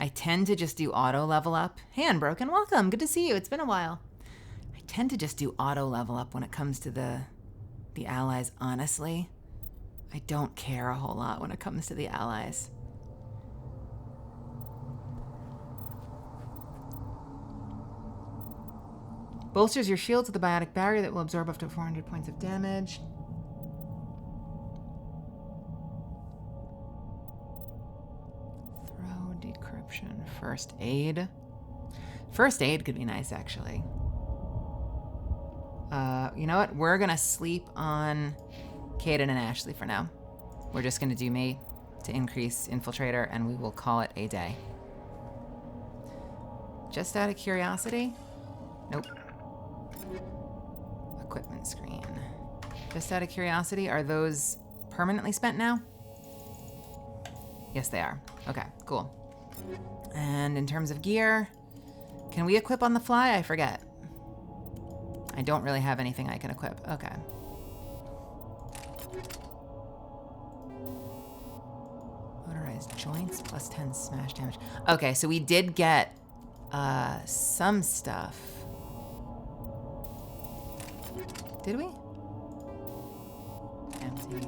I tend to just do auto level up. Hey, Unbroken, welcome. Good to see you. It's been a while. I tend to just do auto level up when it comes to the allies, honestly. I don't care a whole lot when it comes to the allies. Bolsters your shields with a biotic barrier that will absorb up to 400 points of damage. Throw, decryption, first aid. First aid could be nice, actually. You know what? We're gonna sleep on Kaden and Ashley for now. We're just gonna do me to increase Infiltrator, and we will call it a day. Just out of curiosity? Nope. Equipment screen. Just out of curiosity, are those permanently spent now? Yes, they are. Okay, cool. And in terms of gear, can we equip on the fly? I forget. I don't really have anything I can equip. Okay. Motorized joints plus 10 smash damage. Okay, so we did get some stuff. Did we? Empty.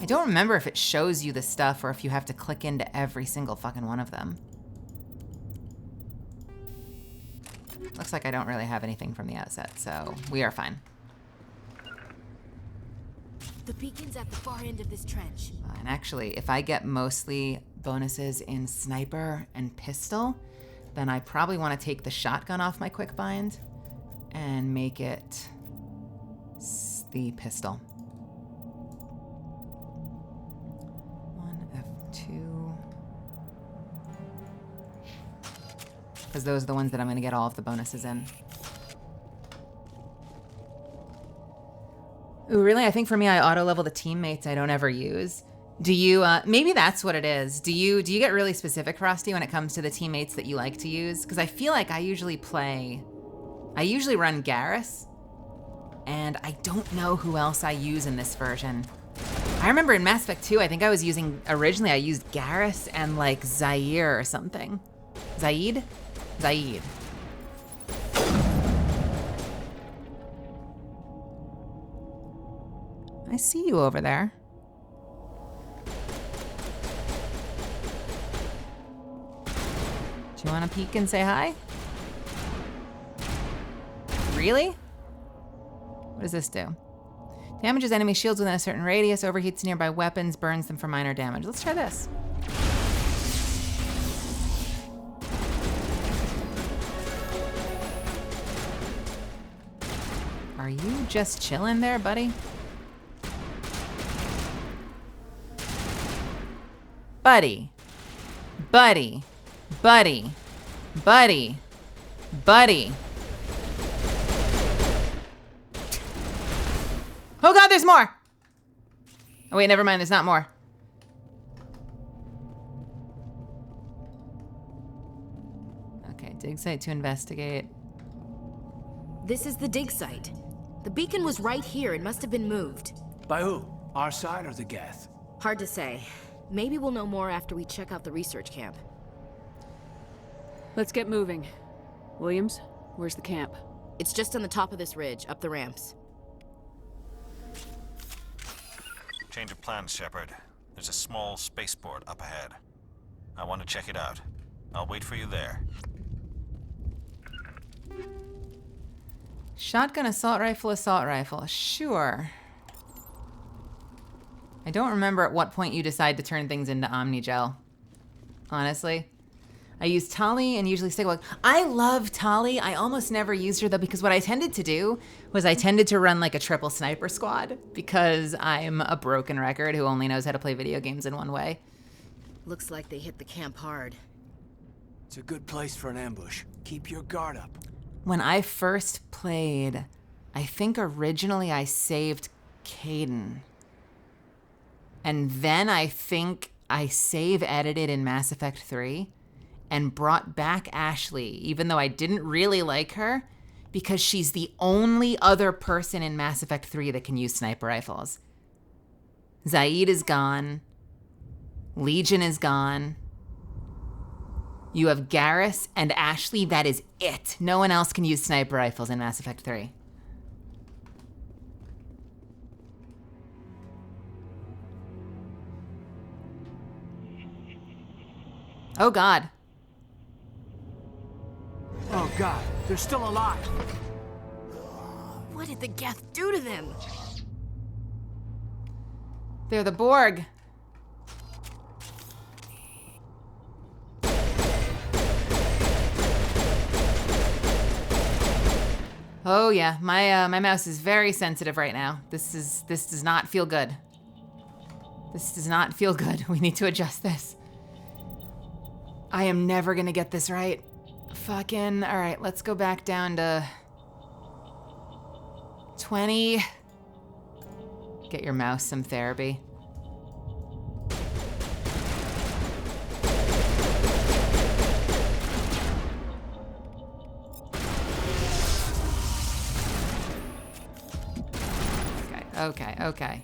I don't remember if it shows you the stuff or if you have to click into every single fucking one of them. Looks like I don't really have anything from the outset, so we are fine. The beacon's at the far end of this trench. And actually, if I get mostly bonuses in sniper and pistol, then I probably want to take the shotgun off my quick bind and make it the pistol. 1 F2. Because those are the ones that I'm going to get all of the bonuses in. Ooh, really? I think for me, I auto level the teammates I don't ever use. Do you, maybe that's what it is. Do you get really specific, Frosty, when it comes to the teammates that you like to use? Because I feel like I usually run Garrus, and I don't know who else I use in this version. I remember in Mass Effect 2, I think I was originally I used Garrus and like Zaire or something. Zaid? Zaid. I see you over there. Do you want to peek and say hi? Really? What does this do? Damages enemy shields within a certain radius, overheats nearby weapons, burns them for minor damage. Let's try this. Are you just chilling there, buddy? Buddy. Buddy. Buddy. Buddy. Buddy. Oh god, there's more! Oh wait, never mind, there's not more. Okay, dig site to investigate. This is the dig site. The beacon was right here. It must have been moved. By who? Our side or the Geth? Hard to say. Maybe we'll know more after we check out the research camp. Let's get moving. Williams, where's the camp? It's just on the top of this ridge, up the ramps. Change of plans, Shepard. There's a small spaceport up ahead. I want to check it out. I'll wait for you there. Shotgun, assault rifle. Sure. I don't remember at what point you decide to turn things into Omnigel. Honestly. I use Tali and usually stick with... I love Tali. I almost never used her though because what I tended to do was I tended to run like a triple sniper squad because I'm a broken record who only knows how to play video games in one way. Looks like they hit the camp hard. It's a good place for an ambush. Keep your guard up. When I first played, I think originally I saved Kaidan. And then I think I save edited in Mass Effect 3 and brought back Ashley, even though I didn't really like her, because she's the only other person in Mass Effect 3 that can use sniper rifles. Zaid is gone. Legion is gone. You have Garrus and Ashley. That is it. No one else can use sniper rifles in Mass Effect 3. Oh, God. Oh, God. They're still alive. What did the Geth do to them? They're the Borg. Oh yeah, my mouse is very sensitive right now. This does not feel good. This does not feel good. We need to adjust this. I am never gonna get this right. Fucking, all right, let's go back down to 20. Get your mouse some therapy. Okay.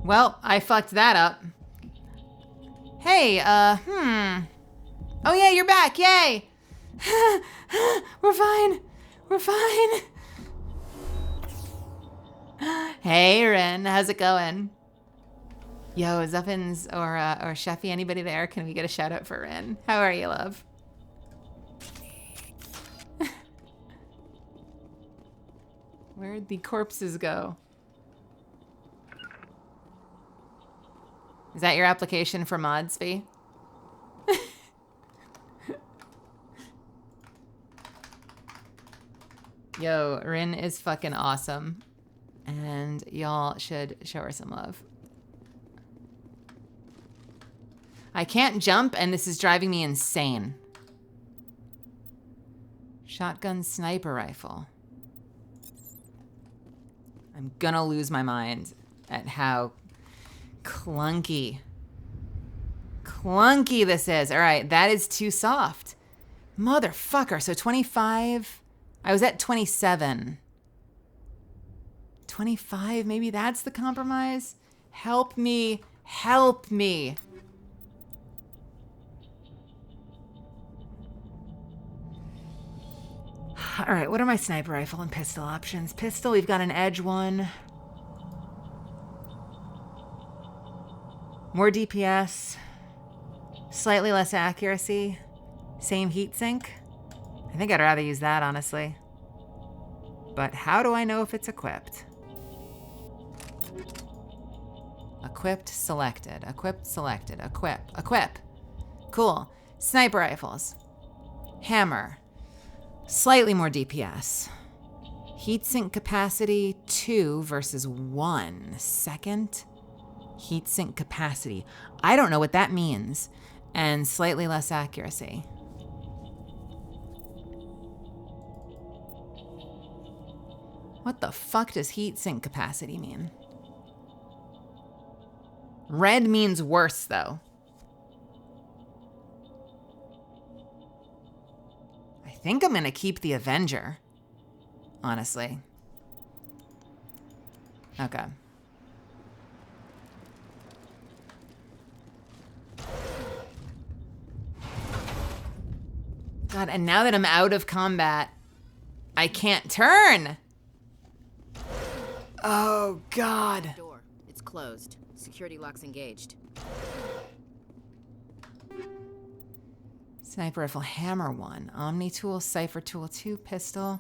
Well, I fucked that up. Hey, Oh yeah, you're back, yay! We're fine. Hey, Ren, how's it going? Yo, Zuffins or Sheffy, anybody there? Can we get a shout out for Ren? How are you, love? Where'd the corpses go? Is that your application for Modsby? Yo, Rin is fucking awesome. And y'all should show her some love. I can't jump, and this is driving me insane. Shotgun sniper rifle. I'm gonna lose my mind at how clunky this is. All right, that is too soft. Motherfucker. So 25. I was at 27. 25, maybe that's the compromise? Help me. Help me. All right, what are my sniper rifle and pistol options? Pistol, we've got an edge one. More DPS. Slightly less accuracy. Same heat sink. I think I'd rather use that, honestly. But how do I know if it's equipped? Equipped, selected. Equipped, selected. Equip. Cool. Sniper rifles. Hammer. Slightly more DPS. Heatsink capacity 2 versus 1. Second. Heatsink capacity. I don't know what that means. And slightly less accuracy. What the fuck does heatsink capacity mean? Red means worse, though. I think I'm gonna keep the Avenger. Honestly. Okay. God, and now that I'm out of combat, I can't turn! Oh, God. Door. It's closed. Security lock's engaged. Sniper rifle, hammer 1. Omni tool, cipher tool 2, pistol.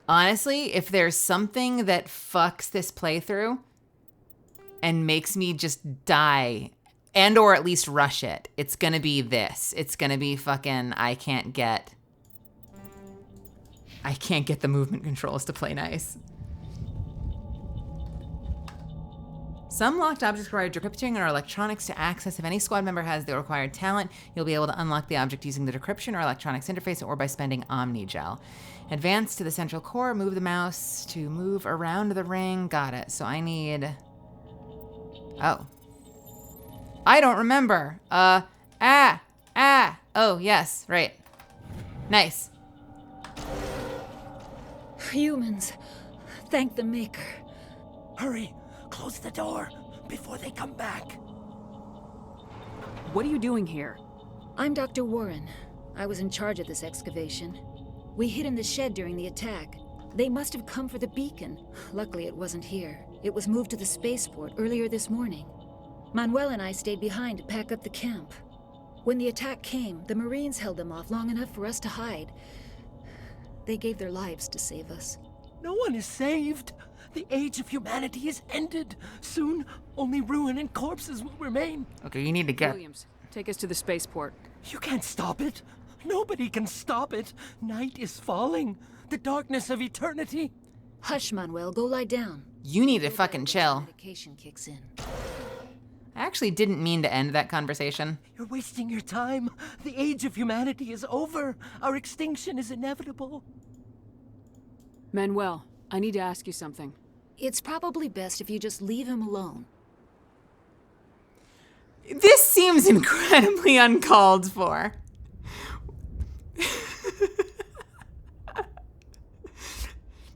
Honestly, if there's something that fucks this playthrough and makes me just die and or at least rush it, it's gonna be this. It's gonna be fucking I can't get the movement controls to play nice. Some locked objects require decrypting or electronics to access. If any squad member has the required talent, you'll be able to unlock the object using the decryption or electronics interface or by spending Omnigel. Advance to the central core, move the mouse to move around the ring. Got it. So I need... Oh. I don't remember. Oh, yes, right. Nice. Humans. Thank the Maker. Hurry! Close the door before they come back. What are you doing here? I'm Dr. Warren. I was in charge of this excavation. We hid in the shed during the attack. They must have come for the beacon. Luckily, it wasn't here. It was moved to the spaceport earlier this morning. Manuel and I stayed behind to pack up the camp. When the attack came, the Marines held them off long enough for us to hide. They gave their lives to save us. No one is saved. The age of humanity is ended. Soon, only ruin and corpses will remain. Okay, you need to get... Williams, take us to the spaceport. You can't stop it. Nobody can stop it. Night is falling. The darkness of eternity. Hush, Manuel. Go lie down. You need to fucking chill. Medication kicks in. I actually didn't mean to end that conversation. You're wasting your time. The age of humanity is over. Our extinction is inevitable. Manuel, I need to ask you something. It's probably best if you just leave him alone. This seems incredibly uncalled for.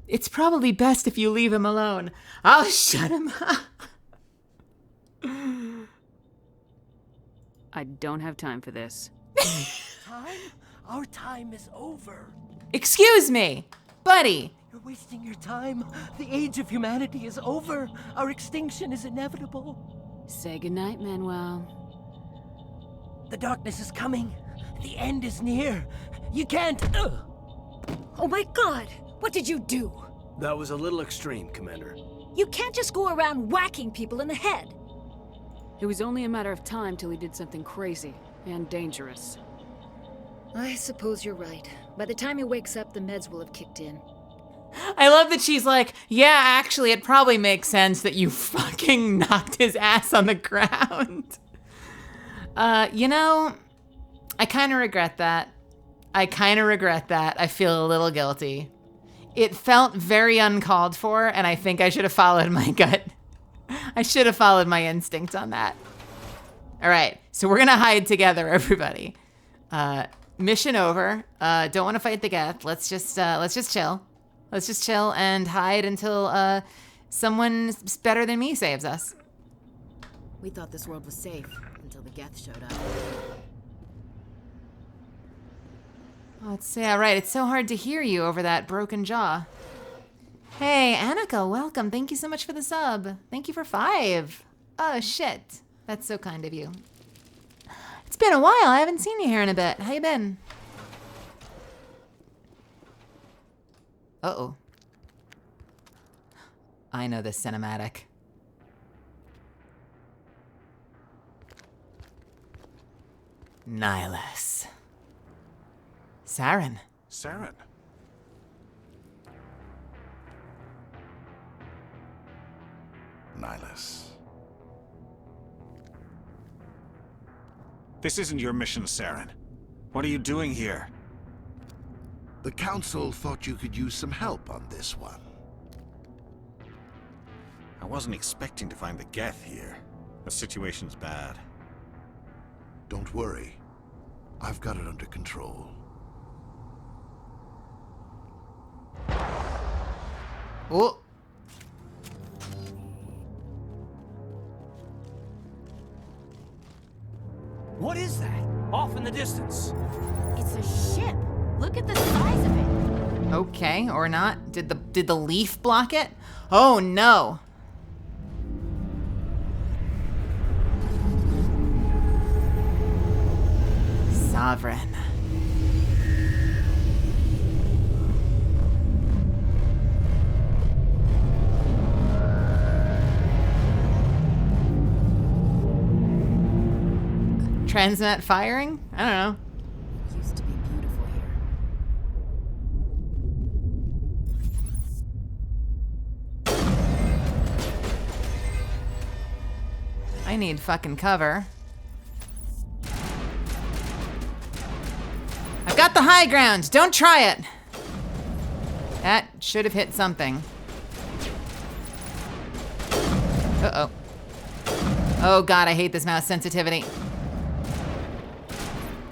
It's probably best if you leave him alone. I'll shut him up. I don't have time for this. Time? Our time is over. Excuse me, buddy. You're wasting your time. The age of humanity is over. Our extinction is inevitable. Say goodnight, Manuel. The darkness is coming. The end is near. You can't... Oh my God! What did you do? That was a little extreme, Commander. You can't just go around whacking people in the head. It was only a matter of time till he did something crazy and dangerous. I suppose you're right. By the time he wakes up, the meds will have kicked in. I love that she's like, yeah, actually, it probably makes sense that you fucking knocked his ass on the ground. You know, I kind of regret that. I feel a little guilty. It felt very uncalled for, and I think I should have followed my gut. I should have followed my instinct on that. All right, so we're gonna hide together, everybody. Mission over. Don't want to fight the Geth. Let's just chill. Let's just chill and hide until someone better than me saves us. We thought this world was safe until the Geth showed up. Yeah, right. It's so hard to hear you over that broken jaw. Hey, Annika, welcome. Thank you so much for the sub. Thank you for 5. Oh, shit. That's so kind of you. It's been a while. I haven't seen you here in a bit. How you been? Uh-oh. I know this cinematic. Nihilus. Saren. Saren? Nihilus. This isn't your mission, Saren. What are you doing here? The Council thought you could use some help on this one. I wasn't expecting to find the Geth here. The situation's bad. Don't worry. I've got it under control. Oh. What is that? Off in the distance. It's a ship. Look at the size of it. Okay, or not. Did the leaf block it? Oh no. Sovereign. Transnet firing? I don't know. It used to be beautiful here. I need fucking cover. I've got the high ground. Don't try it. That should have hit something. Uh-oh. Oh god, I hate this mouse sensitivity.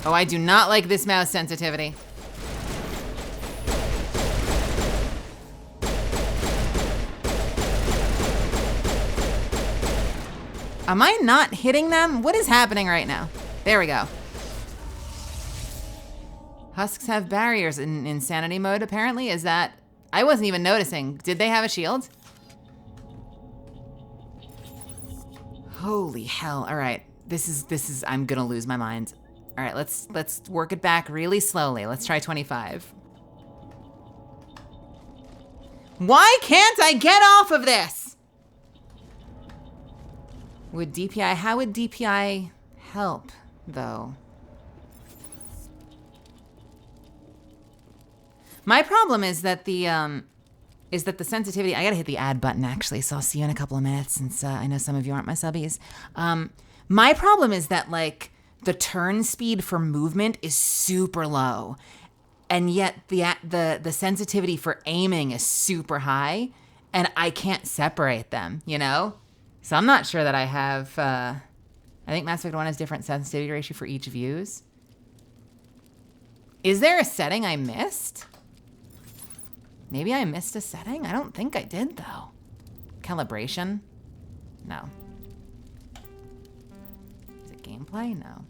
Oh, I do not like this mouse sensitivity. Am I not hitting them? What is happening right now? There we go. Husks have barriers in insanity mode, apparently. Is that... I wasn't even noticing. Did they have a shield? Holy hell. All right. This is, I'm gonna lose my mind. All right, let's work it back really slowly. Let's try 25. Why can't I get off of this? How would DPI help, though? My problem is that the sensitivity, I gotta hit the add button actually, so I'll see you in a couple of minutes since I know some of you aren't my subbies. My problem is that like the turn speed for movement is super low, and yet the sensitivity for aiming is super high, and I can't separate them, you know? So I'm not sure that I have, I think Mass Effect 1 has different sensitivity ratio for each views. Is there a setting I missed? Maybe I missed a setting? I don't think I did, though. Calibration? No. Is it gameplay? No.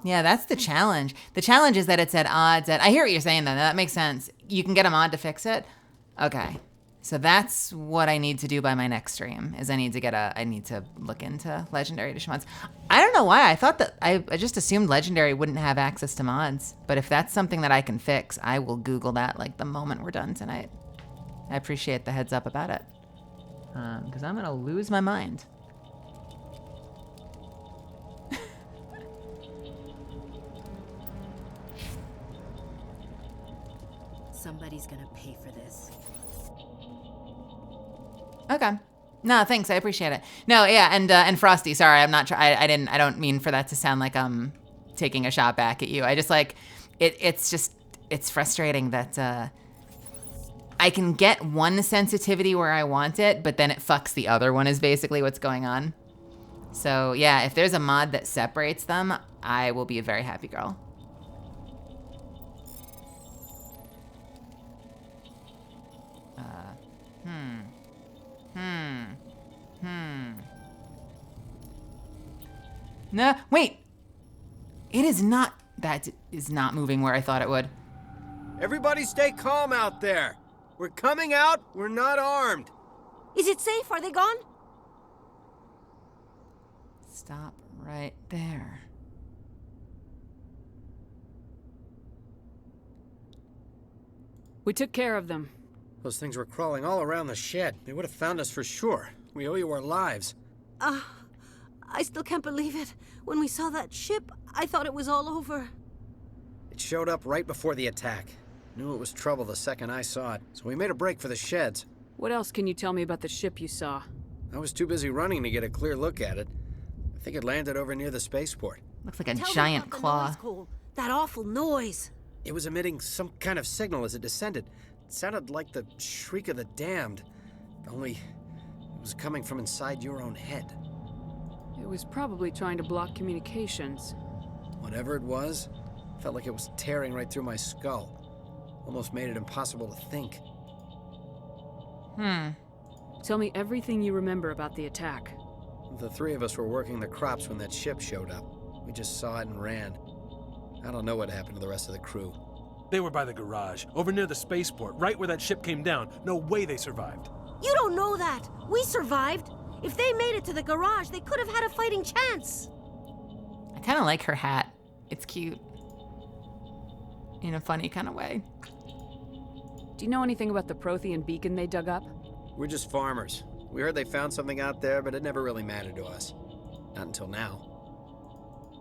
Yeah, that's the challenge. The challenge is that it's at odds at... I hear what you're saying, though. That makes sense. You can get a mod to fix it? Okay. So that's what I need to do by my next stream, is I need to look into Legendary Edition mods. I don't know why. I thought that... I just assumed Legendary wouldn't have access to mods. But if that's something that I can fix, I will Google that like the moment we're done tonight. I appreciate the heads up about it. Because I'm going to lose my mind. Somebody's gonna pay for this. Okay. No, thanks. I appreciate it. No, yeah, and Frosty, sorry, I'm not I don't mean for that to sound like I'm taking a shot back at you. I just like it's frustrating that I can get one sensitivity where I want it, but then it fucks the other one is basically what's going on. So, yeah, if there's a mod that separates them, I will be a very happy girl. No, wait. It is not, that is not moving where I thought it would. Everybody stay calm out there. We're coming out, we're not armed. Is it safe? Are they gone? Stop right there. We took care of them. Those things were crawling all around the shed. They would have found us for sure. We owe you our lives. I still can't believe it. When we saw that ship, I thought it was all over. It showed up right before the attack. Knew it was trouble the second I saw it, so we made a break for the sheds. What else can you tell me about the ship you saw? I was too busy running to get a clear look at it. I think it landed over near the spaceport. Looks like a giant claw. Noise, Cole. That awful noise. It was emitting some kind of signal as it descended. It sounded like the shriek of the damned, only it was coming from inside your own head. It was probably trying to block communications. Whatever it was, felt like it was tearing right through my skull. Almost made it impossible to think. Tell me everything you remember about the attack. The three of us were working the crops when that ship showed up. We just saw it and ran. I don't know what happened to the rest of the crew. They were by the garage, over near the spaceport, right where that ship came down. No way they survived. You don't know that. We survived. If they made it to the garage, they could have had a fighting chance. I kind of like her hat. It's cute. In a funny kind of way. Do you know anything about the Prothean beacon they dug up? We're just farmers. We heard they found something out there, but it never really mattered to us. Not until now.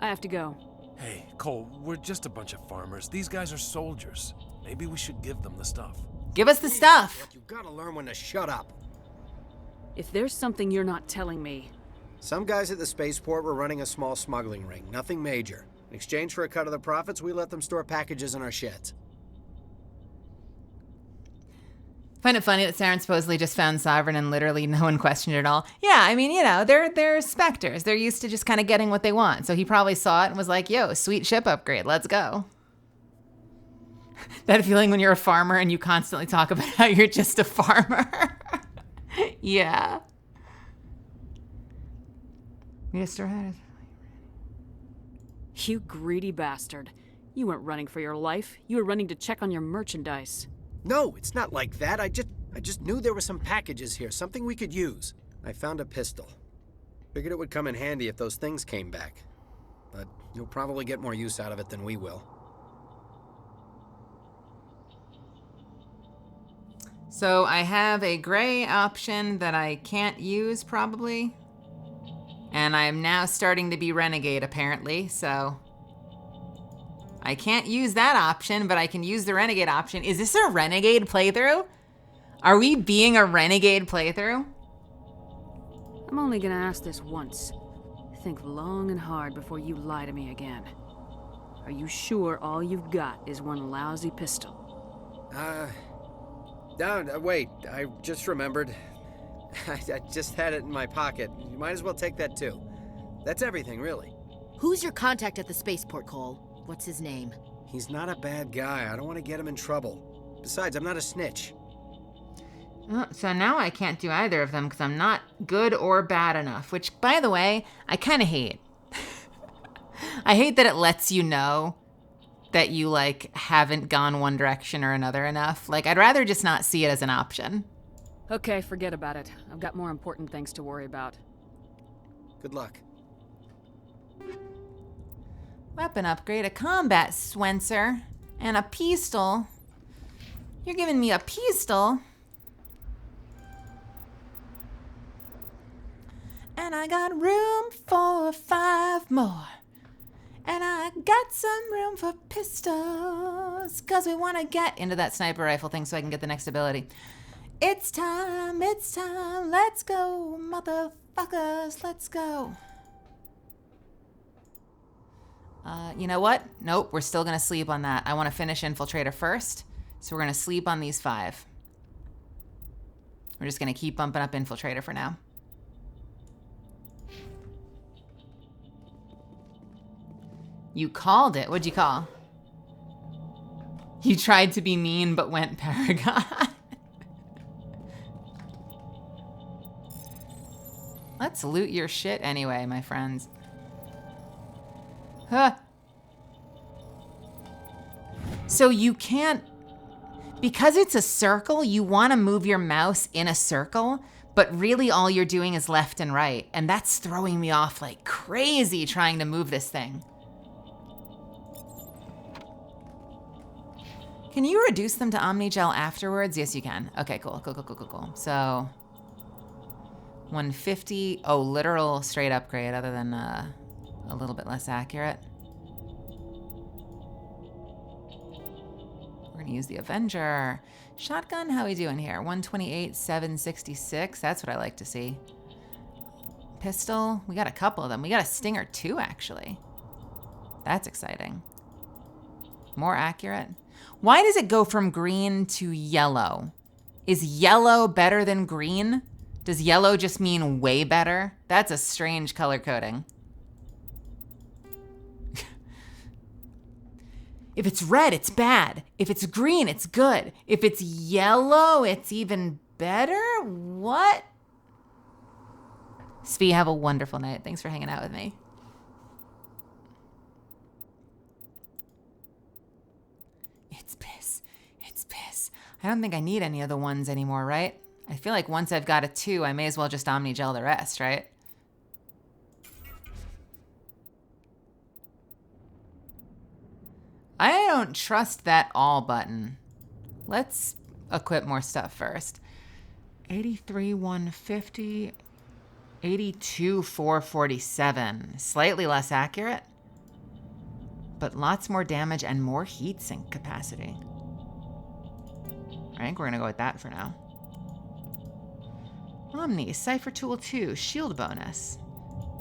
I have to go. Hey, Cole, we're just a bunch of farmers. These guys are soldiers. Maybe we should give them the stuff. Give us the stuff. You gotta learn when to shut up. If there's something you're not telling me... Some guys at the spaceport were running a small smuggling ring. Nothing major. In exchange for a cut of the profits, we let them store packages in our sheds. Find it funny that Saren supposedly just found Sovereign and literally no one questioned it at all. Yeah, I mean, you know, they're Spectres. They're used to just kind of getting what they want. So he probably saw it and was like, yo, sweet ship upgrade, let's go. That feeling when you're a farmer and you constantly talk about how you're just a farmer. Yeah. You greedy bastard. You weren't running for your life. You were running to check on your merchandise. No, it's not like that. I just knew there were some packages here, something we could use. I found a pistol. Figured it would come in handy if those things came back. But you'll probably get more use out of it than we will. So I have a gray option that I can't use probably. And I'm now starting to be renegade apparently, so I can't use that option, but I can use the renegade option. Is this a renegade playthrough? Are we being a renegade playthrough? I'm only gonna ask this once. Think long and hard before you lie to me again. Are you sure all you've got is one lousy pistol? No, wait, I just remembered. I just had it in my pocket. You might as well take that too. That's everything, really. Who's your contact at the spaceport, Cole? What's his name? He's not a bad guy. I don't want to get him in trouble. Besides, I'm not a snitch. So now I can't do either of them because I'm not good or bad enough, which, by the way, I kind of hate. I hate that it lets you know that you, like, haven't gone one direction or another enough. Like, I'd rather just not see it as an option. Okay, forget about it. I've got more important things to worry about. Good luck. Weapon upgrade, a combat Swencer, and a pistol. You're giving me a pistol? And I got room for 5 more. And I got some room for pistols. Because we want to get into that sniper rifle thing so I can get the next ability. It's time, let's go, motherfuckers, let's go. You know what? Nope, we're still gonna sleep on that. I want to finish Infiltrator first, so we're gonna sleep on these 5. We're just gonna keep bumping up Infiltrator for now. You called it. What'd you call? You tried to be mean but went Paragon. Let's loot your shit anyway, my friends. Huh. So you can't, because it's a circle, you want to move your mouse in a circle, but really all you're doing is left and right. And that's throwing me off like crazy trying to move this thing. Can you reduce them to Omnigel afterwards? Yes, you can. Okay, cool. So 150. Oh, literal straight upgrade other than a little bit less accurate. We're going to use the Avenger. Shotgun, how we doing here? 128, 766. That's what I like to see. Pistol, we got a couple of them. We got a Stinger too, actually. That's exciting. More accurate. Why does it go from green to yellow? Is yellow better than green? Does yellow just mean way better? That's a strange color coding. If it's red, it's bad. If it's green, it's good. If it's yellow, it's even better? What? Svi, have a wonderful night. Thanks for hanging out with me. It's piss. It's piss. I don't think I need any of the ones anymore, right? I feel like once I've got a 2, I may as well just Omnigel the rest, right? I don't trust that all button. Let's equip more stuff first. 83, 150, 82, 447. Slightly less accurate, but lots more damage and more heat sink capacity. All I think we're gonna go with that for now. Omni, Cypher Tool 2, shield bonus.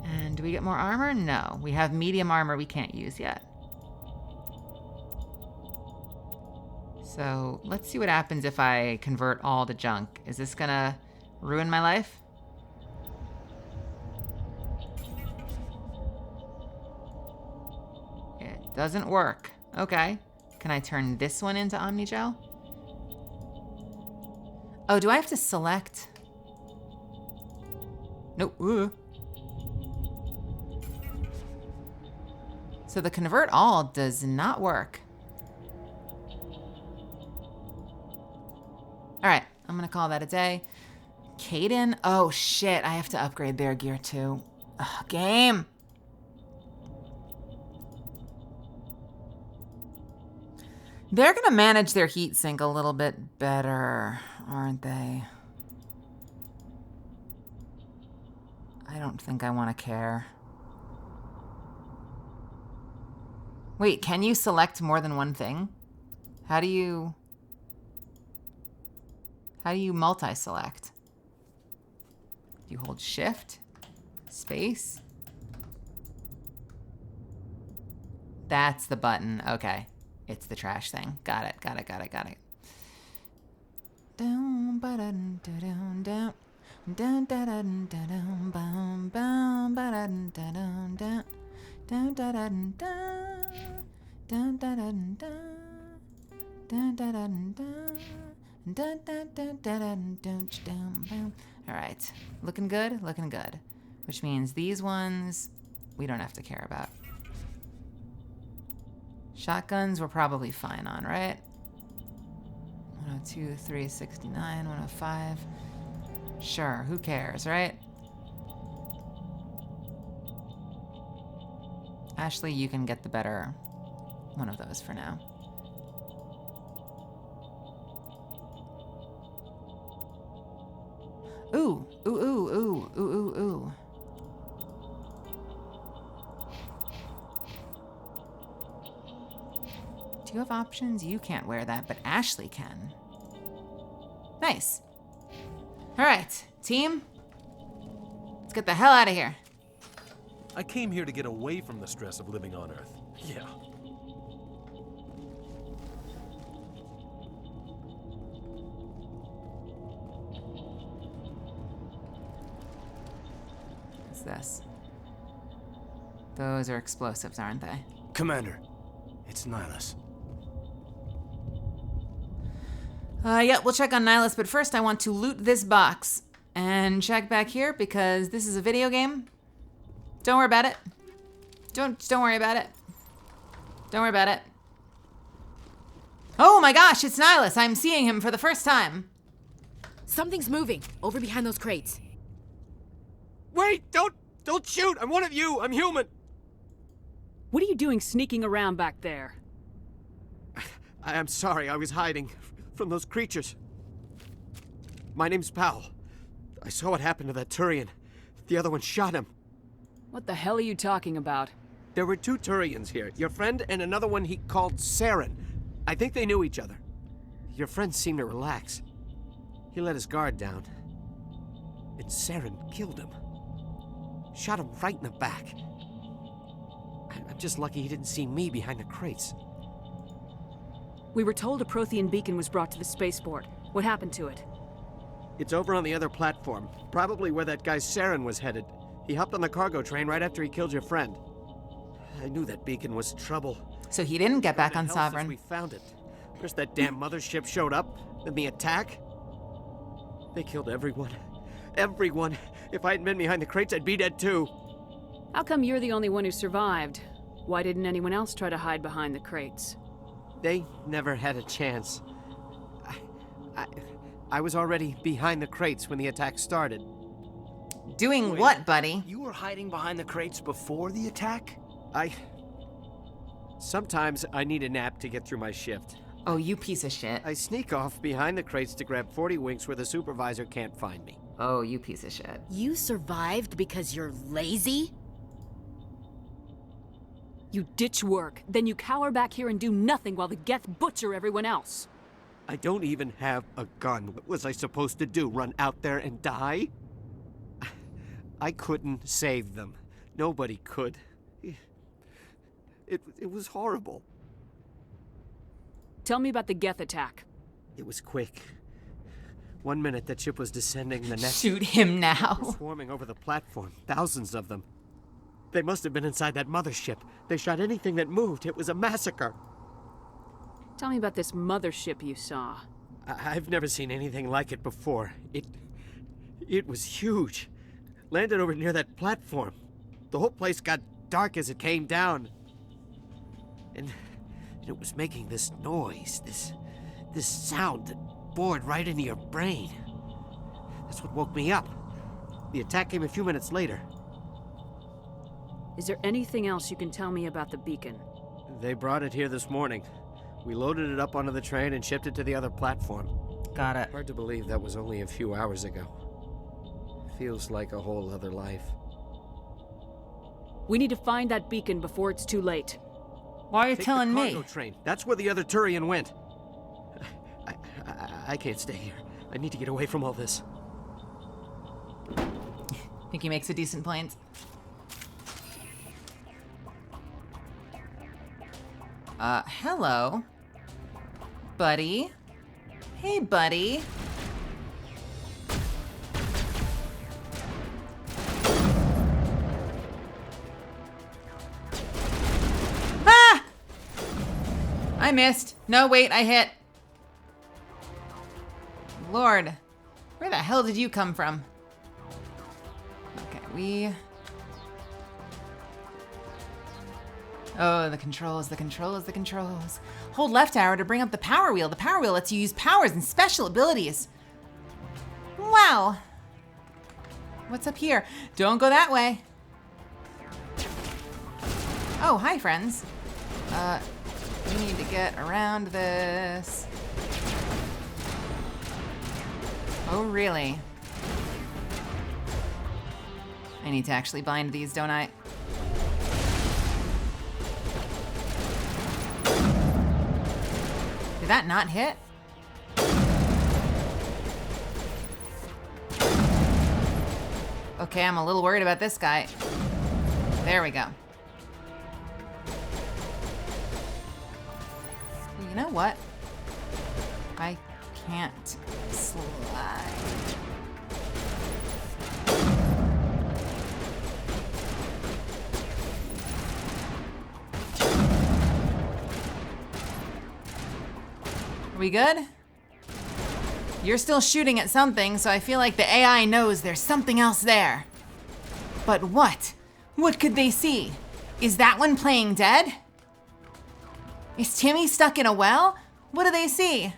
And do we get more armor? No. We have medium armor we can't use yet. So let's see what happens if I convert all to junk. Is this gonna ruin my life? It doesn't work. Okay. Can I turn this one into Omnigel? Oh, do I have to select? Nope. Ooh. So the convert all does not work. All right, I'm gonna call that a day. Kaidan, oh shit, I have to upgrade their gear too. Ugh, game. They're gonna manage their heat sink a little bit better, aren't they? I don't think I want to care. Wait, can you select more than one thing? How do you multi-select? You hold shift, space. That's the button. Okay. It's the trash thing. Got it. Down, ba-dun, da-dun, down. Dun, da, da, da, dun, bum, bum, ba, da, da, dun, dun. Dun, da, da, dun, dun, da, da, dun, dun, da, da, dun, dun. Dun, dun, dun, dun, dun, dun, dun, dun. All right, looking good, which means these ones we don't have to care about. Shotguns we're probably fine on, right? 102, 369, 105. Sure, who cares, right? Ashley, you can get the better one of those for now. Ooh. Do you have options? You can't wear that, but Ashley can. Nice. All right, team. Let's get the hell out of here. I came here to get away from the stress of living on Earth. Yeah. What's this? Those are explosives, aren't they? Commander, it's Nihlus. Yeah, we'll check on Nihlus, but first I want to loot this box and check back here because this is a video game. Don't worry about it. Don't worry about it. Don't worry about it. Oh my gosh, it's Nihlus. I'm seeing him for the first time. Something's moving over behind those crates. Wait, don't shoot. I'm one of you. I'm human. What are you doing sneaking around back there? I'm sorry. I was hiding from those creatures. My name's Powell. I saw what happened to that Turian. The other one shot him. What the hell are you talking about? There were two Turians here. Your friend and another one he called Saren. I think they knew each other. Your friend seemed to relax. He let his guard down. And Saren killed him. Shot him right in the back. I'm just lucky he didn't see me behind the crates. We were told a Prothean beacon was brought to the spaceport. What happened to it? It's over on the other platform. Probably where that guy Saren was headed. He hopped on the cargo train right after he killed your friend. I knew that beacon was trouble. So he didn't get back on Sovereign. We found it. First that damn mothership showed up, then the attack. They killed everyone. Everyone. If I hadn't been behind the crates, I'd be dead too. How come you're the only one who survived? Why didn't anyone else try to hide behind the crates? They never had a chance. I was already behind the crates when the attack started. Doing what, buddy? You were hiding behind the crates before the attack? Sometimes I need a nap to get through my shift. Oh, you piece of shit. I sneak off behind the crates to grab 40 winks where the supervisor can't find me. Oh, you piece of shit. You survived because you're lazy? You ditch work, then you cower back here and do nothing while the Geth butcher everyone else. I don't even have a gun. What was I supposed to do? Run out there and die? I couldn't save them. Nobody could. It was horrible. Tell me about the Geth attack. It was quick. 1 minute that ship was descending, the next... Shoot him now. They were swarming over the platform. Thousands of them. They must have been inside that mothership. They shot anything that moved. It was a massacre. Tell me about this mothership you saw. I've never seen anything like it before. It was huge. Landed over near that platform. The whole place got dark as it came down. And it was making this noise, this sound that bored right into your brain. That's what woke me up. The attack came a few minutes later. Is there anything else you can tell me about the beacon? They brought it here this morning. We loaded it up onto the train and shipped it to the other platform. Got it. Hard to believe that was only a few hours ago. Feels like a whole other life. We need to find that beacon before it's too late. Why are you Take telling the me? cargo train. That's where the other Turian went. I can't stay here. I need to get away from all this. Think he makes a decent point. Hello. Buddy. Hey, buddy. Ah! I missed. No, wait, I hit. Lord, where the hell did you come from? Okay, Oh, the controls, the controls, the controls. Hold left arrow to bring up the power wheel. The power wheel lets you use powers and special abilities. Wow. What's up here? Don't go that way. Oh, hi, friends. We need to get around this. Oh, really? I need to actually bind these, don't I? Did that not hit? Okay, I'm a little worried about this guy. There we go. Well, you know what? I can't slide. Are we good? You're still shooting at something, so I feel like the AI knows there's something else there. But what? What could they see? Is that one playing dead? Is Timmy stuck in a well? What do they see?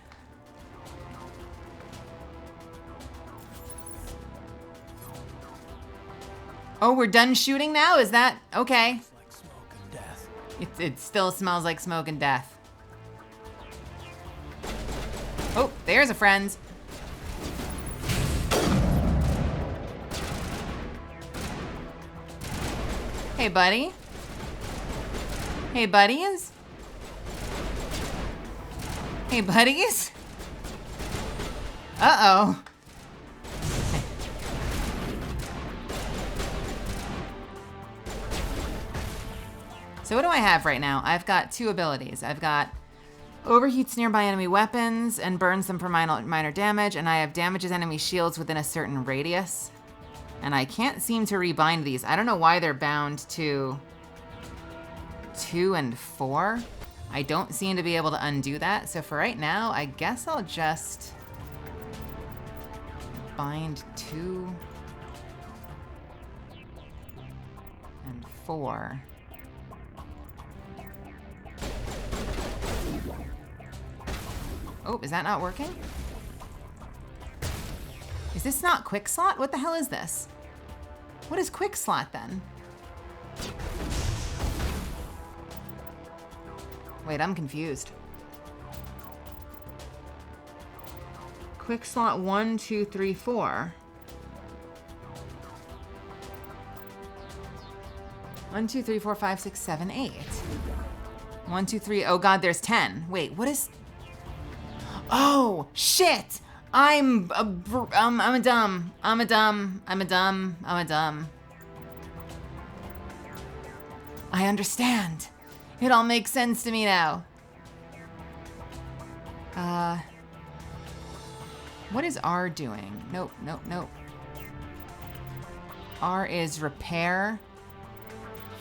Oh, we're done shooting now? Is that okay? It still smells like smoke and death. Oh, there's a friend. Hey, buddy. Hey, buddies. Hey, buddies. Uh-oh. So what do I have right now? I've got two abilities. I've got overheats nearby enemy weapons and burns them for minor damage, and I have damages enemy shields within a certain radius. And I can't seem to rebind these. I don't know why they're bound to 2 and 4. I don't seem to be able to undo that. So for right now, I guess I'll just bind 2 and 4. Oh, is that not working? Is this not quick slot? What the hell is this? What is quick slot then? Wait, I'm confused. Quick slot 1, 2, 3, 4. 1, 2, 3, 4, 5, 6, 7, 8. 1, 2, 3. Oh God, there's 10. Wait, what is? Oh, shit! I'm a dumb. I understand. It all makes sense to me now. What is R doing? Nope. R is repair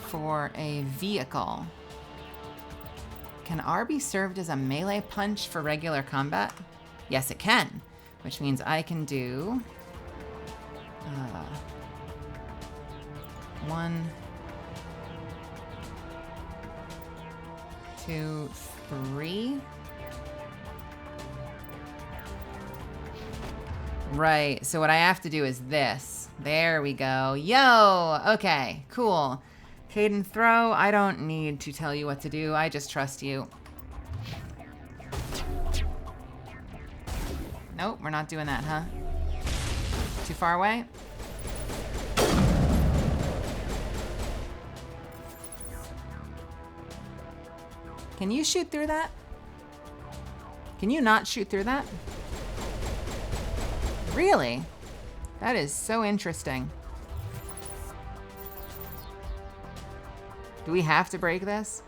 for a vehicle. Can R be served as a melee punch for regular combat? Yes, it can, which means I can do 1, 2, 3. Right, so what I have to do is this. There we go. Yo! Okay, cool. Caden, throw. I don't need to tell you what to do. I just trust you. Nope, we're not doing that, huh? Too far away? Can you shoot through that? Can you not shoot through that? Really? That is so interesting. Do we have to break this?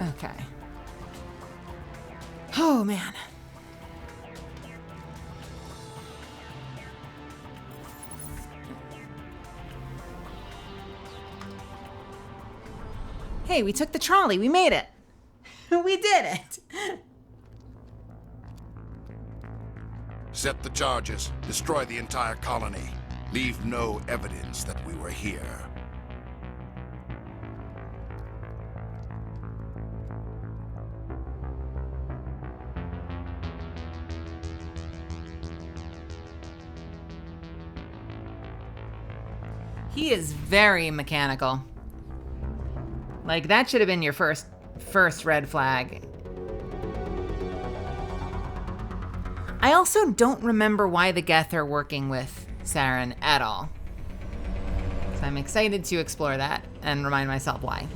Okay. Oh, man. Hey, we took the trolley. We made it. We did it. Set the charges. Destroy the entire colony. Leave no evidence that we were here. He is very mechanical. Like, that should have been your first red flag. I also don't remember why the Geth are working with Saren at all. So I'm excited to explore that and remind myself why.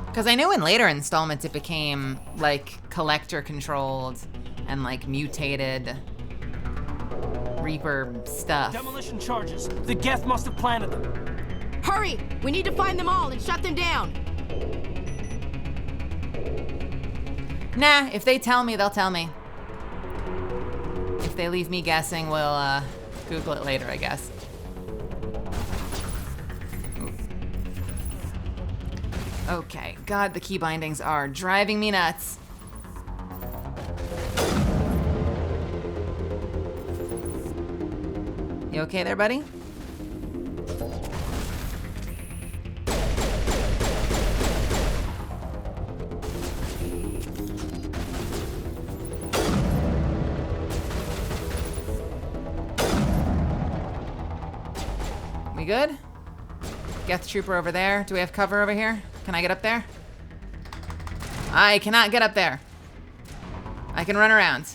Because I know in later installments it became, like, collector controlled and, like, mutated Reaper stuff. Demolition charges. The Geth must have planted them. Hurry! We need to find them all and shut them down! Nah, if they tell me, they'll tell me. If they leave me guessing, we'll Google it later, I guess. Okay, God, the key bindings are driving me nuts. You okay there, buddy? We good? Geth Trooper over there. Do we have cover over here? Can I get up there? I cannot get up there. I can run around.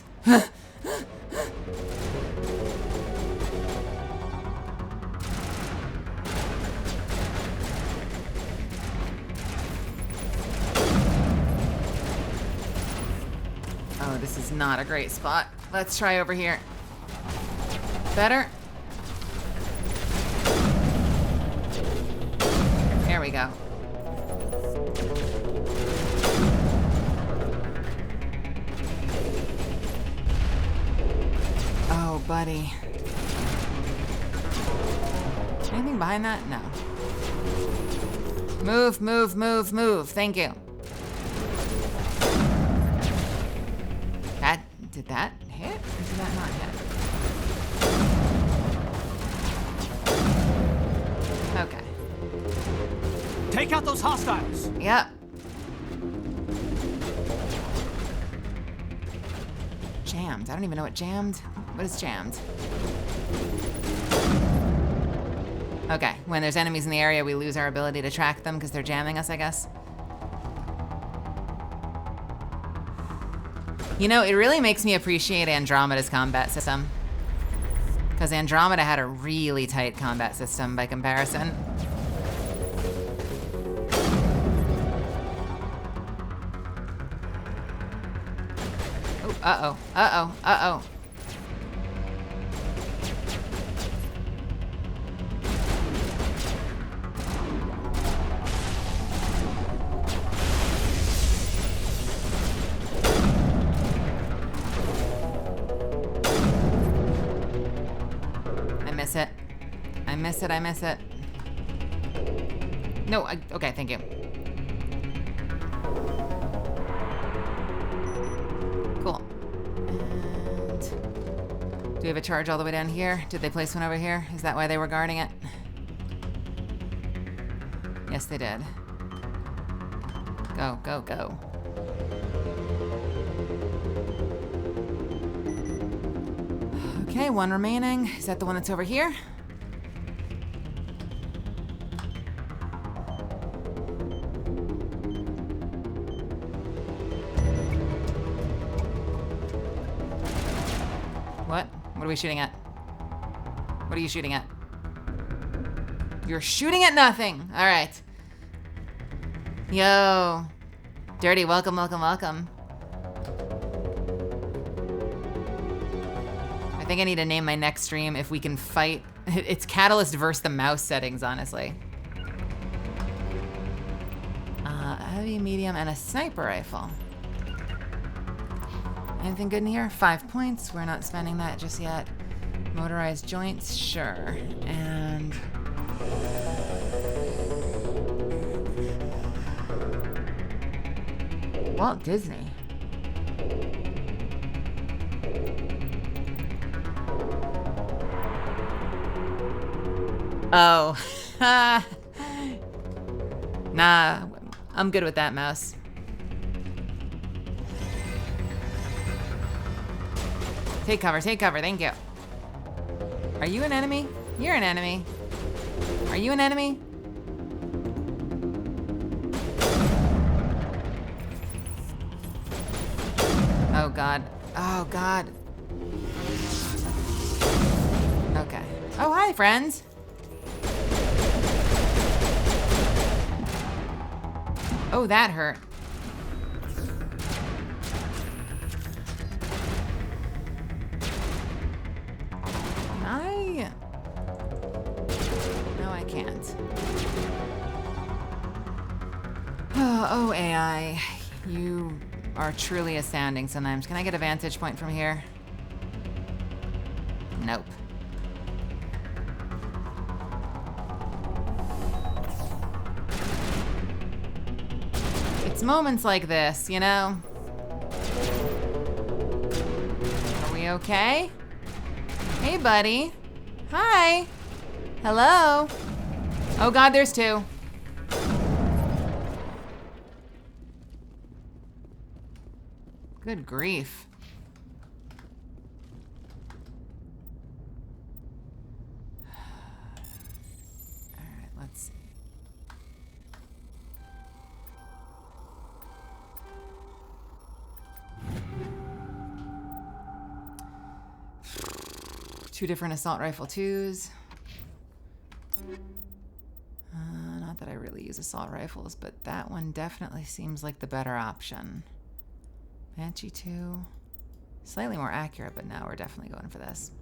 Oh, this is not a great spot. Let's try over here. Better? There we go. Oh, buddy. Anything behind that? No. Move, move, move, move. Thank you. Did that hit? Or did that not hit? Okay. Take out those hostiles. Yep. Jammed. I don't even know what jammed. What is jammed? Okay. When there's enemies in the area, we lose our ability to track them because they're jamming us, I guess. You know, it really makes me appreciate Andromeda's combat system. Because Andromeda had a really tight combat system by comparison. Oh, uh-oh, uh-oh, uh-oh. I miss it. No, okay, thank you. Cool. And do we have a charge all the way down here? Did they place one over here? Is that why they were guarding it? Yes, they did. Go, go, go. Okay, one remaining. Is that the one that's over here? What? What are we shooting at? What are you shooting at? You're shooting at nothing. All right. Yo. Dirty, welcome, welcome, welcome. I think I need to name my next stream If We Can Fight. It's Catalyst versus the mouse settings, honestly. Heavy, medium, and a sniper rifle. Anything good in here? 5 points. We're not spending that just yet. Motorized joints, sure. And Walt Disney. Oh. Nah, I'm good with that mouse. Take cover, thank you. Are you an enemy? You're an enemy. Are you an enemy? Oh God, oh God. Okay. Oh, hi, friends. Oh, that hurt. No, I can't. Oh, AI. You are truly astounding sometimes. Can I get a vantage point from here? Nope. It's moments like this, you know? Are we okay? Hey, buddy. Hi. Hello. Oh God, there's two. Good grief. All right, let's see. Two different assault rifle 2s. Not that I really use assault rifles, but that one definitely seems like the better option. Banshee 2. Slightly more accurate, but now we're definitely going for this.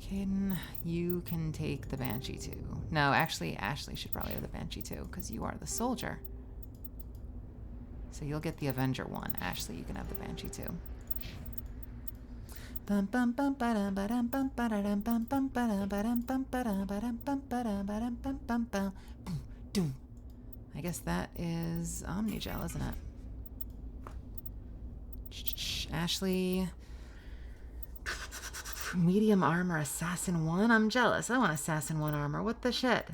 Caden, you can take the Banshee 2. No, actually, Ashley should probably have the Banshee 2, because you are the soldier. So you'll get the Avenger 1. Ashley, you can have the Banshee 2. I guess that is Omnigel, isn't it? Ashley. Medium armor, Assassin 1? I'm jealous. I want Assassin 1 armor. What the shit?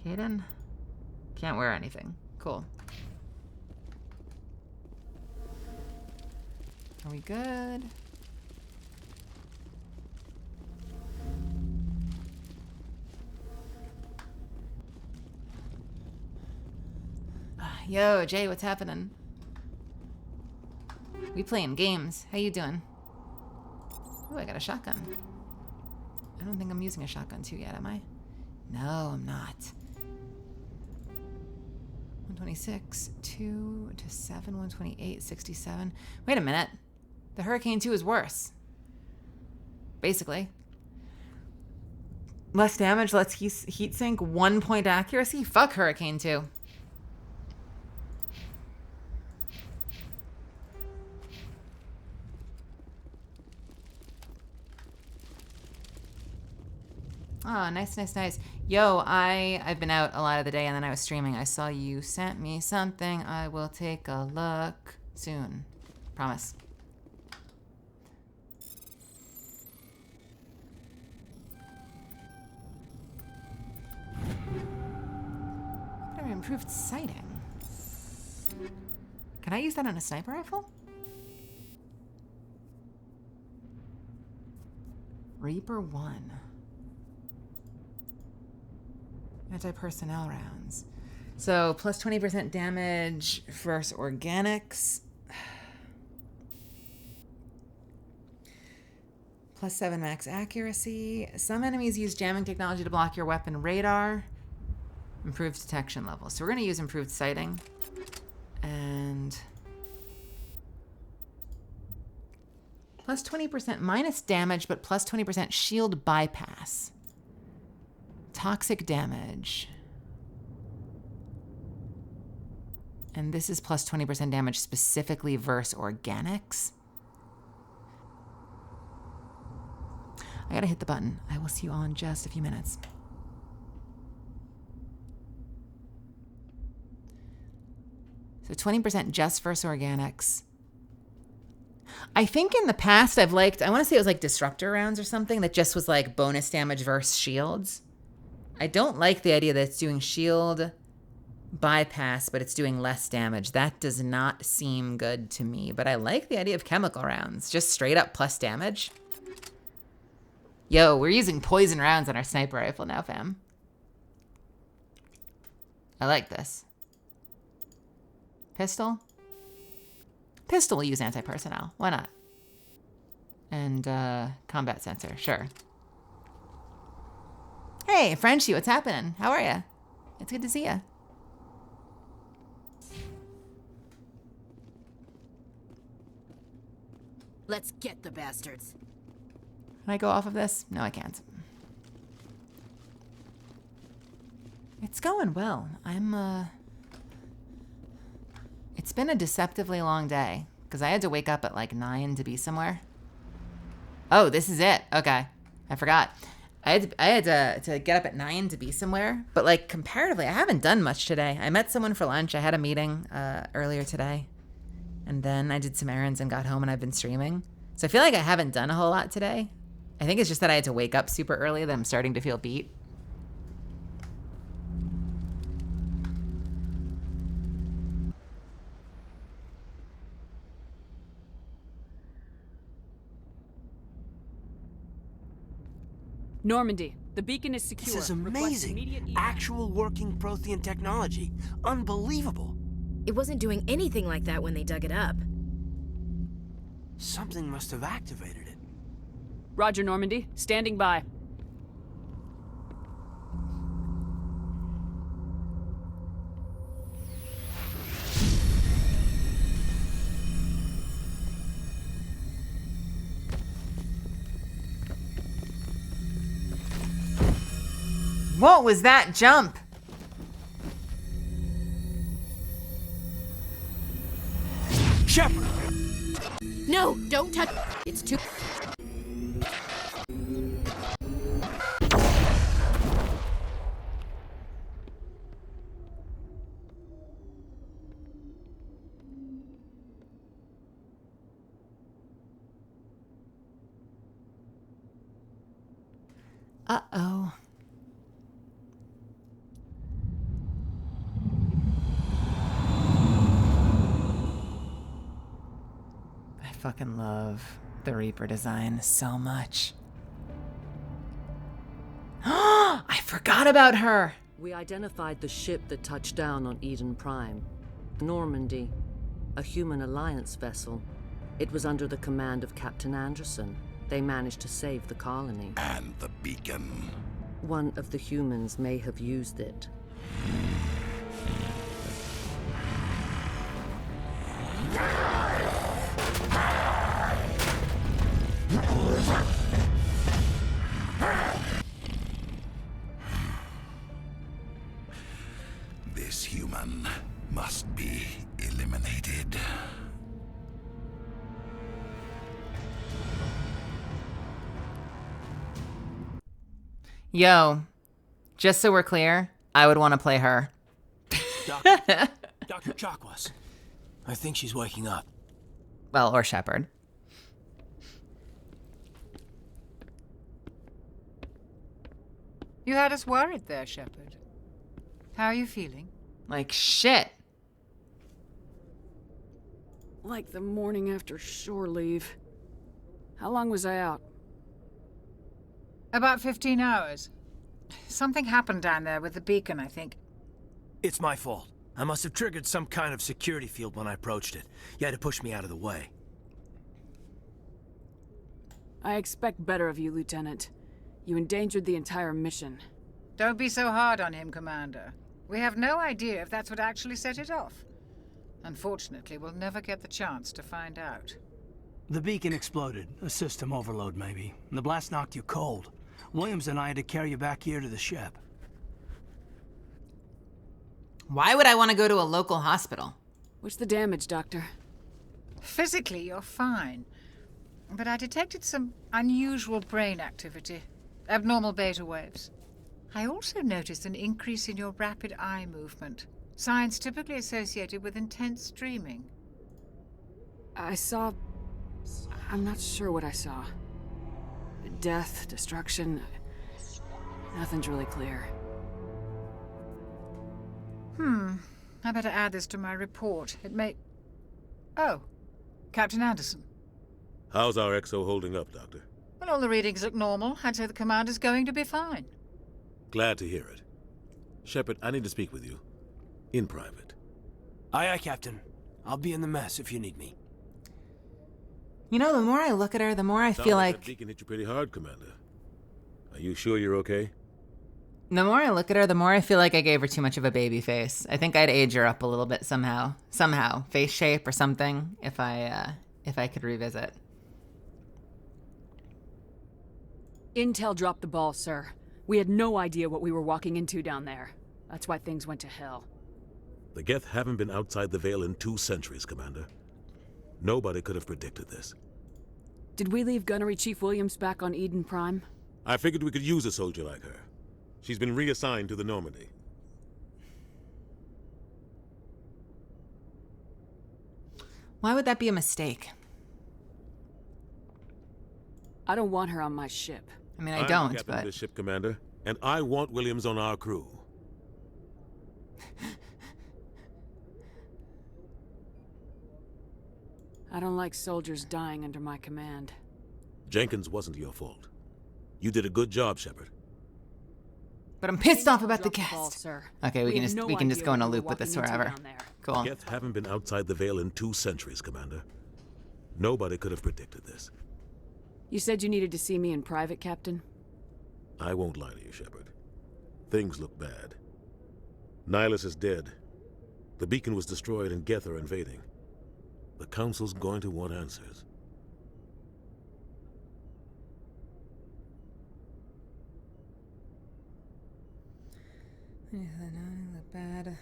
Caden? Can't wear anything. Cool. Are we good? Yo, Jay, what's happening? We playing games. How you doing? Oh, I got a shotgun. I don't think I'm using a shotgun too yet, am I? No, I'm not. 126, 2 to 7, 128, 67. Wait a minute. The Hurricane 2 is worse. Basically. Less damage, less heat sink, 1 point accuracy? Fuck Hurricane 2. Oh, nice, nice, nice. Yo, I've been out a lot of the day and then I was streaming. I saw you sent me something. I will take a look soon. Promise. Better improved sighting. Can I use that on a sniper rifle? Reaper 1. Anti-personnel rounds. So plus 20% damage versus organics. Plus 7 max accuracy. Some enemies use jamming technology to block your weapon radar. Improved detection level. So we're going to use improved sighting. And plus 20% minus damage, but plus 20% shield bypass. Toxic damage. And this is plus 20% damage specifically versus organics. I gotta hit the button. I will see you all in just a few minutes. So 20% just versus organics. I think in the past I've liked, I want to say it was like disruptor rounds or something that just was like bonus damage versus shields. I don't like the idea that it's doing shield bypass, but it's doing less damage. That does not seem good to me, but I like the idea of chemical rounds. Just straight up plus damage. Yo, we're using poison rounds on our sniper rifle now, fam. I like this. Pistol? Pistol will use anti-personnel. Why not? And combat sensor, sure. Hey, Frenchie, what's happening? How are you? It's good to see you. Let's get the bastards. Can I go off of this? No, I can't. It's going well. It's been a deceptively long day because I had to wake up at like 9 to be somewhere. Oh, this is it. Okay. I forgot. I had to get up at 9 to be somewhere, but like comparatively, I haven't done much today. I met someone for lunch. I had a meeting earlier today, and then I did some errands and got home, and I've been streaming. So I feel like I haven't done a whole lot today. I think it's just that I had to wake up super early that I'm starting to feel beat. Normandy, the beacon is secure. This is amazing. Actual working Prothean technology. Unbelievable. It wasn't doing anything like that when they dug it up. Something must have activated it. Roger, Normandy. Standing by. What was that jump? Shepard! No, don't touch. It's too. Uh-oh. I fucking love the Reaper design so much. I forgot about her! We identified the ship that touched down on Eden Prime. Normandy, a human alliance vessel. It was under the command of Captain Anderson. They managed to save the colony. And the beacon. One of the humans may have used it. This human must be eliminated. Yo, just so we're clear, I would want to play her. Dr. Chakwas. I think she's waking up. Well, or Shepard. You had us worried there, Shepard. How are you feeling? Like shit. Like the morning after shore leave. How long was I out? About 15 hours. Something happened down there with the beacon, I think. It's my fault. I must have triggered some kind of security field when I approached it. You had to push me out of the way. I expect better of you, Lieutenant. You endangered the entire mission. Don't be so hard on him, Commander. We have no idea if that's what actually set it off. Unfortunately, we'll never get the chance to find out. The beacon exploded. A system overload, maybe. The blast knocked you cold. Williams and I had to carry you back here to the ship. Why would I want to go to a local hospital? What's the damage, Doctor? Physically, you're fine. But I detected some unusual brain activity. Abnormal beta waves. I also noticed an increase in your rapid eye movement. Signs typically associated with intense dreaming. I saw... I'm not sure what I saw. Death, destruction... Nothing's really clear. I better add this to my report. It may... Oh, Captain Anderson. How's our XO holding up, Doctor? Well, all the readings look normal. I'd say the commander's going to be fine. Glad to hear it. Shepard, I need to speak with you. In private. Aye, aye, Captain. I'll be in the mess if you need me. You know, the more I look at her, the more I Sounds feel like like... that beacon hit you pretty hard, Commander. Are you sure you're okay? The more I look at her, the more I feel like I gave her too much of a baby face. I think I'd age her up a little bit somehow. Somehow. Face shape or something, if I could revisit. Intel dropped the ball, sir. We had no idea what we were walking into down there. That's why things went to hell. The Geth haven't been outside the Veil in 2 centuries, Commander. Nobody could have predicted this. Did we leave Gunnery Chief Williams back on Eden Prime? I figured we could use a soldier like her. She's been reassigned to the Normandy. Why would that be a mistake? I don't want her on my ship. I mean, I I'm don't, captain of but... this ship, Commander, and I want Williams on our crew. I don't like soldiers dying under my command. Jenkins wasn't your fault. You did a good job, Shepard. But I'm pissed off about the Drop the ball, guest. sir. Okay, we can just idea go on a what we loop were with this walking into forever. down there. Cool. The Geth haven't been outside the Veil in 2 centuries, Commander. Nobody could have predicted this. You said you needed to see me in private, Captain? I won't lie to you, Shepard. Things look bad. Nihilus is dead. The beacon was destroyed and Geth are invading. The Council's going to want answers. Bad.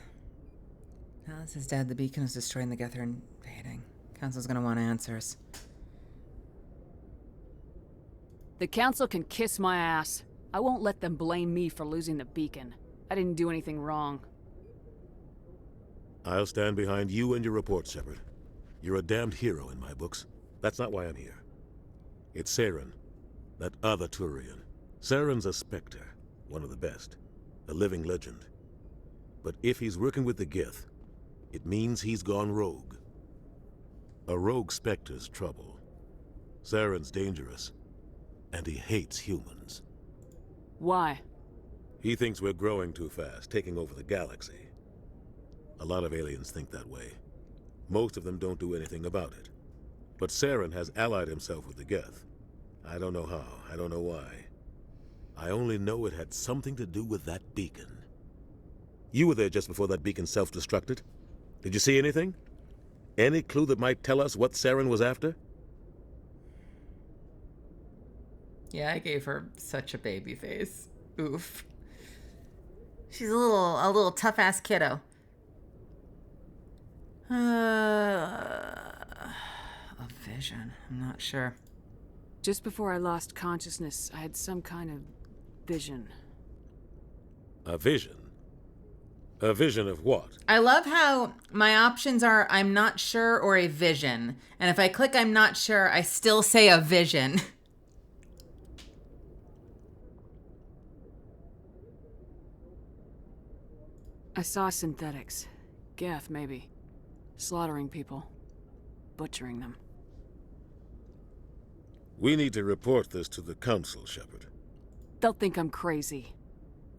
Alice is dead. The beacon is destroyed and the Geth are invading. Council's gonna want answers. The Council can kiss my ass. I won't let them blame me for losing the beacon. I didn't do anything wrong. I'll stand behind you and your report, Shepard. You're a damned hero in my books. That's not why I'm here. It's Saren, that other Turian. Saren's a Spectre, one of the best, a living legend. But if he's working with the Geth, it means he's gone rogue. A rogue Spectre's trouble. Saren's dangerous, and he hates humans. Why? He thinks we're growing too fast, taking over the galaxy. A lot of aliens think that way. Most of them don't do anything about it. But Saren has allied himself with the Geth. I don't know how, I don't know why. I only know it had something to do with that beacon. You were there just before that beacon self-destructed. Did you see anything? Any clue that might tell us what Saren was after? Yeah, I gave her such a baby face. Oof. She's a little tough-ass kiddo. A vision. I'm not sure. Just before I lost consciousness, I had some kind of vision. A vision? A vision of what? I love how my options are I'm not sure or a vision. And if I click I'm not sure, I still say a vision. I saw synthetics. Geth, maybe. Slaughtering people. Butchering them. We need to report this to the Council, Shepard. They'll think I'm crazy.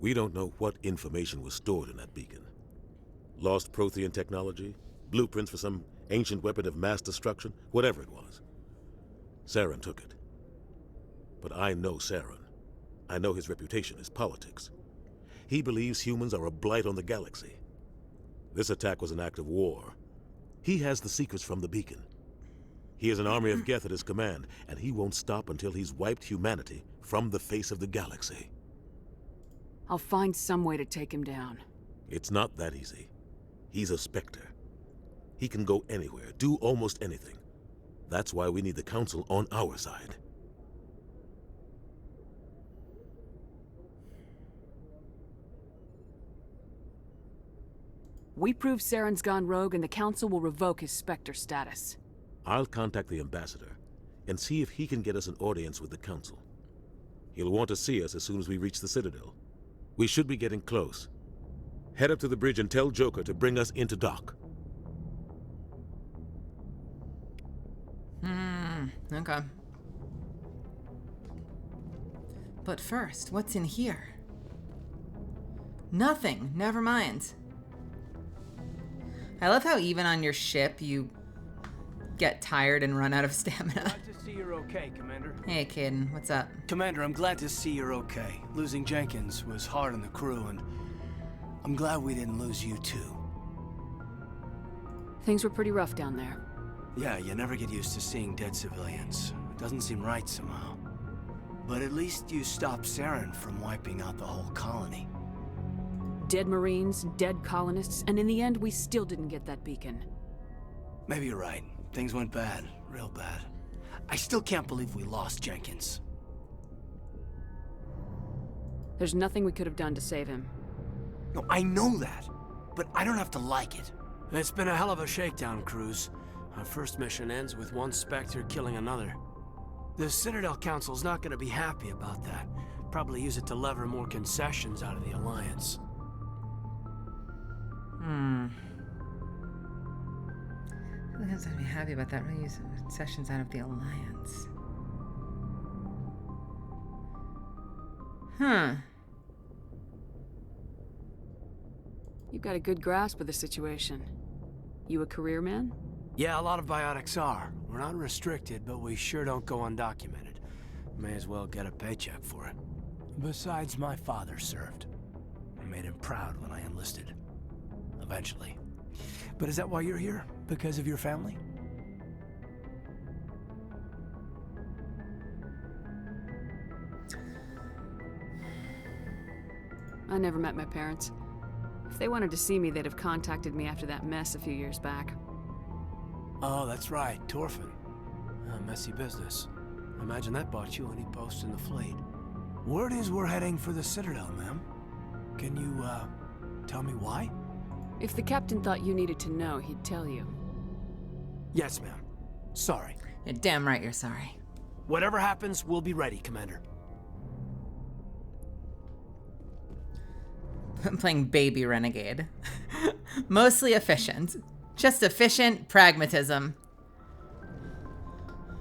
We don't know what information was stored in that beacon. Lost Prothean technology? Blueprints for some ancient weapon of mass destruction? Whatever it was. Saren took it. But I know Saren. I know his reputation is politics. He believes humans are a blight on the galaxy. This attack was an act of war. He has the secrets from the beacon. He has an army of Geth at his command, and he won't stop until he's wiped humanity from the face of the galaxy. I'll find some way to take him down. It's not that easy. He's a Spectre. He can go anywhere, do almost anything. That's why we need the Council on our side. We prove Saren's gone rogue and the Council will revoke his Spectre status. I'll contact the Ambassador and see if he can get us an audience with the Council. He'll want to see us as soon as we reach the Citadel. We should be getting close. Head up to the bridge and tell Joker to bring us into dock. Okay. But first, what's in here? Nothing. Never mind. I love how even on your ship you get tired and run out of stamina. Glad to see you're okay, Commander. Hey, kid. What's up? Commander, I'm glad to see you're okay. Losing Jenkins was hard on the crew, and I'm glad we didn't lose you too. Things were pretty rough down there. Yeah, you never get used to seeing dead civilians. It doesn't seem right somehow. But at least you stopped Saren from wiping out the whole colony. Dead Marines, dead colonists, and in the end, we still didn't get that beacon. Maybe you're right. Things went bad. Real bad. I still can't believe we lost Jenkins. There's nothing we could have done to save him. No, I know that. But I don't have to like it. It's been a hell of a shakedown, Cruz. Our first mission ends with one Spectre killing another. The Citadel Council's not gonna be happy about that. Probably use it to lever more concessions out of the Alliance. I'm not gonna be happy about that. Really use concessions out of the Alliance. You've got a good grasp of the situation. You a career man? Yeah, a lot of biotics are. We're not restricted, but we sure don't go undocumented. May as well get a paycheck for it. Besides, my father served. I made him proud when I enlisted. Eventually. But is that why you're here? Because of your family? I never met my parents. If they wanted to see me, they'd have contacted me after that mess a few years back. Oh, that's right, Torfin. A messy business. Imagine that bought you any post in the fleet. Word is we're heading for the Citadel, ma'am. Can you, tell me why? If the captain thought you needed to know, he'd tell you. Yes, ma'am. Sorry. You're damn right you're sorry. Whatever happens, we'll be ready, Commander. I'm playing baby renegade. Mostly efficient. Just efficient pragmatism.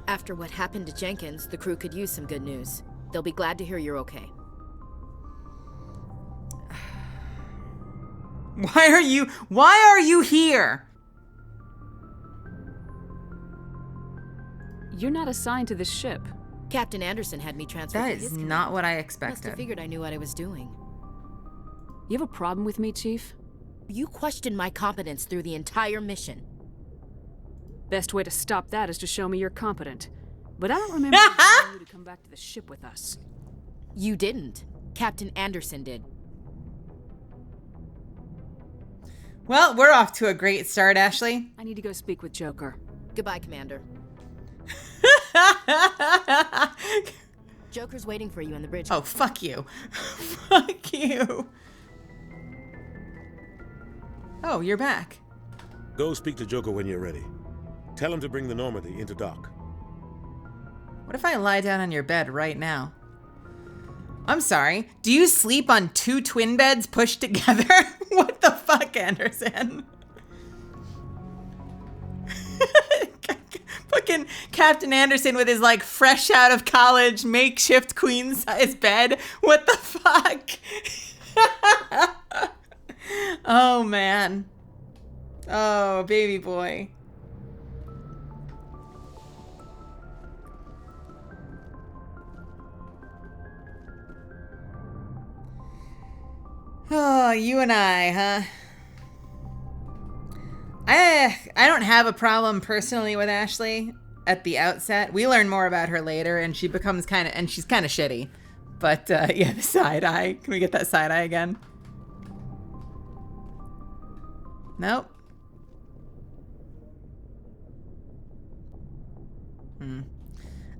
After what happened to Jenkins, the crew could use some good news. They'll be glad to hear you're okay. Why are you here? You're not assigned to this ship. Captain Anderson had me transferred That to is his not what I Must expected. have figured I knew what I was doing. You have a problem with me, Chief? You questioned my competence through the entire mission. Best way to stop that is to show me you're competent. But I don't remember telling you to come back to the ship with us. You didn't. Captain Anderson did. Well, we're off to a great start, Ashley. I need to go speak with Joker. Goodbye, Commander. Joker's waiting for you in the bridge. Oh, fuck you. Fuck you. Oh, you're back. Go speak to Joker when you're ready. Tell him to bring the Normandy into dock. What if I lie down on your bed right now? I'm sorry. Do you sleep on 2 twin beds pushed together? What the fuck, Anderson? Fucking Captain Anderson with his, like, fresh out of college makeshift queen size bed. What the fuck? Oh, man. Oh, baby boy. Oh, you and I, huh? I don't have a problem personally with Ashley at the outset. We learn more about her later, and she becomes she's kind of shitty. But, yeah, the side eye. Can we get that side eye again? Nope.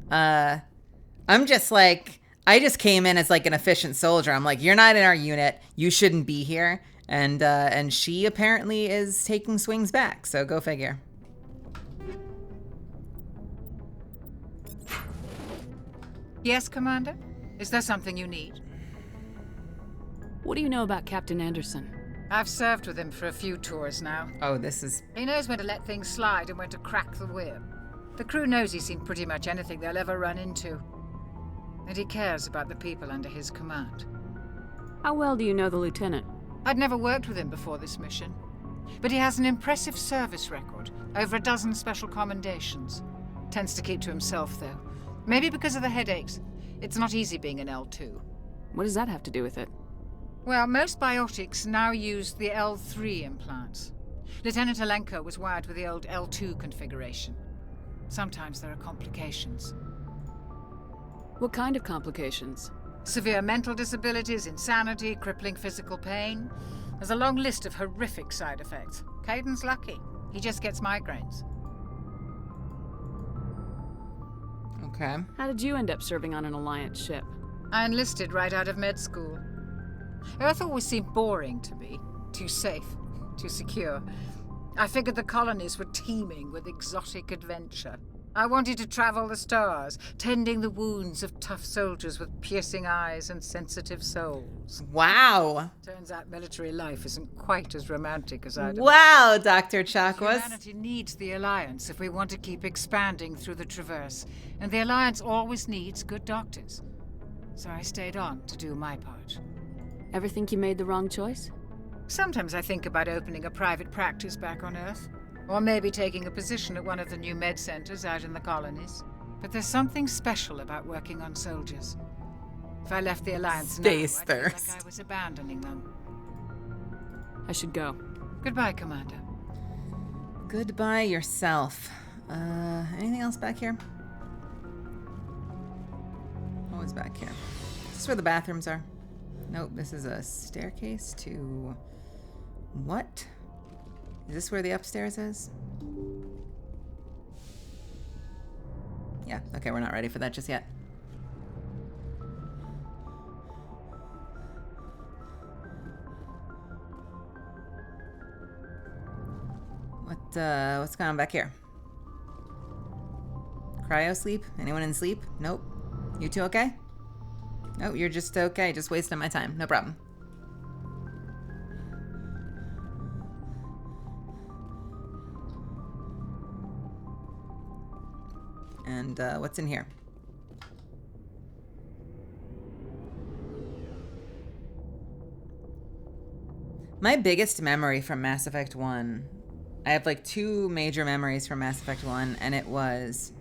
I'm just like, I just came in as like an efficient soldier. I'm like, you're not in our unit. You shouldn't be here. And she apparently is taking swings back. So go figure. Yes, Commander? Is there something you need? What do you know about Captain Anderson? I've served with him for a few tours now. Oh, this is... He knows when to let things slide and when to crack the whip. The crew knows he's seen pretty much anything they'll ever run into. And he cares about the people under his command. How well do you know the lieutenant? I'd never worked with him before this mission. But he has an impressive service record, over 12 special commendations. Tends to keep to himself, though. Maybe because of the headaches. It's not easy being an L2. What does that have to do with it? Well, most biotics now use the L3 implants. Lieutenant Alenko was wired with the old L2 configuration. Sometimes there are complications. What kind of complications? Severe mental disabilities, insanity, crippling physical pain. There's a long list of horrific side effects. Caden's lucky. He just gets migraines. Okay. How did you end up serving on an Alliance ship? I enlisted right out of med school. Earth always seemed boring to me. Too safe, too secure. I figured the colonies were teeming with exotic adventure. I wanted to travel the stars, tending the wounds of tough soldiers with piercing eyes and sensitive souls. Wow. Turns out military life isn't quite as romantic as I'd Wow, Dr. Chakwas. Humanity needs the Alliance if we want to keep expanding through the Traverse. And the Alliance always needs good doctors. So I stayed on to do my part. Ever think you made the wrong choice? Sometimes I think about opening a private practice back on Earth. Or maybe taking a position at one of the new med centers out in the colonies. But there's something special about working on soldiers. If I left the Alliance Space now, I'd feel thirst. like I was abandoning them. I should go. Goodbye, Commander. Goodbye yourself. Anything else back here? What was back here? Is this where the bathrooms are? Nope, this is a staircase to... What? Is this where the upstairs is? Yeah, okay, we're not ready for that just yet. What's going on back here? Cryo sleep? Anyone in sleep? Nope. You two okay? Nope, you're just okay, just wasting my time. No problem. And what's in here? My biggest memory from Mass Effect 1, I have like 2 major memories from Mass Effect 1, and it was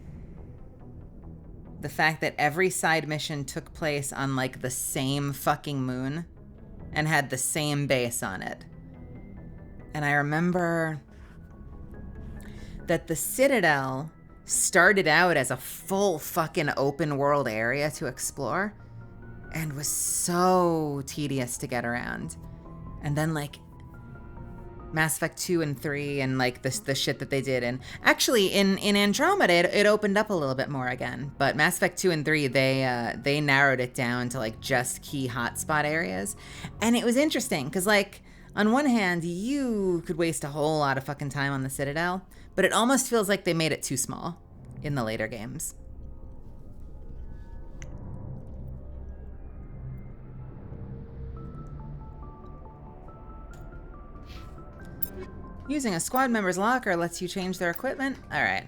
the fact that every side mission took place on like the same fucking moon and had the same base on it. And I remember that the Citadel started out as a full fucking open world area to explore and was so tedious to get around. And then like Mass Effect 2 and 3 and like the shit that they did. And actually in Andromeda, it opened up a little bit more again. But Mass Effect 2 and 3, they narrowed it down to like just key hotspot areas. And it was interesting because like on one hand, you could waste a whole lot of fucking time on the Citadel, but it almost feels like they made it too small in the later games. Using a squad member's locker lets you change their equipment. All right.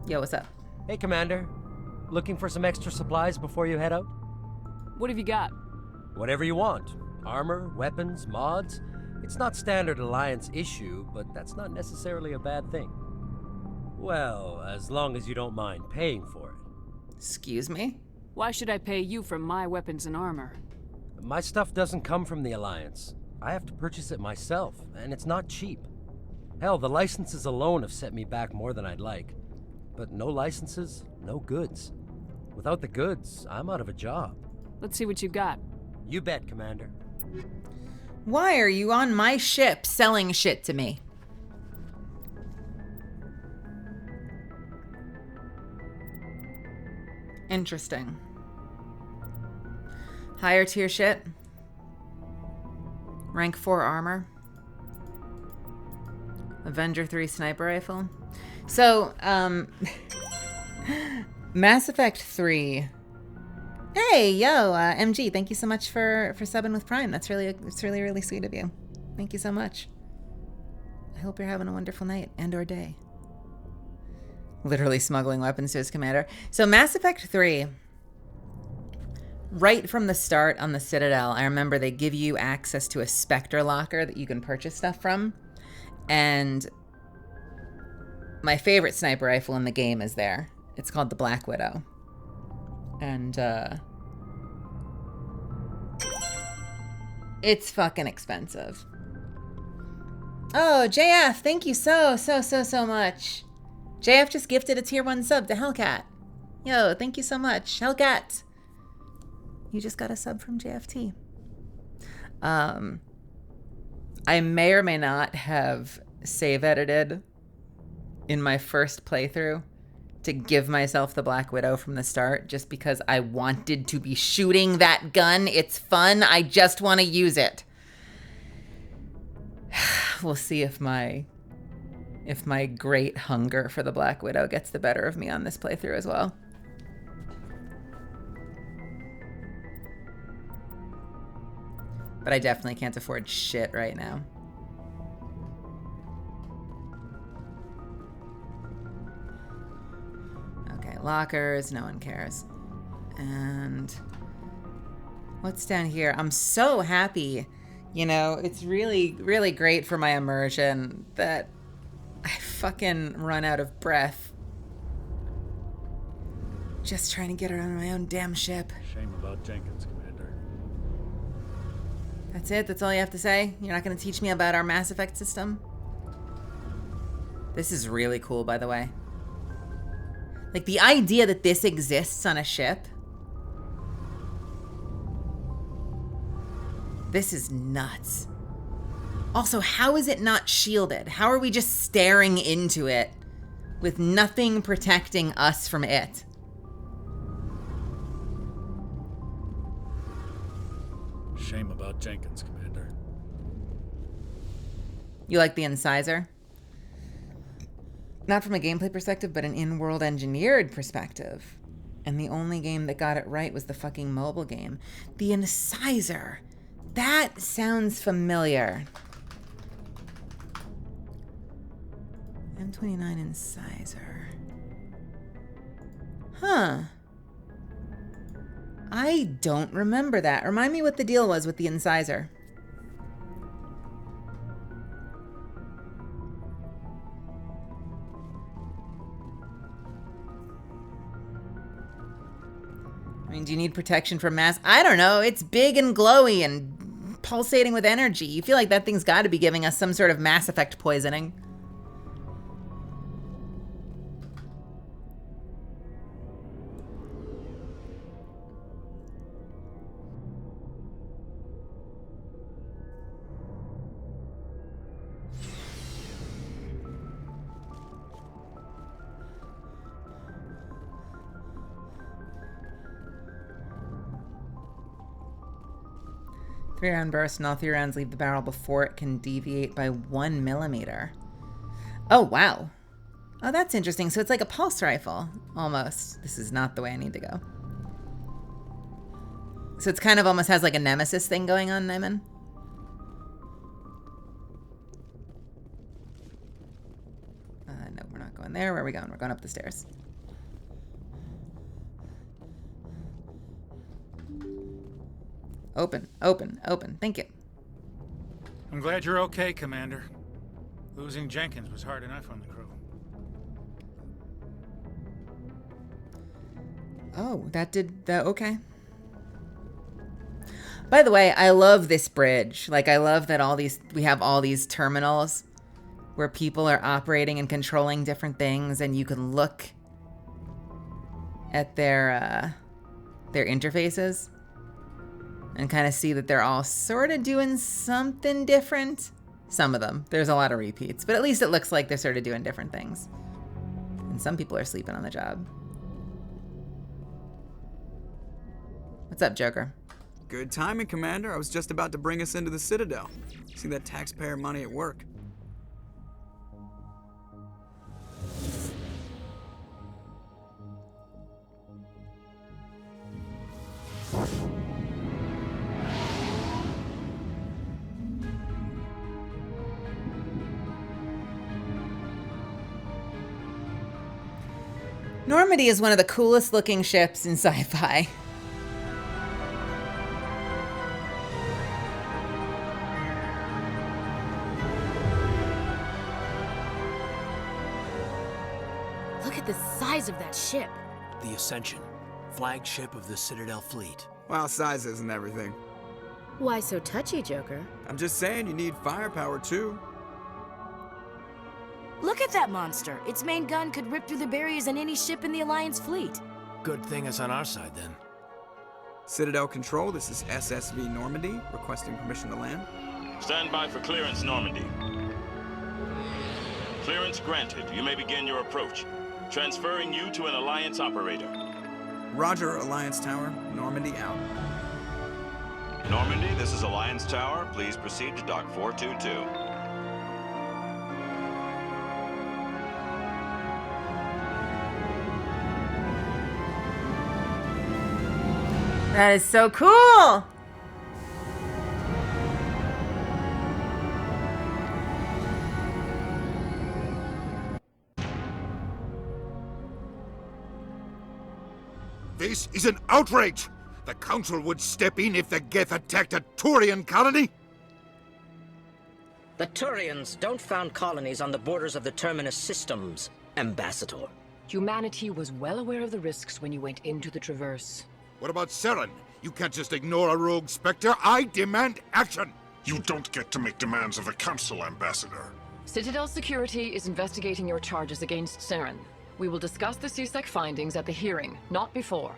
Yo, what's up? Hey, Commander. Looking for some extra supplies before you head out? What have you got? Whatever you want. Armor, weapons, mods. It's not standard Alliance issue, but that's not necessarily a bad thing. Well, as long as you don't mind paying for it. Excuse me? Why should I pay you for my weapons and armor? My stuff doesn't come from the Alliance. I have to purchase it myself, and it's not cheap. Hell, the licenses alone have set me back more than I'd like. But no licenses, no goods. Without the goods, I'm out of a job. Let's see what you got. You bet, Commander. Why are you on my ship selling shit to me? Interesting. Higher tier shit. Rank 4 armor. Avenger 3 sniper rifle. So, Mass Effect 3. Hey, yo, MG, thank you so much for subbing with Prime. It's really sweet of you. Thank you so much. I hope you're having a wonderful night and or day. Literally smuggling weapons to his commander. So Mass Effect 3, right from the start on the Citadel, I remember they give you access to a Spectre locker that you can purchase stuff from. And my favorite sniper rifle in the game is there. It's called the Black Widow. And it's fucking expensive. Oh, JF, thank you so much. JF just gifted a tier 1 sub to Hellcat. Yo, thank you so much. Hellcat. You just got a sub from JFT. I may or may not have save edited in my first playthrough to give myself the Black Widow from the start just because I wanted to be shooting that gun. It's fun. I just want to use it. We'll see if my great hunger for the Black Widow gets the better of me on this playthrough as well. But I definitely can't afford shit right now. Okay, lockers, no one cares. And what's down here? I'm so happy. You know, it's really great for my immersion that I fucking run out of breath just trying to get around my own damn ship. Shame about Jenkins, Commander. That's it? That's all you have to say? You're not going to teach me about our Mass Effect system? This is really cool, by the way. Like, the idea that this exists on a ship. This is nuts. Also, how is it not shielded? How are we just staring into it with nothing protecting us from it? Shame about Jenkins, Commander. You like the Incisor? Not from a gameplay perspective, but an in-world engineered perspective. And the only game that got it right was the fucking mobile game. The Incisor. That sounds familiar. M29 Incisor. Huh. I don't remember that. Remind me what the deal was with the incisor. I mean, do you need protection from mass? I don't know. It's big and glowy and pulsating with energy. You feel like that thing's got to be giving us some sort of Mass Effect poisoning. Three-round burst, and all 3 rounds leave the barrel before it can deviate by 1 millimeter. Oh, wow. Oh, that's interesting. So it's like a pulse rifle, almost. This is not the way I need to go. So it's kind of almost has like a Nemesis thing going on, Nyman. No, we're not going there. Where are we going? We're going up the stairs. Open, open, open. Thank you. I'm glad you're okay, Commander. Losing Jenkins was hard enough on the crew. Oh, that did that. Okay. By the way, I love this bridge. Like, I love that we have all these terminals where people are operating and controlling different things, and you can look at their interfaces and kind of see that they're all sort of doing something different. Some of them. There's a lot of repeats, but at least it looks like they're sort of doing different things. And some people are sleeping on the job. What's up, Joker? Good timing, Commander. I was just about to bring us into the Citadel. See that taxpayer money at work. Normandy is one of the coolest looking ships in sci-fi. Look at the size of that ship. The Ascension, flagship of the Citadel fleet. Well, size isn't everything. Why so touchy, Joker? I'm just saying you need firepower, too. Look at that monster. Its main gun could rip through the barriers in any ship in the Alliance fleet. Good thing it's on our side, then. Citadel Control, this is SSV Normandy, requesting permission to land. Stand by for clearance, Normandy. Clearance granted. You may begin your approach. Transferring you to an Alliance operator. Roger, Alliance Tower. Normandy out. Normandy, this is Alliance Tower. Please proceed to Dock 422. That is so cool! This is an outrage! The Council would step in if the Geth attacked a Turian colony? The Turians don't found colonies on the borders of the Terminus systems, Ambassador. Humanity was well aware of the risks when you went into the Traverse. What about Saren? You can't just ignore a rogue Spectre. I demand action! You don't get to make demands of the Council, Ambassador. Citadel Security is investigating your charges against Saren. We will discuss the CSEC findings at the hearing, not before.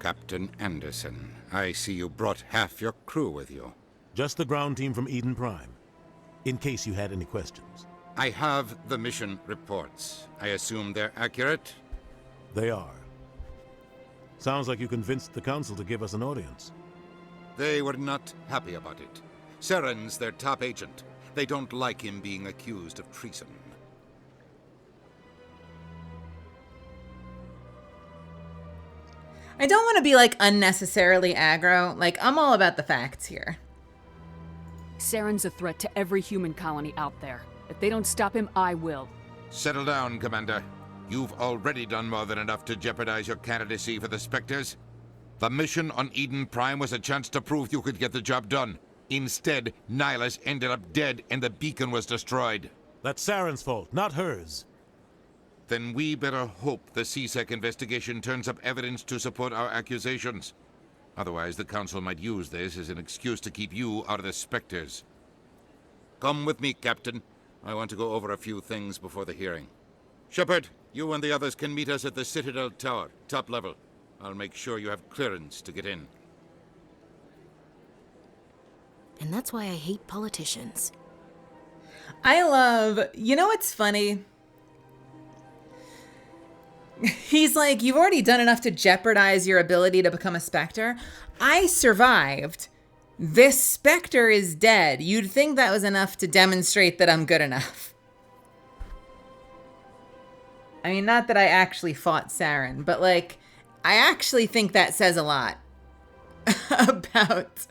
Captain Anderson, I see you brought half your crew with you. Just the ground team from Eden Prime, in case you had any questions. I have the mission reports. I assume they're accurate? They are. Sounds like you convinced the Council to give us an audience. They were not happy about it. Saren's their top agent. They don't like him being accused of treason. I don't want to be like unnecessarily aggro. Like, I'm all about the facts here. Saren's a threat to every human colony out there. If they don't stop him, I will. Settle down, Commander. You've already done more than enough to jeopardize your candidacy for the Spectres. The mission on Eden Prime was a chance to prove you could get the job done. Instead, Nihilus ended up dead and the beacon was destroyed. That's Saren's fault, not hers. Then we better hope the C-Sec investigation turns up evidence to support our accusations. Otherwise, the Council might use this as an excuse to keep you out of the Spectres. Come with me, Captain. I want to go over a few things before the hearing. Shepard, you and the others can meet us at the Citadel Tower, top level. I'll make sure you have clearance to get in. And that's why I hate politicians. I love, you know what's funny? He's like, you've already done enough to jeopardize your ability to become a Spectre. I survived. This Spectre is dead. You'd think that was enough to demonstrate that I'm good enough. I mean, not that I actually fought Saren, but like, I actually think that says a lot about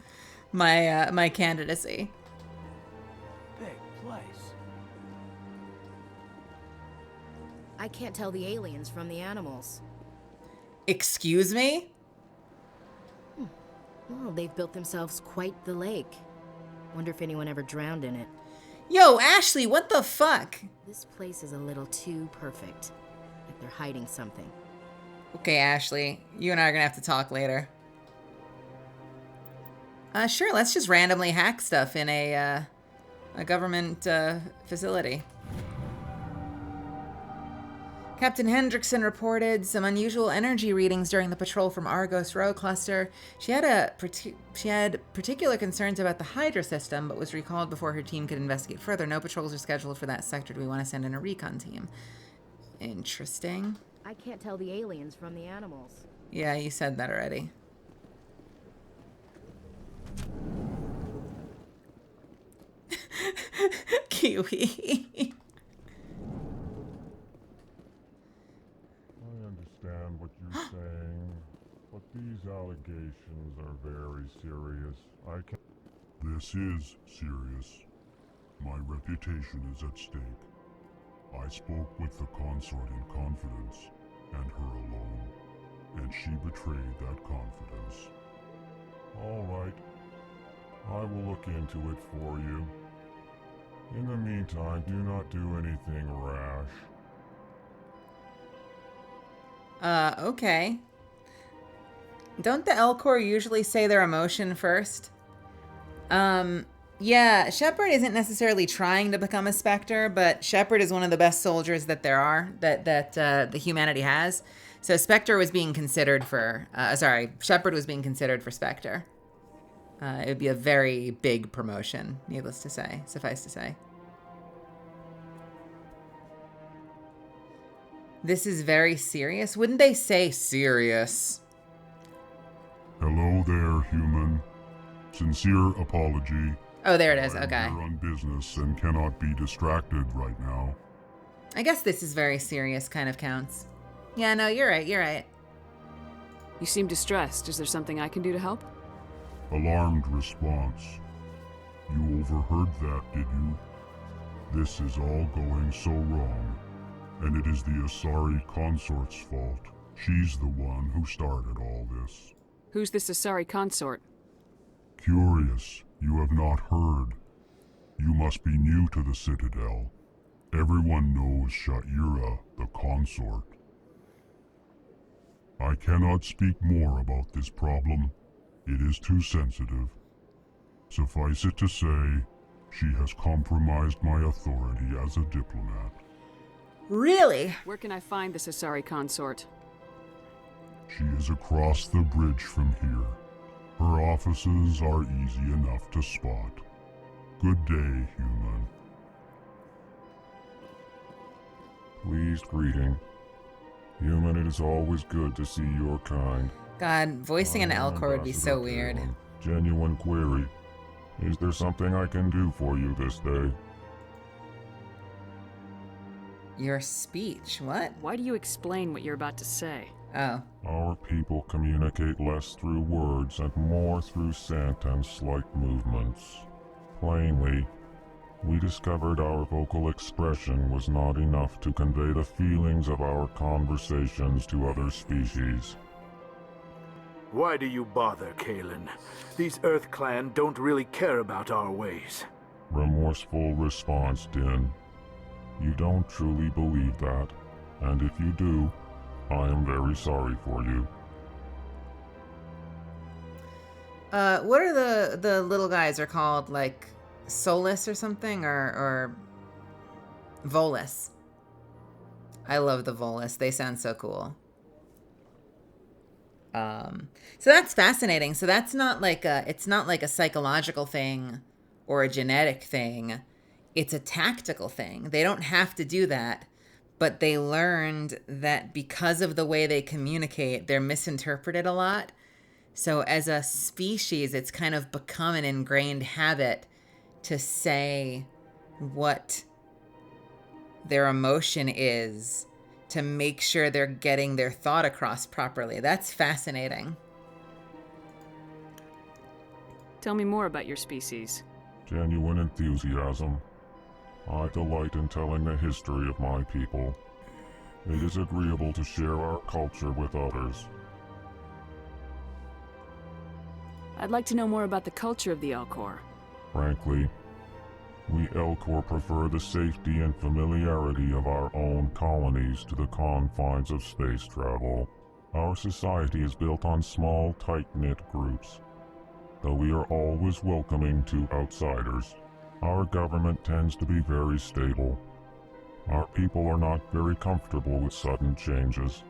my my candidacy. Big place. I can't tell the aliens from the animals. Excuse me? Well, they've built themselves quite the lake. Wonder if anyone ever drowned in it. Yo, Ashley, what the fuck? This place is a little too perfect. Like they're hiding something. Okay, Ashley, you and I are gonna have to talk later. Sure, let's just randomly hack stuff in a government facility. Captain Hendrickson reported some unusual energy readings during the patrol from Argos Row cluster. She had particular concerns about the Hydra system, but was recalled before her team could investigate further. No patrols are scheduled for that sector. Do we want to send in a recon team? Interesting. I can't tell the aliens from the animals. Yeah, you said that already. Kiwi. I understand what you're saying, but these allegations are very serious. I can. This is serious. My reputation is at stake. I spoke with the consort in confidence, and her alone, and she betrayed that confidence. All right. I will look into it for you. In the meantime, do not do anything rash. Okay. Don't the Elcor usually say their emotion first? Yeah, Shepard isn't necessarily trying to become a Spectre, but Shepard is one of the best soldiers that there are, that the humanity has. So Spectre was being considered for, Shepard was being considered for Spectre. It would be a very big promotion, needless to say, suffice to say. This is very serious. Wouldn't they say serious? Hello there, human. Sincere apology. Oh, there it is. I am Okay. here on business and cannot be distracted right now. I guess this is very serious kind of counts. Yeah, no, you're right. You're right. You seem distressed. Is there something I can do to help? Alarmed response. You overheard that, did you? This is all going so wrong, and it is the Asari consort's fault. She's the one who started all this. Who's this Asari consort? Curious, you have not heard. You must be new to the Citadel. Everyone knows Sha'ira, the consort. I cannot speak more about this problem. It is too sensitive. Suffice it to say, she has compromised my authority as a diplomat. Really? Where can I find this Asari consort? She is across the bridge from here. Her offices are easy enough to spot. Good day, human. Pleased greeting. Human, it is always good to see your kind. God, voicing an Elcor would be so Ambassador weird. Talon. Genuine query. Is there something I can do for you this day? Your speech, what? Why do you explain what you're about to say? Oh. Our people communicate less through words and more through scent and slight movements. Plainly, we discovered our vocal expression was not enough to convey the feelings of our conversations to other species. Why do you bother, Kalen? These Earth Clan don't really care about our ways. Remorseful response, Din. You don't truly believe that, and if you do, I am very sorry for you. What are the little guys are called? Like Solus or something, or Volus? I love the Volus. They sound so cool. So that's fascinating. So that's not like it's not like a psychological thing or a genetic thing. It's a tactical thing. They don't have to do that, but they learned that because of the way they communicate, they're misinterpreted a lot. So as a species, it's kind of become an ingrained habit to say what their emotion is to make sure they're getting their thought across properly. That's fascinating. Tell me more about your species. Genuine enthusiasm. I delight in telling the history of my people. It is agreeable to share our culture with others. I'd like to know more about the culture of the Elcor. Frankly, we Elcor prefer the safety and familiarity of our own colonies to the confines of space travel. Our society is built on small, tight-knit groups, though we are always welcoming to outsiders. Our government tends to be very stable. Our people are not very comfortable with sudden changes.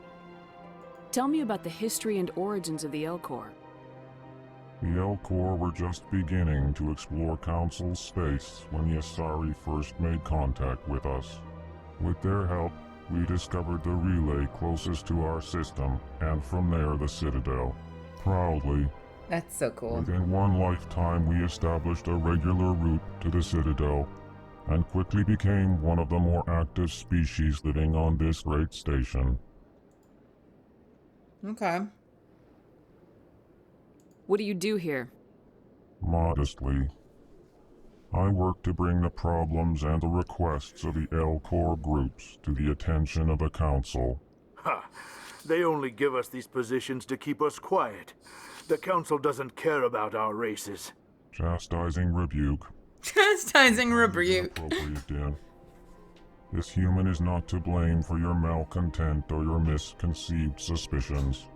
Tell me about the history and origins of the Elcor. The Elcor were just beginning to explore Council space when the Asari first made contact with us. With their help, we discovered the relay closest to our system, and from there the Citadel. Proudly, that's so cool. Within one lifetime, we established a regular route to the Citadel, and quickly became one of the more active species living on this great station. Okay. What do you do here? Modestly, I work to bring the problems and the requests of the Elcor groups to the attention of the Council. Ha! They only give us these positions to keep us quiet. The Council doesn't care about our races. Chastising rebuke. Chastising rebuke. Appropriate, Dan. This human is not to blame for your malcontent or your misconceived suspicions.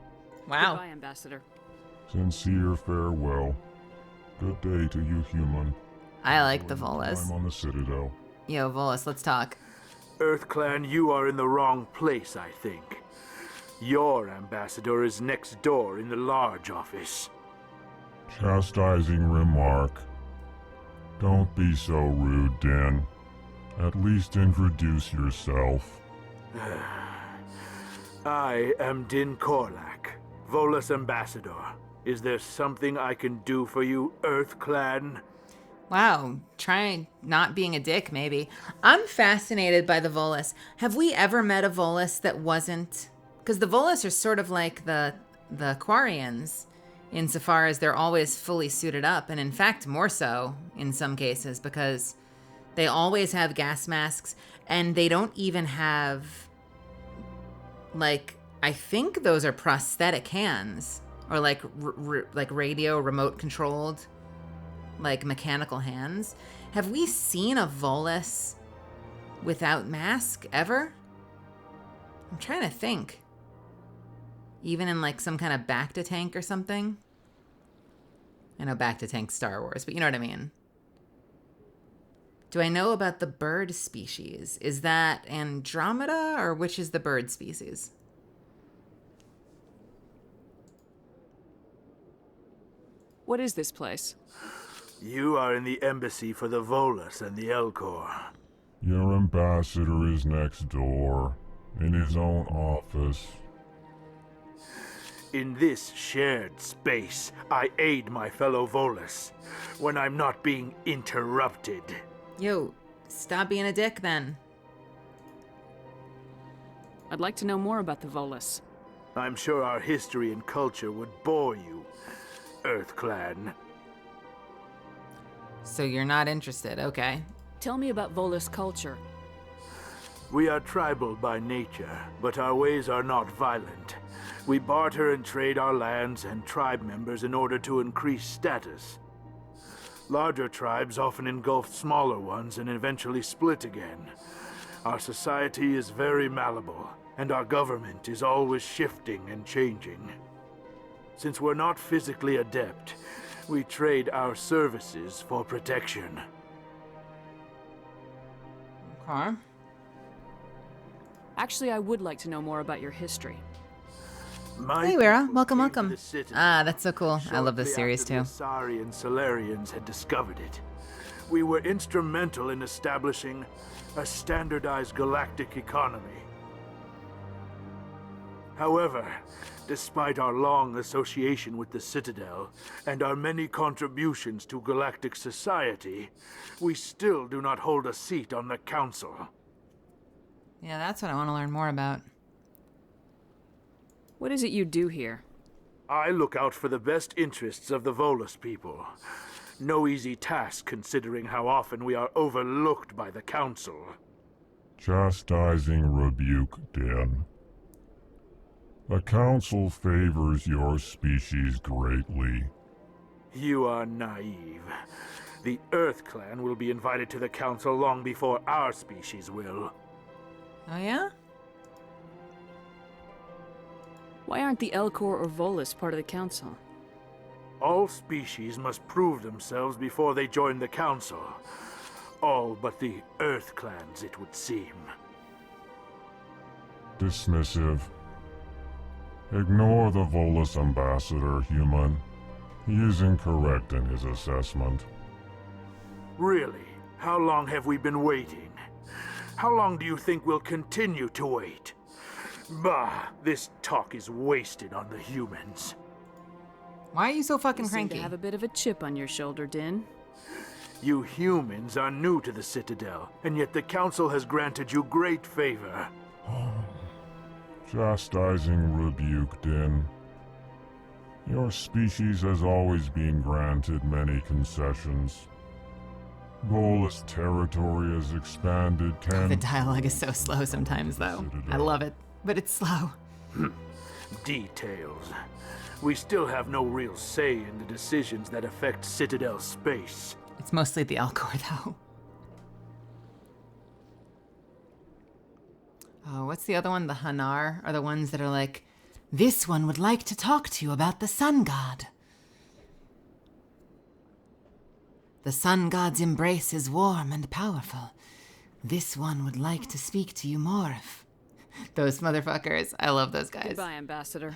Wow. Goodbye, Ambassador. Sincere farewell. Good day to you, human. I like the Volus. I'm on the Citadel. Yo, Volus, let's talk. Earth Clan, you are in the wrong place, I think. Your ambassador is next door in the large office. Chastising remark. Don't be so rude, Dan. At least introduce yourself. I am Din Korlak, Volus ambassador. Is there something I can do for you, Earth Clan? Wow, try not being a dick, maybe. I'm fascinated by the Volus. Have we ever met a Volus that wasn't... Because the Volus are sort of like the Quarians, insofar as they're always fully suited up, and in fact, more so in some cases, because they always have gas masks, and they don't even have, like, I think those are prosthetic hands, or like radio remote controlled, like mechanical hands. Have we seen a Volus without mask ever? I'm trying to think. Even in like some kind of Bacta tank or something? I know Bacta tank's Star Wars, but you know what I mean. Do I know about the bird species? Is that Andromeda, or which is the bird species? What is this place? You are in the embassy for the Volus and the Elcor. Your ambassador is next door, in his own office. In this shared space, I aid my fellow Volus when I'm not being interrupted. Yo, stop being a dick then. I'd like to know more about the Volus. I'm sure our history and culture would bore you, Earth Clan. So you're not interested, okay. Tell me about Volus culture. We are tribal by nature, but our ways are not violent. We barter and trade our lands and tribe members in order to increase status. Larger tribes often engulf smaller ones and eventually split again. Our society is very malleable, and our government is always shifting and changing. Since we're not physically adept, we trade our services for protection. Okay. Actually, I would like to know more about your history. Hey, Wera. Welcome, welcome. Ah, that's so cool. I love this series too. The Asari and Solarians had discovered it. We were instrumental in establishing a standardized galactic economy. However, despite our long association with the Citadel and our many contributions to galactic society, we still do not hold a seat on the Council. Yeah, that's what I want to learn more about. What is it you do here? I look out for the best interests of the Volus people. No easy task considering how often we are overlooked by the Council. Chastising rebuke, Den. The Council favors your species greatly. You are naive. The Earth Clan will be invited to the Council long before our species will. Oh yeah? Why aren't the Elcor or Volus part of the Council? All species must prove themselves before they join the Council. All but the Earth Clans, it would seem. Dismissive. Ignore the Volus ambassador, human. He is incorrect in his assessment. Really? How long have we been waiting? How long do you think we'll continue to wait? Bah, this talk is wasted on the humans. Why are you so fucking You seem cranky? to have a bit of a chip on your shoulder, Din. You humans are new to the Citadel, and yet the Council has granted you great favor. Chastising rebuke, Din. Your species has always been granted many concessions. Volus territory has expanded The dialogue is so slow sometimes, though. I love it, but it's slow. Details. We still have no real say in the decisions that affect Citadel space. It's mostly the Elcor, though. Oh, what's the other one? The Hanar are the ones that are like, this one would like to talk to you about the Sun God. The Sun God's embrace is warm and powerful. This one would like to speak to you more of. Those motherfuckers. I love those guys. Goodbye, Ambassador.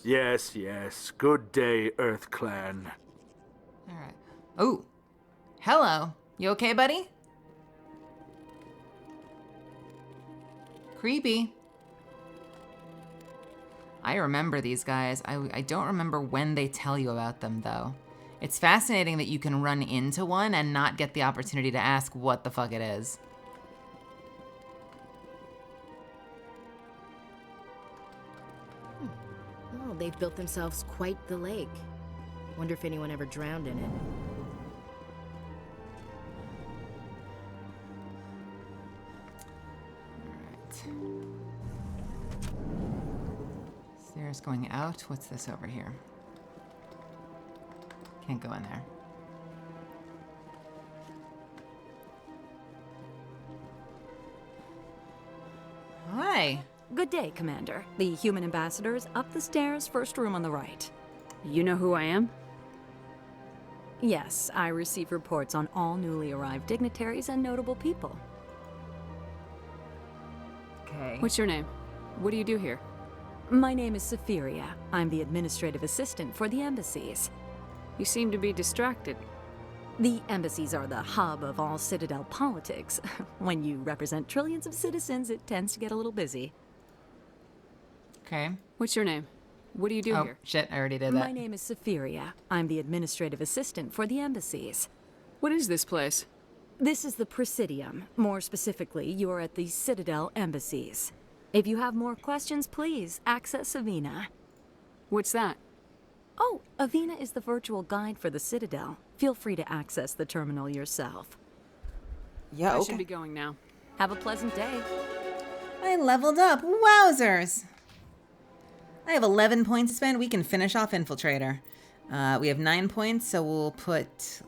Yes, yes. Good day, Earth Clan. All right. Oh, hello. You okay, buddy? Creepy. I remember these guys. I don't remember when they tell you about them, though. It's fascinating that you can run into one and not get the opportunity to ask what the fuck it is. Oh, they've built themselves quite the lake. Wonder if anyone ever drowned in it. Stairs going out. What's this over here? Can't go in there. Hi. Good day, Commander. The human ambassador is up the stairs, first room on the right. You know who I am? Yes, I receive reports on all newly arrived dignitaries and notable people. Okay. What's your name? What do you do here? My name is Safiria. I'm the administrative assistant for the embassies. You seem to be distracted. The embassies are the hub of all Citadel politics. When you represent trillions of citizens, it tends to get a little busy. Okay. What's your name? What do you do Oh, here? shit, I already did that. My name is Safiria. I'm the administrative assistant for the embassies. What is this place? This is the Presidium. More specifically, you are at the Citadel embassies. If you have more questions, please access Avina. What's that? Oh, Avina is the virtual guide for the Citadel. Feel free to access the terminal yourself. Yeah, I okay. should be going now. Have a pleasant day. I leveled up. Wowzers. I have 11 points to spend. We can finish off Infiltrator. We have 9 points, so we'll put...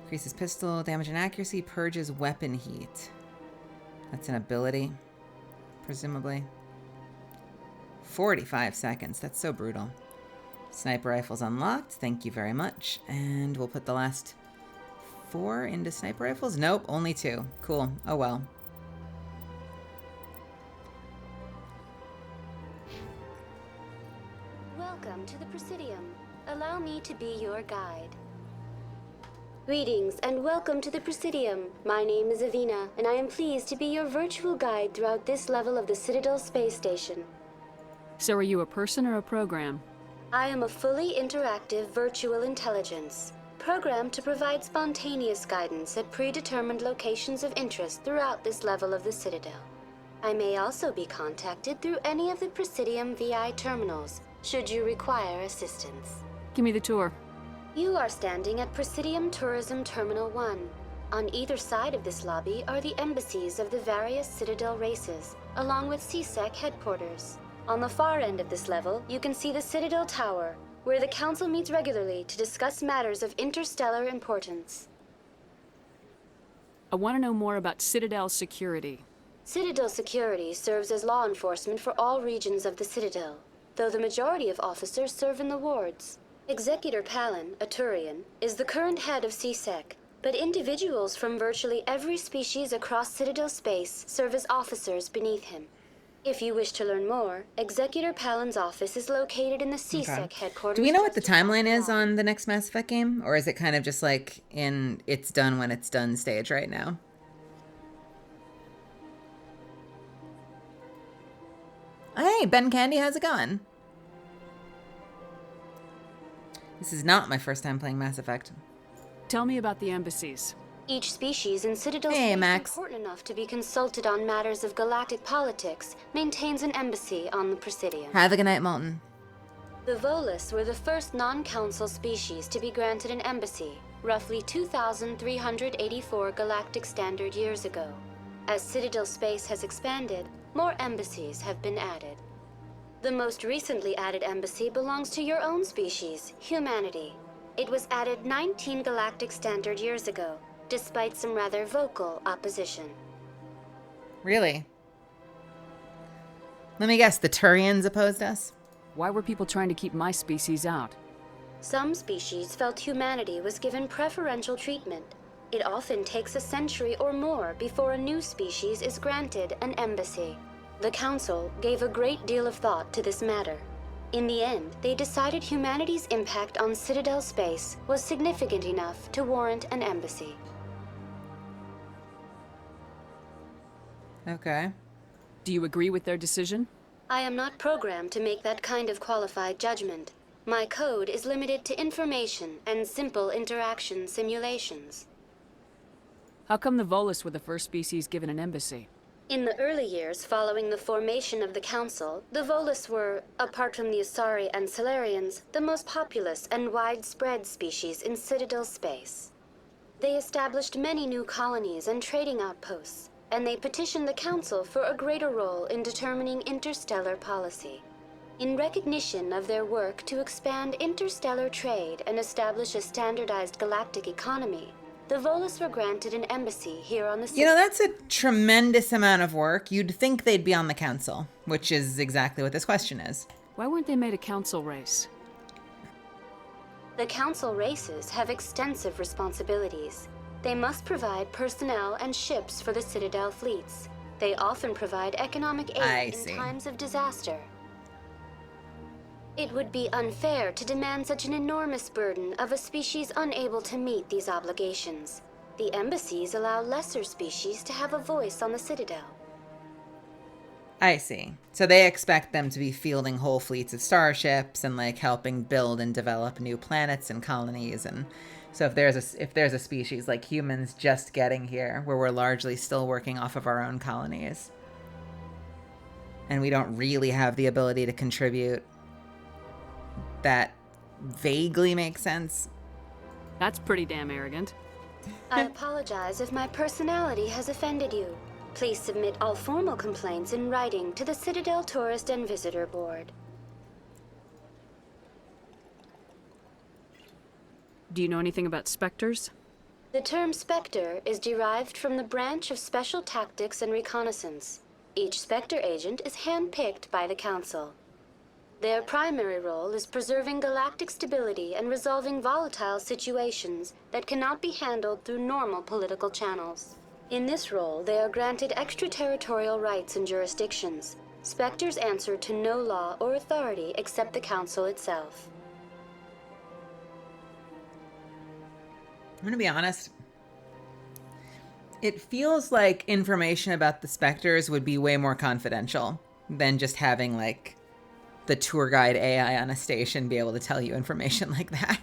Increases pistol damage and accuracy, purges weapon heat. That's an ability, presumably. 45 seconds. That's so brutal. Sniper rifles unlocked. Thank you very much. And we'll put the last 4 into sniper rifles. Nope, only 2. Cool. Oh well. Welcome to the Presidium. Allow me to be your guide. Greetings and welcome to the Presidium. My name is Avina, and I am pleased to be your virtual guide throughout this level of the Citadel space station. So are you a person or a program? I am a fully interactive virtual intelligence, programmed to provide spontaneous guidance at predetermined locations of interest throughout this level of the Citadel. I may also be contacted through any of the Presidium VI terminals, should you require assistance. Give me the tour. You are standing at Presidium Tourism Terminal 1. On either side of this lobby are the embassies of the various Citadel races, along with CSEC headquarters. On the far end of this level, you can see the Citadel Tower, where the Council meets regularly to discuss matters of interstellar importance. I want to know more about Citadel security. Citadel security serves as law enforcement for all regions of the Citadel, though the majority of officers serve in the wards. Executor Palin, a Turian, is the current head of CSEC, but individuals from virtually every species across Citadel space serve as officers beneath him. If you wish to learn more, Executor Palin's office is located in the CSEC headquarters. Do we know what the timeline is on the next Mass Effect game? Or is it kind of just like in it's done when it's done stage right now? Hey, Ben Candy, how's it going? This is not my first time playing Mass Effect. Tell me about the embassies. Each species in Citadel space important enough to be consulted on matters of galactic politics maintains an embassy on the Presidium. Have a good night, Molten. The Volus were the first non-council species to be granted an embassy, roughly 2,384 galactic standard years ago. As Citadel space has expanded, more embassies have been added. The most recently added embassy belongs to your own species, humanity. It was added 19 galactic standard years ago, despite some rather vocal opposition. Really? Let me guess, the Turians opposed us? Why were people trying to keep my species out? Some species felt humanity was given preferential treatment. It often takes a century or more before a new species is granted an embassy. The Council gave a great deal of thought to this matter. In the end, they decided humanity's impact on Citadel space was significant enough to warrant an embassy. Okay. Do you agree with their decision? I am not programmed to make that kind of qualified judgment. My code is limited to information and simple interaction simulations. How come the Volus were the first species given an embassy? In the early years following the formation of the Council, the Volus were, apart from the Asari and Salarians, the most populous and widespread species in Citadel space. They established many new colonies and trading outposts, and they petitioned the Council for a greater role in determining interstellar policy. In recognition of their work to expand interstellar trade and establish a standardized galactic economy, the Volus were granted an embassy here on the You know, that's a tremendous amount of work. You'd think they'd be on the Council, which is exactly what this question is. Why weren't they made a Council race? The Council races have extensive responsibilities. They must provide personnel and ships for the Citadel fleets. They often provide economic aid in times of disaster. It would be unfair to demand such an enormous burden of a species unable to meet these obligations. The embassies allow lesser species to have a voice on the Citadel. I see. So they expect them to be fielding whole fleets of starships and like helping build and develop new planets and colonies. And so if there's a species like humans just getting here, where we're largely still working off of our own colonies, and we don't really have the ability to contribute, that vaguely makes sense. That's pretty damn arrogant. I apologize if my personality has offended you. Please submit all formal complaints in writing to the Citadel Tourist and Visitor Board. Do you know anything about specters? The term Spectre is derived from the branch of Special Tactics and Reconnaissance. Each Spectre agent is handpicked by the Council. Their primary role is preserving galactic stability and resolving volatile situations that cannot be handled through normal political channels. In this role, they are granted extraterritorial rights and jurisdictions. Spectres answer to no law or authority except the Council itself. I'm gonna be honest. It feels like information about the Spectres would be way more confidential than just having, like, the tour guide AI on a station be able to tell you information like that.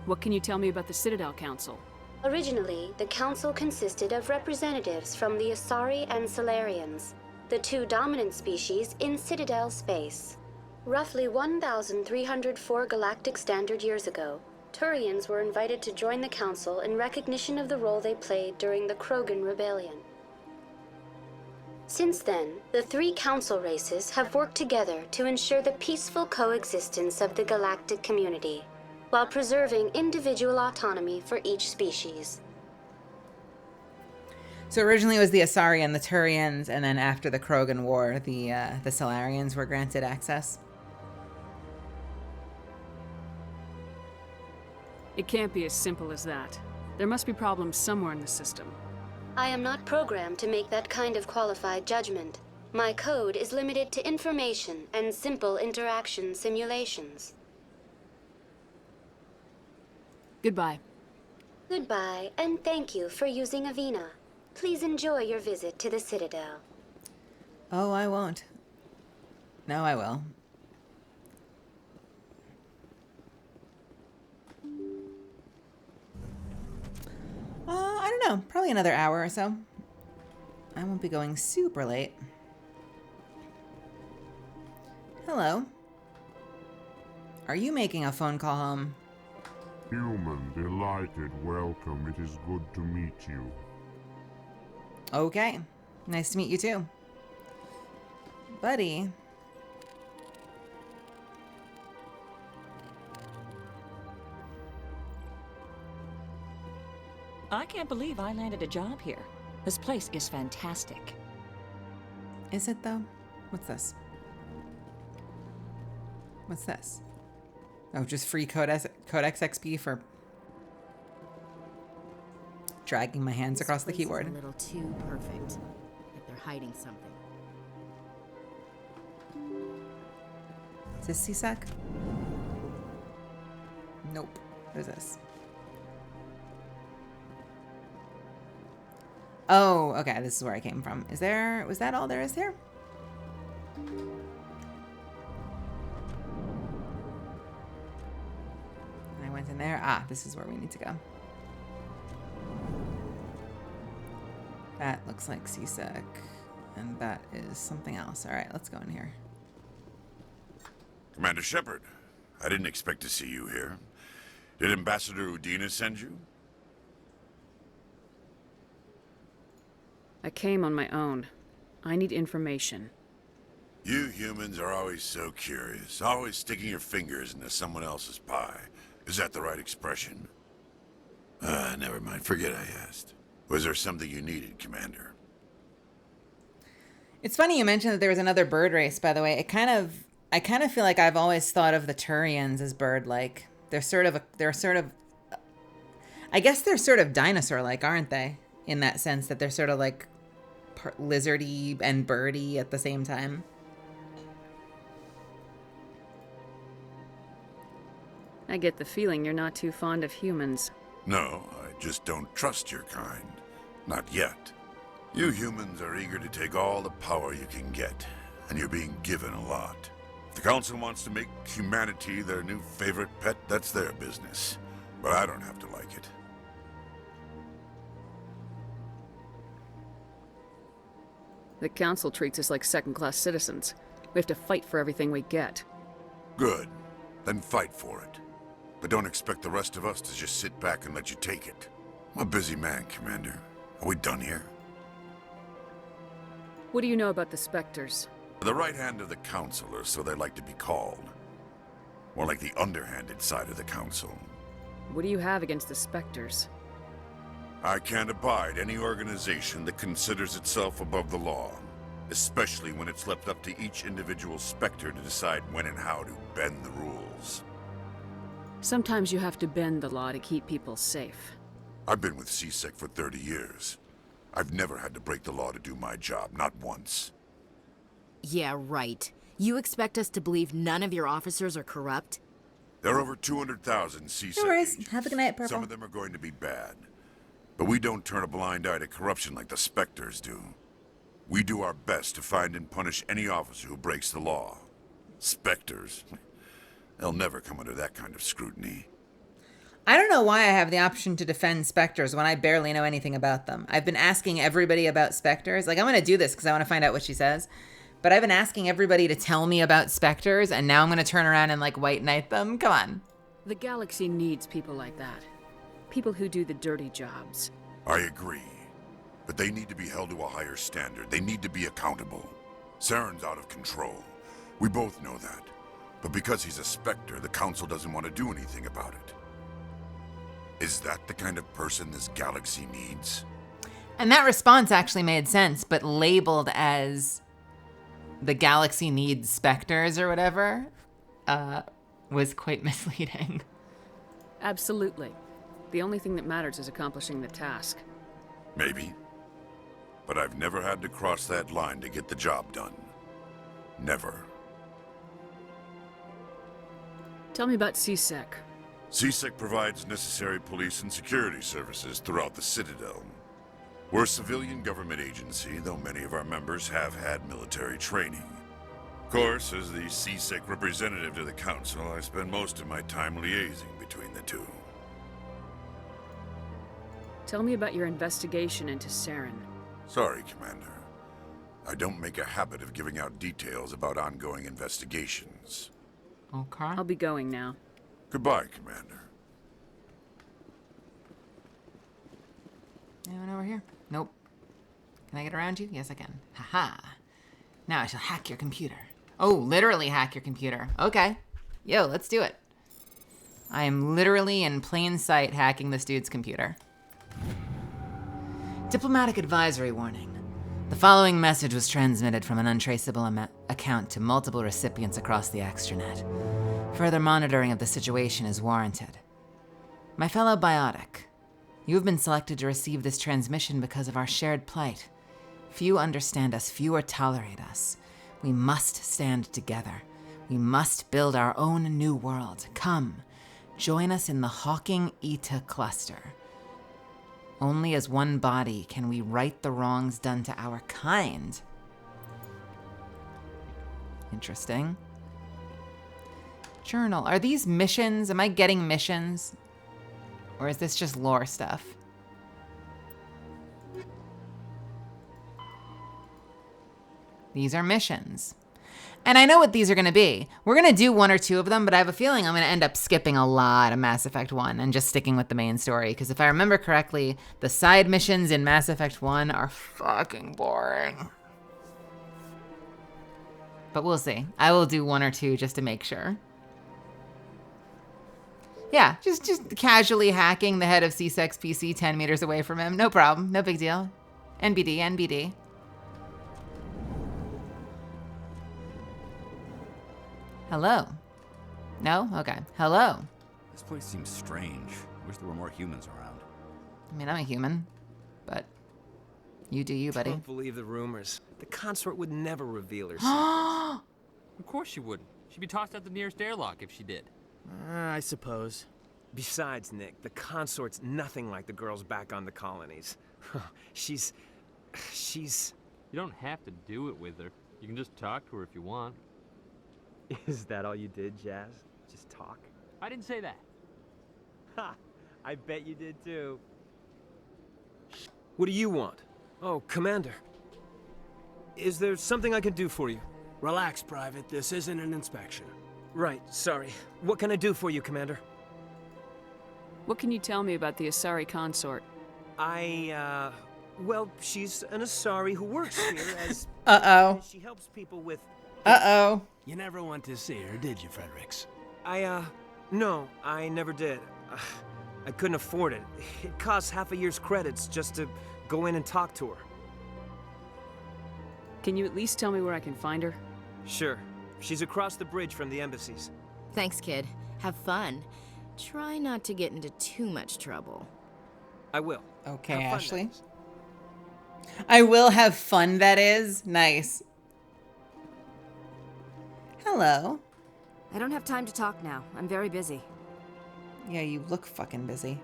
What can you tell me about the Citadel Council? Originally, the Council consisted of representatives from the Asari and Salarians, the two dominant species in Citadel space. Roughly 1,304 galactic standard years ago, Turians were invited to join the Council in recognition of the role they played during the Krogan Rebellion. Since then, the three Council races have worked together to ensure the peaceful coexistence of the galactic community, while preserving individual autonomy for each species. So originally it was the Asari and the Turians, and then after the Krogan War, the Salarians were granted access. It can't be as simple as that. There must be problems somewhere in the system. I am not programmed to make that kind of qualified judgment. My code is limited to information and simple interaction simulations. Goodbye. Goodbye, and thank you for using Avina. Please enjoy your visit to the Citadel. Oh, I won't. No, I will. I don't know. Probably another hour or so. I won't be going super late. Hello. Are you making a phone call home? Human, delighted, welcome. It is good to meet you. Okay. Nice to meet you too. Buddy. I can't believe I landed a job here. This place is fantastic. Is it though? What's this? What's this? Oh, just free Codex XP for dragging my hands across the keyboard. This place is a little too perfect. Like they're hiding something. Is this CSEC? Nope. What is this? Oh, okay. This is where I came from. Was that all there is here? I went in there. Ah, this is where we need to go. That looks like CSEC. And that is something else. All right, let's go in here. Commander Shepard, I didn't expect to see you here. Did Ambassador Udina send you? I came on my own. I need information. You humans are always so curious, always sticking your fingers into someone else's pie. Is that the right expression? Never mind. Forget I asked. Was there something you needed, Commander? It's funny you mentioned that there was another bird race, by the way. I kind of feel like I've always thought of the Turians as bird-like. They're sort of I guess they're sort of dinosaur-like, aren't they? In that sense that they're sort of like lizardy and birdy at the same time. I get the feeling you're not too fond of humans. No, I just don't trust your kind. Not yet. You humans are eager to take all the power you can get, and you're being given a lot. If the Council wants to make humanity their new favorite pet, that's their business. But I don't have to like it. The Council treats us like second-class citizens. We have to fight for everything we get. Good. Then fight for it. But don't expect the rest of us to just sit back and let you take it. I'm a busy man, Commander. Are we done here? What do you know about the Spectres? The right hand of the Council, or so they like to be called. More like the underhanded side of the Council. What do you have against the Spectres? I can't abide any organization that considers itself above the law. Especially when it's left up to each individual Spectre to decide when and how to bend the rules. Sometimes you have to bend the law to keep people safe. I've been with CSEC for 30 years. I've never had to break the law to do my job, not once. Yeah, right. You expect us to believe none of your officers are corrupt? There are over 200,000 CSEC No worries. agents. Have a good night, Purple. Some of them are going to be bad. But we don't turn a blind eye to corruption like the Spectres do. We do our best to find and punish any officer who breaks the law. Spectres? They'll never come under that kind of scrutiny. I don't know why I have the option to defend Spectres when I barely know anything about them. I've been asking everybody about Spectres. Like, I'm going to do this because I want to find out what she says. But I've been asking everybody to tell me about Spectres, and now I'm going to turn around and, like, white knight them? Come on. The galaxy needs people like that. People who do the dirty jobs. I agree. But they need to be held to a higher standard. They need to be accountable. Saren's out of control. We both know that. But because he's a Spectre, the Council doesn't want to do anything about it. Is that the kind of person this galaxy needs? And that response actually made sense, but labeled as the galaxy needs Spectres or whatever was quite misleading. Absolutely. The only thing that matters is accomplishing the task. Maybe. But I've never had to cross that line to get the job done. Never. Tell me about CSEC. CSEC provides necessary police and security services throughout the Citadel. We're a civilian government agency, though many of our members have had military training. Of course, as the CSEC representative to the Council, I spend most of my time liaising between the two. Tell me about your investigation into Saren. Sorry, Commander. I don't make a habit of giving out details about ongoing investigations. Okay. I'll be going now. Goodbye, Commander. Anyone over here? Nope. Can I get around you? Yes, I can. Haha. Now I shall hack your computer. Oh, literally hack your computer. Okay. Yo, let's do it. I am literally in plain sight hacking this dude's computer. Diplomatic advisory warning. The following message was transmitted from an untraceable account to multiple recipients across the extranet. Further monitoring of the situation is warranted. My fellow Biotic, you have been selected to receive this transmission because of our shared plight. Few understand us, fewer tolerate us. We must stand together. We must build our own new world. Come, join us in the Hawking Eta cluster. Only as one body can we right the wrongs done to our kind. Interesting. Journal. Are these missions? Am I getting missions? Or is this just lore stuff? These are missions. And I know what these are going to be. We're going to do one or two of them, but I have a feeling I'm going to end up skipping a lot of Mass Effect 1 and just sticking with the main story. Because if I remember correctly, the side missions in Mass Effect 1 are fucking boring. But we'll see. I will do one or two just to make sure. Yeah, just casually hacking the head of CSEC's PC 10 meters away from him. No problem. No big deal. NBD, NBD. Hello? No? Okay. Hello? This place seems strange. I wish there were more humans around. I mean, I'm a human, but you do you, buddy. Don't believe the rumors. The consort would never reveal herself. Of course she wouldn't. She'd be tossed out the nearest airlock if she did. I suppose. Besides, Nick, the consort's nothing like the girls back on the colonies. She's... You don't have to do it with her. You can just talk to her if you want. Is that all you did, Jazz? Just talk? I didn't say that. Ha! I bet you did too. What do you want? Oh, Commander. Is there something I can do for you? Relax, Private. This isn't an inspection. Right, sorry. What can I do for you, Commander? What can you tell me about the Asari consort? Well, she's an Asari who works here as... Uh-oh. She helps people with... Uh-oh. You never went to see her, did you, Fredericks? No, I never did. I couldn't afford it. It costs half a year's credits just to go in and talk to her. Can you at least tell me where I can find her? Sure. She's across the bridge from the embassies. Thanks, kid. Have fun. Try not to get into too much trouble. I will. Okay, Have fun, Ashley. I will have fun, that is. Nice. Hello. I don't have time to talk now. I'm very busy. Yeah, you look fucking busy.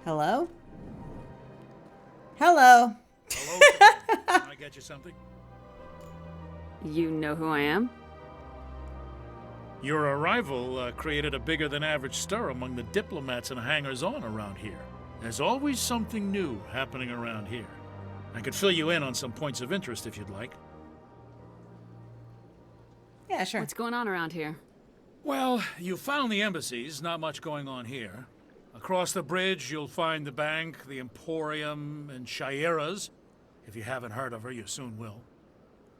Hello? Hello. Hello. Can I get you something? You know who I am? Your arrival created a bigger than average stir among the diplomats and hangers-on around here. There's always something new happening around here. I could fill you in on some points of interest if you'd like. Yeah, sure. What's going on around here? Well, you found the embassies, not much going on here. Across the bridge, you'll find the bank, the Emporium, and Shaira's. If you haven't heard of her, you soon will.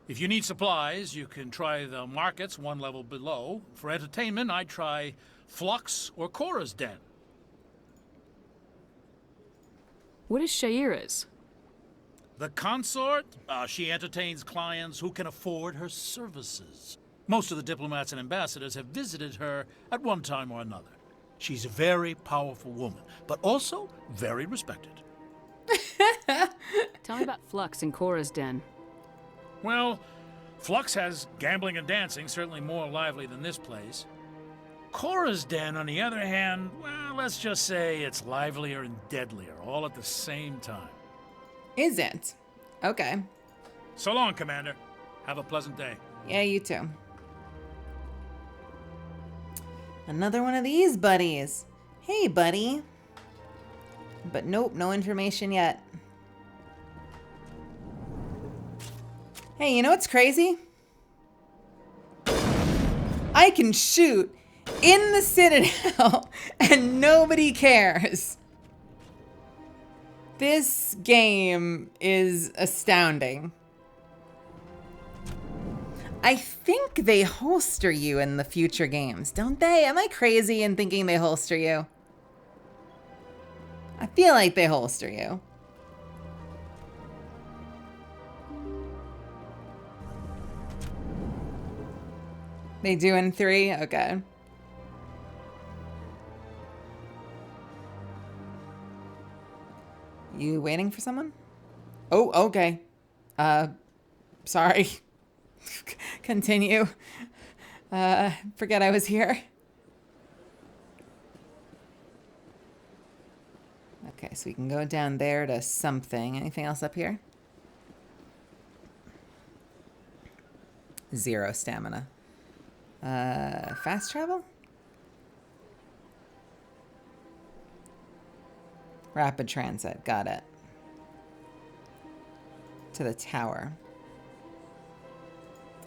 If you need supplies, you can try the markets one level below. For entertainment, I'd try Flux or Cora's Den. What is Shaira's? The consort, she entertains clients who can afford her services. Most of the diplomats and ambassadors have visited her at one time or another. She's a very powerful woman, but also very respected. Tell me about Flux and Cora's Den. Well, Flux has gambling and dancing, certainly more lively than this place. Cora's Den, on the other hand, well, let's just say it's livelier and deadlier, all at the same time. Is it? Okay. So long, Commander. Have a pleasant day. Yeah, you too. Another one of these buddies. Hey, buddy. But nope, no information yet. Hey, you know what's crazy? I can shoot in the Citadel and nobody cares. This game is astounding. I think they holster you in the future games, don't they? Am I crazy in thinking they holster you? I feel like they holster you. They do in 3? Okay. You waiting for someone? Oh, okay. Sorry. Continue. Forget I was here. Okay, so we can go down there to something. Anything else up here? 0 stamina. Fast travel? Rapid transit, got it. To the tower.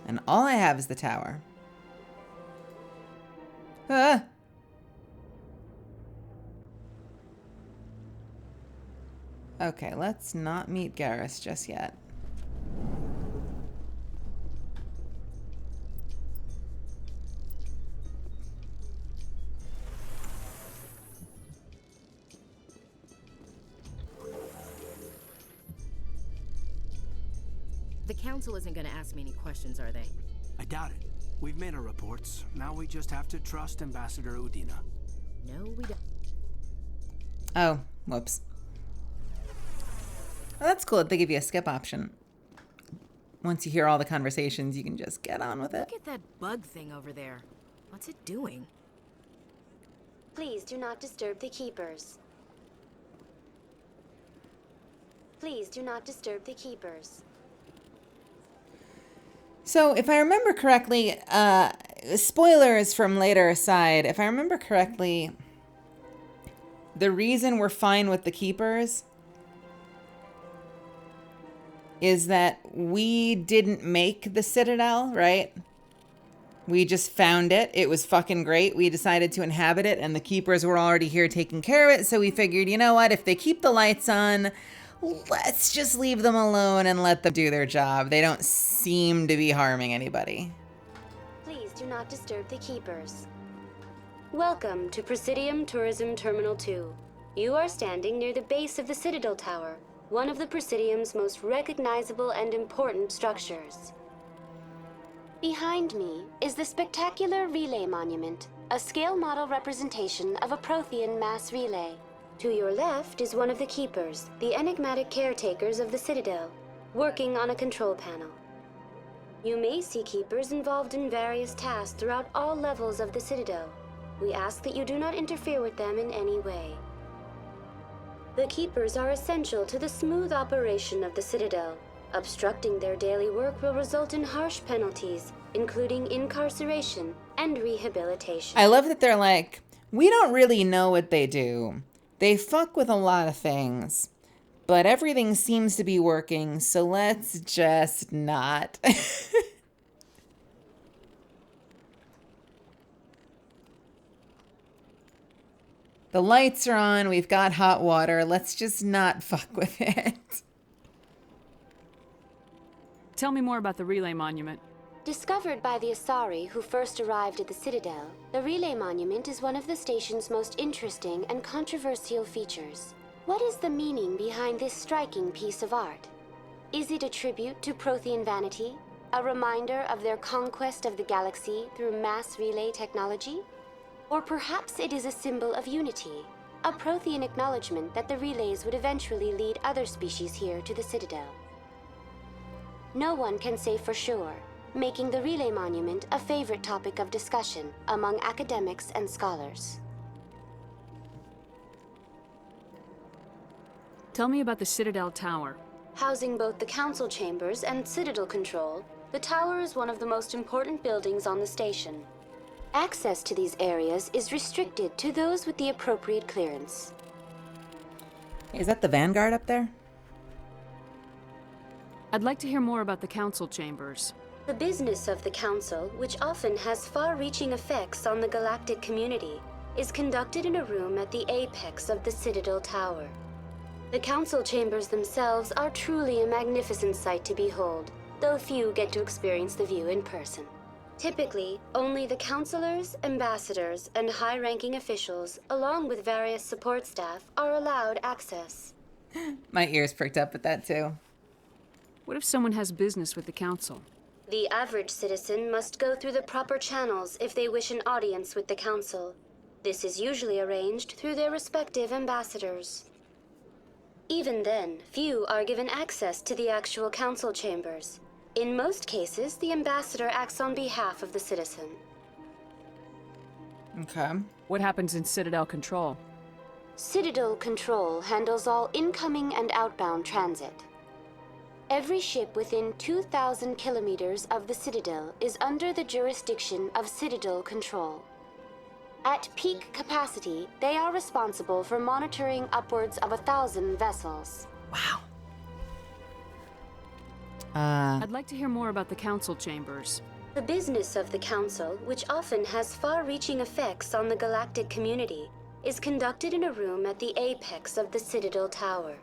And all I have is the tower. Ah! Okay, let's not meet Garrus just yet. The council isn't going to ask me any questions, are they? I doubt it. We've made our reports. Now we just have to trust Ambassador Udina. No, we don't. Oh, whoops. Well, that's cool that they give you a skip option. Once you hear all the conversations, you can just get on with it. Look at that bug thing over there. What's it doing? Please do not disturb the keepers. Please do not disturb the keepers. So, if I remember correctly, spoilers from later aside, if I remember correctly, the reason we're fine with the keepers is that we didn't make the Citadel, right? We just found it. It was fucking great. We decided to inhabit it, and the keepers were already here taking care of it, so we figured, you know what, if they keep the lights on, let's just leave them alone and let them do their job. They don't seem to be harming anybody. Please do not disturb the keepers. Welcome to Presidium Tourism Terminal 2. You are standing near the base of the Citadel Tower, one of the Presidium's most recognizable and important structures. Behind me is the spectacular Relay Monument, a scale model representation of a Prothean mass relay. To your left is one of the Keepers, the enigmatic caretakers of the Citadel, working on a control panel. You may see Keepers involved in various tasks throughout all levels of the Citadel. We ask that you do not interfere with them in any way. The Keepers are essential to the smooth operation of the Citadel. Obstructing their daily work will result in harsh penalties, including incarceration and rehabilitation. I love that they're like, we don't really know what they do. They fuck with a lot of things, but everything seems to be working, so let's just not. The lights are on, we've got hot water, let's just not fuck with it. Tell me more about the Relay Monument. Discovered by the Asari who first arrived at the Citadel, the Relay Monument is one of the station's most interesting and controversial features. What is the meaning behind this striking piece of art? Is it a tribute to Prothean vanity? A reminder of their conquest of the galaxy through mass relay technology? Or perhaps it is a symbol of unity, a Prothean acknowledgement that the relays would eventually lead other species here to the Citadel. No one can say for sure, making the Relay Monument a favorite topic of discussion among academics and scholars. Tell me about the Citadel Tower. Housing both the Council Chambers and Citadel Control, the tower is one of the most important buildings on the station. Access to these areas is restricted to those with the appropriate clearance. Is that the Vanguard up there? I'd like to hear more about the Council Chambers. The business of the Council, which often has far-reaching effects on the galactic community, is conducted in a room at the apex of the Citadel Tower. The Council Chambers themselves are truly a magnificent sight to behold, though few get to experience the view in person. Typically, only the councilors, ambassadors, and high-ranking officials, along with various support staff, are allowed access. My ears pricked up at that too. What if someone has business with the Council? The average citizen must go through the proper channels if they wish an audience with the Council. This is usually arranged through their respective ambassadors. Even then, few are given access to the actual Council Chambers. In most cases, the ambassador acts on behalf of the citizen. Okay. What happens in Citadel Control? Citadel Control handles all incoming and outbound transit. Every ship within 2,000 kilometers of the Citadel is under the jurisdiction of Citadel Control. At peak capacity, they are responsible for monitoring upwards of 1,000 vessels. Wow. I'd like to hear more about the Council Chambers. The business of the Council, which often has far-reaching effects on the galactic community, is conducted in a room at the apex of the Citadel Tower.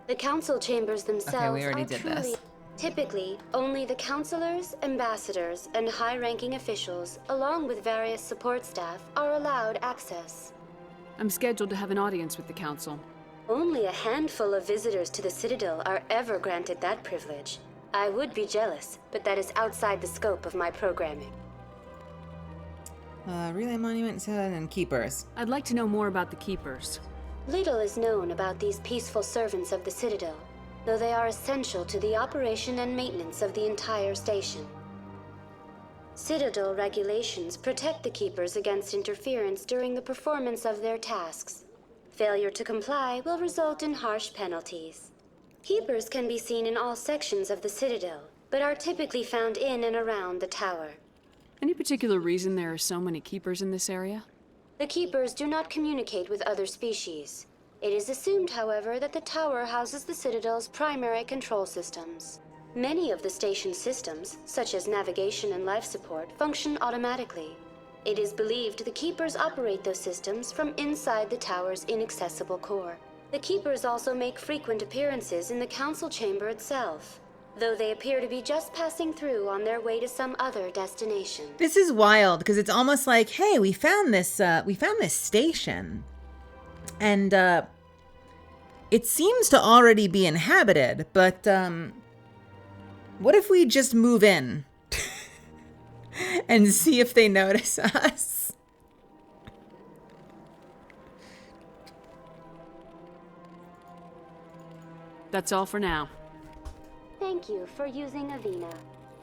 The Council Chambers themselves are truly... Typically, only the councilors, ambassadors, and high-ranking officials, along with various support staff, are allowed access. I'm scheduled to have an audience with the Council. Only a handful of visitors to the Citadel are ever granted that privilege. I would be jealous, but that is outside the scope of my programming. Relay Monument and Keepers. I'd like to know more about the Keepers. Little is known about these peaceful servants of the Citadel, though they are essential to the operation and maintenance of the entire station. Citadel regulations protect the Keepers against interference during the performance of their tasks. Failure to comply will result in harsh penalties. Keepers can be seen in all sections of the Citadel, but are typically found in and around the tower. Any particular reason there are so many Keepers in this area? The Keepers do not communicate with other species. It is assumed, however, that the tower houses the Citadel's primary control systems. Many of the station's systems, such as navigation and life support, function automatically. It is believed the Keepers operate those systems from inside the tower's inaccessible core. The Keepers also make frequent appearances in the Council chamber itself, though they appear to be just passing through on their way to some other destination. This is wild because it's almost like, hey, we found this station, and it seems to already be inhabited, but what if we just move in and see if they notice us? That's all for now. Thank you for using Avina.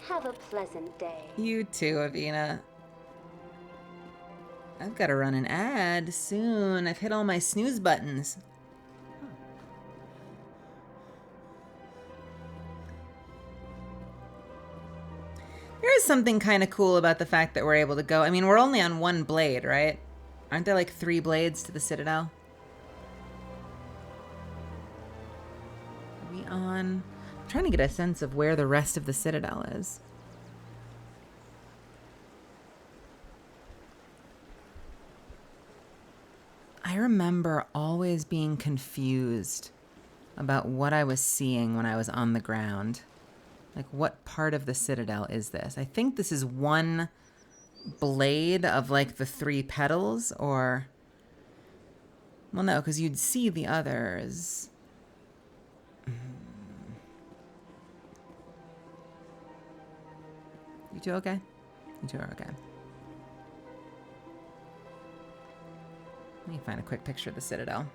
Have a pleasant day. You too, Avina. I've got to run an ad soon. I've hit all my snooze buttons. There is something kind of cool about the fact that we're able to go. I mean, we're only on one blade, right? Aren't there like 3 blades to the Citadel? Are we on? I'm trying to get a sense of where the rest of the Citadel is. I remember always being confused about what I was seeing when I was on the ground. Like, what part of the Citadel is this? I think this is one blade of, like, the 3 petals, or... Well, no, because you'd see the others. You two okay? You two are okay. Let me find a quick picture of the Citadel.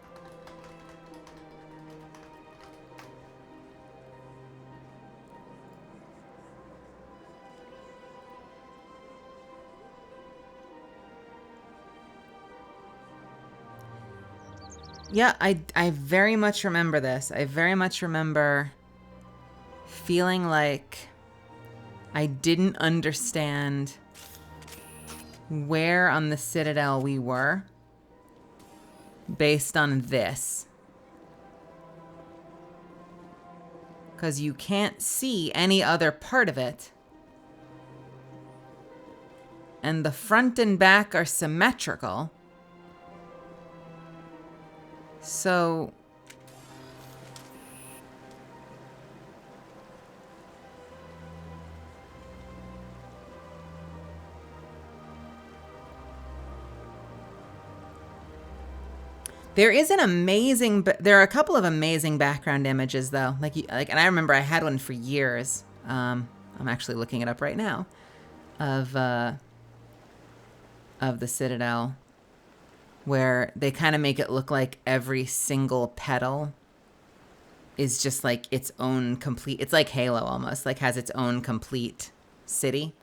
Yeah, I very much remember this. I very much remember feeling like I didn't understand where on the Citadel we were based on this. Because you can't see any other part of it. And the front and back are symmetrical. So... There is an amazing, there are a couple of amazing background images though. And I remember I had one for years. I'm actually looking it up right now, of the Citadel, where they kind of make it look like every single petal is just like its own complete. It's like Halo almost, like has its own complete city.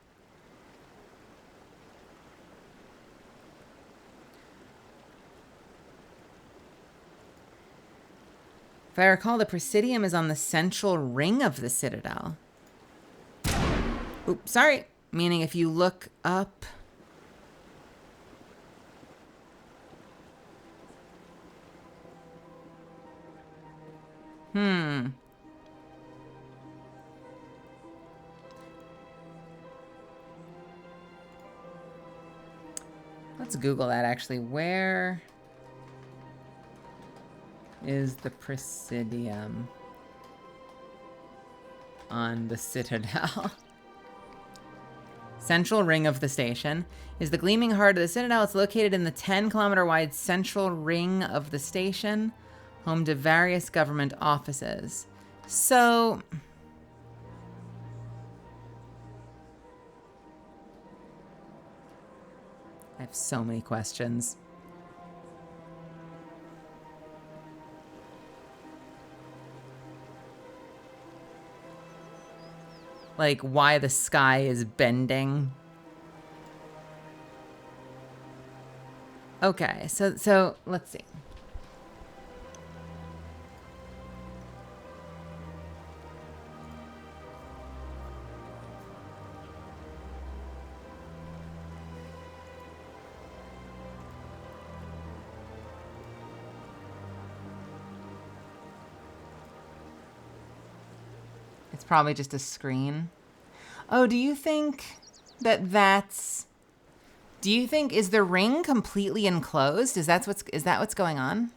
If I recall, the Presidium is on the central ring of the Citadel. Oops, sorry. Meaning if you look up... Let's Google that actually. Where is the Presidium on the Citadel? Central ring of the station is the gleaming heart of the Citadel. It's located in the 10-kilometer wide central ring of the station, home to various government offices. So... I have so many questions. Like, why the sky is bending. Okay, so let's see. probably just a screen. Oh, do you think that that's... Do you think, is the ring completely enclosed? Is that what's going on?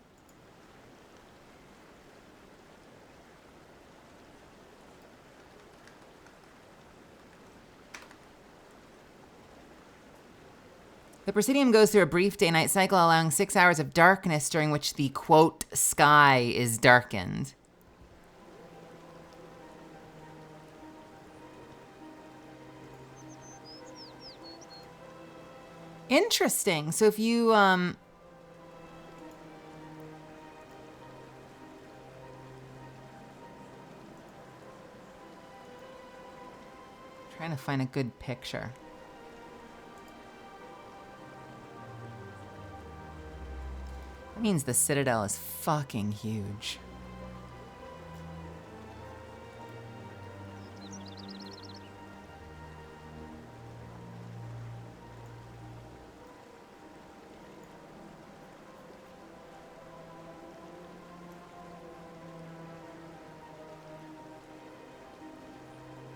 The Presidium goes through a brief day-night cycle, allowing 6 hours of darkness during which the, quote, sky is darkened. Interesting. So if you, trying to find a good picture. That means the Citadel is fucking huge.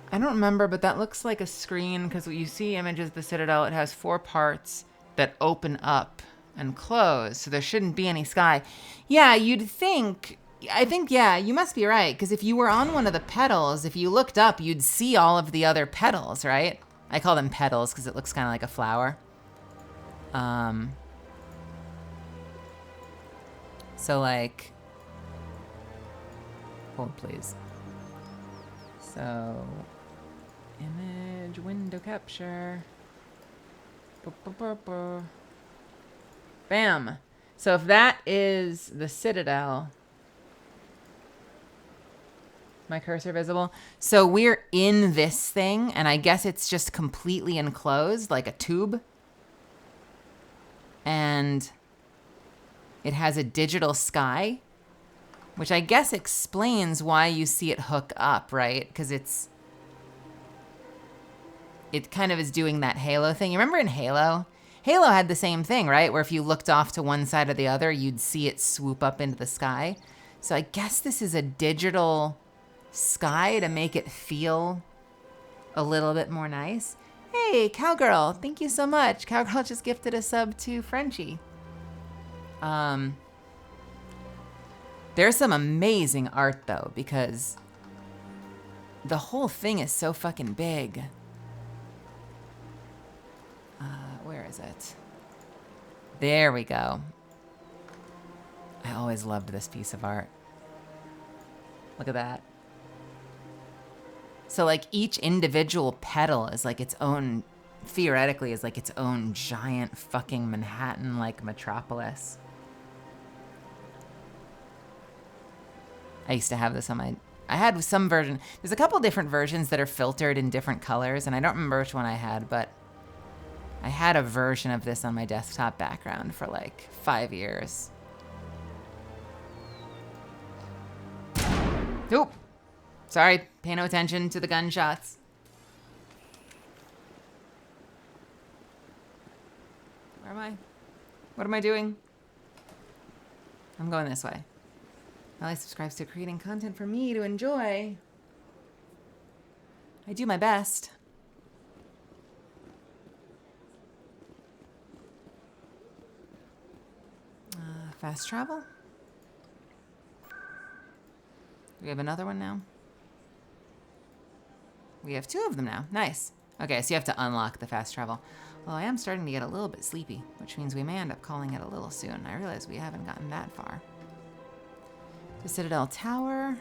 I don't remember, but that looks like a screen because when you see images of the Citadel, it has 4 parts that open up and close, so there shouldn't be any sky. Yeah, you'd think, I think, yeah, you must be right, because if you were on one of the petals, if you looked up, you'd see all of the other petals, right? I call them petals because it looks kind of like a flower. So like, hold please. So, image, window capture. Bam. So if that is the Citadel, my cursor visible? So we're in this thing, and I guess it's just completely enclosed, like a tube. And it has a digital sky, which I guess explains why you see it hook up, right? Because it kind of is doing that Halo thing. You remember in Halo? Halo had the same thing, right? Where if you looked off to one side or the other, you'd see it swoop up into the sky. So I guess this is a digital sky to make it feel a little bit more nice. Hey, Cowgirl, thank you so much. Cowgirl just gifted a sub to Frenchie. There's some amazing art though, because the whole thing is so fucking big. Where is it? There we go. I always loved this piece of art. Look at that. So like each individual petal is like its own, theoretically is like its own giant fucking Manhattan-like metropolis. I used to have this on my, I had some version, there's a couple different versions that are filtered in different colors, and I don't remember which one I had, but I had a version of this on my desktop background for like 5 years. Nope. Sorry, pay no attention to the gunshots. Where am I? What am I doing? I'm going this way. Ally subscribes to creating content for me to enjoy. I do my best. Fast travel? We have another one now. We have 2 of them now. Nice. Okay, so you have to unlock the fast travel. Well, I am starting to get a little bit sleepy, which means we may end up calling it a little soon. I realize we haven't gotten that far. To Citadel Tower.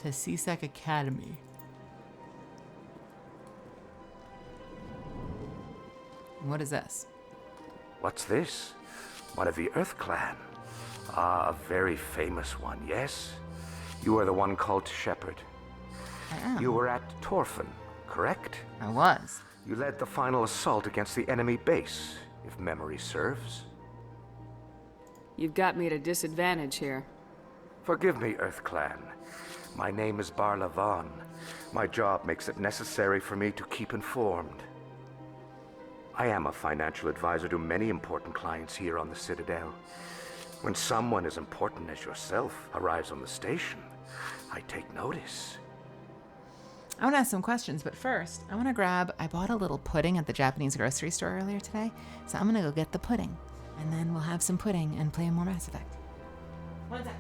To C-Sec Academy. What is this? What's this? One of the Earth Clan. Ah, a very famous one, yes? You are the one called Shepard. I am. You were at Torfan, correct? I was. You led the final assault against the enemy base, if memory serves. You've got me at a disadvantage here. Forgive me, Earth Clan. My name is Barla Vaughn. My job makes it necessary for me to keep informed. I am a financial advisor to many important clients here on the Citadel. When someone as important as yourself arrives on the station, I take notice. I want to ask some questions, but first, I want to grab... I bought a little pudding at the Japanese grocery store earlier today, so I'm going to go get the pudding. And then we'll have some pudding and play more Mass Effect. One sec.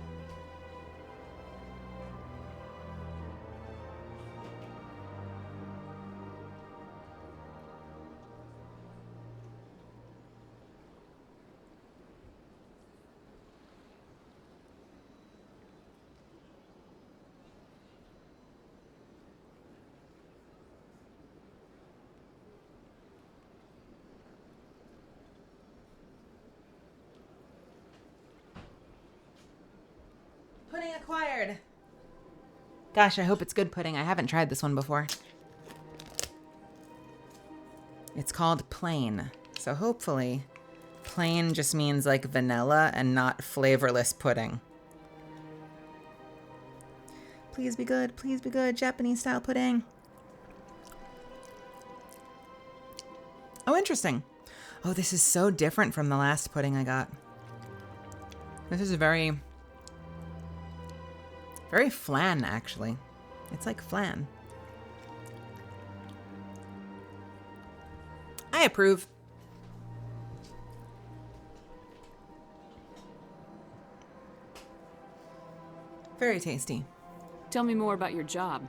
Pudding acquired. Gosh, I hope it's good pudding. I haven't tried this one before. It's called plain. So hopefully, plain just means like vanilla and not flavorless pudding. Please be good. Please be good. Japanese style pudding. Oh, interesting. Oh, this is so different from the last pudding I got. This is very flan, actually. It's like flan. I approve. Very tasty. Tell me more about your job.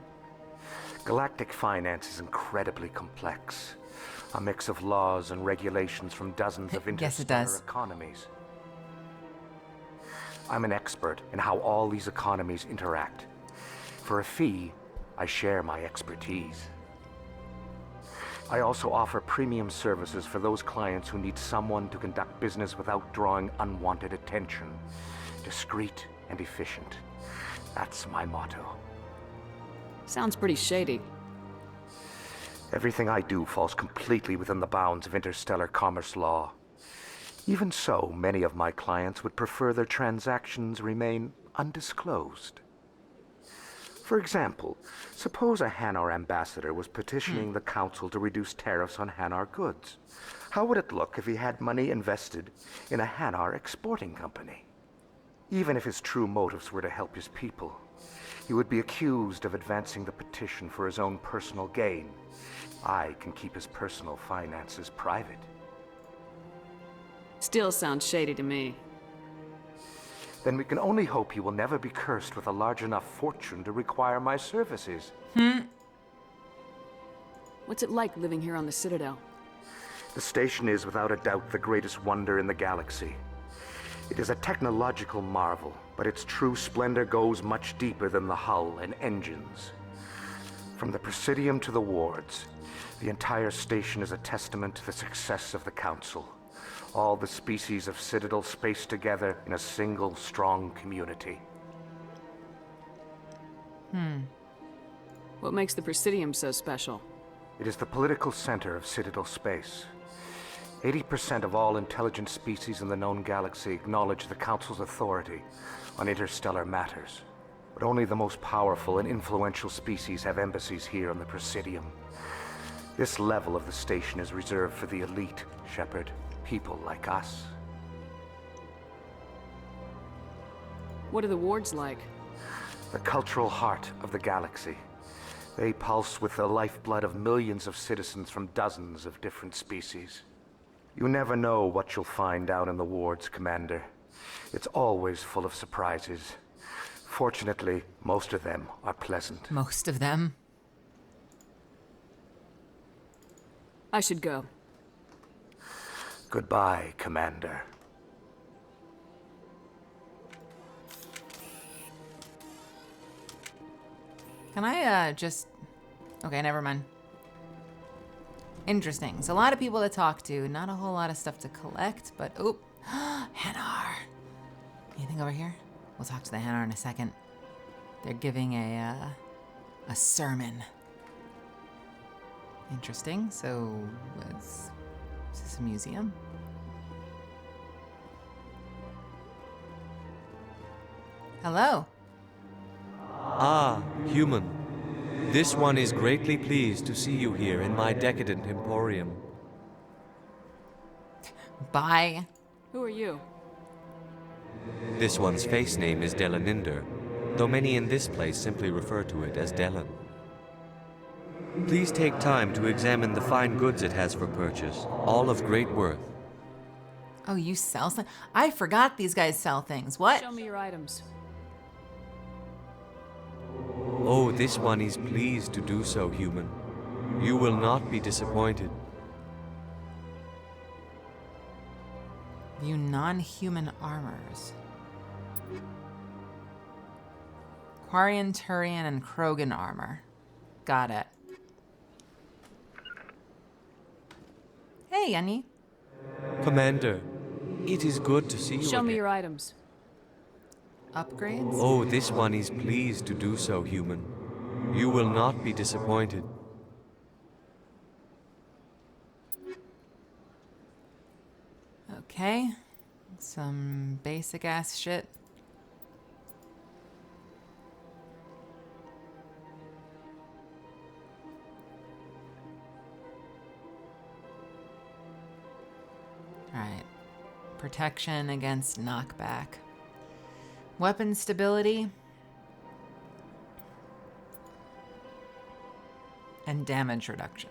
Galactic finance is incredibly complex. A mix of laws and regulations from dozens of interstellar economies. I'm an expert in how all these economies interact. For a fee, I share my expertise. I also offer premium services for those clients who need someone to conduct business without drawing unwanted attention. Discreet and efficient. That's my motto. Sounds pretty shady. Everything I do falls completely within the bounds of interstellar commerce law. Even so, many of my clients would prefer their transactions remain undisclosed. For example, suppose a Hanar ambassador was petitioning the council to reduce tariffs on Hanar goods. How would it look if he had money invested in a Hanar exporting company? Even if his true motives were to help his people, he would be accused of advancing the petition for his own personal gain. I can keep his personal finances private. Still sounds shady to me. Then we can only hope he will never be cursed with a large enough fortune to require my services. What's it like living here on the Citadel? The station is without a doubt the greatest wonder in the galaxy. It is a technological marvel, but its true splendor goes much deeper than the hull and engines. From the Presidium to the wards, the entire station is a testament to the success of the Council. All the species of Citadel spaced together in a single strong community. What makes the Presidium so special? It is the political center of Citadel space. 80% of all intelligent species in the known galaxy acknowledge the Council's authority on interstellar matters. But only the most powerful and influential species have embassies here on the Presidium. This level of the station is reserved for the elite, Shepard. People like us. What are the wards like? The cultural heart of the galaxy. They pulse with the lifeblood of millions of citizens from dozens of different species. You never know what you'll find out in the wards, Commander. It's always full of surprises. Fortunately, most of them are pleasant. Most of them? I should go. Goodbye, Commander. Can I, just... Okay, never mind. Interesting. So a lot of people to talk to, not a whole lot of stuff to collect, but... Oh, Hanar. Anything over here? We'll talk to the Hanar in a second. They're giving a sermon. Interesting. So, is this a museum? Hello. Ah, human. This one is greatly pleased to see you here in my decadent emporium. Bye. Who are you? This one's face name is Delaninder. though many in this place simply refer to it as Dellen. Please take time to examine the fine goods it has for purchase, all of great worth. Oh, you sell something? I forgot these guys sell things. What? Show me your items. Oh, this one is pleased to do so, human. You will not be disappointed. View non-human armors. Quarian, Turian, and Krogan armor. Got it. Hey, Yenny. Commander, it is good to see you Show me again. your items. Upgrades? Oh, this one is pleased to do so, human. You will not be disappointed. Okay. Some basic ass shit. Alright. Protection against knockback. Weapon stability. And damage reduction.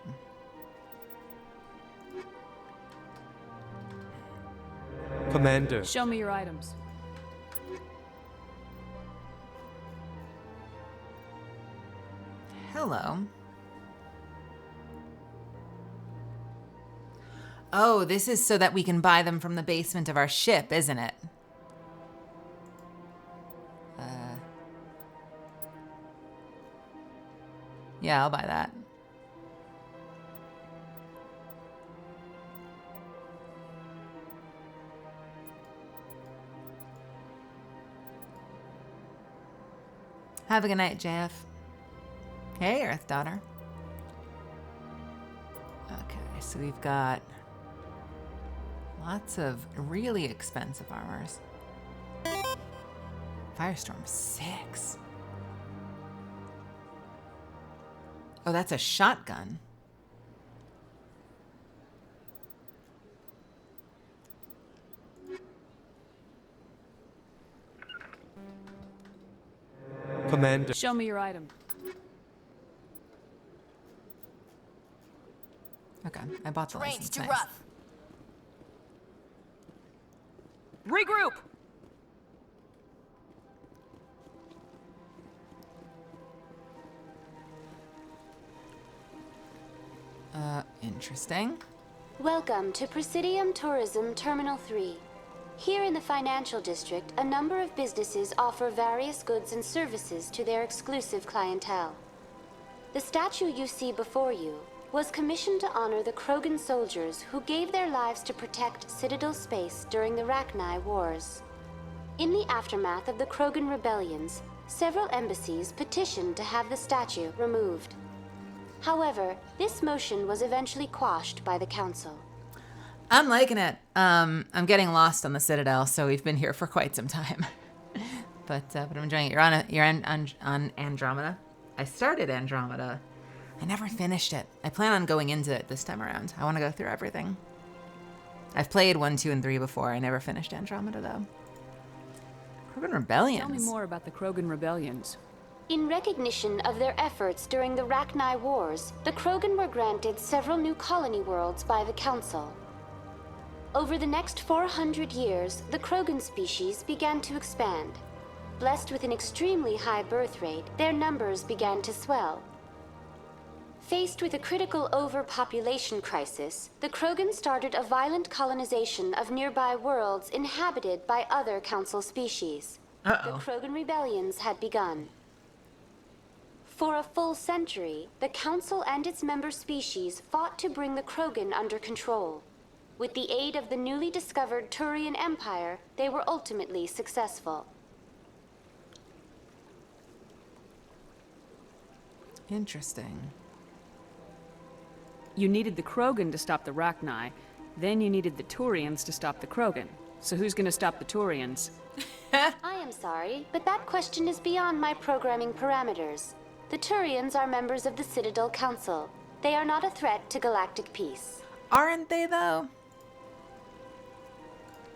Commander. Show me your items. Hello. Oh, this is so that we can buy them from the basement of our ship, isn't it? Yeah, I'll buy that. Have a good night, JF. Hey, Earth Daughter. Okay, so we've got lots of really expensive armors. Firestorm 6. Oh, that's a shotgun. Commander. Show me your item. Okay, I bought the license. too Nice. rough. Regroup! Interesting. Welcome to Presidium Tourism Terminal 3. Here in the financial district, a number of businesses offer various goods and services to their exclusive clientele. The statue you see before you was commissioned to honor the Krogan soldiers who gave their lives to protect Citadel space during the Rachni Wars. In the aftermath of the Krogan rebellions, several embassies petitioned to have the statue removed. However, this motion was eventually quashed by the council. I'm liking it. I'm getting lost on the Citadel, so we've been here for quite some time. but I'm enjoying it. You're on Andromeda. I started Andromeda. I never finished it. I plan on going into it this time around. I want to go through everything. I've played 1, 2, and 3 before. I never finished Andromeda, though. Krogan Rebellions. Tell me more about the Krogan Rebellions. In recognition of their efforts during the Rachni Wars, the Krogan were granted several new colony worlds by the Council. Over the next 400 years, the Krogan species began to expand. Blessed with an extremely high birth rate, their numbers began to swell. Faced with a critical overpopulation crisis, the Krogan started a violent colonization of nearby worlds inhabited by other Council species. The Krogan rebellions had begun. For a full century, the Council and its member species fought to bring the Krogan under control. With the aid of the newly discovered Turian Empire, they were ultimately successful. Interesting. You needed the Krogan to stop the Rachni, then you needed the Turians to stop the Krogan. So who's gonna stop the Turians? I am sorry, but that question is beyond my programming parameters. The Turians are members of the Citadel Council. They are not a threat to galactic peace. Aren't they, though?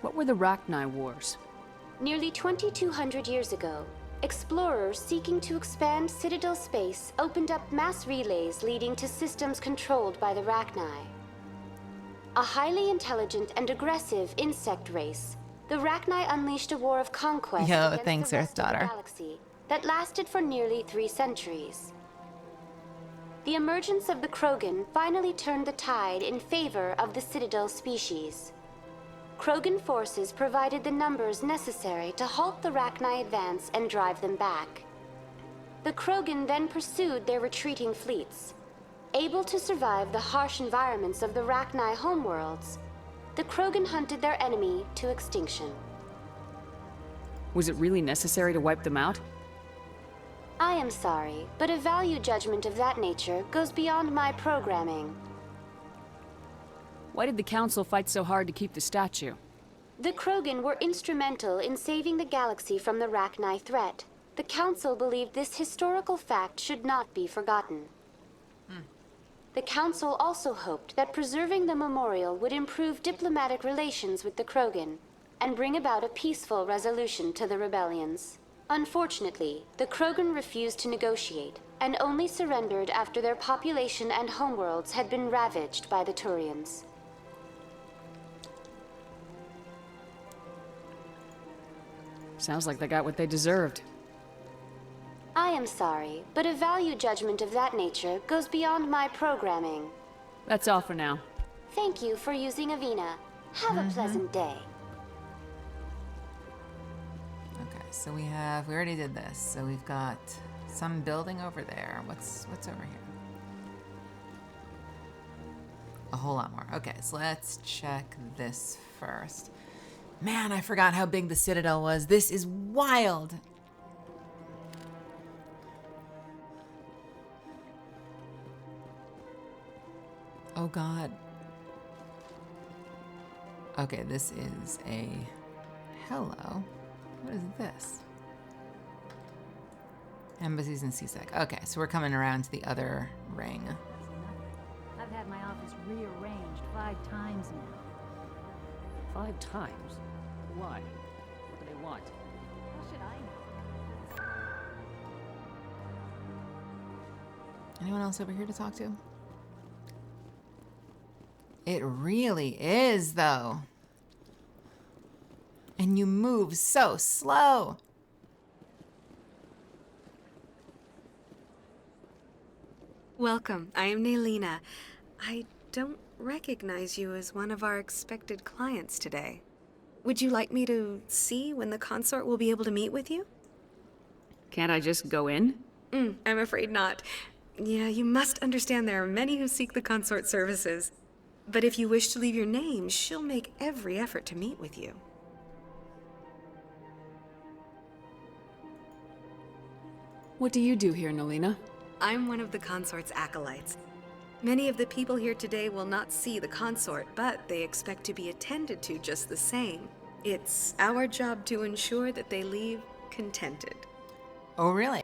What were the Rachni Wars? Nearly 2,200 years ago, explorers seeking to expand Citadel space opened up mass relays leading to systems controlled by the Rachni. A highly intelligent and aggressive insect race, the Rachni unleashed a war of conquest against thanks, the Earth rest of the Daughter. galaxy that lasted for nearly 3 centuries. The emergence of the Krogan finally turned the tide in favor of the Citadel species. Krogan forces provided the numbers necessary to halt the Rachni advance and drive them back. The Krogan then pursued their retreating fleets. Able to survive the harsh environments of the Rachni homeworlds, the Krogan hunted their enemy to extinction. Was it really necessary to wipe them out? I am sorry, but a value judgment of that nature goes beyond my programming. Why did the Council fight so hard to keep the statue? The Krogan were instrumental in saving the galaxy from the Rachni threat. The Council believed this historical fact should not be forgotten. The Council also hoped that preserving the memorial would improve diplomatic relations with the Krogan and bring about a peaceful resolution to the rebellions. Unfortunately, the Krogan refused to negotiate and only surrendered after their population and homeworlds had been ravaged by the Turians. Sounds like they got what they deserved. I am sorry, but a value judgment of that nature goes beyond my programming. That's all for now. Thank you for using Avina. Have a pleasant day. Okay, so we already did this. So we've got some building over there. What's over here? A whole lot more. Okay, so let's check this first. Man, I forgot how big the Citadel was. This is wild. Oh God. Okay, this is a hello. What is this? Embassies and CSEC. Okay, so we're coming around to the other ring. I've had my office rearranged 5 times now. 5 times? Why? What do they want? How should I know? Anyone else over here to talk to? It really is, though. And you move so slow. Welcome. I am Nelina. I don't recognize you as one of our expected clients today. Would you like me to see when the consort will be able to meet with you? Can't I just go in? I'm afraid not. Yeah, you must understand there are many who seek the consort services. But if you wish to leave your name, she'll make every effort to meet with you. What do you do here, Nelina? I'm one of the consort's acolytes. Many of the people here today will not see the consort, but they expect to be attended to just the same. It's our job to ensure that they leave contented. Oh, really?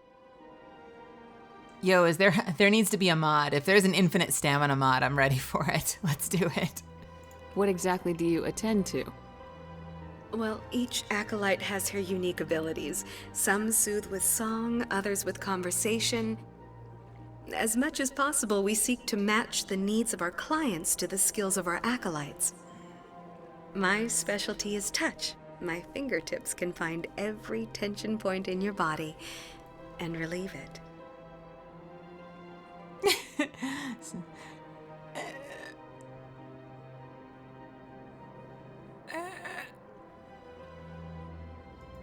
Yo, there needs to be a mod. If there's an infinite stamina mod, I'm ready for it. Let's do it. What exactly do you attend to? Well, each acolyte has her unique abilities. Some soothe with song, others with conversation. As much as possible, we seek to match the needs of our clients to the skills of our acolytes. My specialty is touch. My fingertips can find every tension point in your body and relieve it.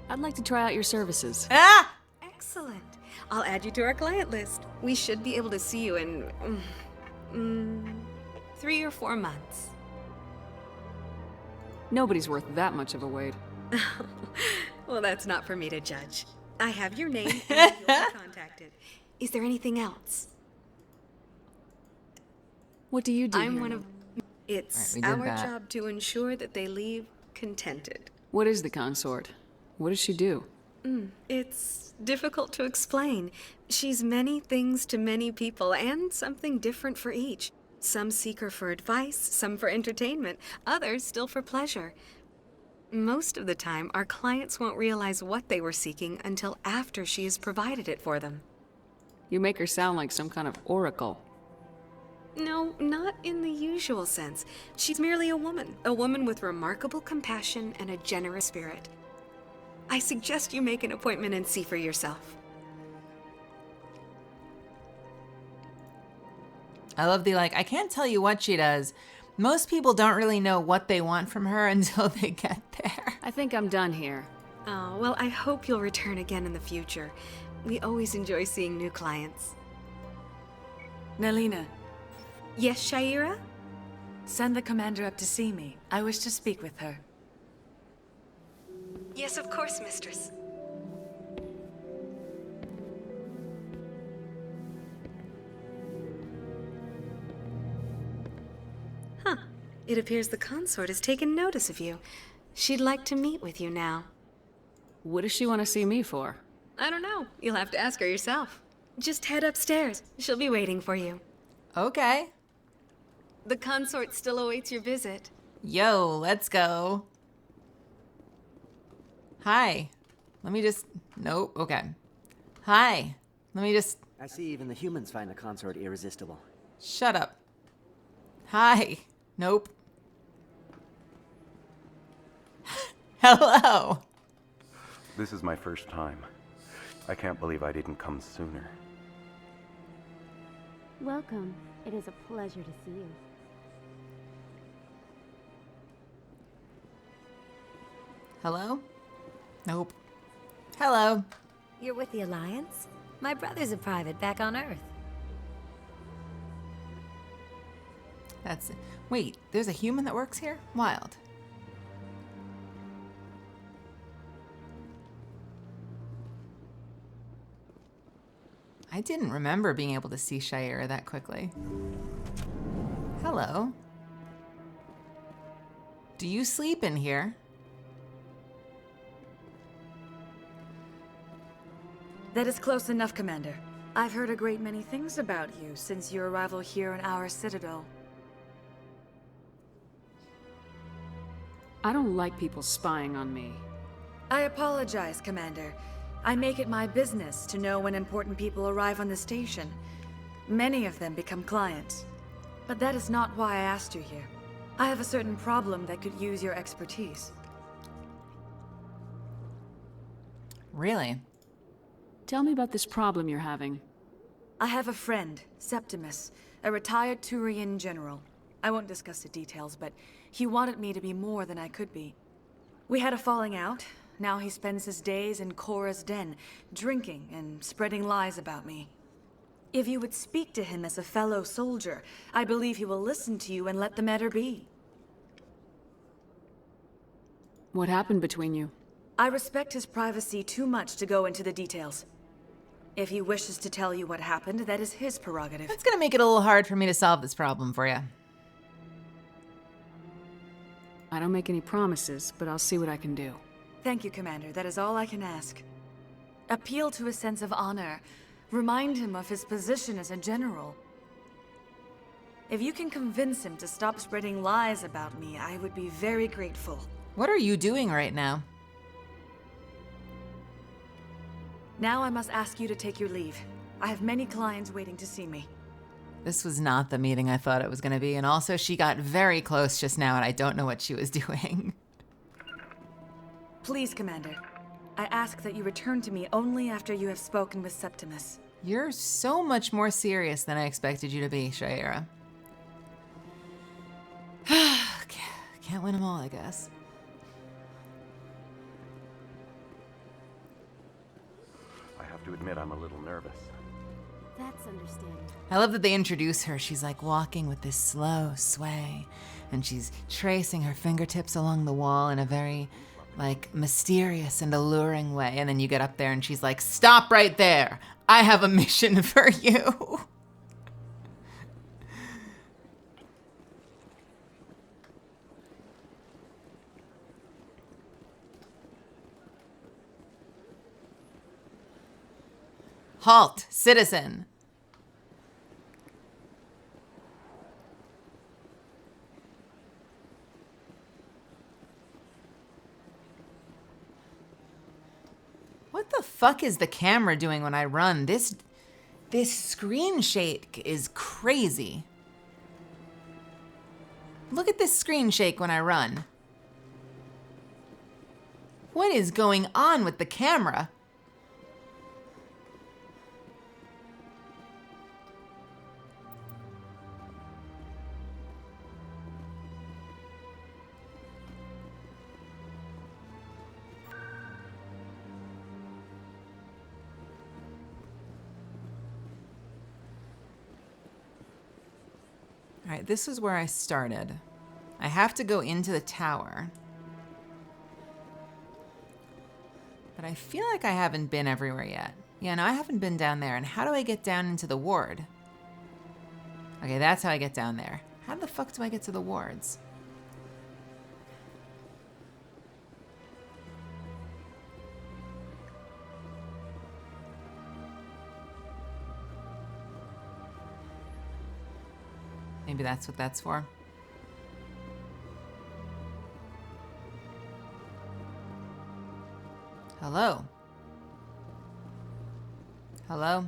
I'd like to try out your services. Ah! Excellent. I'll add you to our client list. We should be able to see you in 3 or 4 months. Nobody's worth that much of a wait. Well, that's not for me to judge. I have your name and you'll be contacted. Is there anything else? What do you do I'm here? one of... It's our job to ensure that they leave contented. What is the consort? What does she do? It's difficult to explain. She's many things to many people, and something different for each. Some seek her for advice, some for entertainment, others still for pleasure. Most of the time, our clients won't realize what they were seeking until after she has provided it for them. You make her sound like some kind of oracle. No, not in the usual sense. She's merely a woman with remarkable compassion and a generous spirit. I suggest you make an appointment and see for yourself. I love the, like, I can't tell you what she does. Most people don't really know what they want from her until they get there. I think I'm done here. Oh, well, I hope you'll return again in the future. We always enjoy seeing new clients. Nalina. Yes, Shaira? Send the commander up to see me. I wish to speak with her. Yes, of course, mistress. Huh. It appears the consort has taken notice of you. She'd like to meet with you now. What does she want to see me for? I don't know. You'll have to ask her yourself. Just head upstairs. She'll be waiting for you. Okay. The consort still awaits your visit. Yo, let's go. Hi. Let me just... Nope, okay. Hi. Let me just... I see even the humans find the consort irresistible. Shut up. Hi. Nope. Hello. This is my first time. I can't believe I didn't come sooner. Welcome. It is a pleasure to see you. Hello? Nope. Hello. You're with the Alliance? My brother's a private back on Earth. That's... Wait, there's a human that works here? Wild. I didn't remember being able to see Shaira that quickly. Hello. Do you sleep in here? That is close enough, Commander. I've heard a great many things about you since your arrival here in our citadel. I don't like people spying on me. I apologize, Commander. I make it my business to know when important people arrive on the station. Many of them become clients. But that is not why I asked you here. I have a certain problem that could use your expertise. Really? Tell me about this problem you're having. I have a friend, Septimus, a retired Turian general. I won't discuss the details, but he wanted me to be more than I could be. We had a falling out. Now he spends his days in Korra's den, drinking and spreading lies about me. If you would speak to him as a fellow soldier, I believe he will listen to you and let the matter be. What happened between you? I respect his privacy too much to go into the details. If he wishes to tell you what happened, that is his prerogative. It's gonna make it a little hard for me to solve this problem for you. I don't make any promises, but I'll see what I can do. Thank you, Commander. That is all I can ask. Appeal to his sense of honor. Remind him of his position as a general. If you can convince him to stop spreading lies about me, I would be very grateful. What are you doing right now? Now I must ask you to take your leave. I have many clients waiting to see me. This was not the meeting I thought it was going to be, and also she got very close just now and I don't know what she was doing. Please, Commander. I ask that you return to me only after you have spoken with Septimus. You're so much more serious than I expected you to be, Shaira. Can't win them all, I guess. I have to admit I'm a little nervous. That's understandable. I love that they introduce her. She's like walking with this slow sway, and she's tracing her fingertips along the wall in a very, like, mysterious and alluring way. And then you get up there and she's like, "Stop right there. I have a mission for you." Halt, citizen. What the fuck is the camera doing when I run? This screen shake is crazy. Look at this screen shake when I run. What is going on with the camera? All right, this is where I started. I have to go into the tower. But I feel like I haven't been everywhere yet. Yeah, no, I haven't been down there. And how do I get down into the ward? Okay, that's how I get down there. How the fuck do I get to the wards? Maybe that's what that's for. Hello? Hello?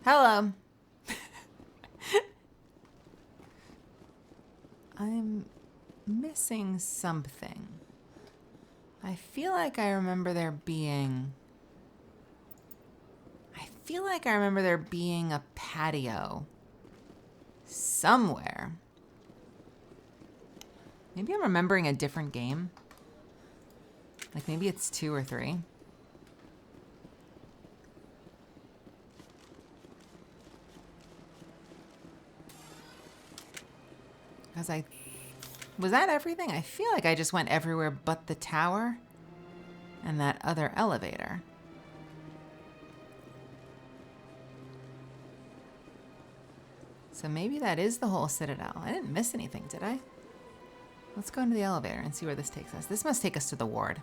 Hello? I'm missing something. I feel like I remember there being... a patio somewhere. Maybe I'm remembering a different game. Like maybe it's 2 or 3. Because was that everything? I feel like I just went everywhere but the tower and that other elevator. So maybe that is the whole Citadel. I didn't miss anything, did I? Let's go into the elevator and see where this takes us. This must take us to the ward.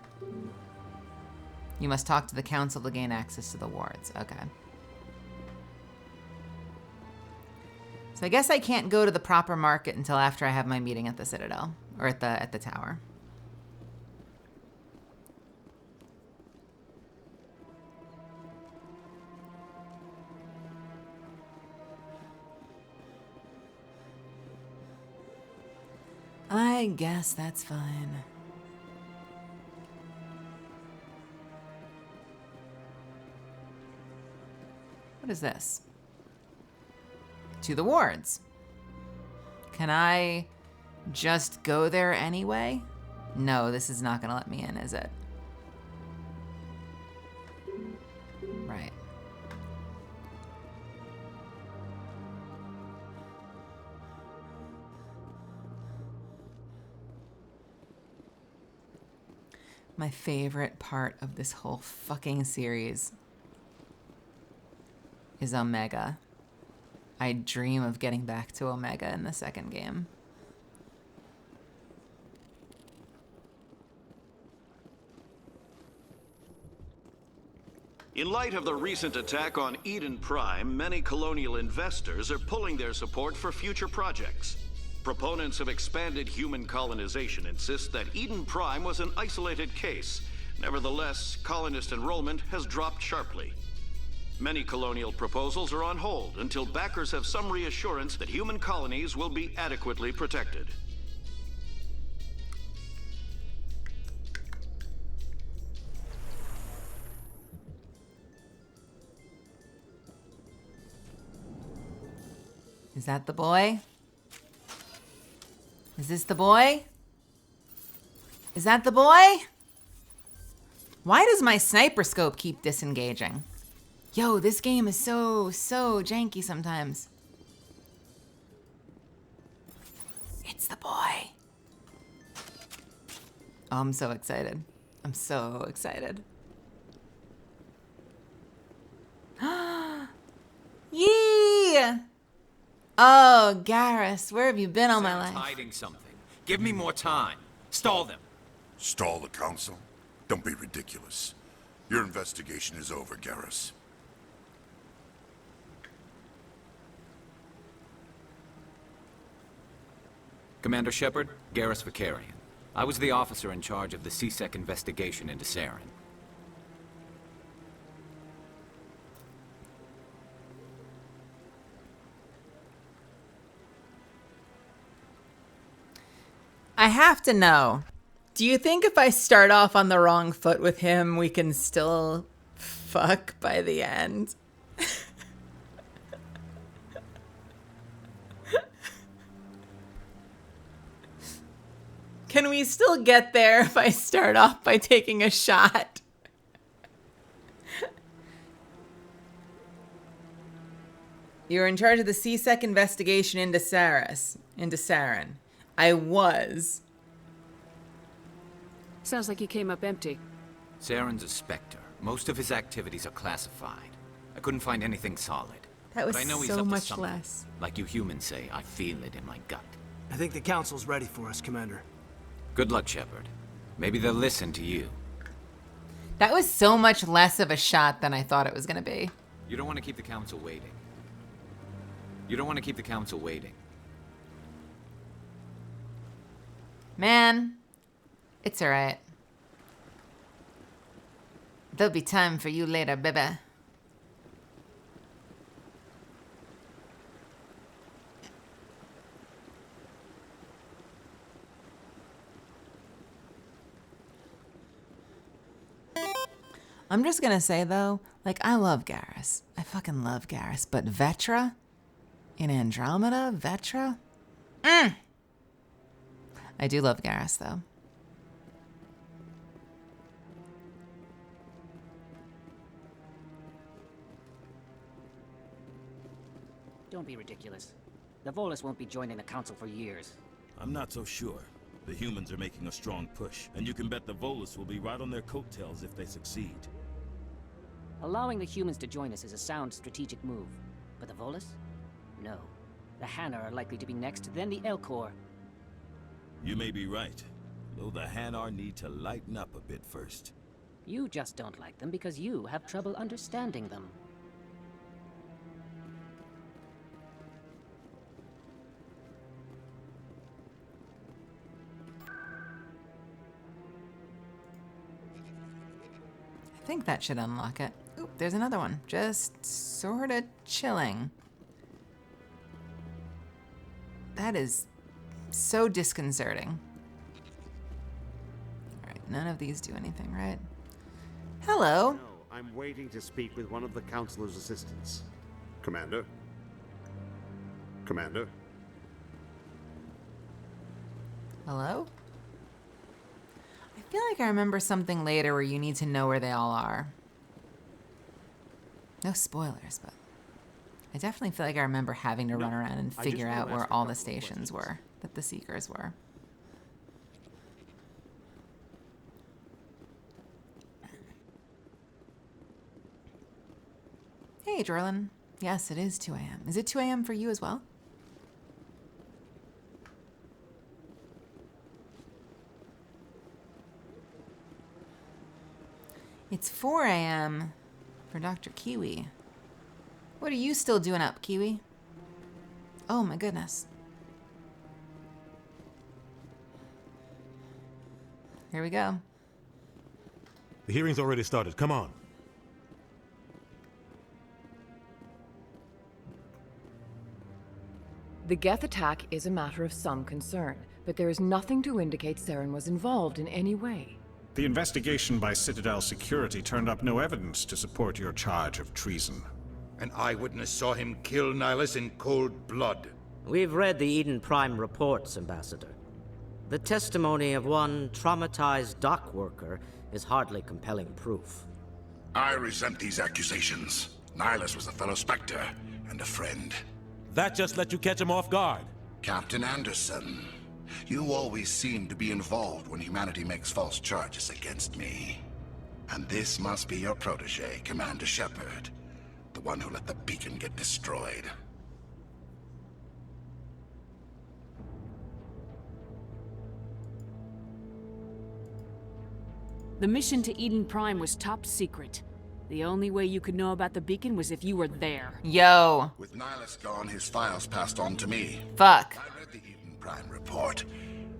You must talk to the council to gain access to the wards. Okay. So I guess I can't go to the proper market until after I have my meeting at the Citadel. Or at the tower. I guess that's fine. What is this? To the wards. Can I just go there anyway? No, this is not gonna let me in, is it? Right. My favorite part of this whole fucking series is Omega. I dream of getting back to Omega in the second game. In light of the recent attack on Eden Prime, many colonial investors are pulling their support for future projects. Proponents of expanded human colonization insist that Eden Prime was an isolated case. Nevertheless, colonist enrollment has dropped sharply. Many colonial proposals are on hold until backers have some reassurance that human colonies will be adequately protected. Is that the boy? Is this the boy? Is that the boy? Why does my sniper scope keep disengaging? Yo, this game is so janky sometimes. It's the boy. Oh, I'm so excited. I'm so excited. Yee! Oh, Garrus, where have you been all my life? Hiding something. Give me more time. Stall them. Stall the council? Don't be ridiculous. Your investigation is over, Garrus. Commander Shepard, Garrus Vakarian. I was the officer in charge of the C-Sec investigation into Saren. I have to know. Do you think if I start off on the wrong foot with him, we can still fuck by the end? Can we still get there if I start off by taking a shot? You're in charge of the CSEC investigation into Saren. I was. Sounds like you came up empty. Saren's a Spectre. Most of his activities are classified. I couldn't find anything solid. That was but I know he's so up to much something. less. Like you humans say, I feel it in my gut. I think the Council's ready for us, Commander. Good luck, Shepard. Maybe they'll listen to you. That was so much less of a shot than I thought it was going to be. You don't want to keep the Council waiting. You don't want to keep the Council waiting. Man, it's alright. There'll be time for you later, baby. I'm just gonna say though, like, I love Garrus. I fucking love Garrus. But Vetra? In Andromeda? Vetra? I do love Garrus though. Don't be ridiculous. The Volus won't be joining the Council for years. I'm not so sure. The humans are making a strong push, and you can bet the Volus will be right on their coattails if they succeed. Allowing the humans to join us is a sound strategic move. But the Volus? No. The Hanar are likely to be next, then the Elcor. You may be right, though the Hanar need to lighten up a bit first. You just don't like them because you have trouble understanding them. I think that should unlock it. Oop, there's another one. Just sort of chilling. That is so disconcerting. All right, none of these do anything, right? Hello. No, I'm waiting to speak with one of the Councilor's assistants. Commander? Commander? Hello? I feel like I remember something later where you need to know where they all are. No spoilers, but I definitely feel like I remember having to run around and figure out where all the stations were, that the Seekers were. Hey, Jorlin. Yes, it is 2 a.m. Is it 2 a.m. for you as well? It's 4 a.m. for Dr. Kiwi. What are you still doing up, Kiwi? Oh my goodness. Here we go. The hearing's already started. Come on. The Geth attack is a matter of some concern, but there is nothing to indicate Saren was involved in any way. The investigation by Citadel Security turned up no evidence to support your charge of treason. An eyewitness saw him kill Nihilus in cold blood. We've read the Eden Prime reports, Ambassador. The testimony of one traumatized dock worker is hardly compelling proof. I resent these accusations. Nihilus was a fellow Spectre and a friend. That just let you catch him off guard. Captain Anderson, you always seem to be involved when humanity makes false charges against me. And this must be your protege, Commander Shepard, the one who let the beacon get destroyed. The mission to Eden Prime was top secret. The only way you could know about the beacon was if you were there. Yo. With Nihilus gone, his files passed on to me. Fuck. I read the Eden Prime report.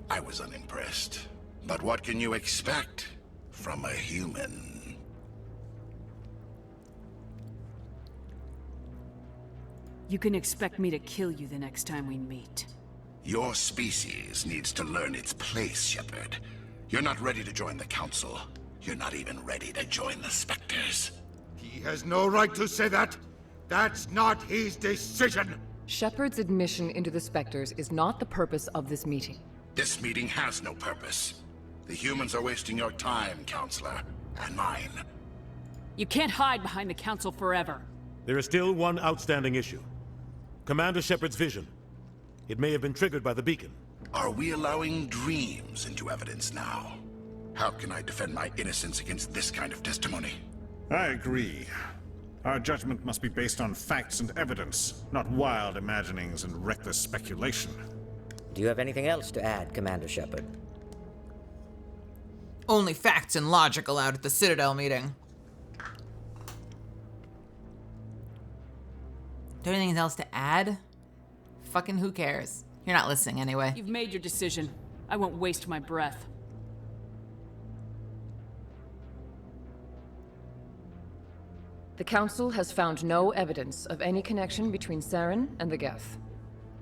I was unimpressed. But what can you expect from a human? You can expect me to kill you the next time we meet. Your species needs to learn its place, Shepard. You're not ready to join the Council. You're not even ready to join the Spectres. He has no right to say that. That's not his decision. Shepard's admission into the Spectres is not the purpose of this meeting. This meeting has no purpose. The humans are wasting your time, Counselor, and mine. You can't hide behind the Council forever. There is still one outstanding issue. Commander Shepard's vision. It may have been triggered by the beacon. Are we allowing dreams into evidence now? How can I defend my innocence against this kind of testimony? I agree. Our judgment must be based on facts and evidence, not wild imaginings and reckless speculation. Do you have anything else to add, Commander Shepard? Only facts and logic allowed at the Citadel meeting. Do you have anything else to add? Fucking who cares? You're not listening anyway. You've made your decision. I won't waste my breath. The Council has found no evidence of any connection between Saren and the Geth.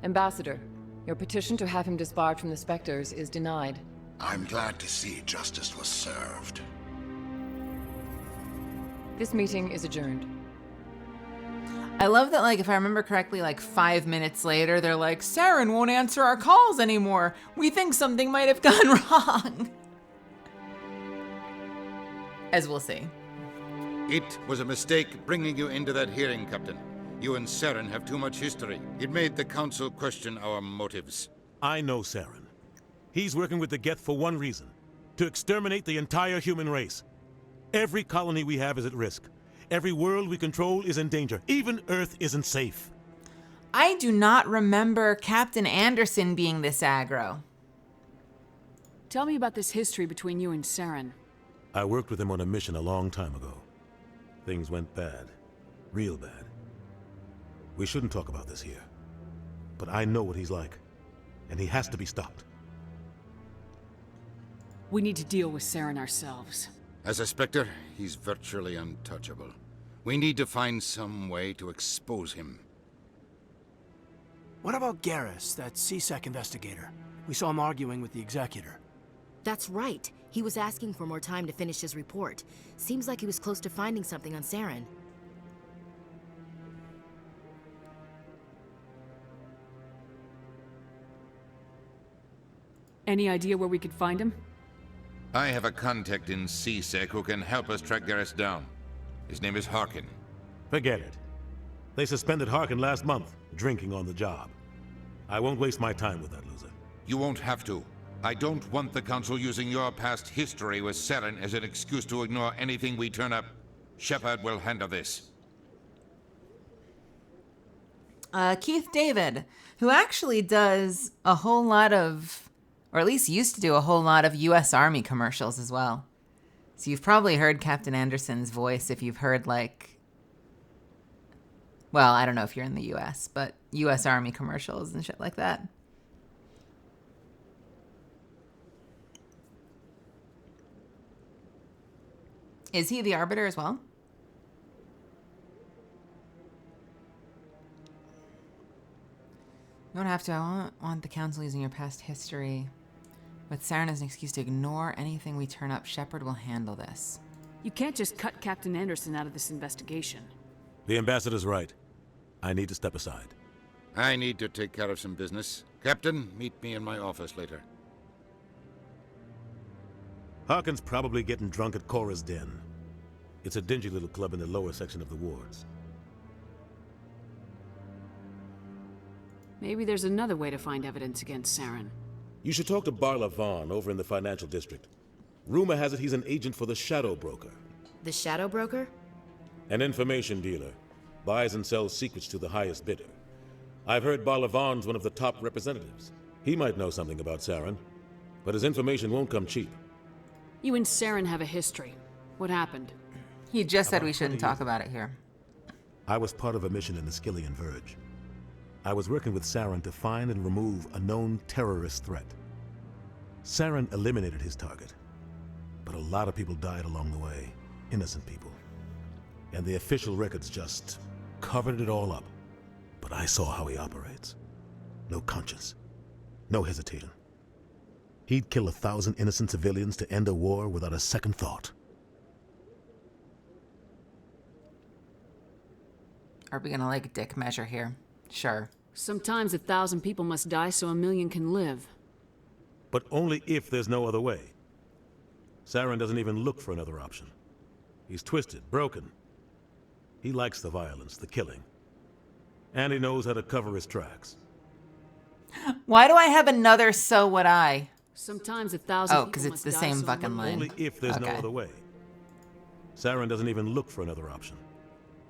Ambassador, your petition to have him disbarred from the Spectres is denied. I'm glad to see justice was served. This meeting is adjourned. I love that, like, if I remember correctly, like 5 minutes later, they're like, Saren won't answer our calls anymore. We think something might have gone wrong. As we'll see. It was a mistake bringing you into that hearing, Captain. You and Saren have too much history. It made the Council question our motives. I know Saren. He's working with the Geth for one reason. To exterminate the entire human race. Every colony we have is at risk. Every world we control is in danger. Even Earth isn't safe. I do not remember Captain Anderson being this aggro. Tell me about this history between you and Saren. I worked with him on a mission a long time ago. Things went bad. Real bad. We shouldn't talk about this here. But I know what he's like. And he has to be stopped. We need to deal with Saren ourselves. As a Spectre, he's virtually untouchable. We need to find some way to expose him. What about Garrus, that C-Sec investigator? We saw him arguing with the Executor. That's right. He was asking for more time to finish his report. Seems like he was close to finding something on Saren. Any idea where we could find him? I have a contact in C-Sec who can help us track Garrus down. His name is Harkin. Forget it. They suspended Harkin last month, drinking on the job. I won't waste my time with that loser. You won't have to. I don't want the Council using your past history with Saren as an excuse to ignore anything we turn up. Shepard will handle this. Keith David, who actually does a whole lot of, or at least used to do a whole lot of U.S. Army commercials as well. So you've probably heard Captain Anderson's voice if you've heard, like, well, I don't know if you're in the U.S., but U.S. Army commercials and shit like that. Is he the Arbiter as well? You don't have to. I want the Council using your past history. With Saren as an excuse to ignore anything we turn up, Shepard will handle this. You can't just cut Captain Anderson out of this investigation. The Ambassador's right. I need to step aside. I need to take care of some business. Captain, meet me in my office later. Harkin's probably getting drunk at Cora's Den. It's a dingy little club in the lower section of the wards. Maybe there's another way to find evidence against Saren. You should talk to Barla Vaughn over in the financial district. Rumor has it he's an agent for the Shadow Broker. The Shadow Broker? An information dealer. Buys and sells secrets to the highest bidder. I've heard Barla Vaughn's one of the top representatives. He might know something about Saren, but his information won't come cheap. You and Saren have a history. What happened? He just said we shouldn't talk about it here. I was part of a mission in the Skillian Verge. I was working with Saren to find and remove a known terrorist threat. Saren eliminated his target, but a lot of people died along the way, innocent people. And the official records just covered it all up. But I saw how he operates. No conscience. No hesitation. He'd kill 1,000 innocent civilians to end a war without a second thought. Are we gonna like dick measure here? Sure. Sometimes 1,000 people must die so 1,000,000 can live. But only if there's no other way. Saren doesn't even look for another option. He's twisted, broken. He likes the violence, the killing. And he knows how to cover his tracks. Why do I have another so would I? Sometimes 1,000 Oh, people because it's must the die same so fucking line. Only if there's no Okay. other way. Saren doesn't even look for another option.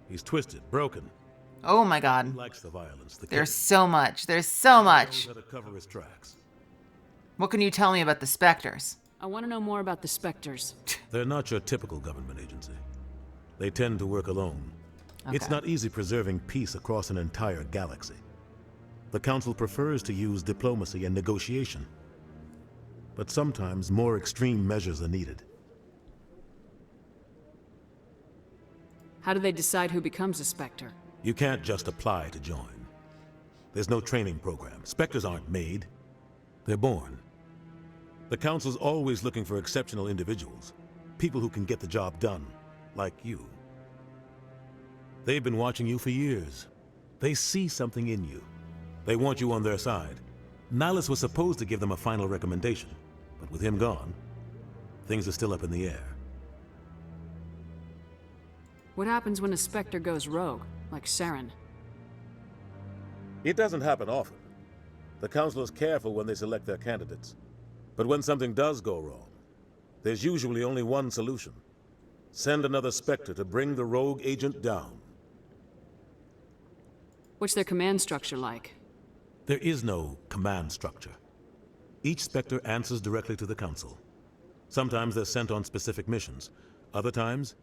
He's twisted, broken. Oh my god. He likes the violence, the There's killing. so much. There's so much. He knows how to cover his tracks. What can you tell me about the Spectres? I want to know more about the Spectres. They're not your typical government agency. They tend to work alone. It's Okay. not easy preserving peace across an entire galaxy. The Council prefers to use diplomacy and negotiation. But sometimes more extreme measures are needed. How do they decide who becomes a Spectre? You can't just apply to join. There's no training program. Spectres aren't made. They're born. The Council's always looking for exceptional individuals. People who can get the job done, like you. They've been watching you for years. They see something in you. They want you on their side. Nihilus was supposed to give them a final recommendation, but with him gone, things are still up in the air. What happens when a Spectre goes rogue, like Saren? It doesn't happen often. The Council is careful when they select their candidates. But when something does go wrong, there's usually only one solution. Send another Spectre to bring the rogue agent down. What's their command structure like? There is no command structure. Each Spectre answers directly to the Council. Sometimes they're sent on specific missions. Other times,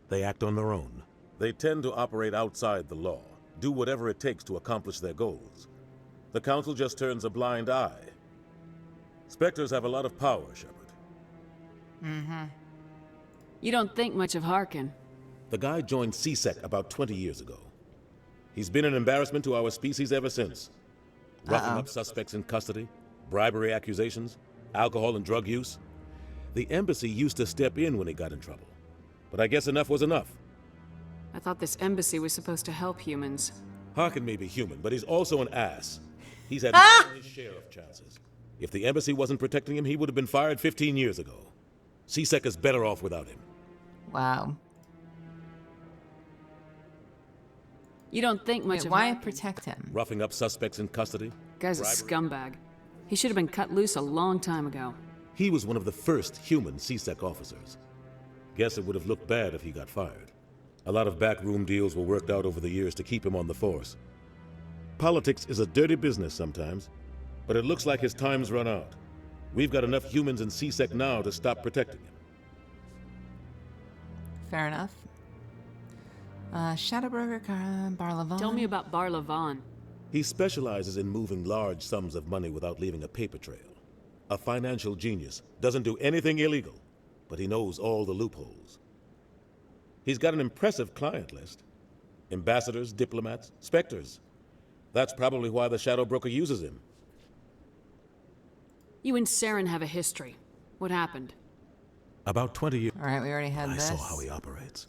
they act on their own. They tend to operate outside the law, do whatever it takes to accomplish their goals. The Council just turns a blind eye. Spectres have a lot of power, Shepard. Mm-hmm. You don't think much of Harkin. The guy joined CSEC about 20 years ago. He's been an embarrassment to our species ever since. Roughing up suspects in custody, bribery accusations, alcohol and drug use. The embassy used to step in when he got in trouble. But I guess enough was enough. I thought this embassy was supposed to help humans. Harkin may be human, but he's also an ass. He's had more than his share of chances. If the embassy wasn't protecting him, he would have been fired 15 years ago. CSEC is better off without him. Wow. You don't think much Wait, of why Harkin. protect him? Roughing up suspects in custody. Guy's a scumbag. He should have been cut loose a long time ago. He was one of the first human CSEC officers. Guess it would have looked bad if he got fired. A lot of backroom deals were worked out over the years to keep him on the force. Politics is a dirty business sometimes, but it looks like his time's run out. We've got enough humans in CSEC now to stop protecting him. Fair enough. Shadowbroker Barlavon. Tell me about Barlavon. He specializes in moving large sums of money without leaving a paper trail. A financial genius, doesn't do anything illegal, but he knows all the loopholes. He's got an impressive client list. Ambassadors, diplomats, Spectres. That's probably why the Shadow Broker uses him. You and Saren have a history. What happened? About 20 years. All right, we already had I this. saw how he operates.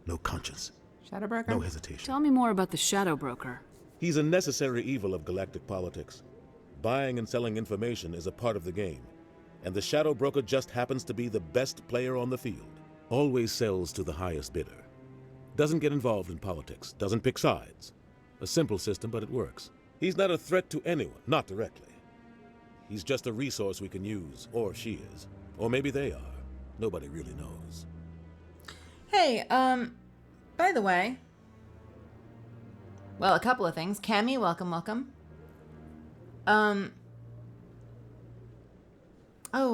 No conscience. Shadowbroker? No hesitation. Tell me more about the Shadow Broker. He's a necessary evil of galactic politics. Buying and selling information is a part of the game, and the Shadow Broker just happens to be the best player on the field. Always sells to the highest bidder. Doesn't get involved in politics, doesn't pick sides. A simple system, but it works. He's not a threat to anyone, not directly. He's just a resource we can use, or she is. Or maybe they are. Nobody really knows. Hey, by the way, well, a couple of things. Cammy, welcome, welcome. Oh,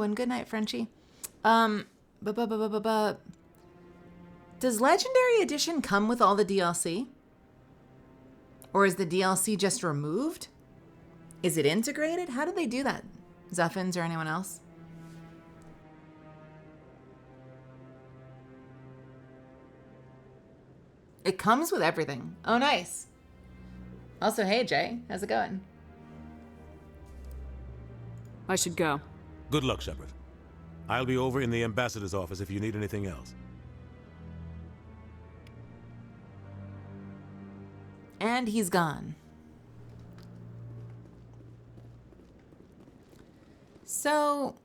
and good night, Frenchie. Does Legendary Edition come with all the DLC? Or is the DLC just removed? Is it integrated? How do they do that? Zuffins or anyone else? It comes with everything. Oh, nice. Also, hey, Jay. How's it going? I should go. Good luck, Shepard. I'll be over in the ambassador's office if you need anything else. And he's gone. So,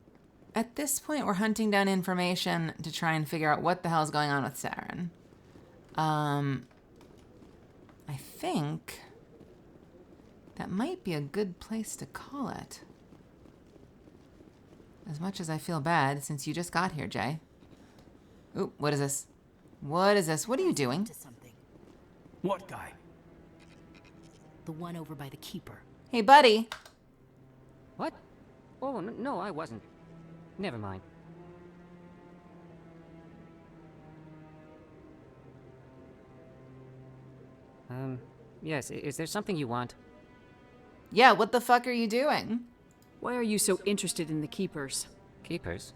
at this point, we're hunting down information to try and figure out what the hell's going on with Saren. I think that might be a good place to call it. As much as I feel bad since you just got here, Jay. Ooh, what is this? What is this? What are you doing? What guy? The one over by the Keeper. Hey, buddy. What? Oh, no, I wasn't. Never mind. Yes, is there something you want? Yeah, what the fuck are you doing? Why are you so interested in the Keepers? Keepers?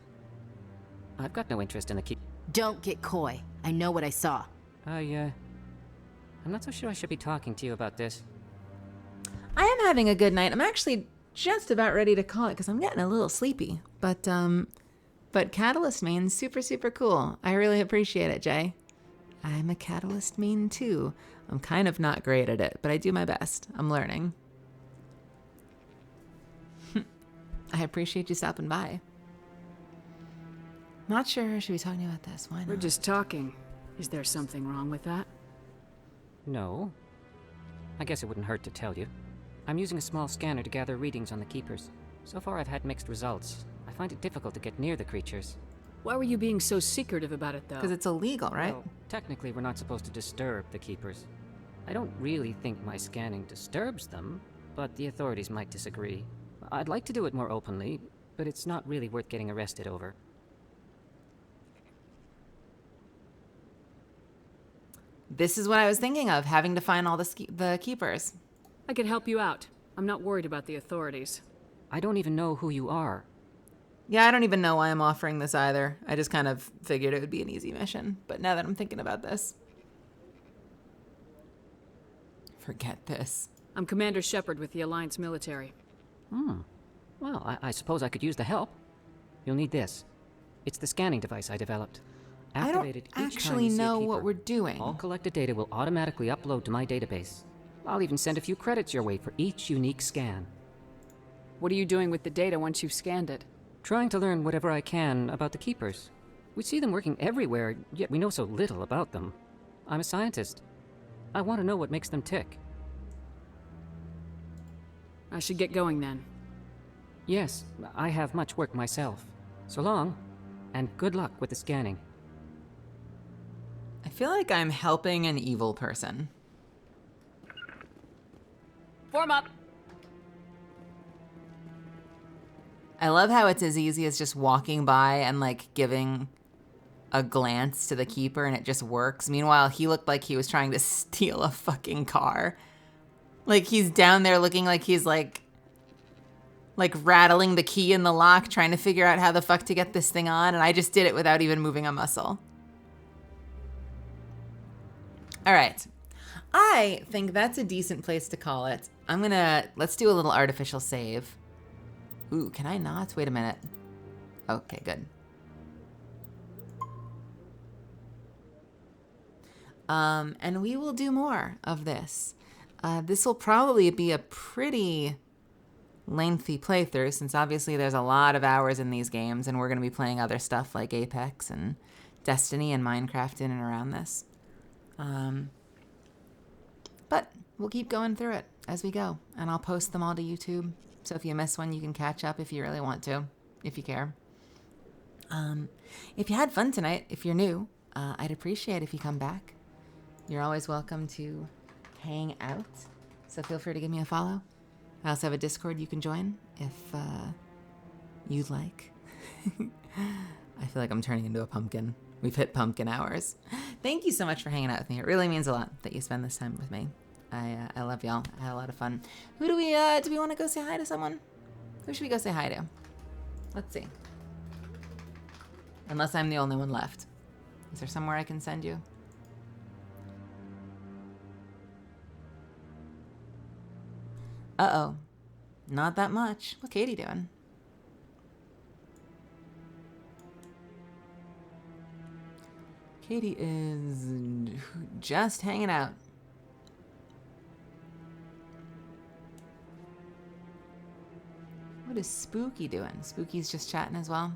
I've got no interest in the Don't get coy. I know what I saw. I'm not so sure I should be talking to you about this. I am having a good night. I'm actually just about ready to call it because I'm getting a little sleepy. But Catalyst main's super, super cool. I really appreciate it, Jay. I'm a Catalyst main too. I'm kind of not great at it, but I do my best. I'm learning. I appreciate you stopping by. Not sure. Should we talk about this? Why not? We're just talking. Is there something wrong with that? No. I guess it wouldn't hurt to tell you. I'm using a small scanner to gather readings on the Keepers. So far I've had mixed results. I find it difficult to get near the creatures. Why were you being so secretive about it, though? Because it's illegal, right? Well, technically we're not supposed to disturb the Keepers. I don't really think my scanning disturbs them, but the authorities might disagree. I'd like to do it more openly, but it's not really worth getting arrested over. This is what I was thinking of, having to find all the Keepers. I could help you out. I'm not worried about the authorities. I don't even know who you are. Yeah, I don't even know why I'm offering this either. I just kind of figured it would be an easy mission. But now that I'm thinking about this... Forget this. I'm Commander Shepard with the Alliance military. Well, I suppose I could use the help. You'll need this. It's the scanning device I developed. Activated I don't each time actually you see a know Keeper. what we're doing. All collected data will automatically upload to my database. I'll even send a few credits your way for each unique scan. What are you doing with the data once you've scanned it? Trying to learn whatever I can about the Keepers. We see them working everywhere, yet we know so little about them. I'm a scientist. I want to know what makes them tick. I should get going then. Yes, I have much work myself. So long, and good luck with the scanning. I feel like I'm helping an evil person. Form up! I love how it's as easy as just walking by and, like, giving a glance to the Keeper and it just works. Meanwhile, he looked like he was trying to steal a fucking car. Like, he's down there looking like he's, like rattling the key in the lock, trying to figure out how the fuck to get this thing on, and I just did it without even moving a muscle. All right. I think that's a decent place to call it. Let's do a little artificial save. Ooh, can I not? Wait a minute. Okay, good. And we will do more of this. This will probably be a pretty lengthy playthrough, since obviously there's a lot of hours in these games, and we're going to be playing other stuff like Apex and Destiny and Minecraft in and around this. But we'll keep going through it as we go, and I'll post them all to YouTube. So if you miss one, you can catch up if you really want to, if you care. If you had fun tonight, if you're new, I'd appreciate if you come back. You're always welcome to hang out, so feel free to give me a follow. I also have a Discord you can join if you'd like. I feel like I'm turning into a pumpkin. We've hit pumpkin hours. Thank you so much for hanging out with me. It really means a lot that you spend this time with me. I love y'all. I had a lot of fun. Who do we want to go say hi to someone? Who should we go say hi to? Let's see. Unless I'm the only one left. Is there somewhere I can send you? Uh-oh. Not that much. What's Katie doing? Katie is just hanging out. What is Spooky doing? Spooky's just chatting as well.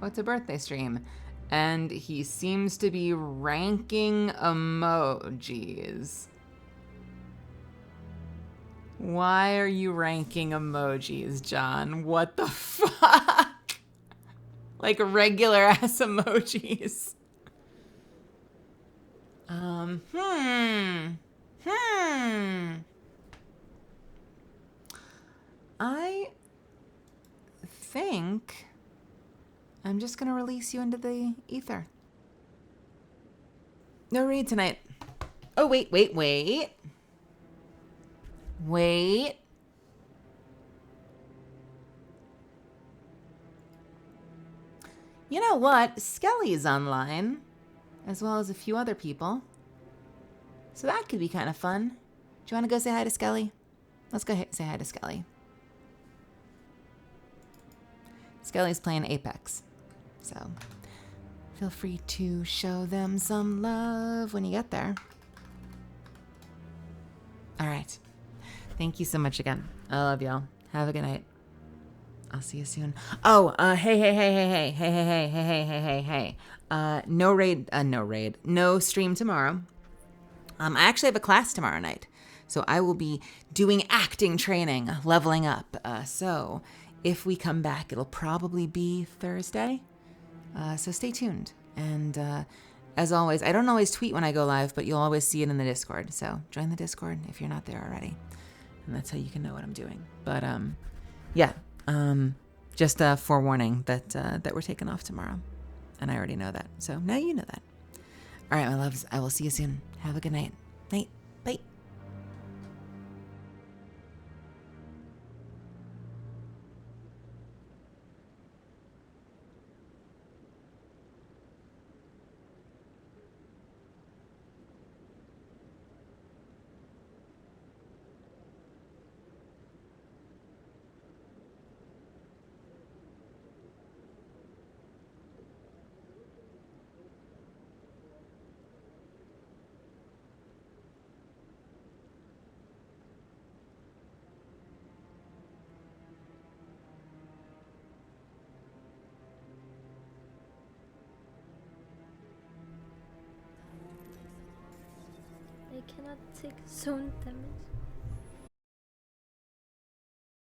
Oh, it's a birthday stream. And he seems to be ranking emojis. Why are you ranking emojis, John? What the fuck? Like regular ass emojis. I think I'm just gonna release you into the ether. No raid tonight. Oh, wait. You know what? Skelly's online, as well as a few other people. So that could be kind of fun. Do you want to go say hi to Skelly? Let's go say hi to Skelly. Skelly's playing Apex. So feel free to show them some love when you get there. All right. Thank you so much again. I love y'all. Have a good night. I'll see you soon. Oh, hey. No stream tomorrow. I actually have a class tomorrow night. So I will be doing acting training, leveling up. So if we come back, it'll probably be Thursday. So stay tuned. And as always, I don't always tweet when I go live, but you'll always see it in the Discord. So join the Discord if you're not there already. And that's how you can know what I'm doing. But yeah, just a forewarning that we're taking off tomorrow. And I already know that. So now you know that. All right, my loves, I will see you soon. Have a good night. Night. Bye. I cannot take zone damage.